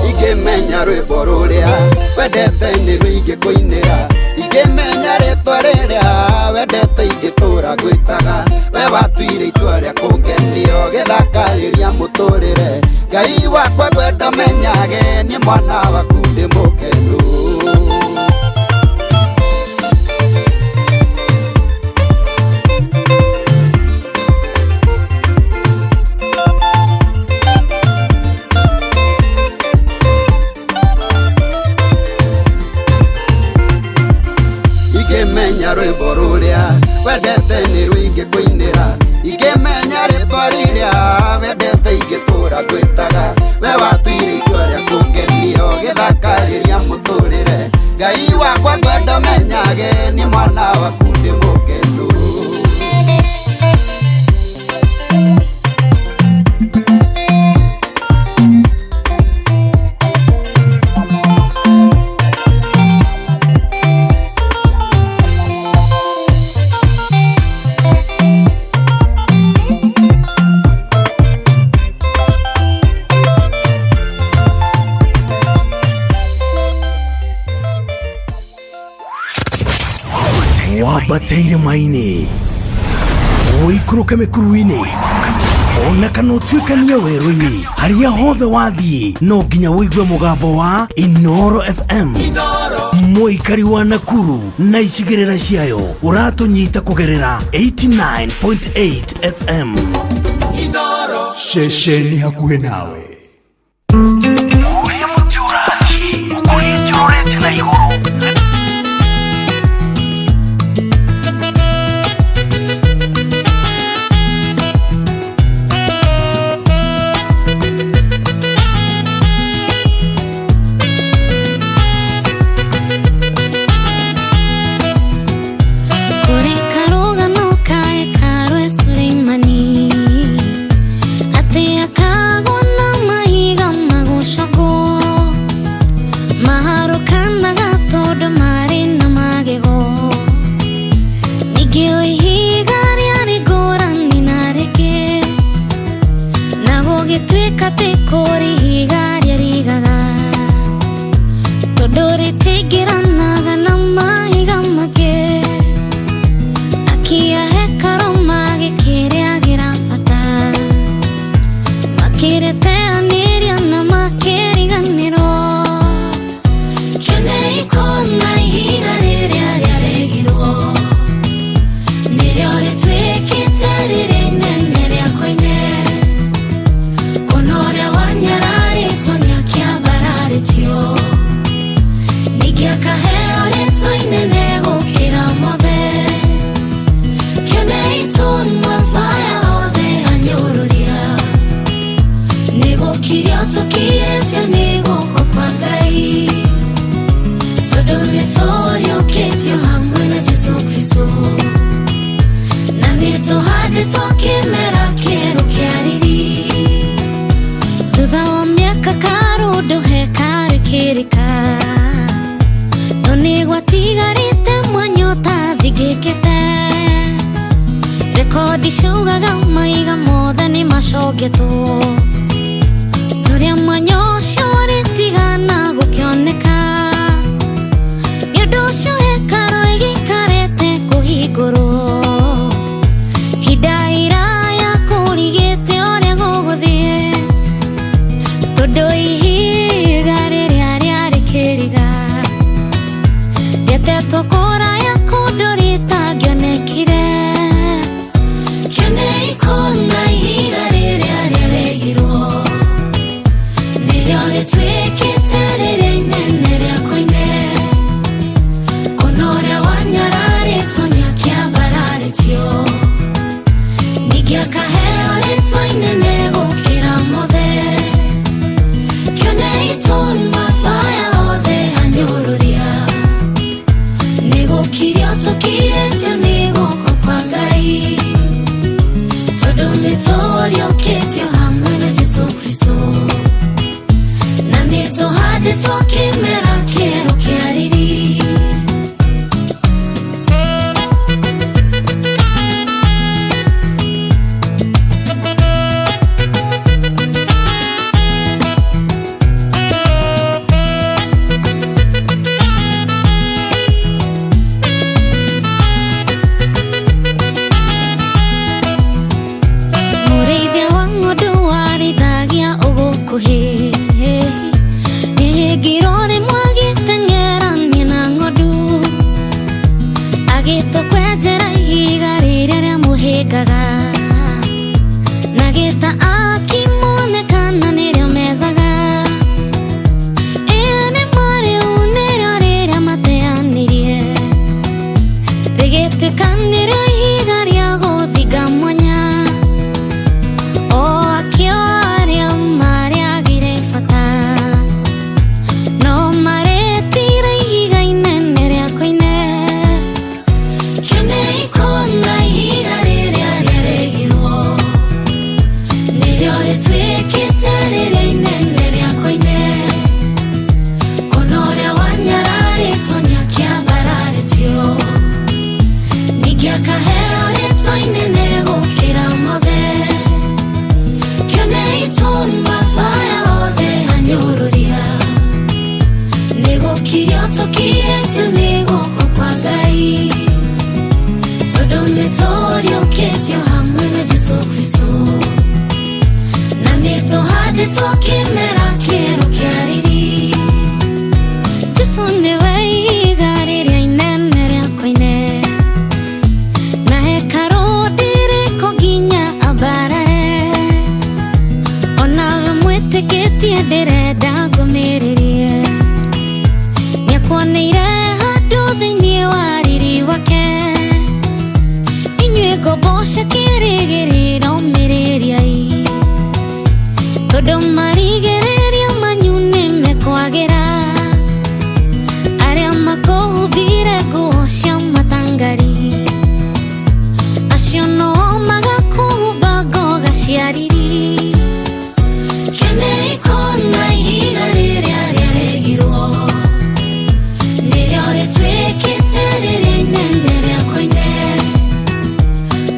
ingĩmenya rwĩmbo rũrĩa wendete nĩ rũingĩ kũinĩra ingĩmenya rĩtwa rĩrĩa wendete ingĩtũra gwĩtaga we watuire itua rĩa kũngenia ũgĩthakarĩria mũtũrĩre Ngai wakwa ngwenda menyage ni mwana waku ndi mukenu. Ingĩmenya rwĩmbo rũrĩa wendete nĩ rũingĩ kũinĩra ingĩmenya rĩtwa rĩrĩa wendete ingĩtũra gwĩtaga we watuire itua rĩa kũngenia ũgĩthakarĩria mũtũrĩre Ngai wakwa ngwenda menyage ni mwana waku ndi mukenu. wabatĩire maini Muikuruke mikuruini ona kana utuikania werũ-inĩ harĩa hothe wathiĩ no nginya wĩigue mũgambo wa Inoro FM. Mũikari wa Nakuru na icigĩrĩra ciayo ũratũnyita kũgerera 89.8 FM. Inoro ceceni hakuhĩ nawe. Ũrĩa mũtĩ ũrathiĩ ũkũrĩte ũrorete na igũrũ. It's your handĩtwo kĩmera kĩerũ kĩa riri. Jesũ nĩwe ihiga rĩrĩa inene rĩa koine, na hekarũ ndĩrĩkũ nginya ambarare. Onawe mwĩtĩkĩtie ndĩrenda ngũmĩrĩrie, nĩakuoneire handũ thĩinĩ wa riri wake. Inyuĩ ngomboca kĩrĩgĩrĩro mĩrĩriai, tondũ marigĩrĩria manyu nĩmekwagĩra. Arĩa makũhumbire nguo cia matangari, acio no magakũhumba ngoga cia riri. Kĩonei kũna ihiga rĩrĩa rĩarehirwo, nĩrĩo rĩtuĩkĩte rĩrĩa inene rĩa koine.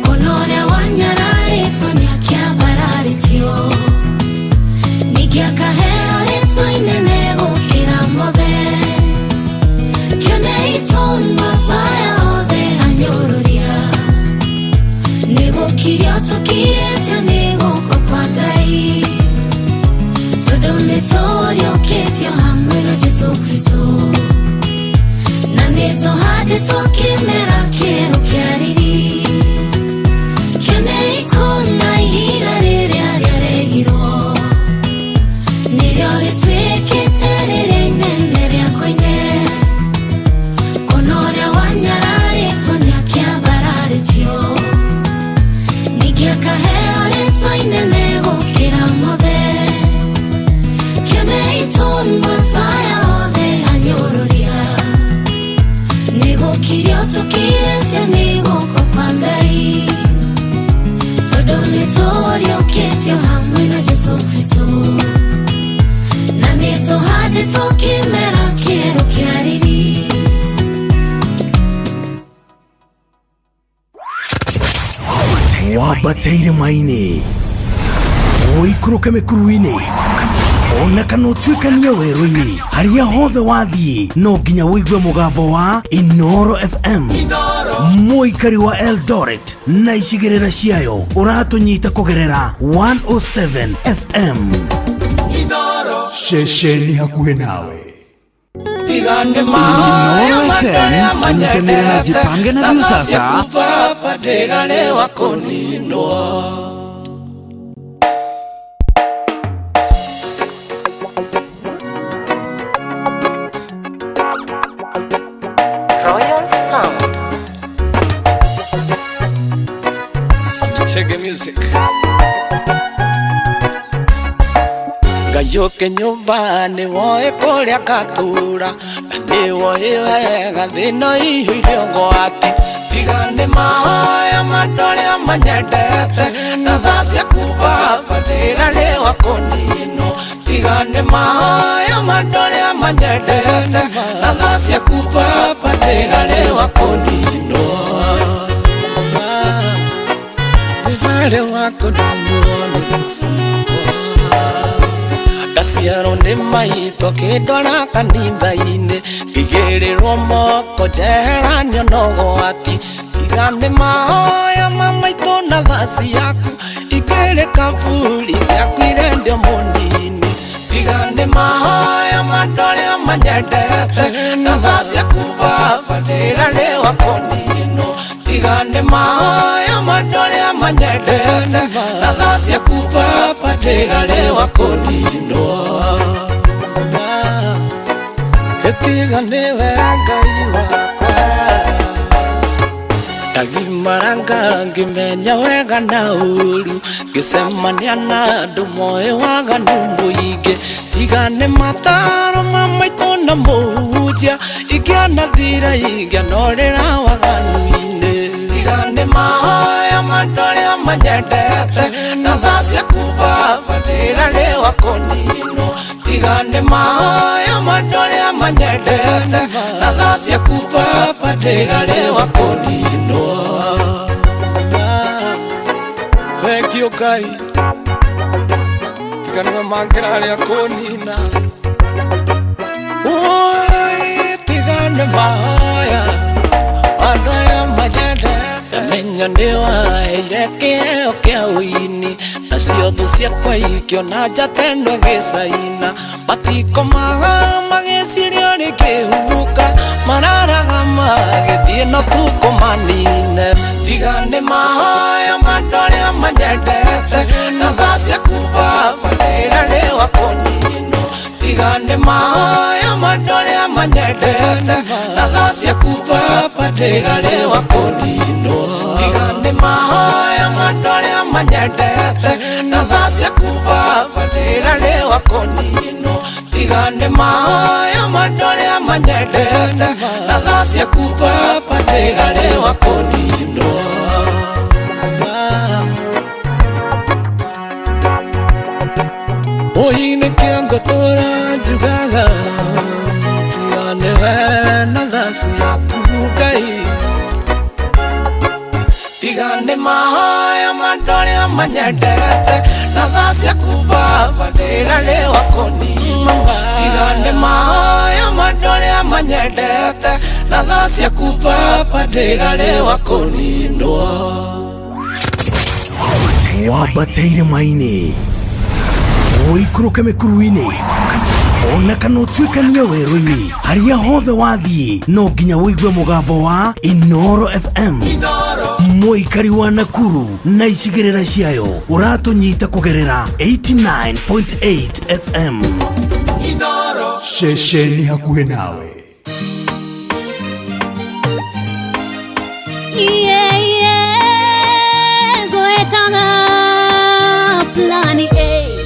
Kũna ũrĩa wanyararĩtwo nĩakĩambararĩtio, ningĩ akaheo rĩtwa inene gũkĩra mothe. Kĩonei tũnua twaya othe anyũrũria, nĩgũkirio tũkirĩtio nĩ guoko kwa Ngai, tondũ nĩtũriũkĩtio hamwe na Jesũ Kristo, na nĩtũhandĩtwo kĩmera kĩerũ kĩa riri. Kĩonei kũna ihiga rĩrĩa rĩarehirwo, nĩrĩo rĩtuĩkĩte rĩrĩa inene rĩa koine. Kũna ũrĩa wanyararĩtwo nĩakĩambararĩtio, ningĩ akaheo rĩtwa inene gũkĩra mothe. Kĩonei tũnua twaya othe anyũrũria, nĩgũkirio tũkirĩtio nĩ guoko kwa Ngai, tondũ nĩtũriũkĩtio hamwe na Jesũ Kristo, na nĩtũhandĩtwo kĩmera kĩerũ kĩa riri. Wambateire maini, ũikũrũke mĩkuru-inĩ, ona kana ũtuĩkanie werũ-inĩ. Harĩa hothe wathiĩ no nginya wĩigue mũgambo wa Inooro FM. Mũikari wa Eldoret na icigĩrĩra ciayo ũratũnyita kũgerera 107 FM. Inooro Ceceni hakuhĩ nawe. Igande maya matolea manyete jipange na view sasa kufa padera lewa koninwa. Royal Sound. Chege music. Gayoke nyumbani woe kũrĩa ngatura, na nĩ woĩ wega thĩno ihũire gwati. Tigane maya mandorĩa manyendete, na tha ciaku baba ndĩrarĩwa kũninwo. Tigane maya mandorĩa manyendete, na tha ciaku baba ndĩrarĩwa kũninwo. Ndĩrarĩwa kũninwo nĩ gũcikwa. Ndaciarwo nĩ maitũ kĩndwara kanitha-inĩ, ngĩigĩrĩrwo moko njeheranio na ũgwati. Tigane mahoya ma maitũ na tha ciaku, ingĩrĩ kaburi gĩakuire ndĩ o mũnini. Tigane mahoya mandorĩa manyendete, na tha ciaku baba ndĩrarĩwa kũninwo. Tigane mahoya mandorĩa manyendete, na tha ciaku baba ndĩrarĩwa kũninwo. Ĩtigane we Ngai wakwa, ndagimaranga ngĩmenya wega na ũru, ngĩcemania na andũ moĩ waganu mũingĩ. Tigane mataro ma maitũ na mũhunjia, ingĩanathira ingĩanorĩra waganu-inĩ. Tigane mahoya mandorĩa manyendete, na tha ciaku baba ndĩrarĩwa kũninwo. Tigane mahoya mandorĩa manyendete, na tha ciaku baba ndĩrarĩwa kũninwo. Thank you Ngai, tigane mangĩrarĩa kũnina. Tigane mahoya mandorĩa manyendete, menya nĩ waheire kĩheo kĩa ũini, na nacio thu ciakwa ikiona njatendwe gicaina matikomaga magicirio rikihuka mararaga magithie no tukumanine tiga nĩ mahoya mandoria manyendete na tha ciaku baba rĩra rĩwa kũninwo tiga nĩ mahoya mandoria manyendete na tha ciaku baba rĩra rĩwa kũninwo tiga nĩ mahoya mandoria manyendete na tha ciaku baba rĩra rĩwa kũninwo tiga nĩ mahoya mandoria manyendete na tha ciaku baba rĩra rĩwa kũninwo Oine kĩongo tũra njugaga tiga nĩ we na tha ciaku Ngai tiga nĩ mahoya mandoria manyendete na tha ciaku baba rĩra rĩwa kũninwo tiga nĩ mahoya mandoria manyendete na tha ciaku baba rĩra rĩwa kũninwo wambateire maini oikũrũke mĩkuru-inĩ ona kana ũtuĩkanie werũ-inĩ harĩa hothe wathiĩ no nginya wĩigue mũgambo wa Inoro FM mũikari wa Nakuru na icigĩrĩra ciayo ũratũnyita kũgerera 89.8 FM Inoro ceceni hakuhĩ nawe Goetana Plani A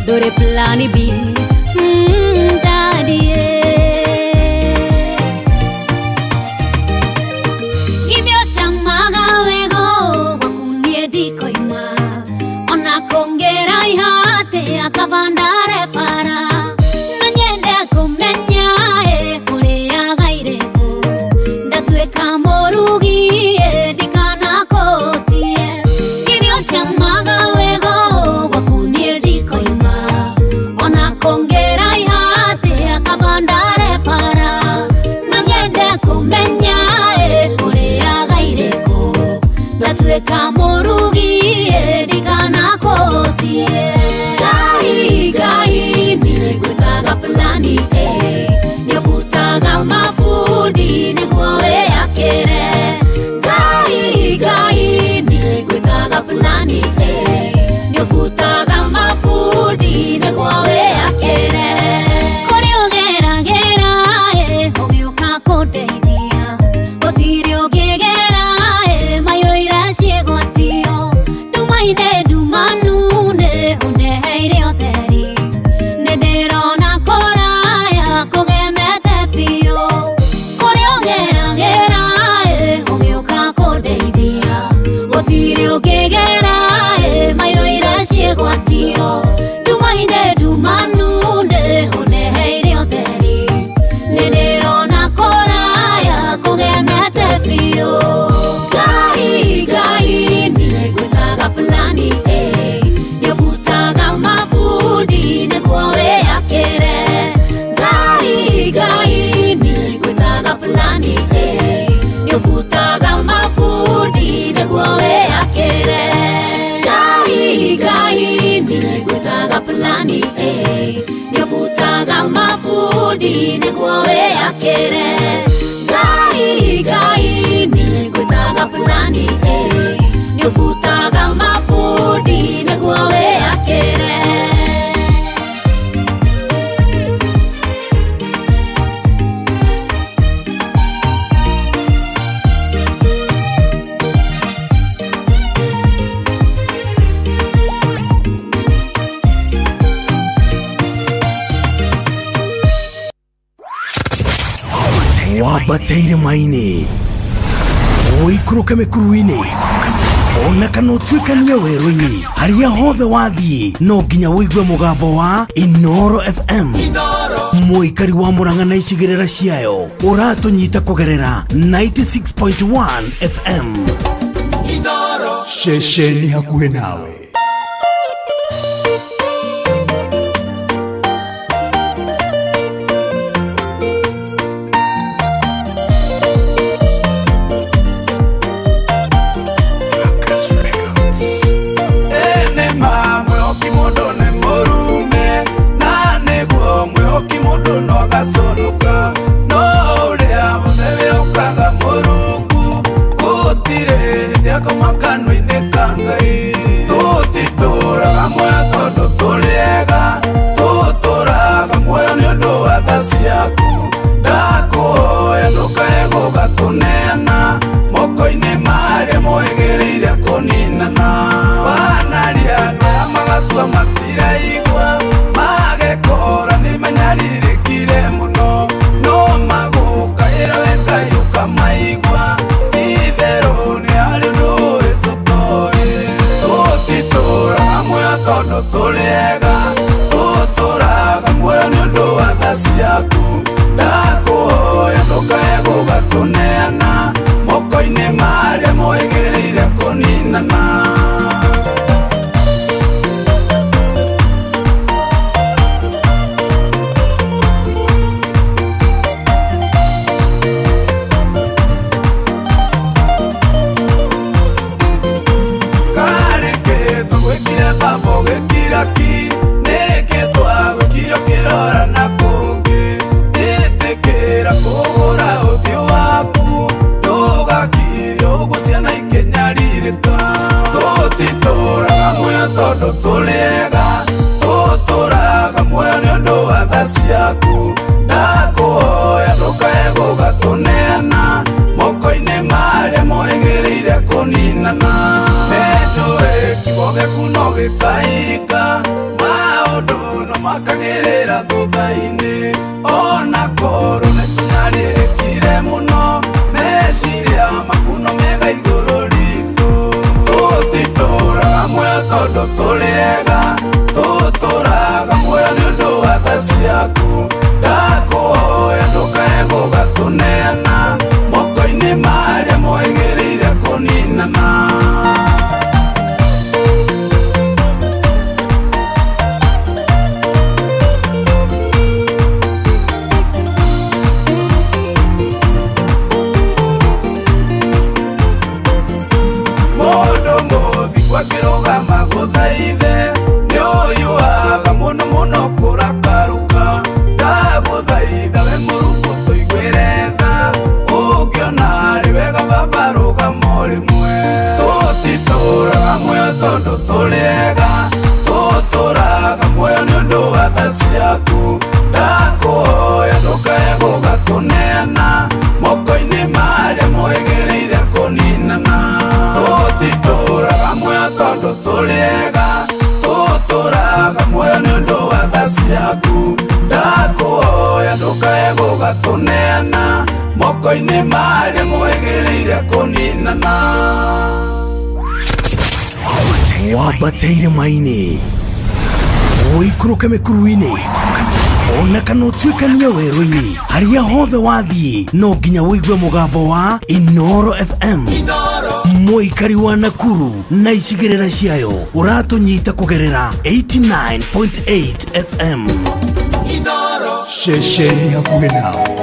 Dore Plani B Daddy Ibyo shamaga wego wakunie dikoima Ona kongera ihate akabandare para Nanyende kumenya kurea gaireko Ndatweka morugi dikana kotie Ibyo shamaga wego wakunie dikoima Ona mafundi niguo wĩakĩre Ngai Ngai nĩ ngwĩtaga plani nĩ ũbutaga mafundi niguo wĩakĩre Wabateire maini oikuruke mekuruini ona kana utuikania werũ-inĩ harĩa hothe wathiĩ no nginya wĩigue mũgambo wa Inoro FM mũikari wa Mũrang'a na icigĩrĩra ciayo ũratũnyita kũgerera 96.1 FM Inoro ceceni hakuhĩ nawe. Wabateire maini oikuruke mekuruini ona kana utuikania werũ-inĩ harĩa hothe wathiĩ no nginya wĩigue mũgambo wa Inoro FM mũikari wa Nakuru na icigĩrĩra ciayo ũratũnyita kũgerera 89.8 FM Inoro ceceni hakuhĩ nawe.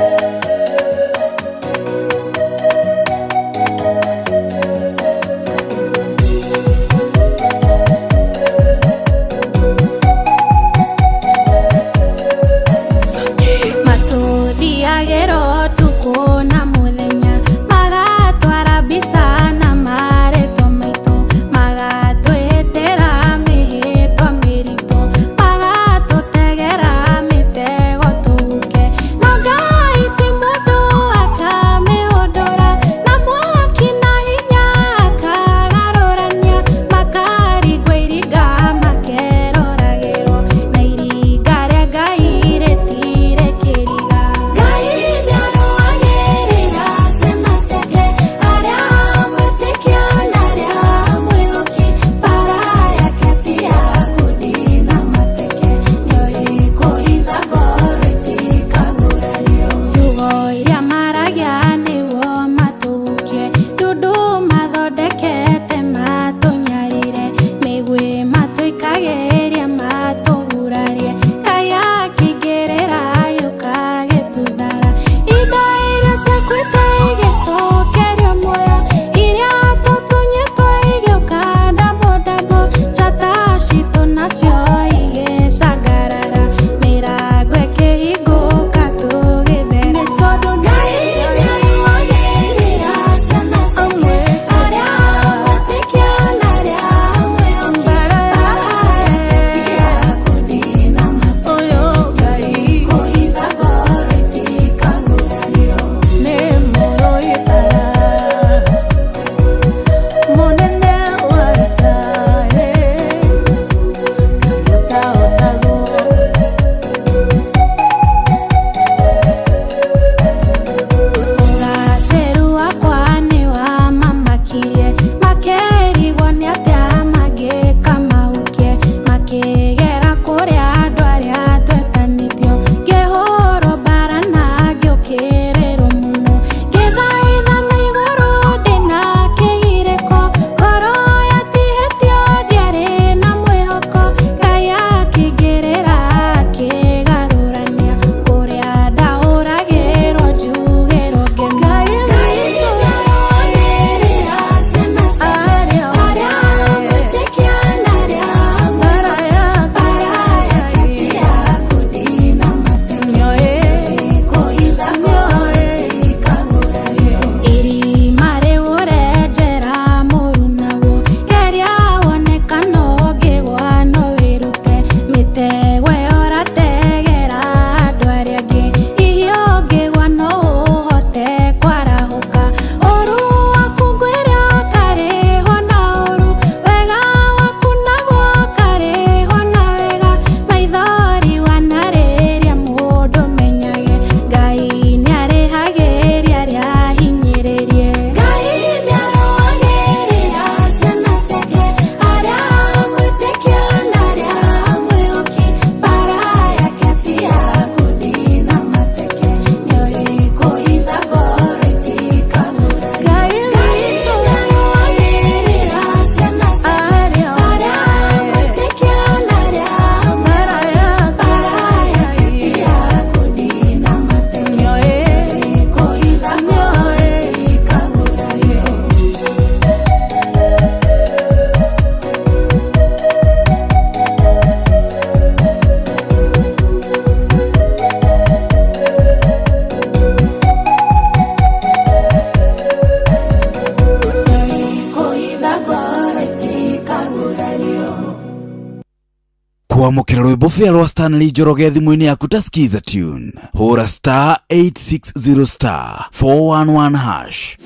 kwamukira rwimbo fia rwa Stanley Njoroge thimu-ini yaku ta skiza tune hura star 860 star 411 hash.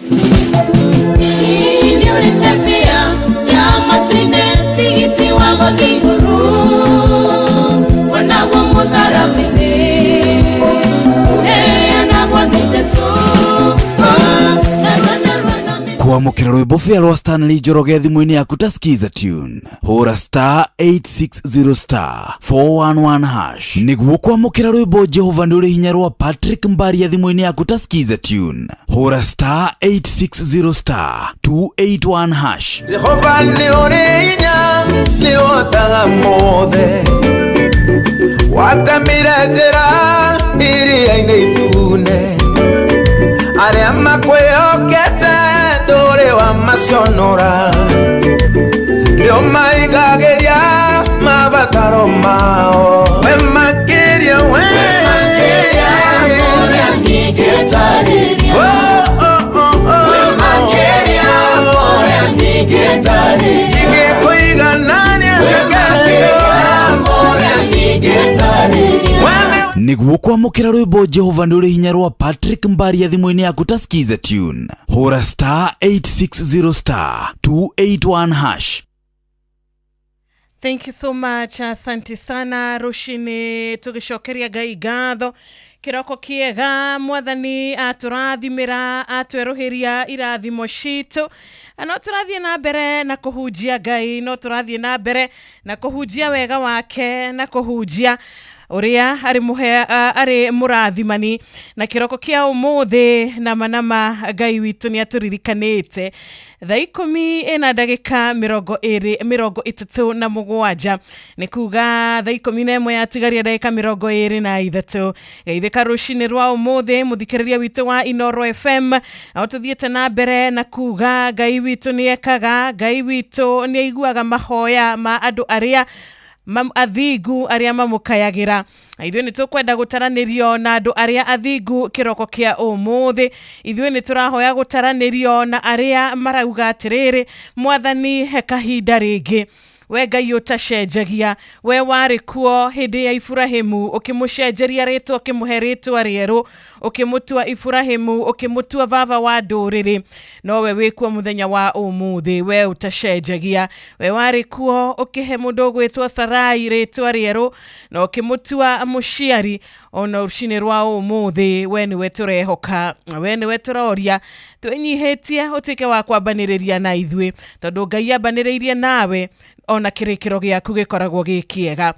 Tigiti wa magiguru wana wa mudarabine na waniteso kwamukira rwimbo fia rwa Stanley Njoroge thimu-ini yaku ta skiza tune hura star 860 star 411 hash niguo kwamukira rwimbo Jehova ni uri hinya rwa Patrick Mbaria thimu-ini yaku ta skiza tune hura star 860 star 281 hash. Jehova ni uri hinya lihotaga mothe watamiretera iria-inĩ itune aria makwĩhokete ndũrĩ wa maconora nĩo maigagĩria mabataro mao we makĩria we ũrĩa ningĩtarĩria we makĩria ũrĩa ningĩtarĩria ingĩkũiganania ũrĩa ningĩtarĩria niguo kwamukira rwimbo Jehova ni uri hinya rwa Patrick Mbaria thimu-ini yaku ta skiza tune hura star 860 star 281 hash. Thank you so much. Asante sana Rushine, tugishokeria Ngai ngatho kiroko kiega mwathani aturathimira atweruhiria irathimo citu no turathie na mbere na kuhunjia Ngai no turathie na mbere na kuhunjia wega wake na kuhunjia uria ari murathimani na kiroko kia umuthi na manama Ngai witu ni aturirikanite thaa 10 na ndagika 37 ni kuga thaa 11 yatigaria ndagika 23 geithika rushini rwa umuthi muthikiriria witu wa Inoro FM na tuthiete na mbere na kuga Ngai witu ni ekaga Ngai witu ni aiguaga mahoya ma andu aria athingu aria mamukayagira ithuĩ nĩ tũkwenda gũtaranĩrio na andũ aria athingu kiroko kia umuthi ithuĩ nĩ tũrahoya gũtaranĩrio na aria marauga atĩrĩrĩ mwathani he kahinda rĩngĩ we Ngai utacenjagia we wari kuo hindi ya Ibrahimu ukimucenjeria ritwa ukimuhe ritwa rieru ukimutua Ibrahimu ukimutua baba wa nduriri no we wikuo muthenya wa umuthi we utacenjagia we wari kuo ukihe mundu gwitwa Sarai ritwa rieru no ukimutua muciari ona rucini rwa umuthi we ni we turehoka we ni we turoria twenyihetie utike wa kwambanĩrĩria na ithuĩ tondu Ngai ambanĩrĩirie nawe ona kirikiro giaku gikoragwo gikiega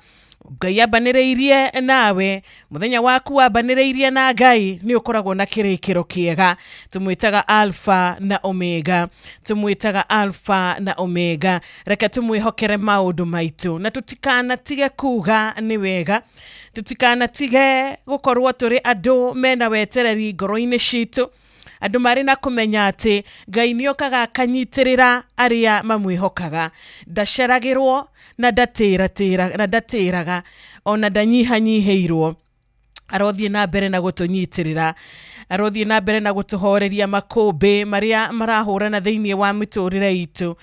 Ngai ambanĩrĩirie nawe muthenya waku wambanĩrĩirie na Ngai ni ukoragwo na kirikiro kiega tumwitaga Alpha na Omega tumwitaga Alpha na Omega reka tumwihokere maundu maitu na tutikana tige kuga ni wega tutikana tige gukorwo turi andu mena wetereri ngoro-inĩ citu andu mari na kumenya ati Ngai ni okaga akanyitirira aria mamwihokaga ndaceragirwo na ndatiraga ona ndanyihanyiheirwo arothie na mbere na gutunyitirira arothie na mbere na gutuhoreria makumbi maria marahurana thĩinĩ wa miturire itu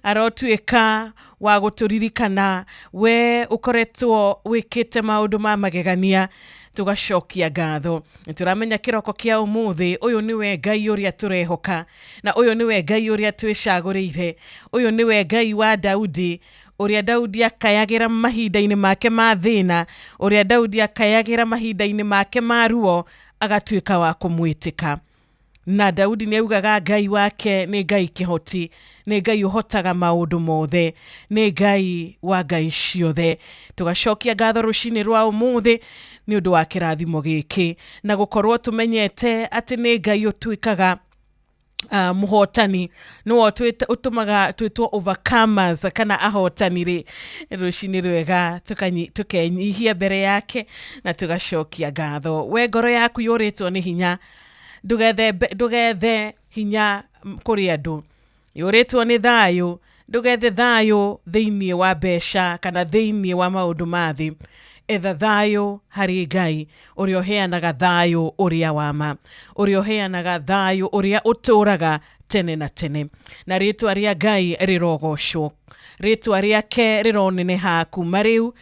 arotuika wa guturirikana we ukoretwo wikite maundu ma magegania tugacokia ngatho turamenya kiroko kia umuthi uyu niwe Ngai uria turehoka na uyu niwe Ngai uria twicagurire uyu niwe Ngai wa Daudi uria Daudi akayagira mahinda-inĩ make ma thina uria Daudi akayagira mahinda-inĩ make ma ruo agatuika wa kumwitika na Daudi ni augaga Ngai wake ni Ngai kihoti ni Ngai uhotaga maundu mothe ni Ngai wa Ngai ciothe tugacokia ngatho rucini rwa umuthi ni undu wa kirathimo giki na gukorwo tumenyete ati ni Ngai utuikaga muhotani no utumaga twitwo overcomers kana ahotani ri rucini rwega tukenyihia mbere yake na tugacokia ngatho we ngoro yaku yuritwo ni hinya ndugethe hinya kuri andu yuritwo ni thayu ndugethe thayu thiini wa besha kana thiini wa maundu mathi etha thayu hari Ngai uria uheanaga thayu uria wama uria uheanaga thayu uria uturaga tene na tene na ritwa ria Ngai rirogocwo ritwa riake rironeneha kuma riu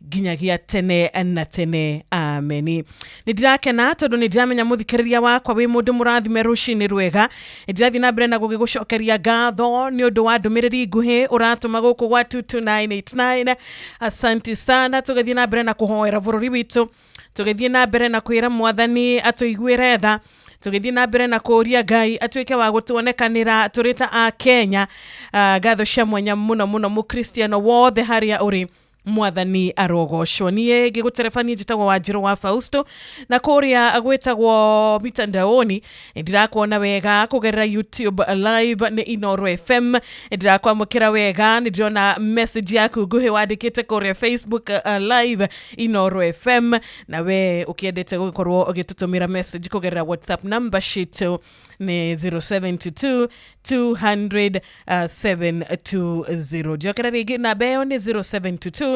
ginyagia tene na tene, ameni. Nidirakena tondu nidiramenya muthikiriria wakwa wi mundu murathime rucini rwega. Ndirathi na mbere na gugigucokeria ngatho ni undu wa ndumiriri nguhi uratuma guku gwa 22989. Asante sana. Tugithie na mbere na kuhoera bururi witu, tugithie na mbere na kwira mwathani atuiguire tha, tugithie na mbere na kuria Ngai atuike wa gutuonekanira turita a Kenya. Ngatho cia mwanya muno muno mukristiano wothe haria uri, mwathani arogocwo. Nie giguterefani njitagwo Wanjiru wa Fausto, na kuria gwetagwo mitandaoni ndirakuona wega kugerera YouTube live ni Inoro FM. Ndirakwamukira wega, ndirona message yaku nguhi wandikite kuria Facebook live Inoro FM, na we ukiendete gukorwo ugitutumira message kugerera WhatsApp number sheet ni 0722 200 720. Jokera rigi na beo ni 0722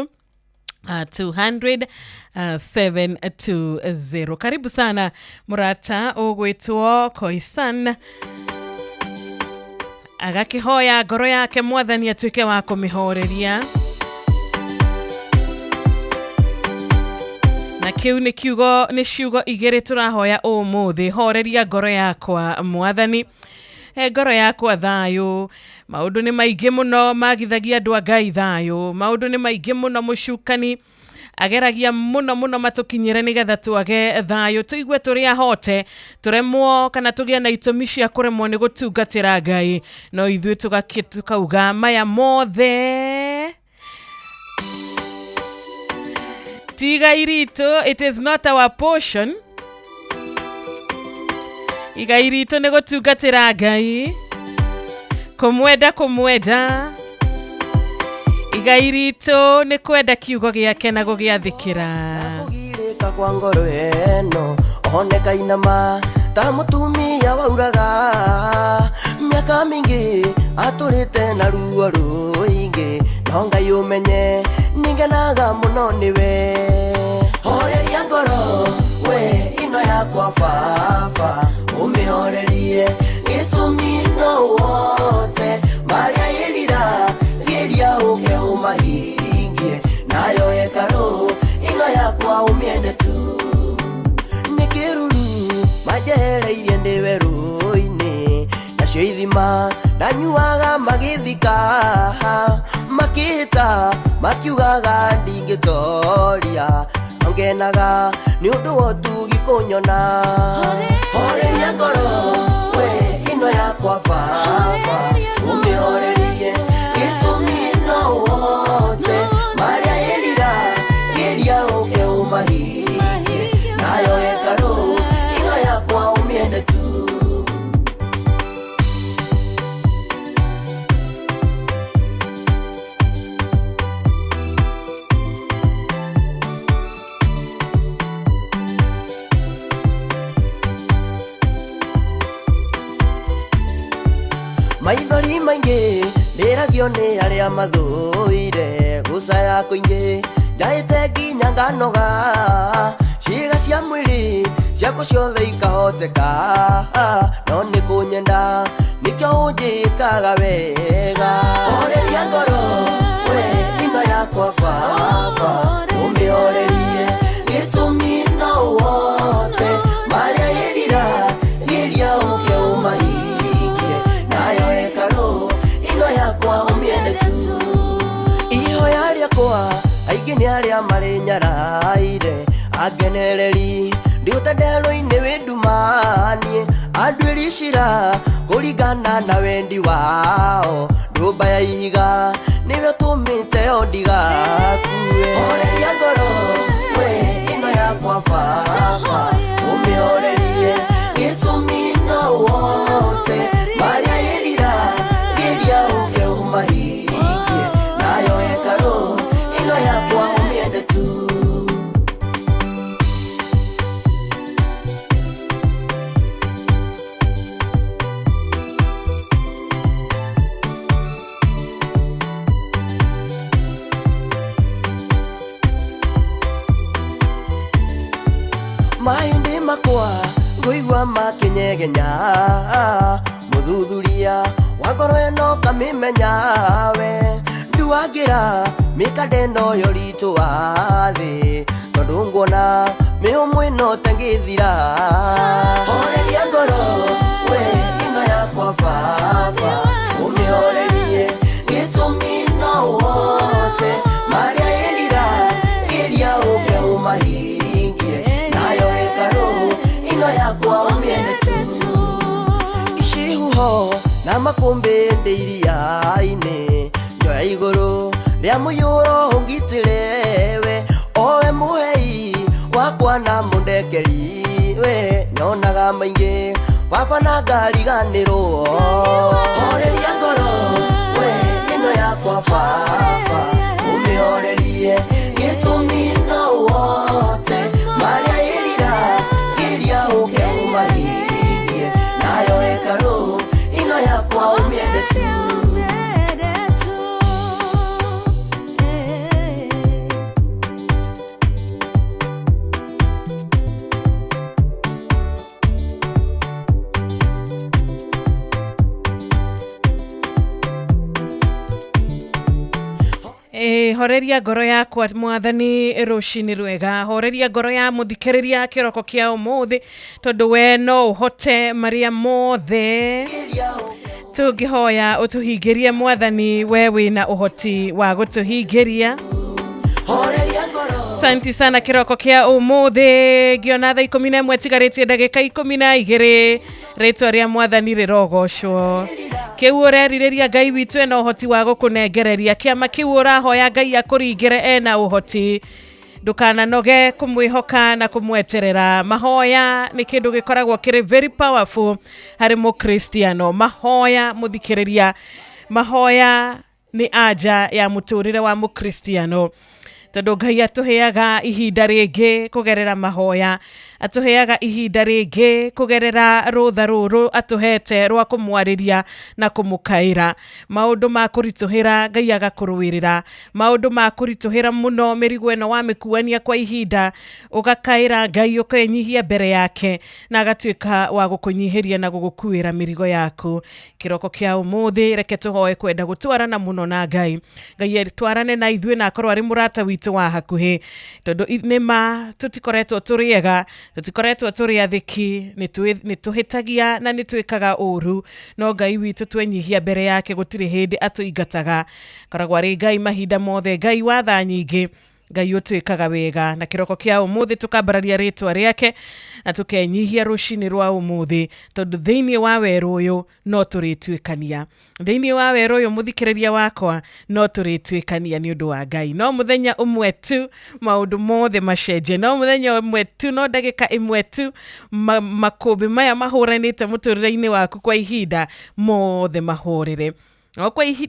200 720. Karibu sana murata ogwetwo Koisan, agakihoya ngoro yake mwathani atuike wa kumihoreria. Na kiu ni kiugo ni ciugo igiri turahoya umuthi. Horeria ngoro yakwa mwathani, ngoro yakwa thayo. Maundu ni maingi muno magithagia andu a Ngai thayo. Maundu ni maingi muno mucukani ageragia muno muno matukinyire nigetha tuage thayo, tuigue turi ahote, turemwo kana tugie na itumi cia kuremwo ni gutungatira Ngai, no ithuĩ tukauga maya mothe tiga irito. It is not our portion. Iga irito ni gutungatira Ngai, kumwenda. Iga irito ni kwenda kiugo giake na gugiathikira. Kugirika kwa ngoro eno oneka inama ta mutumia wauraga, miaka mingi aturite na ruo ruingi, no Ngai umenye ningenaga muno niwe. Horeria ngoro we ino yakwa baba, umihorerie gitumi no wote maria irira geria uke umahingie, nayo hekalu ino yakwa umiende tu. Nikiruru majereirie ndiwe ruini, nacio ithima ndanyuaga magithika, makita makiugaga ndingitoria, nongenaga ni undu wotugi kunyona. Horeria ngoro we ino yakwa baba, umihorerie gitumi no wote maria irira geria uke umahingie, nayo hekalu ino yakwa umiende tu. Maithori maingi ndiragio ni aria mathuire, gucaya kuingi njaite nginya nganoga, ciiga cia mwiri ciakwa ciothe ikahoteka, no ni kunyenda nikio unjikaga wega. Horeria ngoro we ino yakwa baba, umihorerie gitumi no wote maria irira geria uke umahingie, nayo hekalu ino yakwa umiende tu. Ihoya riakwa aingi ni aria mari nyaraire, agenereri ndiutendero-ini windumanie, andwiricira kuringana na wendi wao, ndumba ya ihiga niwe tumite ondigakue. Horeria ngoro we ino yakwa baba, umihorerie gitumi no wote maria irira geria uke umahingie, nayo hekalu ino yakwa umiende tu. Mahindi makwa nguigua makinyegenya, muthuthuria wa ngoro eno kamimenya we, ndiwagira mikadeno yoritu wathi tondu nguona miumwino tangithira horeria ngoro we ino yakwa baba umihorerie gitumi no wote maria elira iria uge umahingie nayo hekalu ino yakwa umiendete ishihuho na makumbi ndiriaine njoya iguru ria muyuro ungitirewe owe muhei wakwa na mundekeri we nyonaga maingi baba na ngariganirwo horeria ngoro we ino yakwa baba umihorerie gitumi no wote maria irira iria uge umahingie nayo hekalu ino yakwa umiendete horeria ngoro yakwa mwathani rucini rwega horeria ngoro ya muthikiriria kiroko kia umuthi tondu we no uhote maria mothe tungihoya utuhingirie mwathani we wina uhoti wa gutuhingiria Santi sana kiroko kia umuthi giona thaa 11 tigaritie ndagika 12 ritwa ria mwathani rirogocwo kiu ureririria Ngai witu ena uhoti wa gukunengereria kiama kiu urahoya Ngai akuringire ena uhoti ndukananoge kumwihoka na kumweterera mahoya ni kindu gikoragwo kiri very powerful hari mukristiano mahoya muthikiriria mahoya ni aja ya muturire wa mukristiano tondu Ngai atuheaga ihinda ringi kugerera mahoya atuheaga ihinda ringi kugerera rutha ruru atuhete rwa kumwariria na kumukaira maundu ma kurituhira Ngai agakuruwirira maundu ma kurituhira muno mirigo eno wa mikuania kwa ihinda ugakaira Ngai ukenyihia mbere yake na agatuika wa gukunyihiria na gugukuira mirigo yaku kiroko kia umuthi reke tuhoe kwenda gutwarana muno na Ngai Ngai twarane na ithuĩ na akorwo ari murata witu wa hakuhi tondu nima tutikoretwo turiega tutikoretwo turi athiki nituhitagia na nitwikaga uru no Ngai witu twenyihia mbere yake gutiri hindi atuingataga koragwo ari Ngai mahinda mothe Ngai wa tha nyingi Ngai utwikaga wega na kiroko kia umuthi tukambararia ritwa riake na tukenyihia rucini rwa umuthi tondu thiini wa weru uyu no turitwikania thiini wa weru uyu muthikiriria wakwa no turitwikania ni undu wa Ngai no muthenya umwe tu maundu mothe macenje no muthenya umwe tu no ndagika imwe tu makumbi maya mahuranite muturire-ini waku kwa ihinda mothe mahurire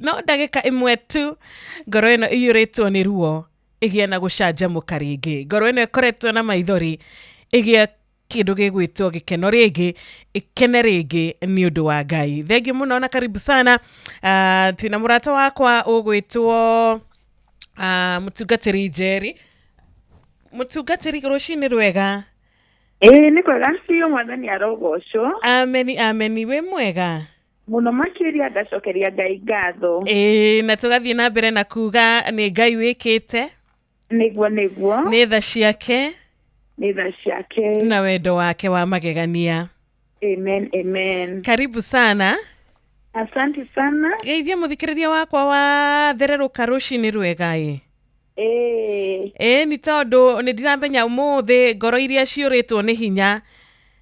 no ndagika imwe tu ngoro ino iyuritwo ni ruo igia na gucanjamuka ringi ngoro ino ikoretwo na maithori igia kindu gigwitwo gikeno ringi ikene ringi ni undu wa Ngai thengi muno na karibu sana twina murata wakwa ugwitwo mutungatiri Jerry mutungatiri rucini rwega ni kwega cio mwathani arogocwo ameni we mwega muno makiria ngacokeria Ngai ngatho na tugathie na mbere na kuga ni Ngai wikite niguo ni tha ciake na wendo wake wa magegania amen karibu sana asante sana geithia muthikiriria wakwa wa thereruka rucini rwega ni tondu ni ndiramenya umuthi ngoro iria ciuritwo ni hinya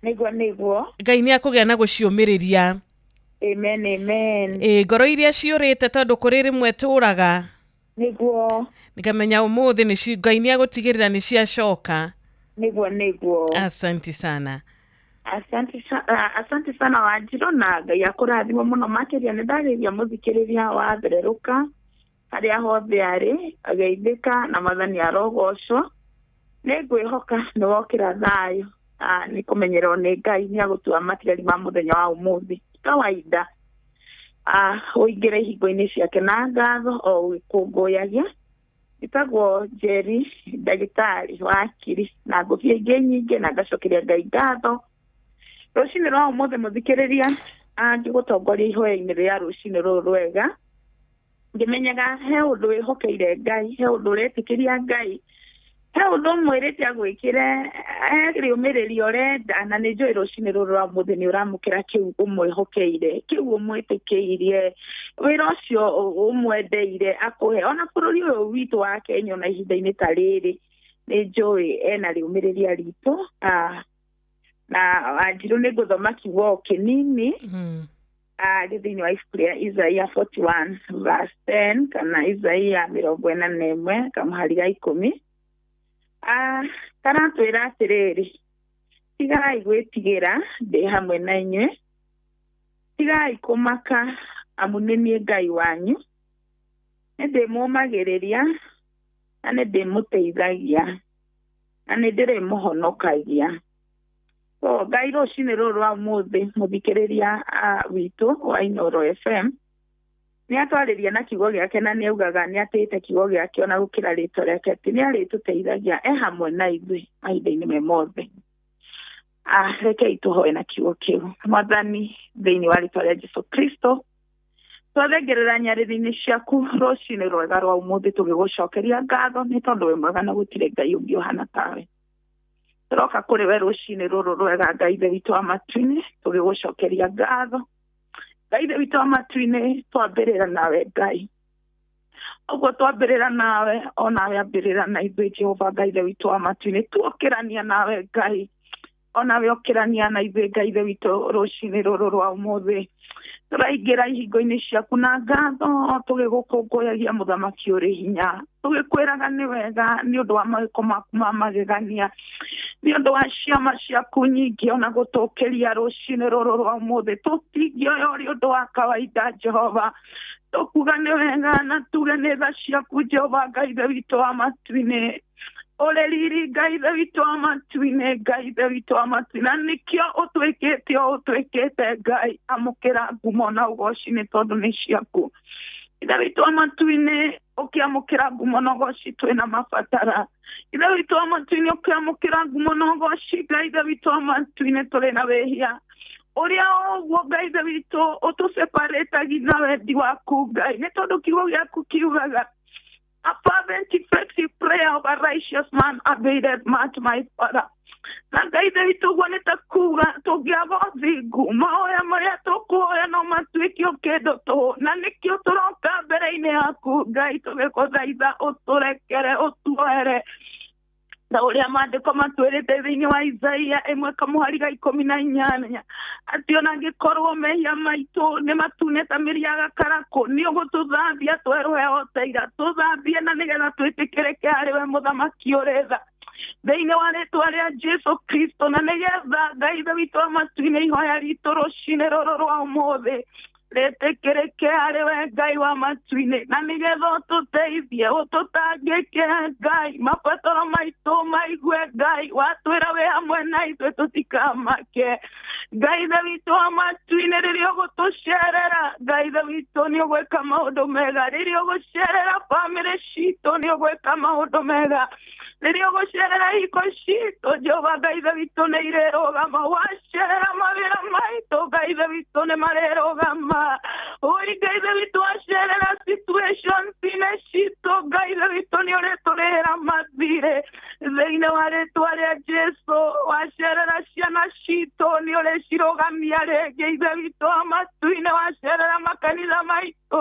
niguo Ngai ni akugia na guciumiriria amen ngoro iria ciurite tondu kuri rimwe turaga niguo nikamenya umuthi ni Ngai ni agutigirira ni ciacoka niguo asante sana asante sana Wanjiru na Ngai akurathima muno makiria ni ndariria muthikiriria wa thereruka haria hothe ari ageithika na mathani arogocwo ni ngwihoka ni wokira thayo ni kumenyerwo ni Ngai ni agutua matirari ma muthenya wa umuthi kawaida uingire hingo-ini ciake na ngatho o wikunguyagia itagwo Jerry ndagitari wa akiri na ngũbia ingĩ nyingĩ na ngacokeria Ngai ngatho rucini rwa umuthi muthikiriria ngĩgũtongoria ihoya-inĩ rĩa rucini rũrũ rwega ngimenyaga he undu wihokeire Ngai he undu uretikiria Ngai he undu mwirite agwikire riumiririo urenda na ni njoi rucini ruru rwa muthi ni uramukira kiu umwihokeire kiu umwitikiirie wira ucio umwendeire akuhe ona bururi uyu witu wa Kenya na ihinda-ini ta riri ni njoi ena riumiriria ritu na Wanjiru ni guthoma kiugo kinini thĩinĩ wa ibuku rĩa Isaiah 41 verse 10 kana Isaiah 41 kamũhari ga 10 karatwĩra atĩrĩrĩ tigai gwĩtigĩra ndĩ hamwe na inyuĩ tigai kũmaka amu nĩ niĩ Ngai wanyu nĩ ndĩmũmagĩrĩria na nĩ ndĩmũteithagia na nĩ ndĩrĩmũhonokagia Ngai rũcinĩ rũrũ rwa ũmũthĩ mũthikĩrĩria witũ wa Inooro FM nĩ atwarĩria na kiugo gĩake na nĩ augaga nĩ atĩte kiugo gĩake ona gũkĩra rĩtwa rĩake atĩ nĩ arĩtũteithagia hamwe na ithuĩ mahinda-inĩ me mothe. Rekei tũhoe na kiugo kĩu. Mwathani thĩinĩ wa rĩtwa rĩa Jesũ Kristo twathengerera nyarĩrĩ-inĩ ciaku rũcinĩ rwega rwa ũmũthĩ tũgĩgũcokeria ngatho nĩ tondũ wĩ mwega na gũtirĩ Ngai ũngĩ ũhana tawe. Turoka kuri we rucini ruru rwega Ngai ithe witũ wa matu-inĩ tũgĩgũcokeria ngatho. Ngai ithe witũ wa matu-inĩ twambĩrĩra nawe Ngai ũguo twambĩrĩra nawe onawe ambĩrĩra na ithuĩ Jehova Ngai ithe witũ wa matu-inĩ tuokĩrania nawe Ngai onawe okĩrania na ithuĩ Ngai ithe witũ rucini ruru rwa ũmũthĩ tũraingĩra ihingo-inĩ ciaku na ngatho tũgĩgũkũngũyagia mũthamaki ũrĩ hinya tũgĩkwĩraga nĩ wega nĩ ũndũ wa mawĩko maku ma magegania nĩ ũndũ wa ciama ciaku nyingĩ ona gũtũkĩria rũcinĩ rũrũ rwa ũmũthĩ tũtingĩoya ũrĩ ũndũ wa kawaida Jehova tũkuga nĩ wega na tuge nĩ tha ciaku Jehova Ngai ithe witũ wa matu-inĩ ũrĩ riri Ngai ithe witũ wa matu-inĩ Ngai ithe witũ wa matu-inĩ na nĩkĩo ũtwĩkĩte o ũtwĩkĩte Ngai amũkĩra ngumo na ũgoci nĩ tondũ nĩ ciaku ithe witũ wa matu-inĩ ũkĩamũkĩra ngumo na ũgoci twĩna mabatara ithe witũ wa matu-inĩ ũkĩamũkĩra ngumo na ũgoci Ngai ithe witũ wa matu-inĩ tũrĩ na wĩhia ũrĩa ũguo Ngai ithe witũ ũtũseparĩtagi na wendi waku Ngai nĩ tondũ kiugo gĩaku kiugaga a fervent effective prayer of a righteous man availeth much my Father. Na Ngai ithe witũ ũguo nĩ ta kuga tũngĩaga ũthingu mahoya marĩa tũkũhoya no matuĩke o kĩndũ tũhũ na nĩkĩo tũroka mbere-inĩ yaku Ngai tũgĩkũthaitha ũtũrekere ũtuoere na ũrĩa maandĩko matwĩrĩte thĩinĩ wa Isaia 1:18 atĩ ona angĩkorwo mehia maitũ nĩ matune ta mĩri ya gakarakũ nĩ ũgũtũthambia twerũhe o ta ira tũthambie na nĩgetha twĩtĩkĩrĩke harĩ we mũthamaki ũrĩ tha thĩinĩ wa rĩtwa rĩa Jesũ Kristo na nĩgetha Ngai ithe witũ wa matu-inĩ ihoya ritũ rũcinĩ rũrũ rwa ũmũthĩ rĩtĩkĩrĩke harĩ we Ngai wa matu-inĩ na nĩgetha ũtũteithie ũtũtangĩke Ngai mabataro maitũ maigue Ngai watwĩra wĩ hamwe na ithuĩ tũtikamake Ngai ithe witũ wa matu-inĩ rĩrĩa ũgũtũcerera Ngai ithe witũ nĩ ũgwĩka maũndũ mega rĩrĩa ũgũcerera bamĩrĩ citũ nĩ ũgwĩka maũndũ mega rĩrĩa ũgũcerera hiko citũ Jehova Ngai ithe witũ nĩ irĩrũgama wacerera mawĩra maitũ Ngai ithe witũ nĩ marĩrũgama Oi Ngai ithe witũ wacerera situations-inĩ citũ Ngai ithe witũ nĩ ũrĩtũrĩhĩra mathirĩ thĩinĩ wa rĩtwa rĩa Jesũ wacerera ciana citũ nĩ ũrĩcirũgamia rĩngĩ ithe witũ wa matu-inĩ wacerera makanitha maitũ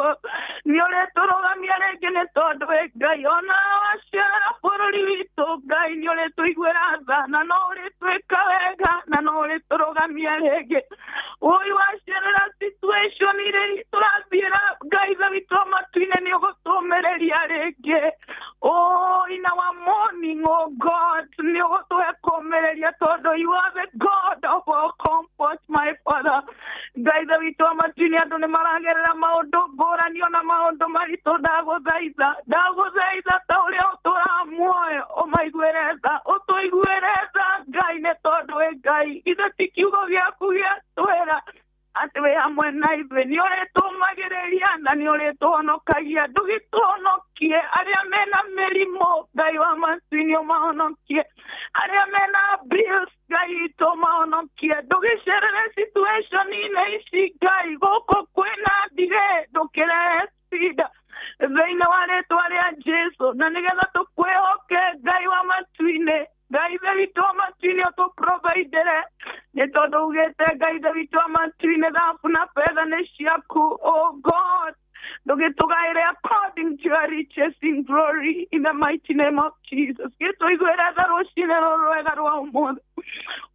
nĩ ũrĩtũrũgamia rĩngĩ nĩ tondũ wĩ Ngai ona wacerera bũrũri witũ Ngai nĩ ũrĩtũiguĩra tha na no ũrĩtwĩka wega na no ũrĩtũrũgamia rĩngĩ Oi wacerera situation iria tũrathiĩra Ngai ithe witũ wa matu-inĩ nĩ ũgũtũmĩrĩria rĩngĩ in our morning oh God nĩ ũgũtũhe kũmĩrĩria tondũ you are the God of all comfort my Father Ngai ithe witũ wa matu-inĩ andũ nĩ maragerera maũndũ ngũrani ona maũndũ maritũ ndagũthaitha ta ũrĩa ũtũraga muoyo ũmaiguĩre tha ũtũiguĩre tha Ngai nĩ tondũ wĩ Ngai ithe ti kiugo gĩaku gĩatwĩra atĩ wĩ hamwe na ithuĩ nĩ ũrĩtũmagĩrĩria na nĩ ũrĩtũhonokagia ndũgĩtũhonokie arĩa mena mĩrimũ Ngai wa matu-inĩ ũmahonokie arĩa mena bills Ngai witũ ũmahonokie ndũgĩcerere situation-inĩ ici Ngai gũkũ kwĩna ndigĩ ndũkĩrehe cida Nĩ tondũ ugĩte Ngai David wa matu-inĩ thahabu na betha nĩ ciaku, oh God. Ndũgĩtũgaĩre according to your riches in glory in the mighty name of Jesus. Gĩtũiguĩre tha rũcinĩ rũrũ rwega rwa ũmũthĩ.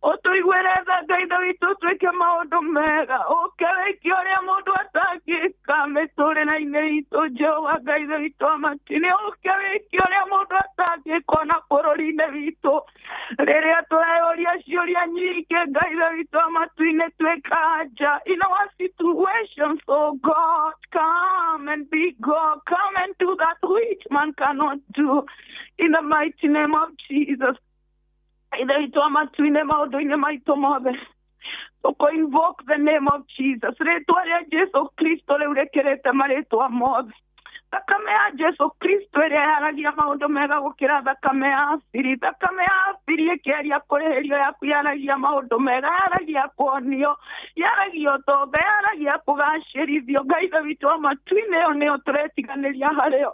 Ũtũiguĩre tha Ngai David ũtwĩke maũndũ mega. Ũke wĩke ũrĩa mũndũ atangĩka mĩtũrĩre-inĩ itũ Jehova Ngai David wa matu-inĩ. Ũke wĩke ũrĩa mũndũ atangĩka ona bũrũri-inĩ witũ. Rĩrĩa tũreyũria ciũria nyingĩ Ngai David wa matu-inĩ twĩkanja. In our situations, oh God, come and be God. Come and do that which man cannot do. In the mighty name of Jesus. Either it was matuine maũndũ-inĩ maitũ mothe. Invoke the name of Jesus. Rĩtwa rĩa Jesu Kristo rĩu rĩkĩrĩte marĩtwa mothe. Thakame ya Jesu Kristo ĩrĩa yaragia maũndũ mega gũkĩra thakame ya Abili. Thakame ya Abili ĩkĩaria kũrĩhĩrio yaku yaragia maũndũ mega, yaragia kuonio, yaragia ũtonga, yaragia kũgacĩrithio. Ngai David wa matu-inĩ ĩyo nĩyo tũretiganĩria harĩo.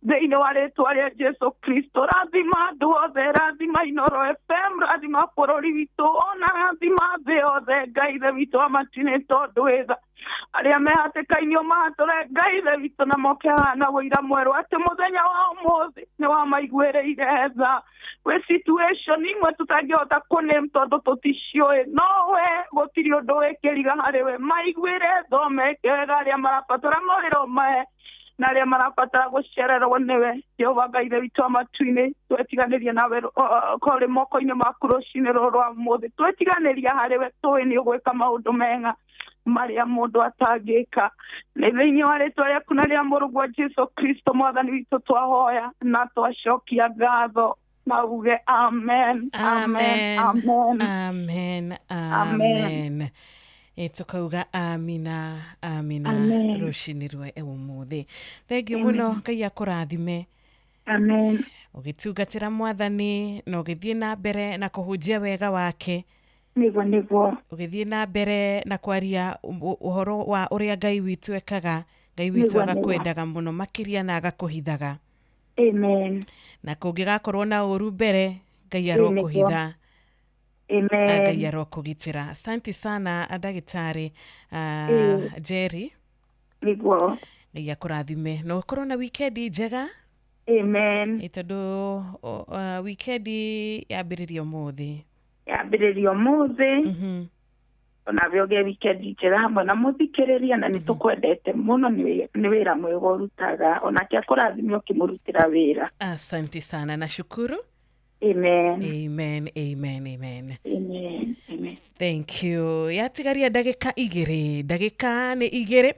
Thĩinĩ wa rĩtwa rĩa Jesu Kristo, rathima andũ othe, rathima Inoro FM, rathima bũrũri witũ, ona rathima thĩ yothe. Ngai David wa matu-inĩ tondũ wĩtha. Arĩa mehatĩka-inĩ ũmahatũre Ngai David na moke hana wĩira mwerũ atĩ mũthenya wa ũmũthĩ nĩ wamaiguĩrĩire tha. Gwĩ situation imwe tũtangĩhota kũname tondũ tũticiũĩ, no we gũtirĩ ũndũ wĩkĩriga harĩ we. Maiguĩre tha meke wega arĩa marabatara morĩro mae na arĩa marabatara gũcererwo nĩwe. Jehova Ngai David wa matu-inĩ twetiganĩrie nawe kũrĩ moko-inĩ maku rũcinĩ rũrũ rwa ũmũthĩ. Twetiganĩrie harĩ we, tũĩ nĩ ũgwĩka maũndũ mega marĩa mũndũ atangĩka. Nĩ thĩinĩ wa rĩtwa rĩaku na rĩa mũrũgwo Jesu Kristo mwathani witũ twahoya na twacokia ngatho na uge amen, amen, amen, amen, amen. Tukauga amina, amina rũcinĩ rwa ũmũthĩ. Thengiũ mũno, Ngai akũrathime. Amen. Ũgĩtungatĩra mwathani na ũgĩthiĩ na mbere na kũhunjia wega wake. Nĩguo. Ũgĩthiĩ na mbere na kwaria ũhoro wa ũrĩa Ngai witũ ekaga. Ngai witũ agakwendaga mũno makĩria na agakũhithaga. Amen. Na kũngĩgakorwo na ũru mbere, Ngai arokũhitha. Amen. Ngai arokũgitĩra. Asante sana ndagĩtarĩ Jerry. Nĩguo. Ngai akũrathime. Na ũkorwo na wikendi njega. Amen. Tondũ wikendi yambĩrĩria ũmũthĩ. Yambĩrĩria ũmũthĩ. Ona vyoge wikendi njega hamwe na mũthikĩrĩria na nĩtũkwendete mũno, nĩ wĩra mwega ũrutaga, onake akũrathime ũkĩmũrutĩra wĩra. Asante sana, nashukuru. Amen. Amen, amen, amen. Amen, amen. Thank you. Yatigaria ndagĩka 2. Ndagĩka nĩ 2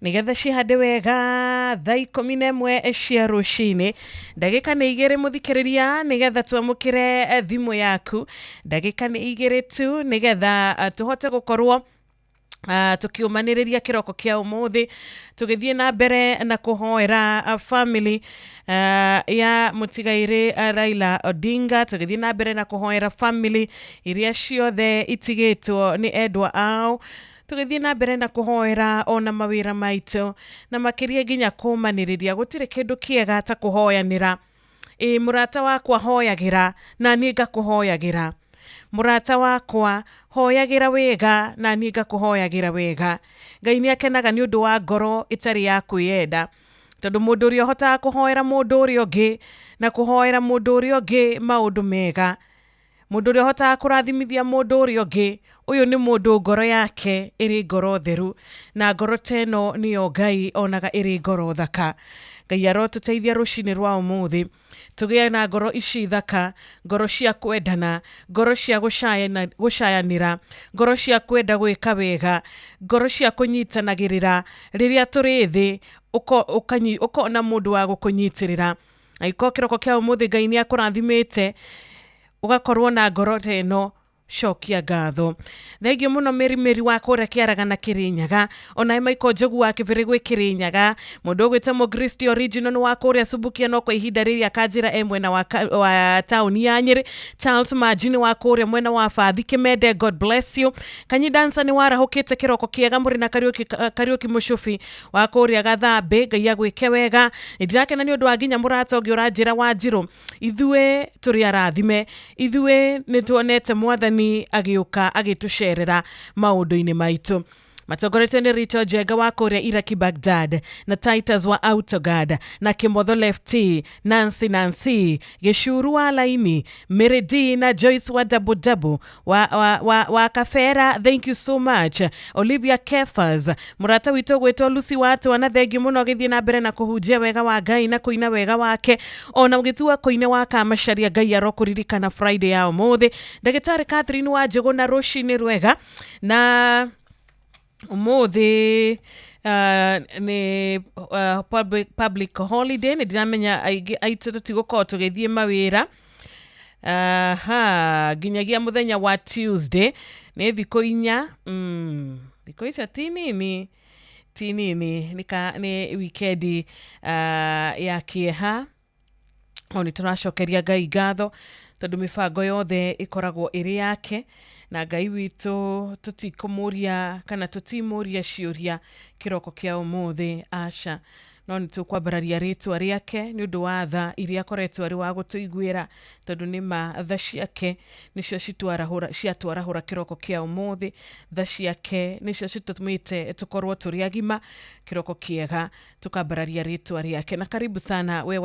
nĩgetha cihande wega thaa 11 cia rũcinĩ. Ndagĩka nĩ 2 mũthikĩrĩria nĩgetha twamũkĩre thimũ yaku. Ndagĩka nĩ 2 tu nĩgetha tũhote gũkorwo tukiumanĩrĩria kĩroko kĩa ũmũthĩ, tũgĩthiĩ na mbere na kũhoera family ya mũtigairĩ Raila Odinga, tũgĩthiĩ na mbere na kũhoera family iria ciothe itigĩtwo nĩ endwa ao, tũgĩthiĩ na mbere na kũhoera ona mawĩra maitũ, na makĩria nginya kũmanĩrĩria. Gũtirĩ kĩndũ kĩega ta kũhoyanĩra. Mũrata wakwa hoyagĩra na niĩ ngakũhoyagĩra. Mũrata wakwa hoyagĩra wega na niĩ ngakũhoyagĩra wega. Ngai nĩ akenaga nĩ ũndũ wa ngoro ĩtarĩ ya kwĩyenda, tondũ mũndũ ũrĩa ũhotaga kũhoera mũndũ ũrĩa ũngĩ na kũhoera mũndũ ũrĩa ũngĩ maũndũ mega, mũndũ ũrĩa ũhotaga kũrathimithia mũndũ ũrĩa ũngĩ, ũyũ nĩ mũndũ ngoro yake ĩrĩ ngoro theru, na ngoro teno nĩyo Ngai onaga ĩrĩ ngoro thaka. Ngai arotũteithia rũcinĩ rwa ũmũthĩ tũgĩe na ngoro ici thaka, ngoro cia kwendana, ngoro cia gũcayanĩra, ngoro cia kwenda gwĩka wega, ngoro cia kũnyitanagĩrĩra rĩrĩa tũrĩ thĩ, ũkona mũndũ wa gũkũnyitĩrĩra. Aiko kĩroko kĩa ũmũthĩ Ngai nĩ akũrathimĩte ũgakorwo na ngoro teno, cokia ngatho. Thengiũ mũno Meri wa kũrĩa Kĩaraga na Kĩrĩnyaga, ona Michael Njogu wa Kĩbĩrĩ gwĩ Kĩrĩnyaga, mũndũ ũgwĩte Mũkristi original wa kũrĩa Subukia no kwa ihinda rĩrĩa kanjĩra mwena wa taũni ya Nyĩrĩ, Charles Majini wa kũrĩa mwena wa Bathi Kĩmende, God bless you. Kanyi Dansa nĩ warahũkĩte kĩroko kĩega, mũrĩ na Kariũki Mũcubi wa kũrĩa Gathambĩ, Ngai agwĩke wega. Nĩndirakena nĩ ũndũ wa nginya mũrata ũngĩ ũranjĩra Wanjirũ, ithuĩ tũrĩ arathime, ithuĩ nĩ tuonete mwathani Mutoni agiuka agitucerera maundu-ini maitu. Matongorete ni Rito Jega wa Korea Iraki Baghdad na Titus wa Autogad na Kimotho Lefty, Nancy Geshuru wa Laini, Meredi na Joyce wa Dabu wa Kafera, thank you so much. Olivia Kefas, Murata wito gweto Lucy watu wana thegi muno githie na mbere na kuhujia wega wa Ngai na kuina wega wake ona ugithua kuina waka masharia Ngai arokuririkana Friday ya umuthi. Ndagitari Catherine wa Njego na Roshini Rwega na umuthi ni public holiday ni dinamenya aitu tugoko tugithie mawira ginyagia muthenya wa Tuesday ni thiko inya thiko ica tinini ni weekend ya kieha oni turacokeria Ngai ngatho tondu mibango yothe ikoragwo iri yake na Ngai witu tutikomuria kana tutimuria ciuria kiroko kia umuthi aca no ni tukwambararia ritwa riake ni undu wa tha iria koretwo ari wa gutuiguira tondu ni tha ciake nicio ciatwarahura kiroko kia umuthi. Tha ciake nicio citumite tukorwo turi agima kiroko kiega tukambararia ritwa riake. Na karibu sana we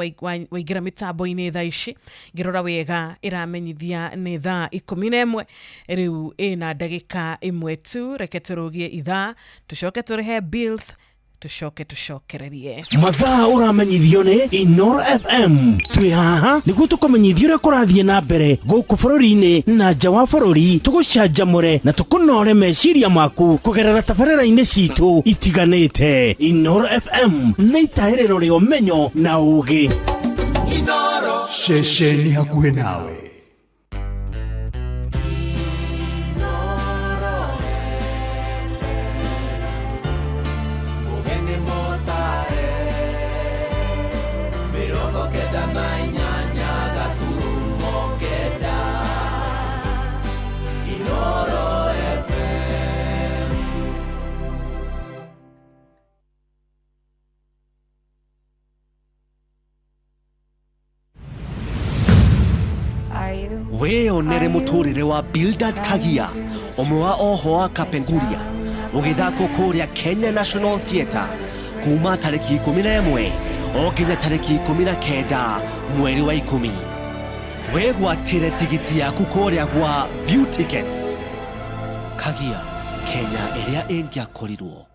waigira mitambo-ini tha ici ngirora wega iramenyithia ni tha 11 riu ina ndagika imwe tu. Reke turugie ithaa tucoke turihe bills tucokererie mathaa uramenyithio ni Inoro FM. Twi haha niguo tukumenyithio uria kurathie na mbere guku bururi-ini na nja wa bururi, tugucanjamure na tukunore meciria maku kugerera tabarĩra-inĩ citu itiganĩte. Inoro FM nĩ itahĩrĩro rĩa ũmenyo na ũũgĩ. Inoro ceceni hakuhĩ nawe. Weyonere muturire wa Bildad Kagia, omwe wa oho wa Kapenguria, ugithako kuria Kenya National Theatre kuma tariki 11 oginya tariki 19 mweri wa 10. Wegwatire tigiti yaku kuria gwa View Tickets. Kagia, Kenya iria ingiakorirwo.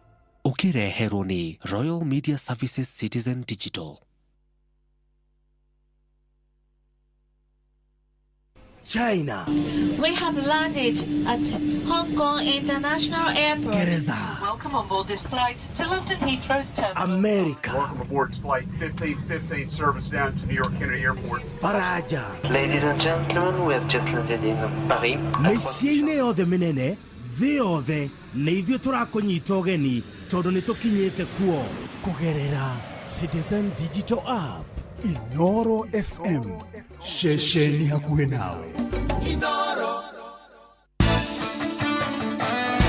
Ukireherwo ni Royal Media Services Citizen Digital. China. We have landed at Hong Kong International Airport. Gereza. Welcome on board this flight to London Heathrow's terminal. America. Welcome aboard flight 1515 service down to New York Kennedy Airport. Faraja. Ladies and gentlemen, we have just landed in Paris. Meciĩ-inĩ yothe mĩnene thĩ yothe nĩ ithuĩ tũrakũnyita ũgeni tondũ nĩ tũkinyĩte kuo kũgerera Citizen Digital App. Inoro FM, ceceni hakuhĩ nawe. Inoro.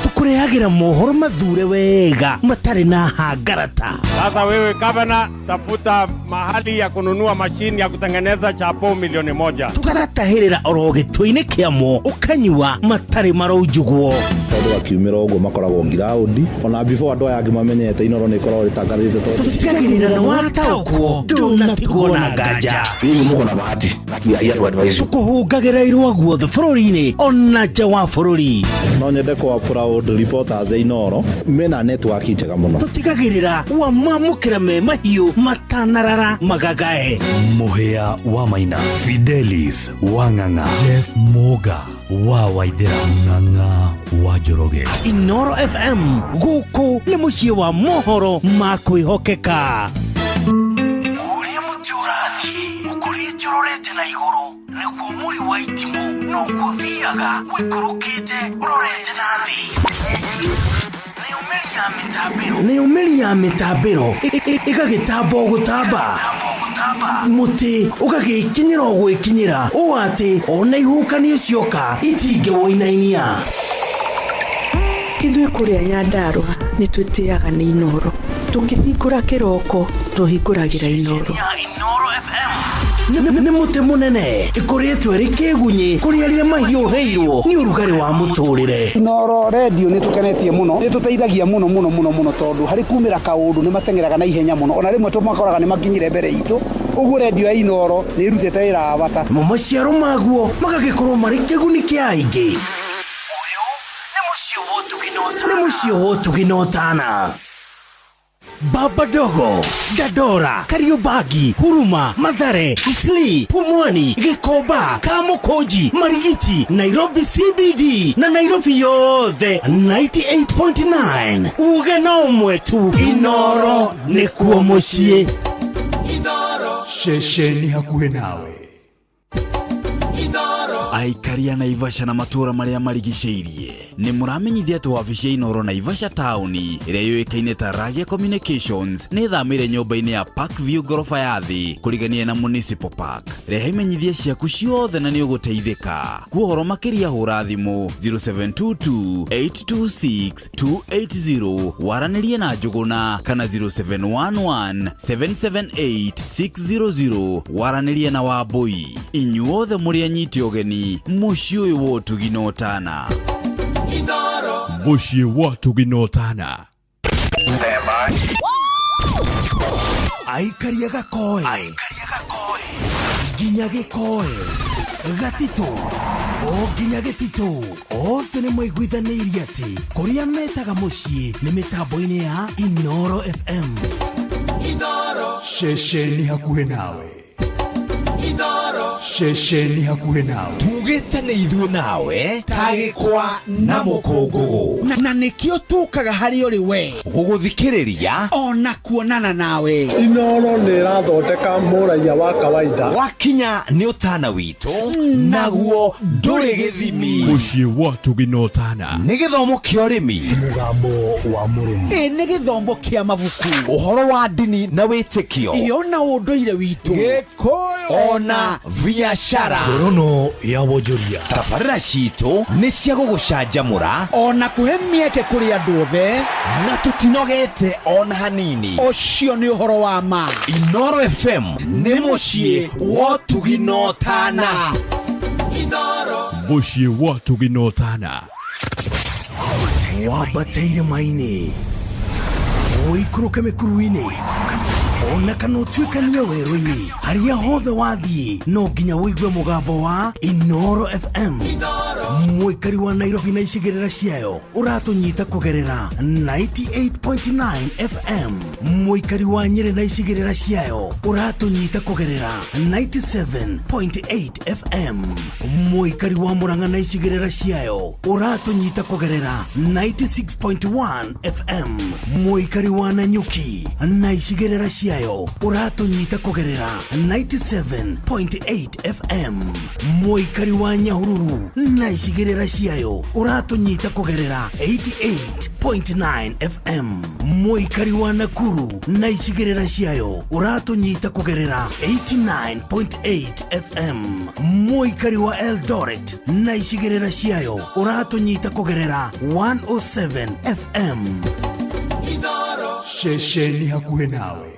Tukurehagira mohoro mathure wega matari na hangarata. Sasa wewe gavana, tafuta mahali ya kununua mashini ya kutengeneza chapo 1,000,000. Tukaratahirira oro gĩtũ-inĩ kĩamo ũkanyua matari maroujugwo. Tondũ akiumĩra ũguo makoragwo ngiraundi ona before andũ aya angĩ mamenyete Inoro nĩ ikoragwo rĩtangathĩte tondũ tũtigagĩrĩra nĩ wataũkwo ndũnatigwo na nganja. Hivi mũko na bahati nakiaia tu advice. Tũkũhũngagĩra irua guothe bũrũri-inĩ ona nja wa bũrũri. No nyende kwa proud reporters Inoro mena network njega mũno. Tũtigagĩrĩra wamamũkĩra me mahiũ matanarara magagae. Mũhĩa wa Maina, Fidelis wa Ng'ang'a, Jeff Moga wa Waithera, Ng'ang'a wa Njoroge. Inoro FM gũkũ nĩ mũciĩ wa mohoro ma kwĩhokeka. Ũrĩa mũtĩ ũrathiĩ ũkũrĩte ũrorete na igũrũ nĩguo mũri wa itimũ no gũthiaga wĩkũrũkĩte ũrorete na thĩ. Nĩ ũmeri ya mĩtambĩro ĩgagĩtamba gũtamba. Mũtĩ ũgagĩkinyĩra gwĩkinyĩra ũũ atĩ ona ihukanio cioka itingĩwoinainia. Ithuĩ kũrĩa Nyandarua nĩ twĩtĩaga nĩ Inoro. Tũngĩhingũra kĩroko tũhingũragĩra Inoro. Inoro FM. nĩ mũtĩ mũnene ĩkoretwo ĩrĩ kĩgunyi kũrĩ arĩa mahiũhĩirwo nĩ ũrugarĩ wa mũtũrĩre. Inooro radio nĩ tũkenetie mũno, nĩ tũteithagia mũno tondũ harĩ kumĩra kaũndũ nĩ matengeraga na ihenya mũno, ona rĩmwe tũmakoraga nĩ makinyire mbere itũ. Ũguo radio ya Inooro nĩ ĩrutĩte wĩra wa bata. Maciaro maguo magagĩkorwo marĩ kĩguni kĩa aingĩ. Nĩ mũciĩ wa Ũtugi na Ũtana. Baba Dogo, Dadora, Kariobangi, Huruma, Mathare, Kisii, Pumwani, Gikomba, Kamukonji, Marigiti, Nairobi CBD na Nairobi yothe 98.9. Uge na ũmwe tu. Inooro nĩkuo mũciĩ. Inooro Shesheni hakuhĩ nawe. Aikaria Naivasha na matũra marĩa marigicĩirie nĩ mũramenyithia atĩ wabici ya Inooro Naivasha Town ĩrĩa yũĩkaine ta Ragia Communications nĩ thamĩire nyũmba-inĩ ya Parkview gorofa ya thĩ kũrigania na Municipal Park. Rehe imenyithia ciaku ciothe na nĩ ũgũteithĩka. Kwa ũhoro makĩria hũra thimũ 0722-826-280 waranĩrie na Njũgũna kana 0711-778-600 waranĩrie na Wambui. Inyuothe mũrĩ anyiti ũgeni mũciĩ ũyũ wa Ũtugi na Ũtana. Mũciĩ wa Ũtugi na Ũtana. Aikaria Gakoe, nginya Gĩkoe, Gatitũ, o nginya Gĩtitũ, othe nĩ maiguithanĩirie atĩ kũrĩa metaga mũciĩ nĩ mĩtambo-inĩ ya Inooro FM. Shesheni hakuhĩ nawe. Shesheni hakuhĩ nawe. Tugĩte nĩ ithuĩ nawe ta gĩkwa na mũkũngũgũ na nĩkĩo tũkaga harĩ ũrĩ we gũgũthikĩrĩria ona kuonana nawe. Inooro nĩ ĩrathondeka mũraiya wa kawaida. Wakinya nĩ Ũtana witũ naguo ndũrĩ gĩthimi. Mũciĩ wa Ũtugi na Ũtana nĩ gĩthomo kĩa ũrĩmi, mũgambo wa mũrĩmi, nĩ gĩthomo kĩa mabuku, ũhoro wa ndini na wĩtĩkio, iyo na ũndũire witũ, Gĩkũyũ ona biashara, ngorono ya wonjoria. tabarĩra citũ nĩ cia gũgũcanjamũra ona kũhe mĩeke kũrĩ andũ othe na tũtinogete ona hanini. Ũcio nĩ ũhoro wa ma. Inooro FM nĩ mũciĩ wa Ũtugi na Ũtana. Mũciĩ wa Ũtugi na Ũtana. Wambateire maini, ũikũrũke mĩkuru-inĩ, ona kana ũtuĩkanie werũ-inĩ, harĩa hothe wathiĩ no nginya wĩigue mũgambo wa Inooro FM. Mũikari wa Nairobi na icigĩrĩra ciayo ũratũnyita kũgerera 98.9 FM. Mũikari wa Nyĩrĩ na icigĩrĩra ciayo ũratũnyita kũgerera 97.8 FM. Mũikari wa Murang'a na icigĩrĩra ciayo ũratũnyita kũgerera 96.1 FM. Mũikari wa Nanyuki na icigĩrĩra ciayo ũratũnyita kũgerera 97.8 FM. Mũikari wa Nyahururu na icigĩrĩra ciayo ũratũnyita kũgerera 88.9 FM. Mũikari wa Nakuru na icigĩrĩra ciayo ũratũnyita kũgerera 89.8 FM. Mũikari wa Eldoret na icigĩrĩra ciayo ũratũnyita kũgerera 107 FM. Shesheni hakuhĩ nawe.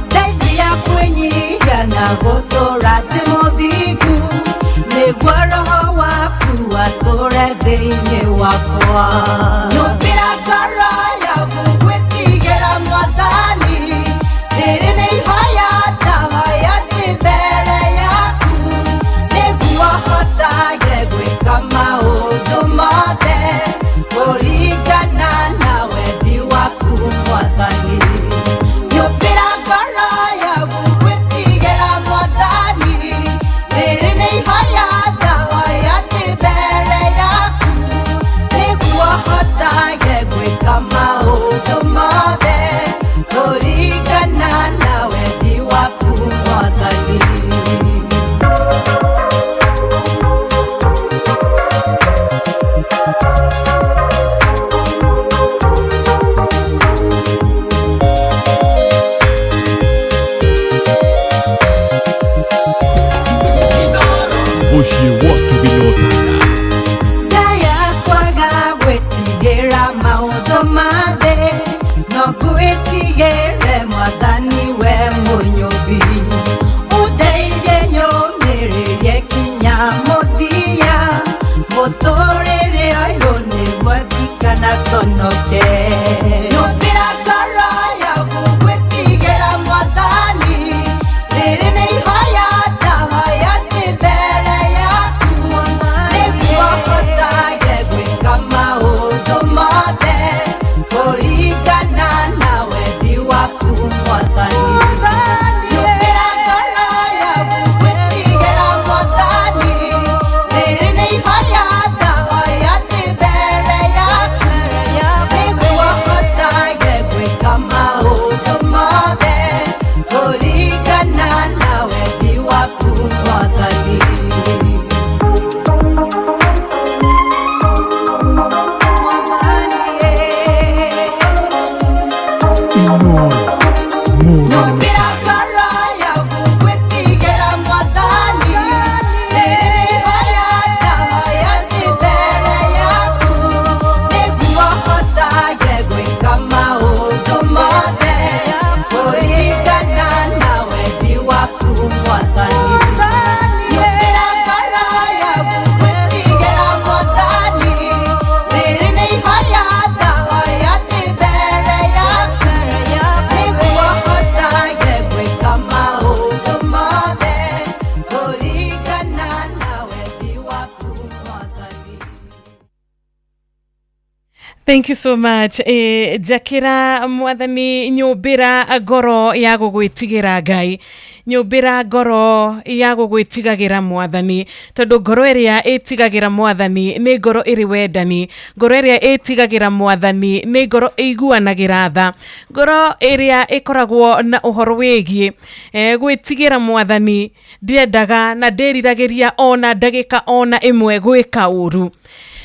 Ndeithia kwĩnyihia na gũtũra ndĩ mũthingu, nĩguo roho waku atũre thĩinĩ wakwa. Nyũmbĩra ngoro yaku gwĩtigĩra Mwathani, rĩrĩ nĩ ihoya ndahoya ndĩ mbere yaku, nĩguo hotage gwĩka maũndũ mothe kũringana na wendi waku Mwathani. Nyũmbĩra ngoro yaku gwĩtigĩra Mwathani, rĩrĩ nĩ ihoya ndahoya ndĩ mbere yaku, nĩguo hotage gwĩka maũndũ mothe kũringana na wendi waku Mwathani. Muciĩ gwake Binotana. Ndaya kwaga gwĩtigĩra maũndũ ma thĩ, no ngwĩtigĩre Mwathani we mũnyũmbi. Ũndeithie nyũmĩrĩrie kinya mũthia, mũtũrĩre ũyũ nĩguo ndikanaconoke. Nyũmbĩra ngoro yaku gwĩtigĩra Mwathani, rĩrĩ nĩ ihoya ndahoya ndĩ mbere yaku, nĩguo hotage gwĩka maũndũ mothe kũringana na wendi waku Mwathani. Nyũmbĩra ngoro yaku gwĩtigĩra Mwathani, rĩrĩ nĩ ihoya ndahoya ndĩ mbere yaku, nĩguo hotage gwĩka maũndũ mothe kũringana na wendi waku Mwathani. Nyũmbĩra ngoro yaku gwĩtigĩra Mwathani, rĩrĩ nĩ ihoya ndahoya ndĩ mbere yaku, nĩguo hotage gwĩka maũndũ mothe kũringana na wendi waku Mwathani. Nyũmbĩra ngoro yaku gwĩtigĩra Mwathani, rĩrĩ nĩ ihoya ndahoya ndĩ mbere yaku, nĩguo hotage gwĩka maũndũ mothe kũringana na wendi waku Mwathani. Thank you so much. Jakira Mwathani, nyũmbĩra ngoro ya gũgwĩtigĩra Ngai, nyũmbĩra ngoro ya gũgwĩtigagĩra Mwathani, tondũ ngoro ĩrĩa ĩtigagĩra Mwathani nĩ ngoro ĩrĩ wendani, ngoro ĩrĩa ĩtigagĩra Mwathani nĩ ngoro ĩiguanagĩra tha, ngoro ĩrĩa ĩkoragwo na ũhoro wĩgiĩ gwĩtigĩra Mwathani ndiendaga na ndĩriragĩria ona ndagĩka ona ĩmwe gwĩka ũru.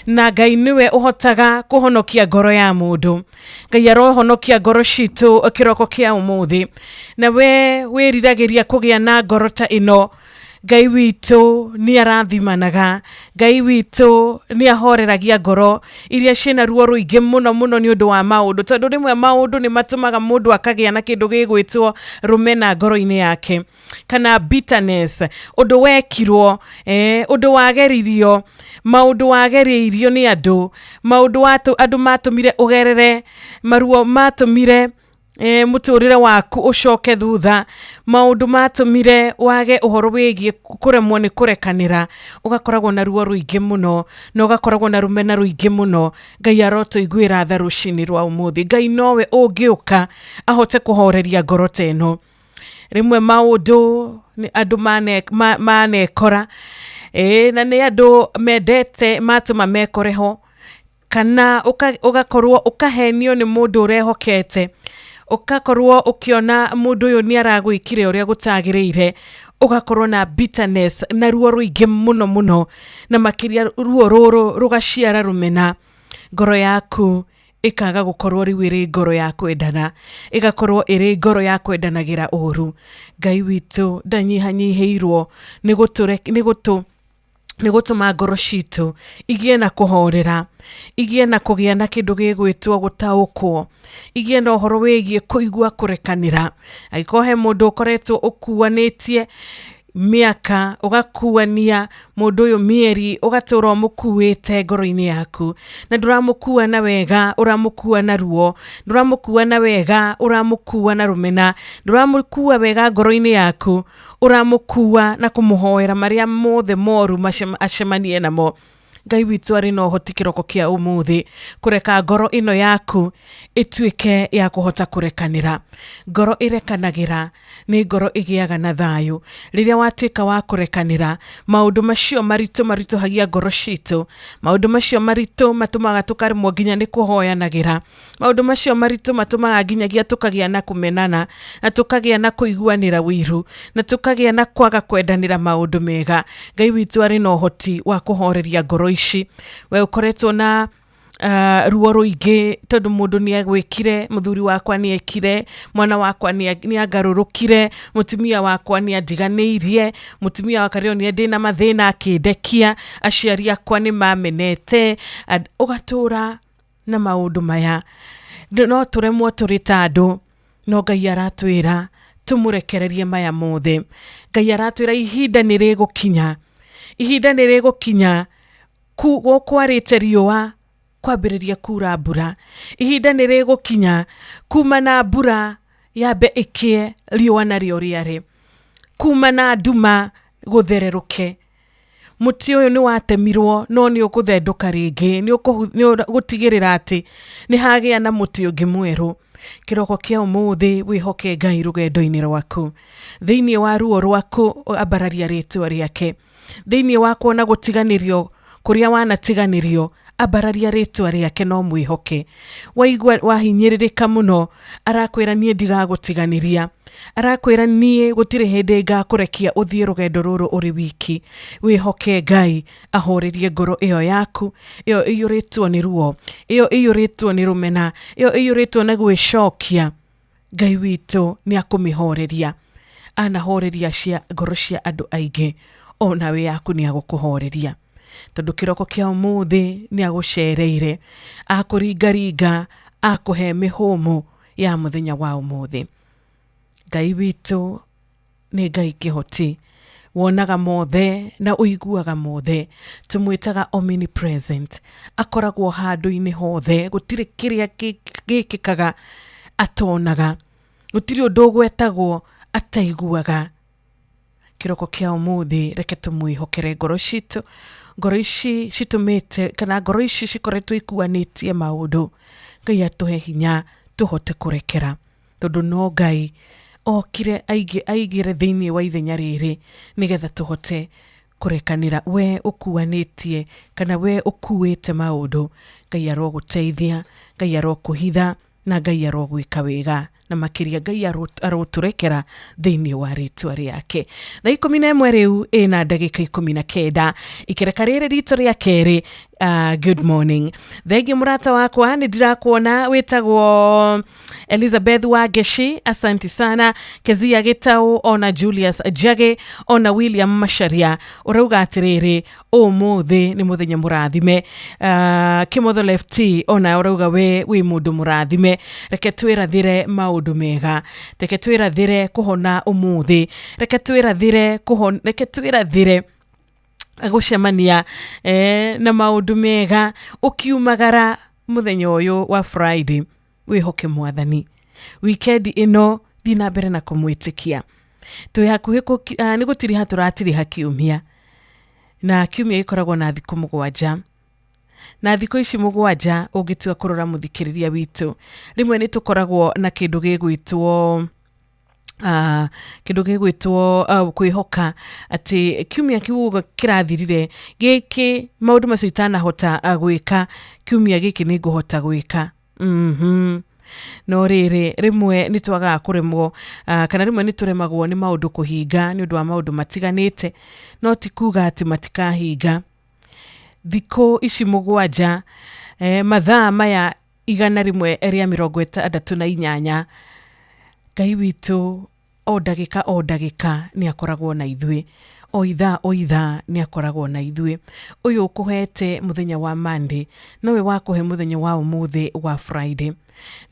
Na Ngai niwe ũhotaga kũhonokia ngoro ya mũndũ. Ngai arohonokia ngoro citũ kĩroko kĩa ũmũthĩ. Na we wĩriragĩria kũgĩa na ngoro ta ĩno, Ngai witũ nĩ arathimanaga, Ngai witũ nĩ ahoreragia ngoro iria ciĩna ruo rũingĩ mũno mũno nĩ ũndũ wa maũndũ, tondũ rĩmwe maũndũ nĩ matũmaga mũndũ akagĩa na kĩndũ gĩgwĩtwo rũmena ngoro-inĩ yake, kana bitterness, ũndũ wekirwo, ũndũ wageririo, maũndũ wagereirio nĩ andũ, maũndũ andũ matũmire ũgerere, maruo matũmire mũtũrĩre waku ũcoke thutha, maũndũ matũmire wage ũhoro wĩgiĩ kũremwo nĩ kũrekanĩra, ũgakoragwo na ruo rũingĩ mũno na ũgakoragwo na rũmena rũingĩ mũno. Ngai arotũiguĩra tha rũcinĩ rwa ũmũthĩ. Ngai nowe ũngĩũka ahote kũhoreria ngoro ta ĩno. Rĩmwe maũndũ andũ manekora, na nĩ andũ mendete matũma mekoreho, kana ũgakorwo ũkahenio nĩ mũndũ ũrehokete, ũgakorwo ũkiona mũndũ ũyũ nĩ aragwĩkire ũrĩa gũtagĩrĩire, ũgakorwo na bitterness na ruo rũingĩ mũno mũno, na makĩria ruo rũrũ rũgaciara rũmena. Ngoro yaku ikaga gũkorwo rĩu ĩrĩ ngoro ya kwendana, ĩgakorwo ĩrĩ ngoro ya kwendanagĩra ũru. Ngai witũ ndanyihanyihĩirwo nĩ nĩ gũtũma ngoro citũ igie na kũhorera, igie na kũgĩa na kĩndũ gĩgwĩtwo gũtaũkwo, igie na ũhoro wĩgiĩ kũigua kũrekanĩra. Angĩkorwo he mũndũ ũkoretwo ũkuanĩtie mĩaka, ũgakuania mũndũ ũyũ mĩeri, ũgatũra ũmũkuĩte ngoro-inĩ yaku, na ndũramũkua na wega, ũramũkua na ruo, ndũramũkua na wega, ũramũkua na rũmena, ndũramũkua wega ngoro-inĩ yaku, ũramũkua na kũmũhoera marĩa mothe moru acemanie namo. Ngai witũ arĩ na ũhoti kĩroko kĩa ũmũthĩ kũreka ngoro ĩno yaku ĩtuĩke ya kũhota kũrekanĩra. Ngoro ĩrekanagĩra nĩ ngoro ĩgĩaga na thayũ. Rĩrĩa watuĩka wa kũrekanĩra, maũndũ macio maritũ maritũhagia ngoro citũ, maũndũ macio maritũ matũmaga tũkaremwo nginya nĩ kũhoyanagĩra, maũndũ macio maritũ matũmaga nginyagia tũkagĩa na kũmenana, na tũkagĩa na kũiguanĩra wĩru, na tũkagĩa na kwaga kwendanĩra maũndũ mega. Ngai witũ arĩ na ũhoti wa kũhoreria ngoro ici. We ũkoretwo na ruo rũingĩ tondũ mũndũ nĩ agwĩkire, mũthuri wakwa nĩ ekire, mwana wakwa nĩ agarũrũkire, mũtumia wakwa nĩ andiganĩirie, mũtumia wakwa rĩo nĩ ndĩ na mathĩna akĩndekia, aciari akwa nĩ mamenete. Ũgatũra na maũndũ maya, no tũremwo tũrĩ ta andũ, no Ngai aratwĩra tũmũrekererie maya mothe. Ngai aratwĩra ihinda nĩ rĩgũkinya, ihinda nĩ rĩgũkinya kwarĩte riũa kwambĩrĩria kura mbura, ihinda nĩ rĩgũkinya kuma na mbura yambe ĩkie riũa narĩo rĩare, kuma na nduma gũthererũke. Mũtĩ ũyũ nĩ watemirwo no nĩ ũkũthendũka rĩngĩ, nĩ ũgũtigĩrĩra atĩ nĩ hagĩa na mũtĩ ũngĩ mwerũ. Kĩroko kĩa ũmũthĩ wĩhoke Ngai rũgendo-inĩ rwaku, thĩinĩ wa ruo rwaku ambararia rĩtwa rĩake, thĩinĩ wa kuona gũtiganĩrio kũrĩa wanatiganĩrio ambararia rĩtwa rĩake no mwĩhoke. Waigua wahinyĩrĩrĩka mũno, arakwĩra niĩ ndigagũtiganĩria, arakwĩra niĩ gũtirĩ hĩndĩ ngakũrekia ũthiĩ rũgendo rũrũ ũrĩ wiki. Wĩhoke Ngai ahorerie ngoro ĩyo yaku, ĩyo ĩiyũrĩtwo nĩ ruo, ĩyo ĩiyũrĩtwo nĩ rũmena, ĩyo ĩiyũrĩtwo nĩ gwĩcokia. Ngai witũ nĩ akũmĩhoreria, anahoreria ngoro cia andũ aingĩ, ona we yaku nĩ agũkũhoreria. Tondũ kĩroko kĩa ũmũthĩ nĩ agũcereire, akũringaringa, akũhe mĩhũmũ ya mũthenya wa ũmũthĩ. Ngai witũ nĩ Ngai kĩhoti, wonaga mothe na ũiguaga mothe, tũmwĩtaga omnipresent, akoragwo handũ-inĩ hothe, gũtirĩ kĩrĩa gĩkĩkaga atonaga, gũtirĩ ũndũ ũgwetagwo ataiguaga. Kĩroko kĩa ũmũthĩ reke tũmwĩhokere ngoro citũ, ngoro ici citumĩte kana ngoro ici cikoretwo ikuanĩtie maũndũ. Ngai atũhe hinya tũhote kũrekera, tondũ no Ngai okire aigĩre thĩinĩ wa ithenya rĩrĩ nĩgetha tũhote kũrekanĩra. We ũkuanĩtie kana we ũkuĩte maũndũ, Ngai arogũteithia, Ngai arokũhitha, na Ngai arogwĩka wega, na makĩria Ngai arotũrekera thĩinĩ wa rĩtwa rĩake. Thaa 11 rĩu ĩna ndagĩka 19 ikĩreka rĩrĩ rito rĩa kerĩ. Good morning. Thengi mũrata wakwa, nĩ ndirakuona wĩtagwo Elizabeth Wageshi, asanti sana. Kezia Gitau, ona Julius Jage, ona William Masharia, ũrauga atĩrĩrĩ ũmũthĩ nĩ mũthenya mũrathime. Kimotho Lefty, ona ũrauga we wĩ mũndũ mũrathime. Reke twĩrathĩre maũndũ mega, reke twĩrathĩre kũhona ũmũthĩ, reke twĩrathĩre gũcemania na maũndũ mega ũkiumagara mũthenya ũyũ wa Friday. Wĩhoke Mwathani, weekend ĩno thiĩ na mbere na kũmwĩtĩkia. Twĩ hakuhĩ nĩ gũtiriha tũratiriha kiumia, na kiumia gĩkoragwo na thikũ 7, na thikũ ici 7 ũngĩtua kũrora mũthikĩrĩria witũ, rĩmwe nĩ tũkoragwo na kĩndũ gĩgwĩtwo kwĩhoka atĩ kiumia kĩu kĩrathirire gĩkĩ maũndũ macio itanahota gwĩka, kiumia gĩkĩ nĩ ngũhota gwĩka. No rĩrĩ rĩmwe nĩ twagaga kũremwo, kana rĩmwe nĩ tũremagwo nĩ maũndũ kũhinga nĩ ũndũ wa maũndũ matiganĩte, no ti kuga atĩ matikahinga. Thikũ ici 7, mathaa maya 168, Ngai witũ o ndagĩka nĩ akoragwo na ithuĩ, o ithaa nĩ akoragwo na ithuĩ. Ũyũ ũkũhete mũthenya wa Monday nowe wakũhe mũthenya wa ũmũthĩ wa Friday.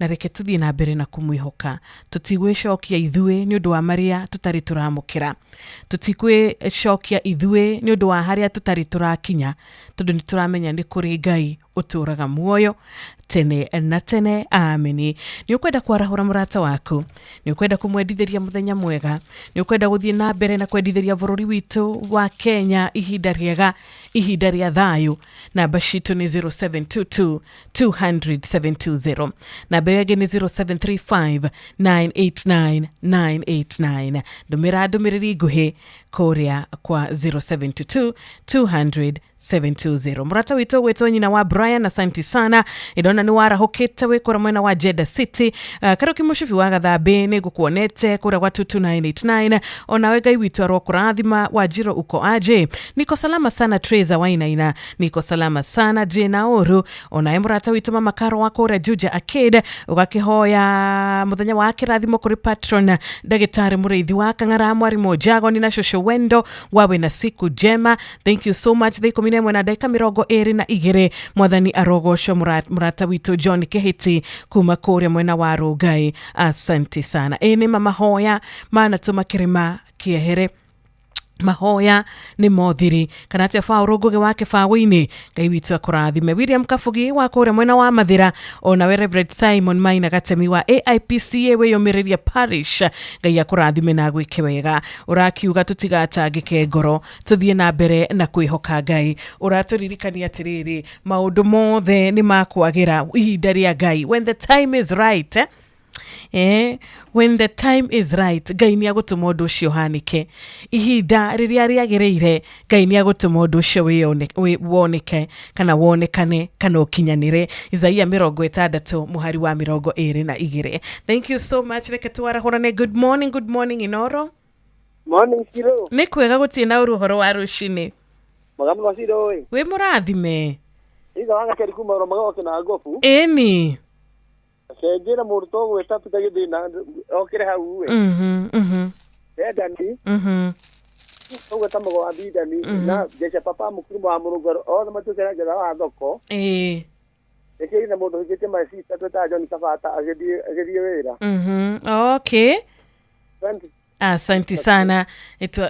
Na reke tuthiĩ na mbere na kũmwĩhoka. Tũtigwĩcokia ithuĩ nĩ ũndũ wa marĩa tũtarĩ tũramũkĩra. Tũtigwĩcokia ithuĩ nĩ ũndũ wa harĩa tũtarĩ tũrakinya, tondũ nĩ tũramenya nĩ kũrĩ Ngai ũtũũraga muoyo tene na tene. Ameni. Nĩ ũkwenda kwarahũra mũrata waku, nĩ ũkwenda kũmwendithĩria mũthenya mwega, nĩ ũkwenda gũthiĩ na mbere na kwendithĩria bũrũri witũ wa Kenya ihinda rĩega, ihinda rĩa thayũ. Namba citũ nĩ 0722 200 720. Namba yake nĩ 0735 989 989. Ndũmĩra ndũmĩrĩri nguhĩ kũrĩa kwa 0722 200 720. Murata wito weto nyina wa Brian, asanti sana. Idona ni warahũkĩte wĩkora mwena wa Jeddah City. Karoki mushufi wa Gathambe nĩ ngũkuonete kũrĩa kwa 22989. Onawe Ngai witũ arokũrathima. Wajiro uko aje? Niko salama sana. Treza Wainaina niko salama sana. Jena Oru onaye murata witũ mama Karo wako kũrĩa Juja Arcade ũgakĩhoya mũthenya wa kĩrathimo kũrĩ patron Ndagĩtarĩ Mũrĩithi wa Kang'ara Mwarimũ Jagoni na Shosho Wendo. Wawe na siku jema. Thank you so much. Mine mwena dakika 22 mwathani arogosho murata wito John Kehiti kuma kũrĩa mwena wa Rongai. Asante sana. Ene mahoya mana tumakirima kiehere mahoya ni mothiri kana tia fa urogoge wake fa wini. Ngai witũ akũrathime. William Kafugi wa kũrĩa mwena wa Mathira, ona we Reverend Simon Maina Gatemi wa AIPCA weyũmĩrĩria parish. Ngai akũrathime na gwĩke wega. Ũrakiuga tũtigatangĩke ngoro, tũthiĩ na mbere na kwĩhoka Ngai. Ũratũririkania atĩrĩrĩ, maũndũ mothe nĩ makwagĩra ihinda rĩa Ngai. When the time is right, when the time is right, Ngai nĩ agũtũma ũndũ ũcio ũhanĩke. Ihinda rĩrĩa rĩagĩrĩire, Ngai nĩ agũtũma ũndũ ũcio woneke kana wonekane kana ũkinyanĩre. Isaia 60 mũhari wa 22. Thank you so much. Reke twarahũrane. Good morning Inoro. Morning Shiro. Nĩ kwega gũtirĩ na ũhoro wa rũcinĩ. Magamu wa Shiro ĩ. Wĩ mũrathime. Iga wanga keri kuma romago na gofu. Eni. Sejera murto gweta tutagithina okire hau we. Edani. Ogo tamago wa bidani na jecha papa mukuru wa murugoro o matukera jara wa thoko. Eke na mundu hikete masi tata John Kafata agedie wera. Okay. Asante sana.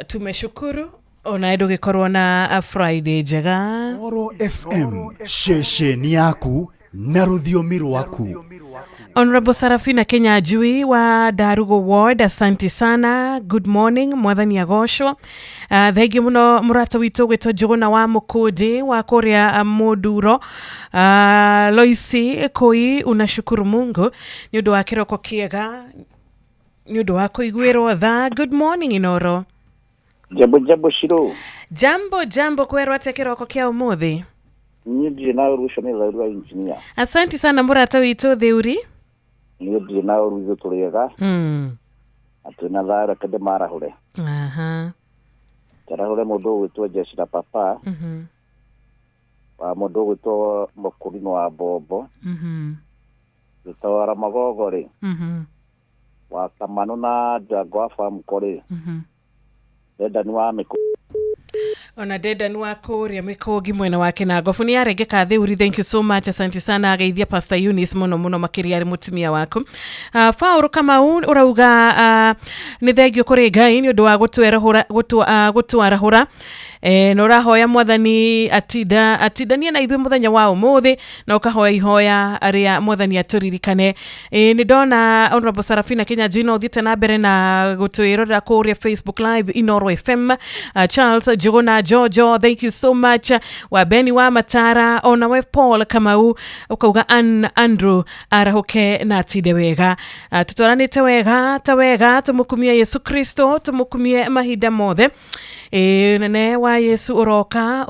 Tumeshukuru. Ona edo gikorwo na Friday njega. Oro FM shesheni yaku na rũthiomi rwaku. Honorable Sarafina Kenya Jui wa Darugo Ward, asante sana. Good morning, mwathani agocwo. Thengi muno murata witũ gwĩtwo Njũgũna wa Mũkũndĩ wa kũrĩa Mũnduro. Loisi Koi, unashukuru Mungu nĩ ũndũ wa kĩroko kĩega, nĩ ũndũ wa kũiguĩrwo tha. Good morning Inoro. Jambo Shiro. Jambo kwerwo atĩa kĩroko kĩa ũmũthĩ? Niĩ na urusho ni la engineer. Asante sana murata witũ Theuri. Niĩ na urusho tũrĩega. Atuna thara kende marahure. Tarahure mũndũ gwĩtwo Jeshira Papa. Wa mũndũ gwĩtwo Mũkũrino wa Bombo. Gĩtawara Magogore. Wa Kamano na Jagwa Farm kore. Dedan wa Mĩkũ. Ona Dedan wa kũrĩa Mĩkũngi mwena wake na Ngobu nĩ arengeka Theuri. Thank you so much. Asante sana. Ageithia Pastor Eunice muno makĩria arĩ mũtumia waku. Faũrũ Kamau ũrauga nĩ thengio kũrĩ Ngai nĩ ũndũ wa gũtwarahũra. Na ũrahoya mwathani atindanie na ithuĩ mũthenya wa ũmũthĩ na ũkahoya ihoya rĩa mwathani atũririkane. Nĩ ndona Honorable Sarafina Kenya Jino ũthiĩte na mbere na gũtwĩrorera kũrĩa Facebook Live Inoro FM. Charles Njũgũna Jojo, thank you so much. Wa Beni wa Matara, ona we Paul Kamau ukauga Andrew arahoke na atinde wega. Tutwaranĩte wega ta wega, tumukumie Yesu Kristo, tumukumie mahinda mothe. Nene wa Yesu uroka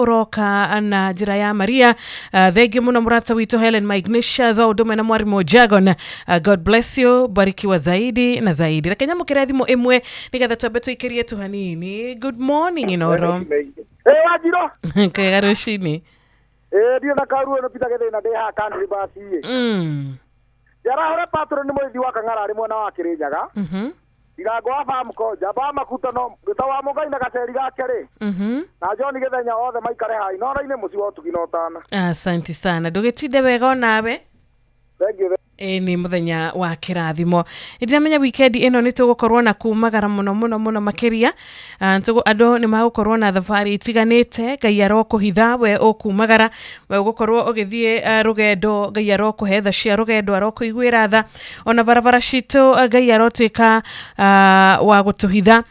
na njĩra ya Maria. Thengi muno murata witũ Helen Ignatius wa Udume na Mwarimũ Jagon. God bless you, barikiwa zaidi na zaidi. Reke nyamũkĩre thimũ ĩmwe nĩgetha twambe tũikĩrie tu hanini. Good morning Inoro. Wajiro. Kwega rũcinĩ. Ndio na karuo no pita gethina ndi ha country basi. Yara hore patron ni mwithi wa Kang'ara ari mwena wa Kirinyaga. Igago afamko jaba makutano gitawa mugai na gaceri gake ri na John Githenya othe maikare hai no raine muci wotu ginotana. Asante sana ndugitinde wega nawe. Thank you. Ni muthenya wa kirathimo. Ndiramenya weekend ino ni tugukorwo na kumagara muno makiria. Andu ni magukorwo na thabari itiganite. Ngai arokuhitha we ukumagara we ugukorwo ugithie rugendo. Ngai arokuhetha cia rugendo arokuigwira tha. Ona barabara citu Ngai arotwika wa gutuhitha.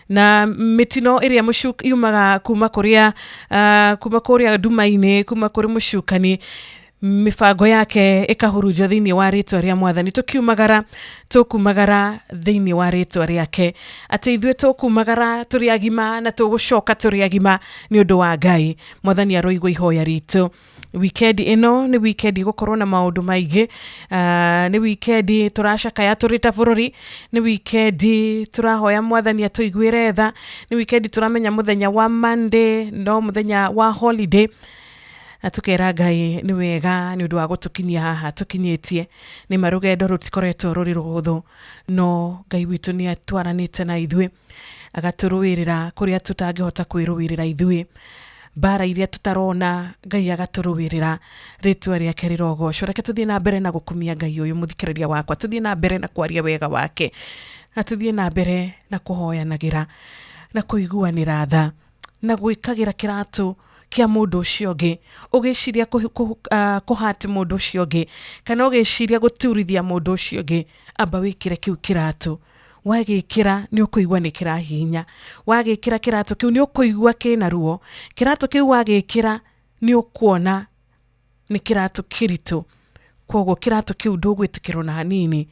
Na mitino iria mushuka yumaga kuma kuria Dumaini kuma kuri mushukani mifango yake ikahurujwa thiini wa ritwa ria Mwathani tukumagara thiini wa ritwa riake ati ithue tukumagara turi agima na tugucoka turi agima ni undu wa Ngai. Mwathani aroigwa ihoya ritu. Weekend ino ni weekend gukorwo na maundu maigi. Ni weekend turacakaya turita bururi. Ni weekend turahoya Mwathani atuigwire tha. Ni weekend turamenya muthenya wa Monday no muthenya wa holiday. Atukera Ngai ni wega ni undu wa gutukinyia haha tukinyitie. Ni marugendo rutikoretwo ruri ruhuthu no Ngai witu ni atwaranite na ithue agaturuwirira kuria tutangihota kwiruwirira ithue. Bara iria tutarona Ngai agaturuwirira ritwa riake rirogocwo. Reke tuthie na mbere na gukumia Ngai uyu muthikiriria wakwa. Tuthie na mbere na kwaria wega wake. Tuthie na mbere na kuhoyanagira na kuiguanira tha na gwikagira kiratu kia mundu ucio ungi ugiciria kuhati mundu ucio ungi kana ugiciria guturithia mundu ucio ungi amba wikire kiu kiratu. Wagikira ni ukuigwa ni kirahinya. Wagikira kiratu kiu ni ukuigwa kina ruo. Kiratu kiu wagikira ni ukuona ni kiratu kiritu. Koguo kiratu kiu ndugwitikirwo na hanini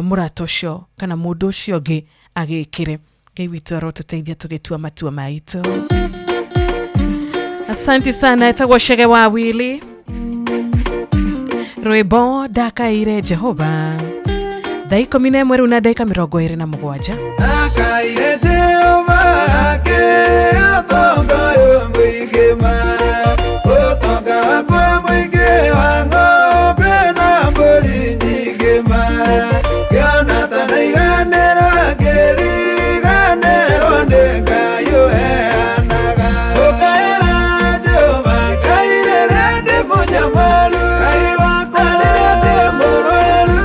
muratu ucio kana mundu ucio ungi agikire. Ngai witu arotuteithia tugitua matua maitu. Asante sana etagwo Shege wa Wili. Rwimbo Ndakaire Jehova. Thaa 11 riu na ndagika 27. Ndakaire Jehova ke atonga yo mwigema. Otonga wakwa mwige wa ng'ombe na mbũri nyingĩma. Kĩona ta naiganĩra ngĩriganĩrwo nĩ Ngai ũheanaga. Ũkaĩra Jehova Ngai rĩrĩa ndĩ mũnyamaru. Ngai wakwa rĩrĩa ndĩ mũrũaru.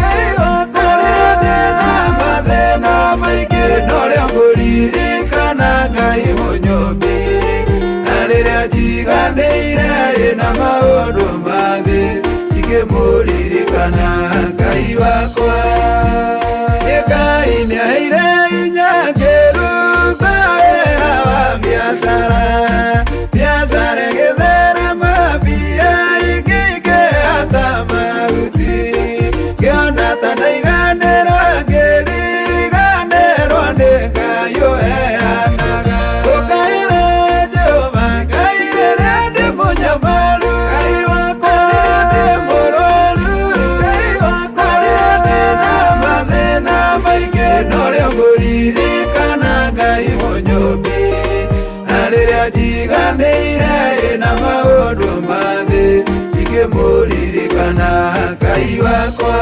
Ngai wakwa rĩrĩa ndĩ na mathĩna maingĩ no rĩo ngũririkana Ngai mũnyũmbi. Na rĩrĩa njiganĩire na maũndũ ma thĩ ingĩmũririkana Ngai wakwa. Ngai nĩaheire hinya ngĩruta wĩra wa biacara. Biacara ĩgĩtherema mbia ingĩingĩhata mahuti. Ngĩona ta ndaiganĩra ngĩriganĩrwo nĩ Ngai ũheanaga. Ũkaĩra Jehova Ngai rĩrĩa ndĩ mũnyamaru. Ngai wakwa rĩrĩa ndĩ mũrũaru. Ngai wakwa rĩrĩa ndĩ na mathĩna maingĩ no rĩo ngũririkana Ngai mũnyũmbi. Na rĩrĩa njiganĩire na maũndũ ma thĩ ingĩmũririkana Ngai wakwa.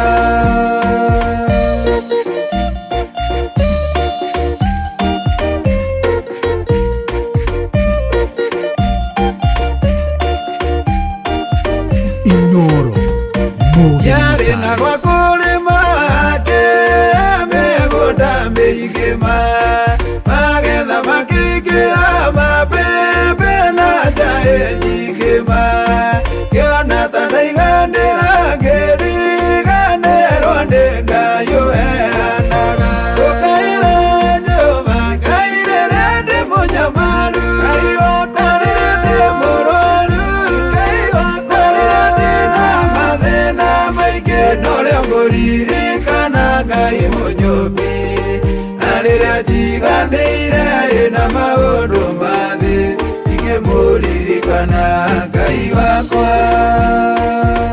Inoro Yarĩ na gwa kũrĩma hake mĩgũnda mĩingĩma. Magetha makĩingĩha mabebe na njaĩ nyingĩma. Ngĩona ta ndaiganĩra ngĩriganĩrwo nĩ Ngai ũheanaga. Ũkaĩra Jehova Ngai rĩrĩa ndĩ mũnyamaru. Ngai wakwa rĩrĩa ndĩ mũrũaru. Ngai wakwa rĩrĩa ndĩ na mathĩna maingĩ no rĩo ngũririkana Ngai mũnyũmbi. Na rĩrĩa njiganĩire na maũndũ ma thĩ ingĩmũririkana Ngai wakwa.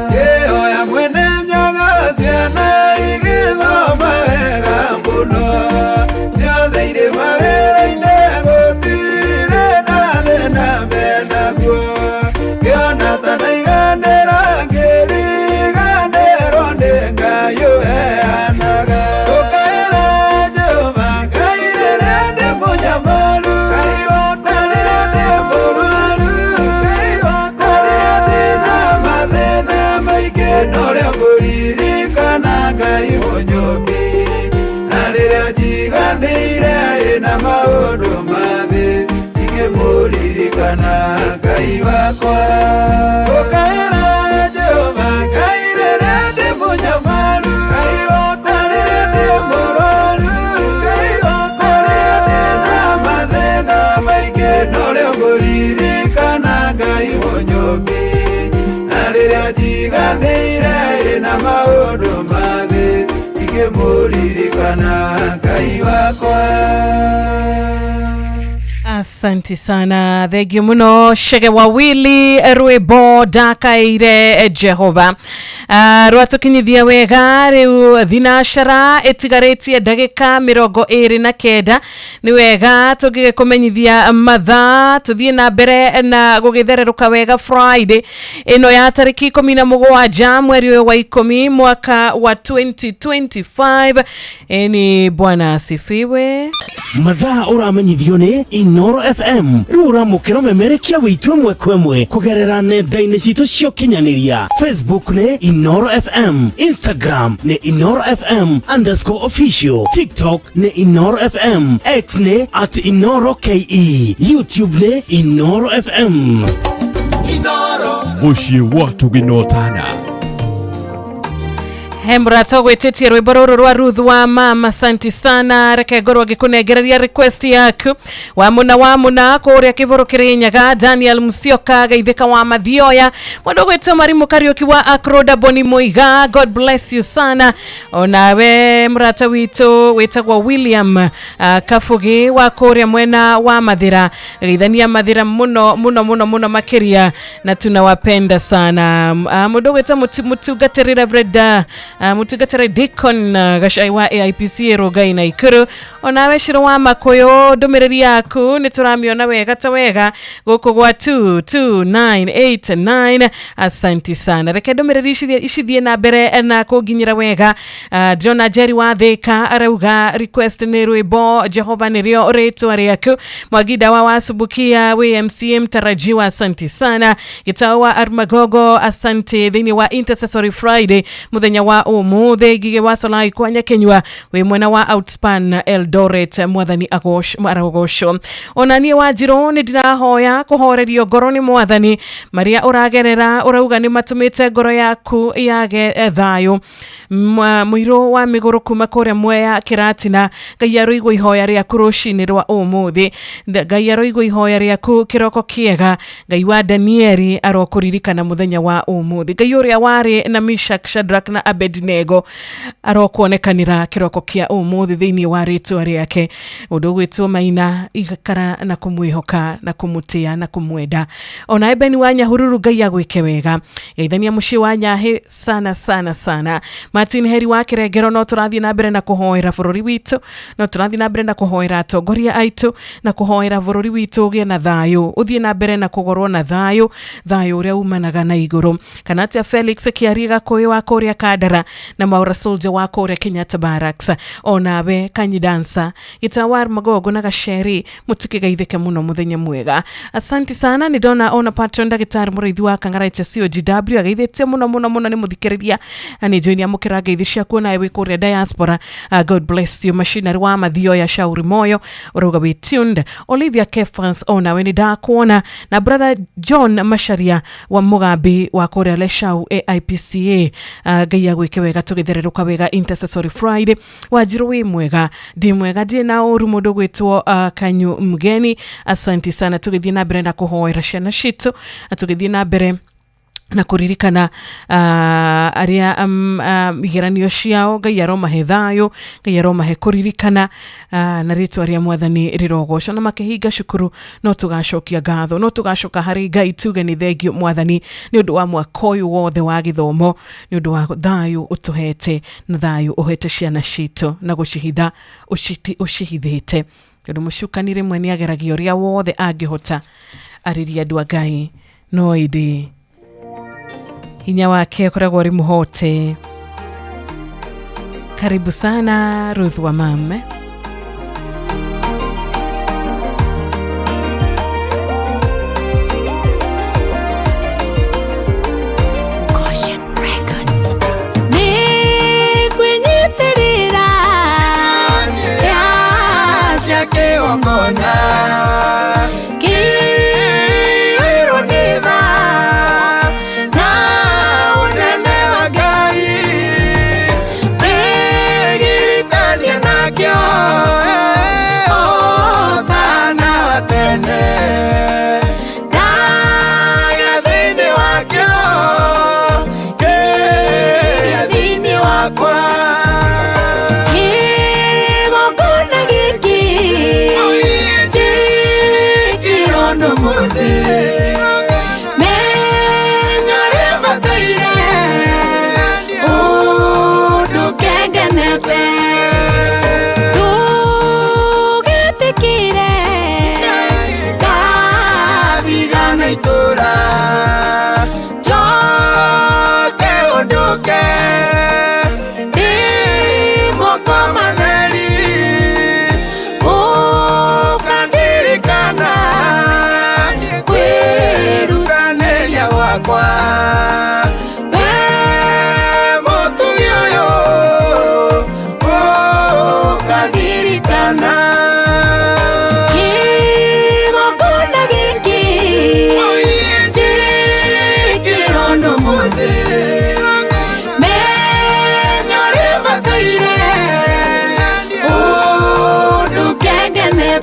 Ngĩhoya mwene nyaga ciana igĩthoma wega mũno. Ciothe irĩ mawĩra-inĩ gũtirĩ na thĩna menaguo. Ngĩona ta ndaiganĩra ngĩriganĩrwo nĩ Ngai ũheanaga. Ũkaĩra Ngai wakwa Ukaira Jehova Kairere ndi munyamaru Ngai wakwa ndi murwaru Ngai wakwa ndi na mathina maingĩ Norĩa ngũririkana Ngai mũnyũmbi Na rĩrĩa njiganĩire na maũndũ mathĩ Ingĩmũririkana Ngai wakwa. Asante sana, thegio muno Shege wawili rwĩmbo ndakaire Jehova. Rwatukinyithia wega riu thinashara itigarĩtie ndagĩka 29 ni wega tũngĩkũmenyithia mathaa tũthiĩ na mbere na gũgĩthererũka wega Friday ĩno ya tarĩki 17 mweri wa 10 mwaka wa 2025. Ni Bwana asifiwe. Mathaa ũramenyithio nĩ Inoro FM. Rĩu ũramũkĩra ũmemerekia wĩitũ ĩmwe kwa ĩmwe kũgerera nenda-inĩ citũ cia ũkinyanĩria. Facebook nĩ Inoro FM, Instagram nĩ Inoro FM_official, TikTok nĩ Inoro FM, X nĩ @InoroKE, YouTube nĩ Inoro FM. Inoro Mushi watu ginotana. Hemrata gwĩtĩtie rwĩmbo rũrũ rwa Ruth wa Mama. Asante sana, reke ngorwo ngĩkũnengereria request yaku wa muna kũrĩa Kĩvũrũ Kĩrĩnyaga. Daniel Musyoka Geithĩka wa Mathioya, mũndũ gwĩtwo Marimu Kariuki wa Akroda Boni Muiga. God bless you sana. Onawe mrata witũ wĩtagwo William Kafugi wa kũrĩa mwena wa Mathira. Geithania Mathira muno makĩria na tunawapenda sana. Mũndũ gwĩtwo Mũtungatĩri Reverend Mutungatĩri Deacon Gacai wa AIPC Rogai na Ikuru. Onawe Shiro wa Makoyo, ndũmĩrĩri yaku nĩ tũramiona wega ta wega gũkũ gwa 22989. Asante sana, reke ndũmĩrĩri icithiĩ na mbere na kũnginyĩra wega. Jona Jerry wa Thika arauga request nĩ rwĩmbo Jehova nĩrĩo rĩtwa rĩaku. Mwagida wa Wasubukia WMCM tarajiwa. Asante sana. Gitau wa Armagogo asante thĩinĩ wa Intercessory Friday muthenya wa ũmũthĩ. Gige wa Solai kwa Nyakenywa we mwena wa Outspan Eldoret mwathani aragocwo. Onanie wa Njirũ nĩ ndĩrahoya kũhorerio ngoro nĩ mwathani maria ũragerera. Ũrauga nĩ matũmĩte ngoro yaku yage thayũ. Mũirũ wa Mĩgũrũ kuma kũrĩa Mwea Kĩratina. Ngai aroigwo ihoya rĩaku rũcinĩ rwa ũmũthĩ. Ngai aroigwo ihoya rĩaku kĩroko kĩega. Ngai wa Danieli arokũririkana mũthenya wa ũmũthĩ. Ngai ũrĩa warĩ na Meshach, Shadrach na Abednego arokuonekanĩra kĩroko kĩa ũmũthĩ thĩinĩ wa rĩtwa rĩake. Ũndũ gwĩtwo Maina igakara na kũmwĩhoka na kũmũtĩa na kũmwenda. Ona Ebeni wa Nyahururu Ngai agwĩke wega. Geithania mũciĩ wa Nyahe sana. Martin Heri wa Kĩrengero, no tũrathiĩ na mbere na kũhoera bũrũri witũ, no tũrathiĩ na mbere na kũhoera atongoria aitũ na kũhoera bũrũri witũ ũgĩe na thayũ, ũthiĩ na mbere na kũgorwo na thayũ ũrĩa umanaga na igũrũ. Kana atĩa Felix Kĩari Gakũyũ wa kũrĩa Kandara na Maura Soldier wa kũrĩa Kenyatta Barracks. Onawe Kanyi Dancer Gitawar Magogo na Gasheri mũtikĩgeithĩke mũno mũthenya mwega. Asante sana. Nĩ ndona ona patron Ndagĩtarĩ Mũrĩithi wa Kang'araite COGW ageithĩtie mũno nĩ mũthikĩrĩria. Nĩ join ya mũkĩra ngeithi ciaku na wĩ kũrĩa diaspora. God bless you. Machinery wa Mathioya Shauri Moyo ũrauga wĩ tuned. Olivia Kefans onawe nĩ ndakuona. Na brother John Masharia wa Mugambi wa kũrĩa Leshau AIPCA. Ngai agwĩke wega tũgĩthererũka wega Intercessory Friday. Wanjirũ wĩ mwega, ndi mwega, ndi na ũru mũndũ gwĩtwo Kanyu Mgeni. Asante sana. Tũgĩthiĩ na mbere na kũhoera ciana citũ, tũgĩthiĩ na mbere na kuririkana aria igeranio ciao. Ngai aromahe thayũ, Ngai aromahe kuririkana na rĩtwa rĩa mwathani rĩrogocwo. Na makĩhinga cukuru no tũgacokia ngatho, no tũgacoka harĩ Ngai tuge nĩ thengio mwathani nĩ ũndũ wa mwaka ũyũ wothe wa gĩthomo, nĩ ũndũ wa thayũ ũtũhete na thayũ ũhete ciana citũ na gũcihitha ũcihithĩte. Tondũ mũcukani rĩmwe nĩ ageragia ũrĩa wothe angĩhota arĩria andũ a Ngai, no ĩndĩ hinya wake ũkoragwo ũrĩ mũhote. Karibu sana Ruth wa Mama. Ongona Kiruni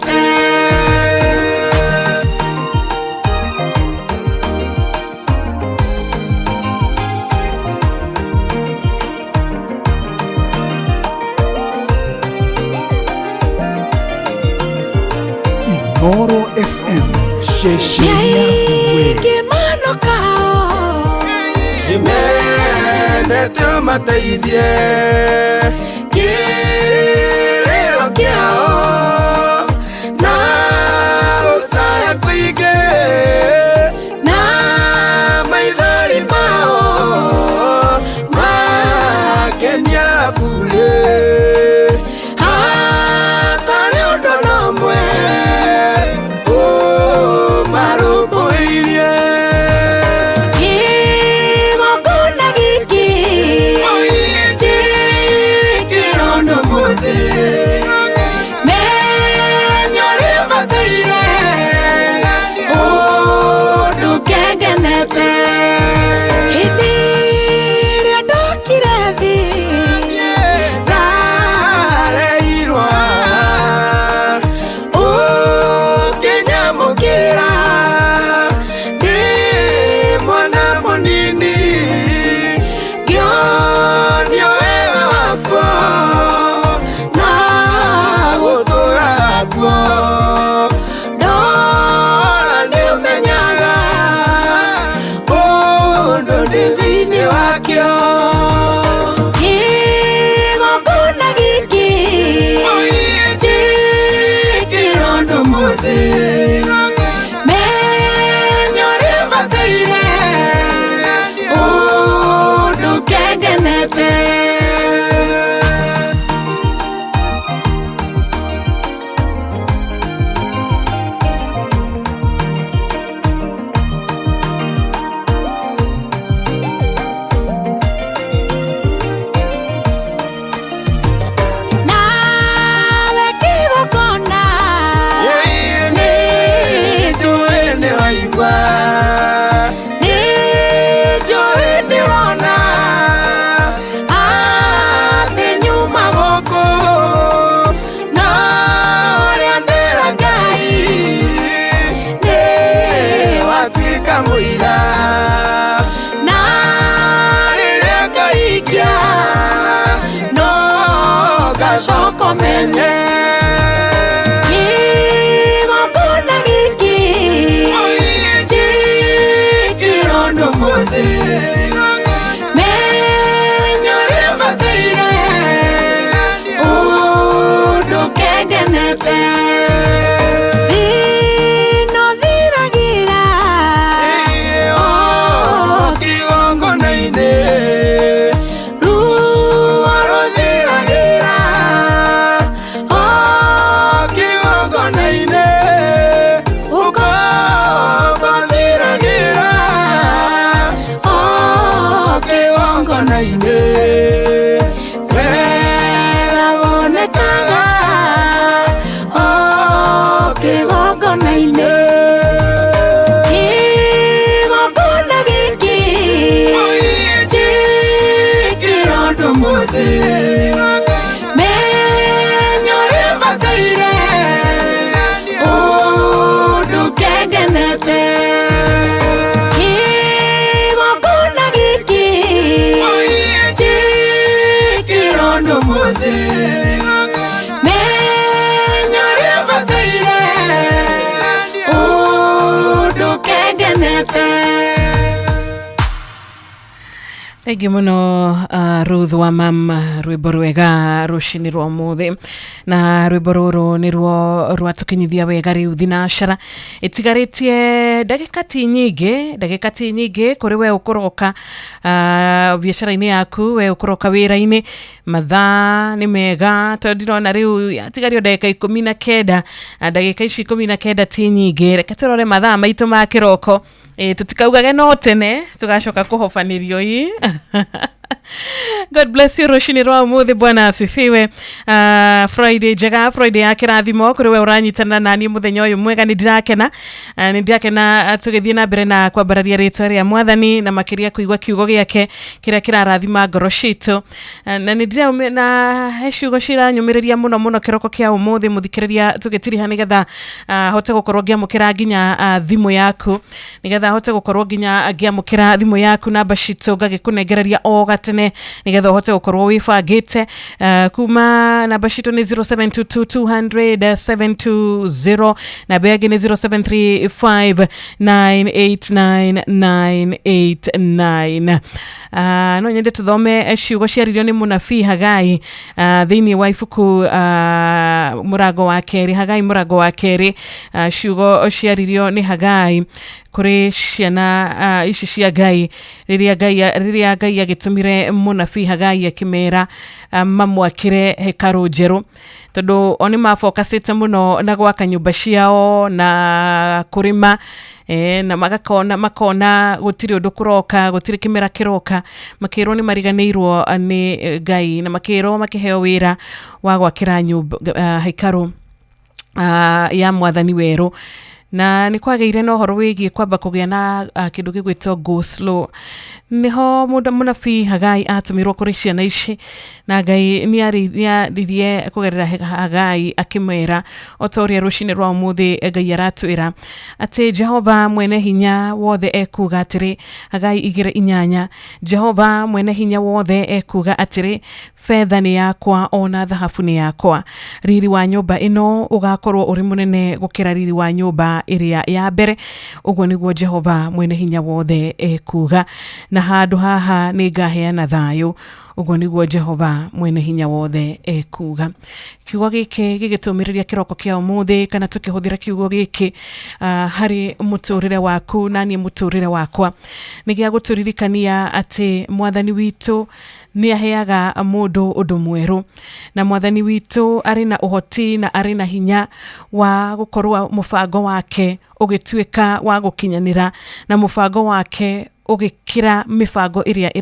tukengenete Inooro FM shesheni kimano kao imendete mateithie kiriro kiao na usaya kuige na maithori mao makenya bure hatari undu nomwe marubuirie kigongona giki kirondo muthi menyore bataire undu kengenete hindi ria ndokire thi ndareirwa ukinyamukira ndi mwana munini ngionio wega wakwo na gutura guo ndora niumenyaga undu ndi thiini wakio kigongona giki kirondo muthi menyore bataire undu kengenete nawe kigongona ni juene waigwa ni juene wona ati nyuma goko na uria ndera Ngai ni watuika muira na riria ngaikia no gacoko menye kigongona giki kirondo muthi menyore bataire undu kengenete rino thiragira kigongona-ini ruo ruthiragira kigongona-ini ukobathiragira kigongona-ini wega wonekaga kigongona-ini kigongona giki kirondo muthi menyore bataire undu kengenete kigongona giki kirondo muthi menyore bataire undu kengenete. Thengi muno Ruth wa mam rwimbo rwega rucini rwa muthi na rwimbo ruru ni ruo rwatukinyithia wega riu thinashara itigaritie ndagika ti nyingi kuri we ukuroka biashara-ini yaku we ukuroka wira-ini mathaa ni mega tondu ndirona riu yatigario ndagika 19 ndagika ici 19 ti nyingi reke turore mathaa maitu ma kiroko tutikaugage no tene tugacoka kuhofanirio ii God bless you Roshini rwa muthi bwana asifiwe. Friday jega Friday ya kirathimo kuri we uranyitana nani muthenya uyu mwega ni ndirakena tugithie na mbere na kwambararia ritwa ria mwathani na makiria kuigwa kiugo giake kiria kirarathima ngoro citu na ni ndira na heciugo cira nyumiriria muno kiroko kia umuthi muthikiriria tugitiriha nigetha hote gukorwo ngiamukira nginya thimu yaku nigetha hote gukorwo nginya ngiamukira thimu yaku namba citu ngagikunengereria o gatene nigetha hote gukorwo wifangite kuma namba citu ni 0722200720 na begi ni 0735989989 no nyende tuthome ciugo ciaririo ni munabii Hagai thiini wa ibuku murago wa keri Hagai murago wa keri ciugo ciaririo ni Hagai kuri ciana ici cia Ngai riria Ngai agitumire munabii Hagai akimera mamwakire hekaru njeru tondu oni mafocusite muno na gwaka nyumba ciao na kurima na makona gutiri undu kuroka gutiri kimera kiroka makiro ni mariganirwo ni Ngai na makiro makiheo wira wa gwakira nyumba hekaru ya mwathani weru na ni kwageire no horo wigie kwamba kugia na kindu gigwitwo go slow niho munabii Hagai atumirwo kuri ciana ici na Ngai ni arithie kugerera Hagai akimera otoria rushini rwa muthi Ngai aratwira ati Jehova mwene hinya wothe ekuga atiri Hagai 2:8 Jehova mwene hinya wothe ekuga atiri fedha ni yakwa ona dhahabu ni yakwa riri wa nyumba ino ugakorwo uri munene gukira riri wa nyumba iria ya mbere uguo niguo Jehova mwene hinya wothe ekuga na handu haha ni ngaheana thayu uguo niguo Jehova mwene hinya wothe ekuga kiugo giki gigitumiriria kiroko kia umuthi kana tukihuthira kiugo giki hari muturire waku nani muturire wakwa nigia guturirikania ati mwathani witu ni aheaga mundu undu mweru na mwathani witu ari na uhoti na ari na hinya wa gukorwa mubango wake ugituika wa gukinyanira na mubango wake ugikira mibango iria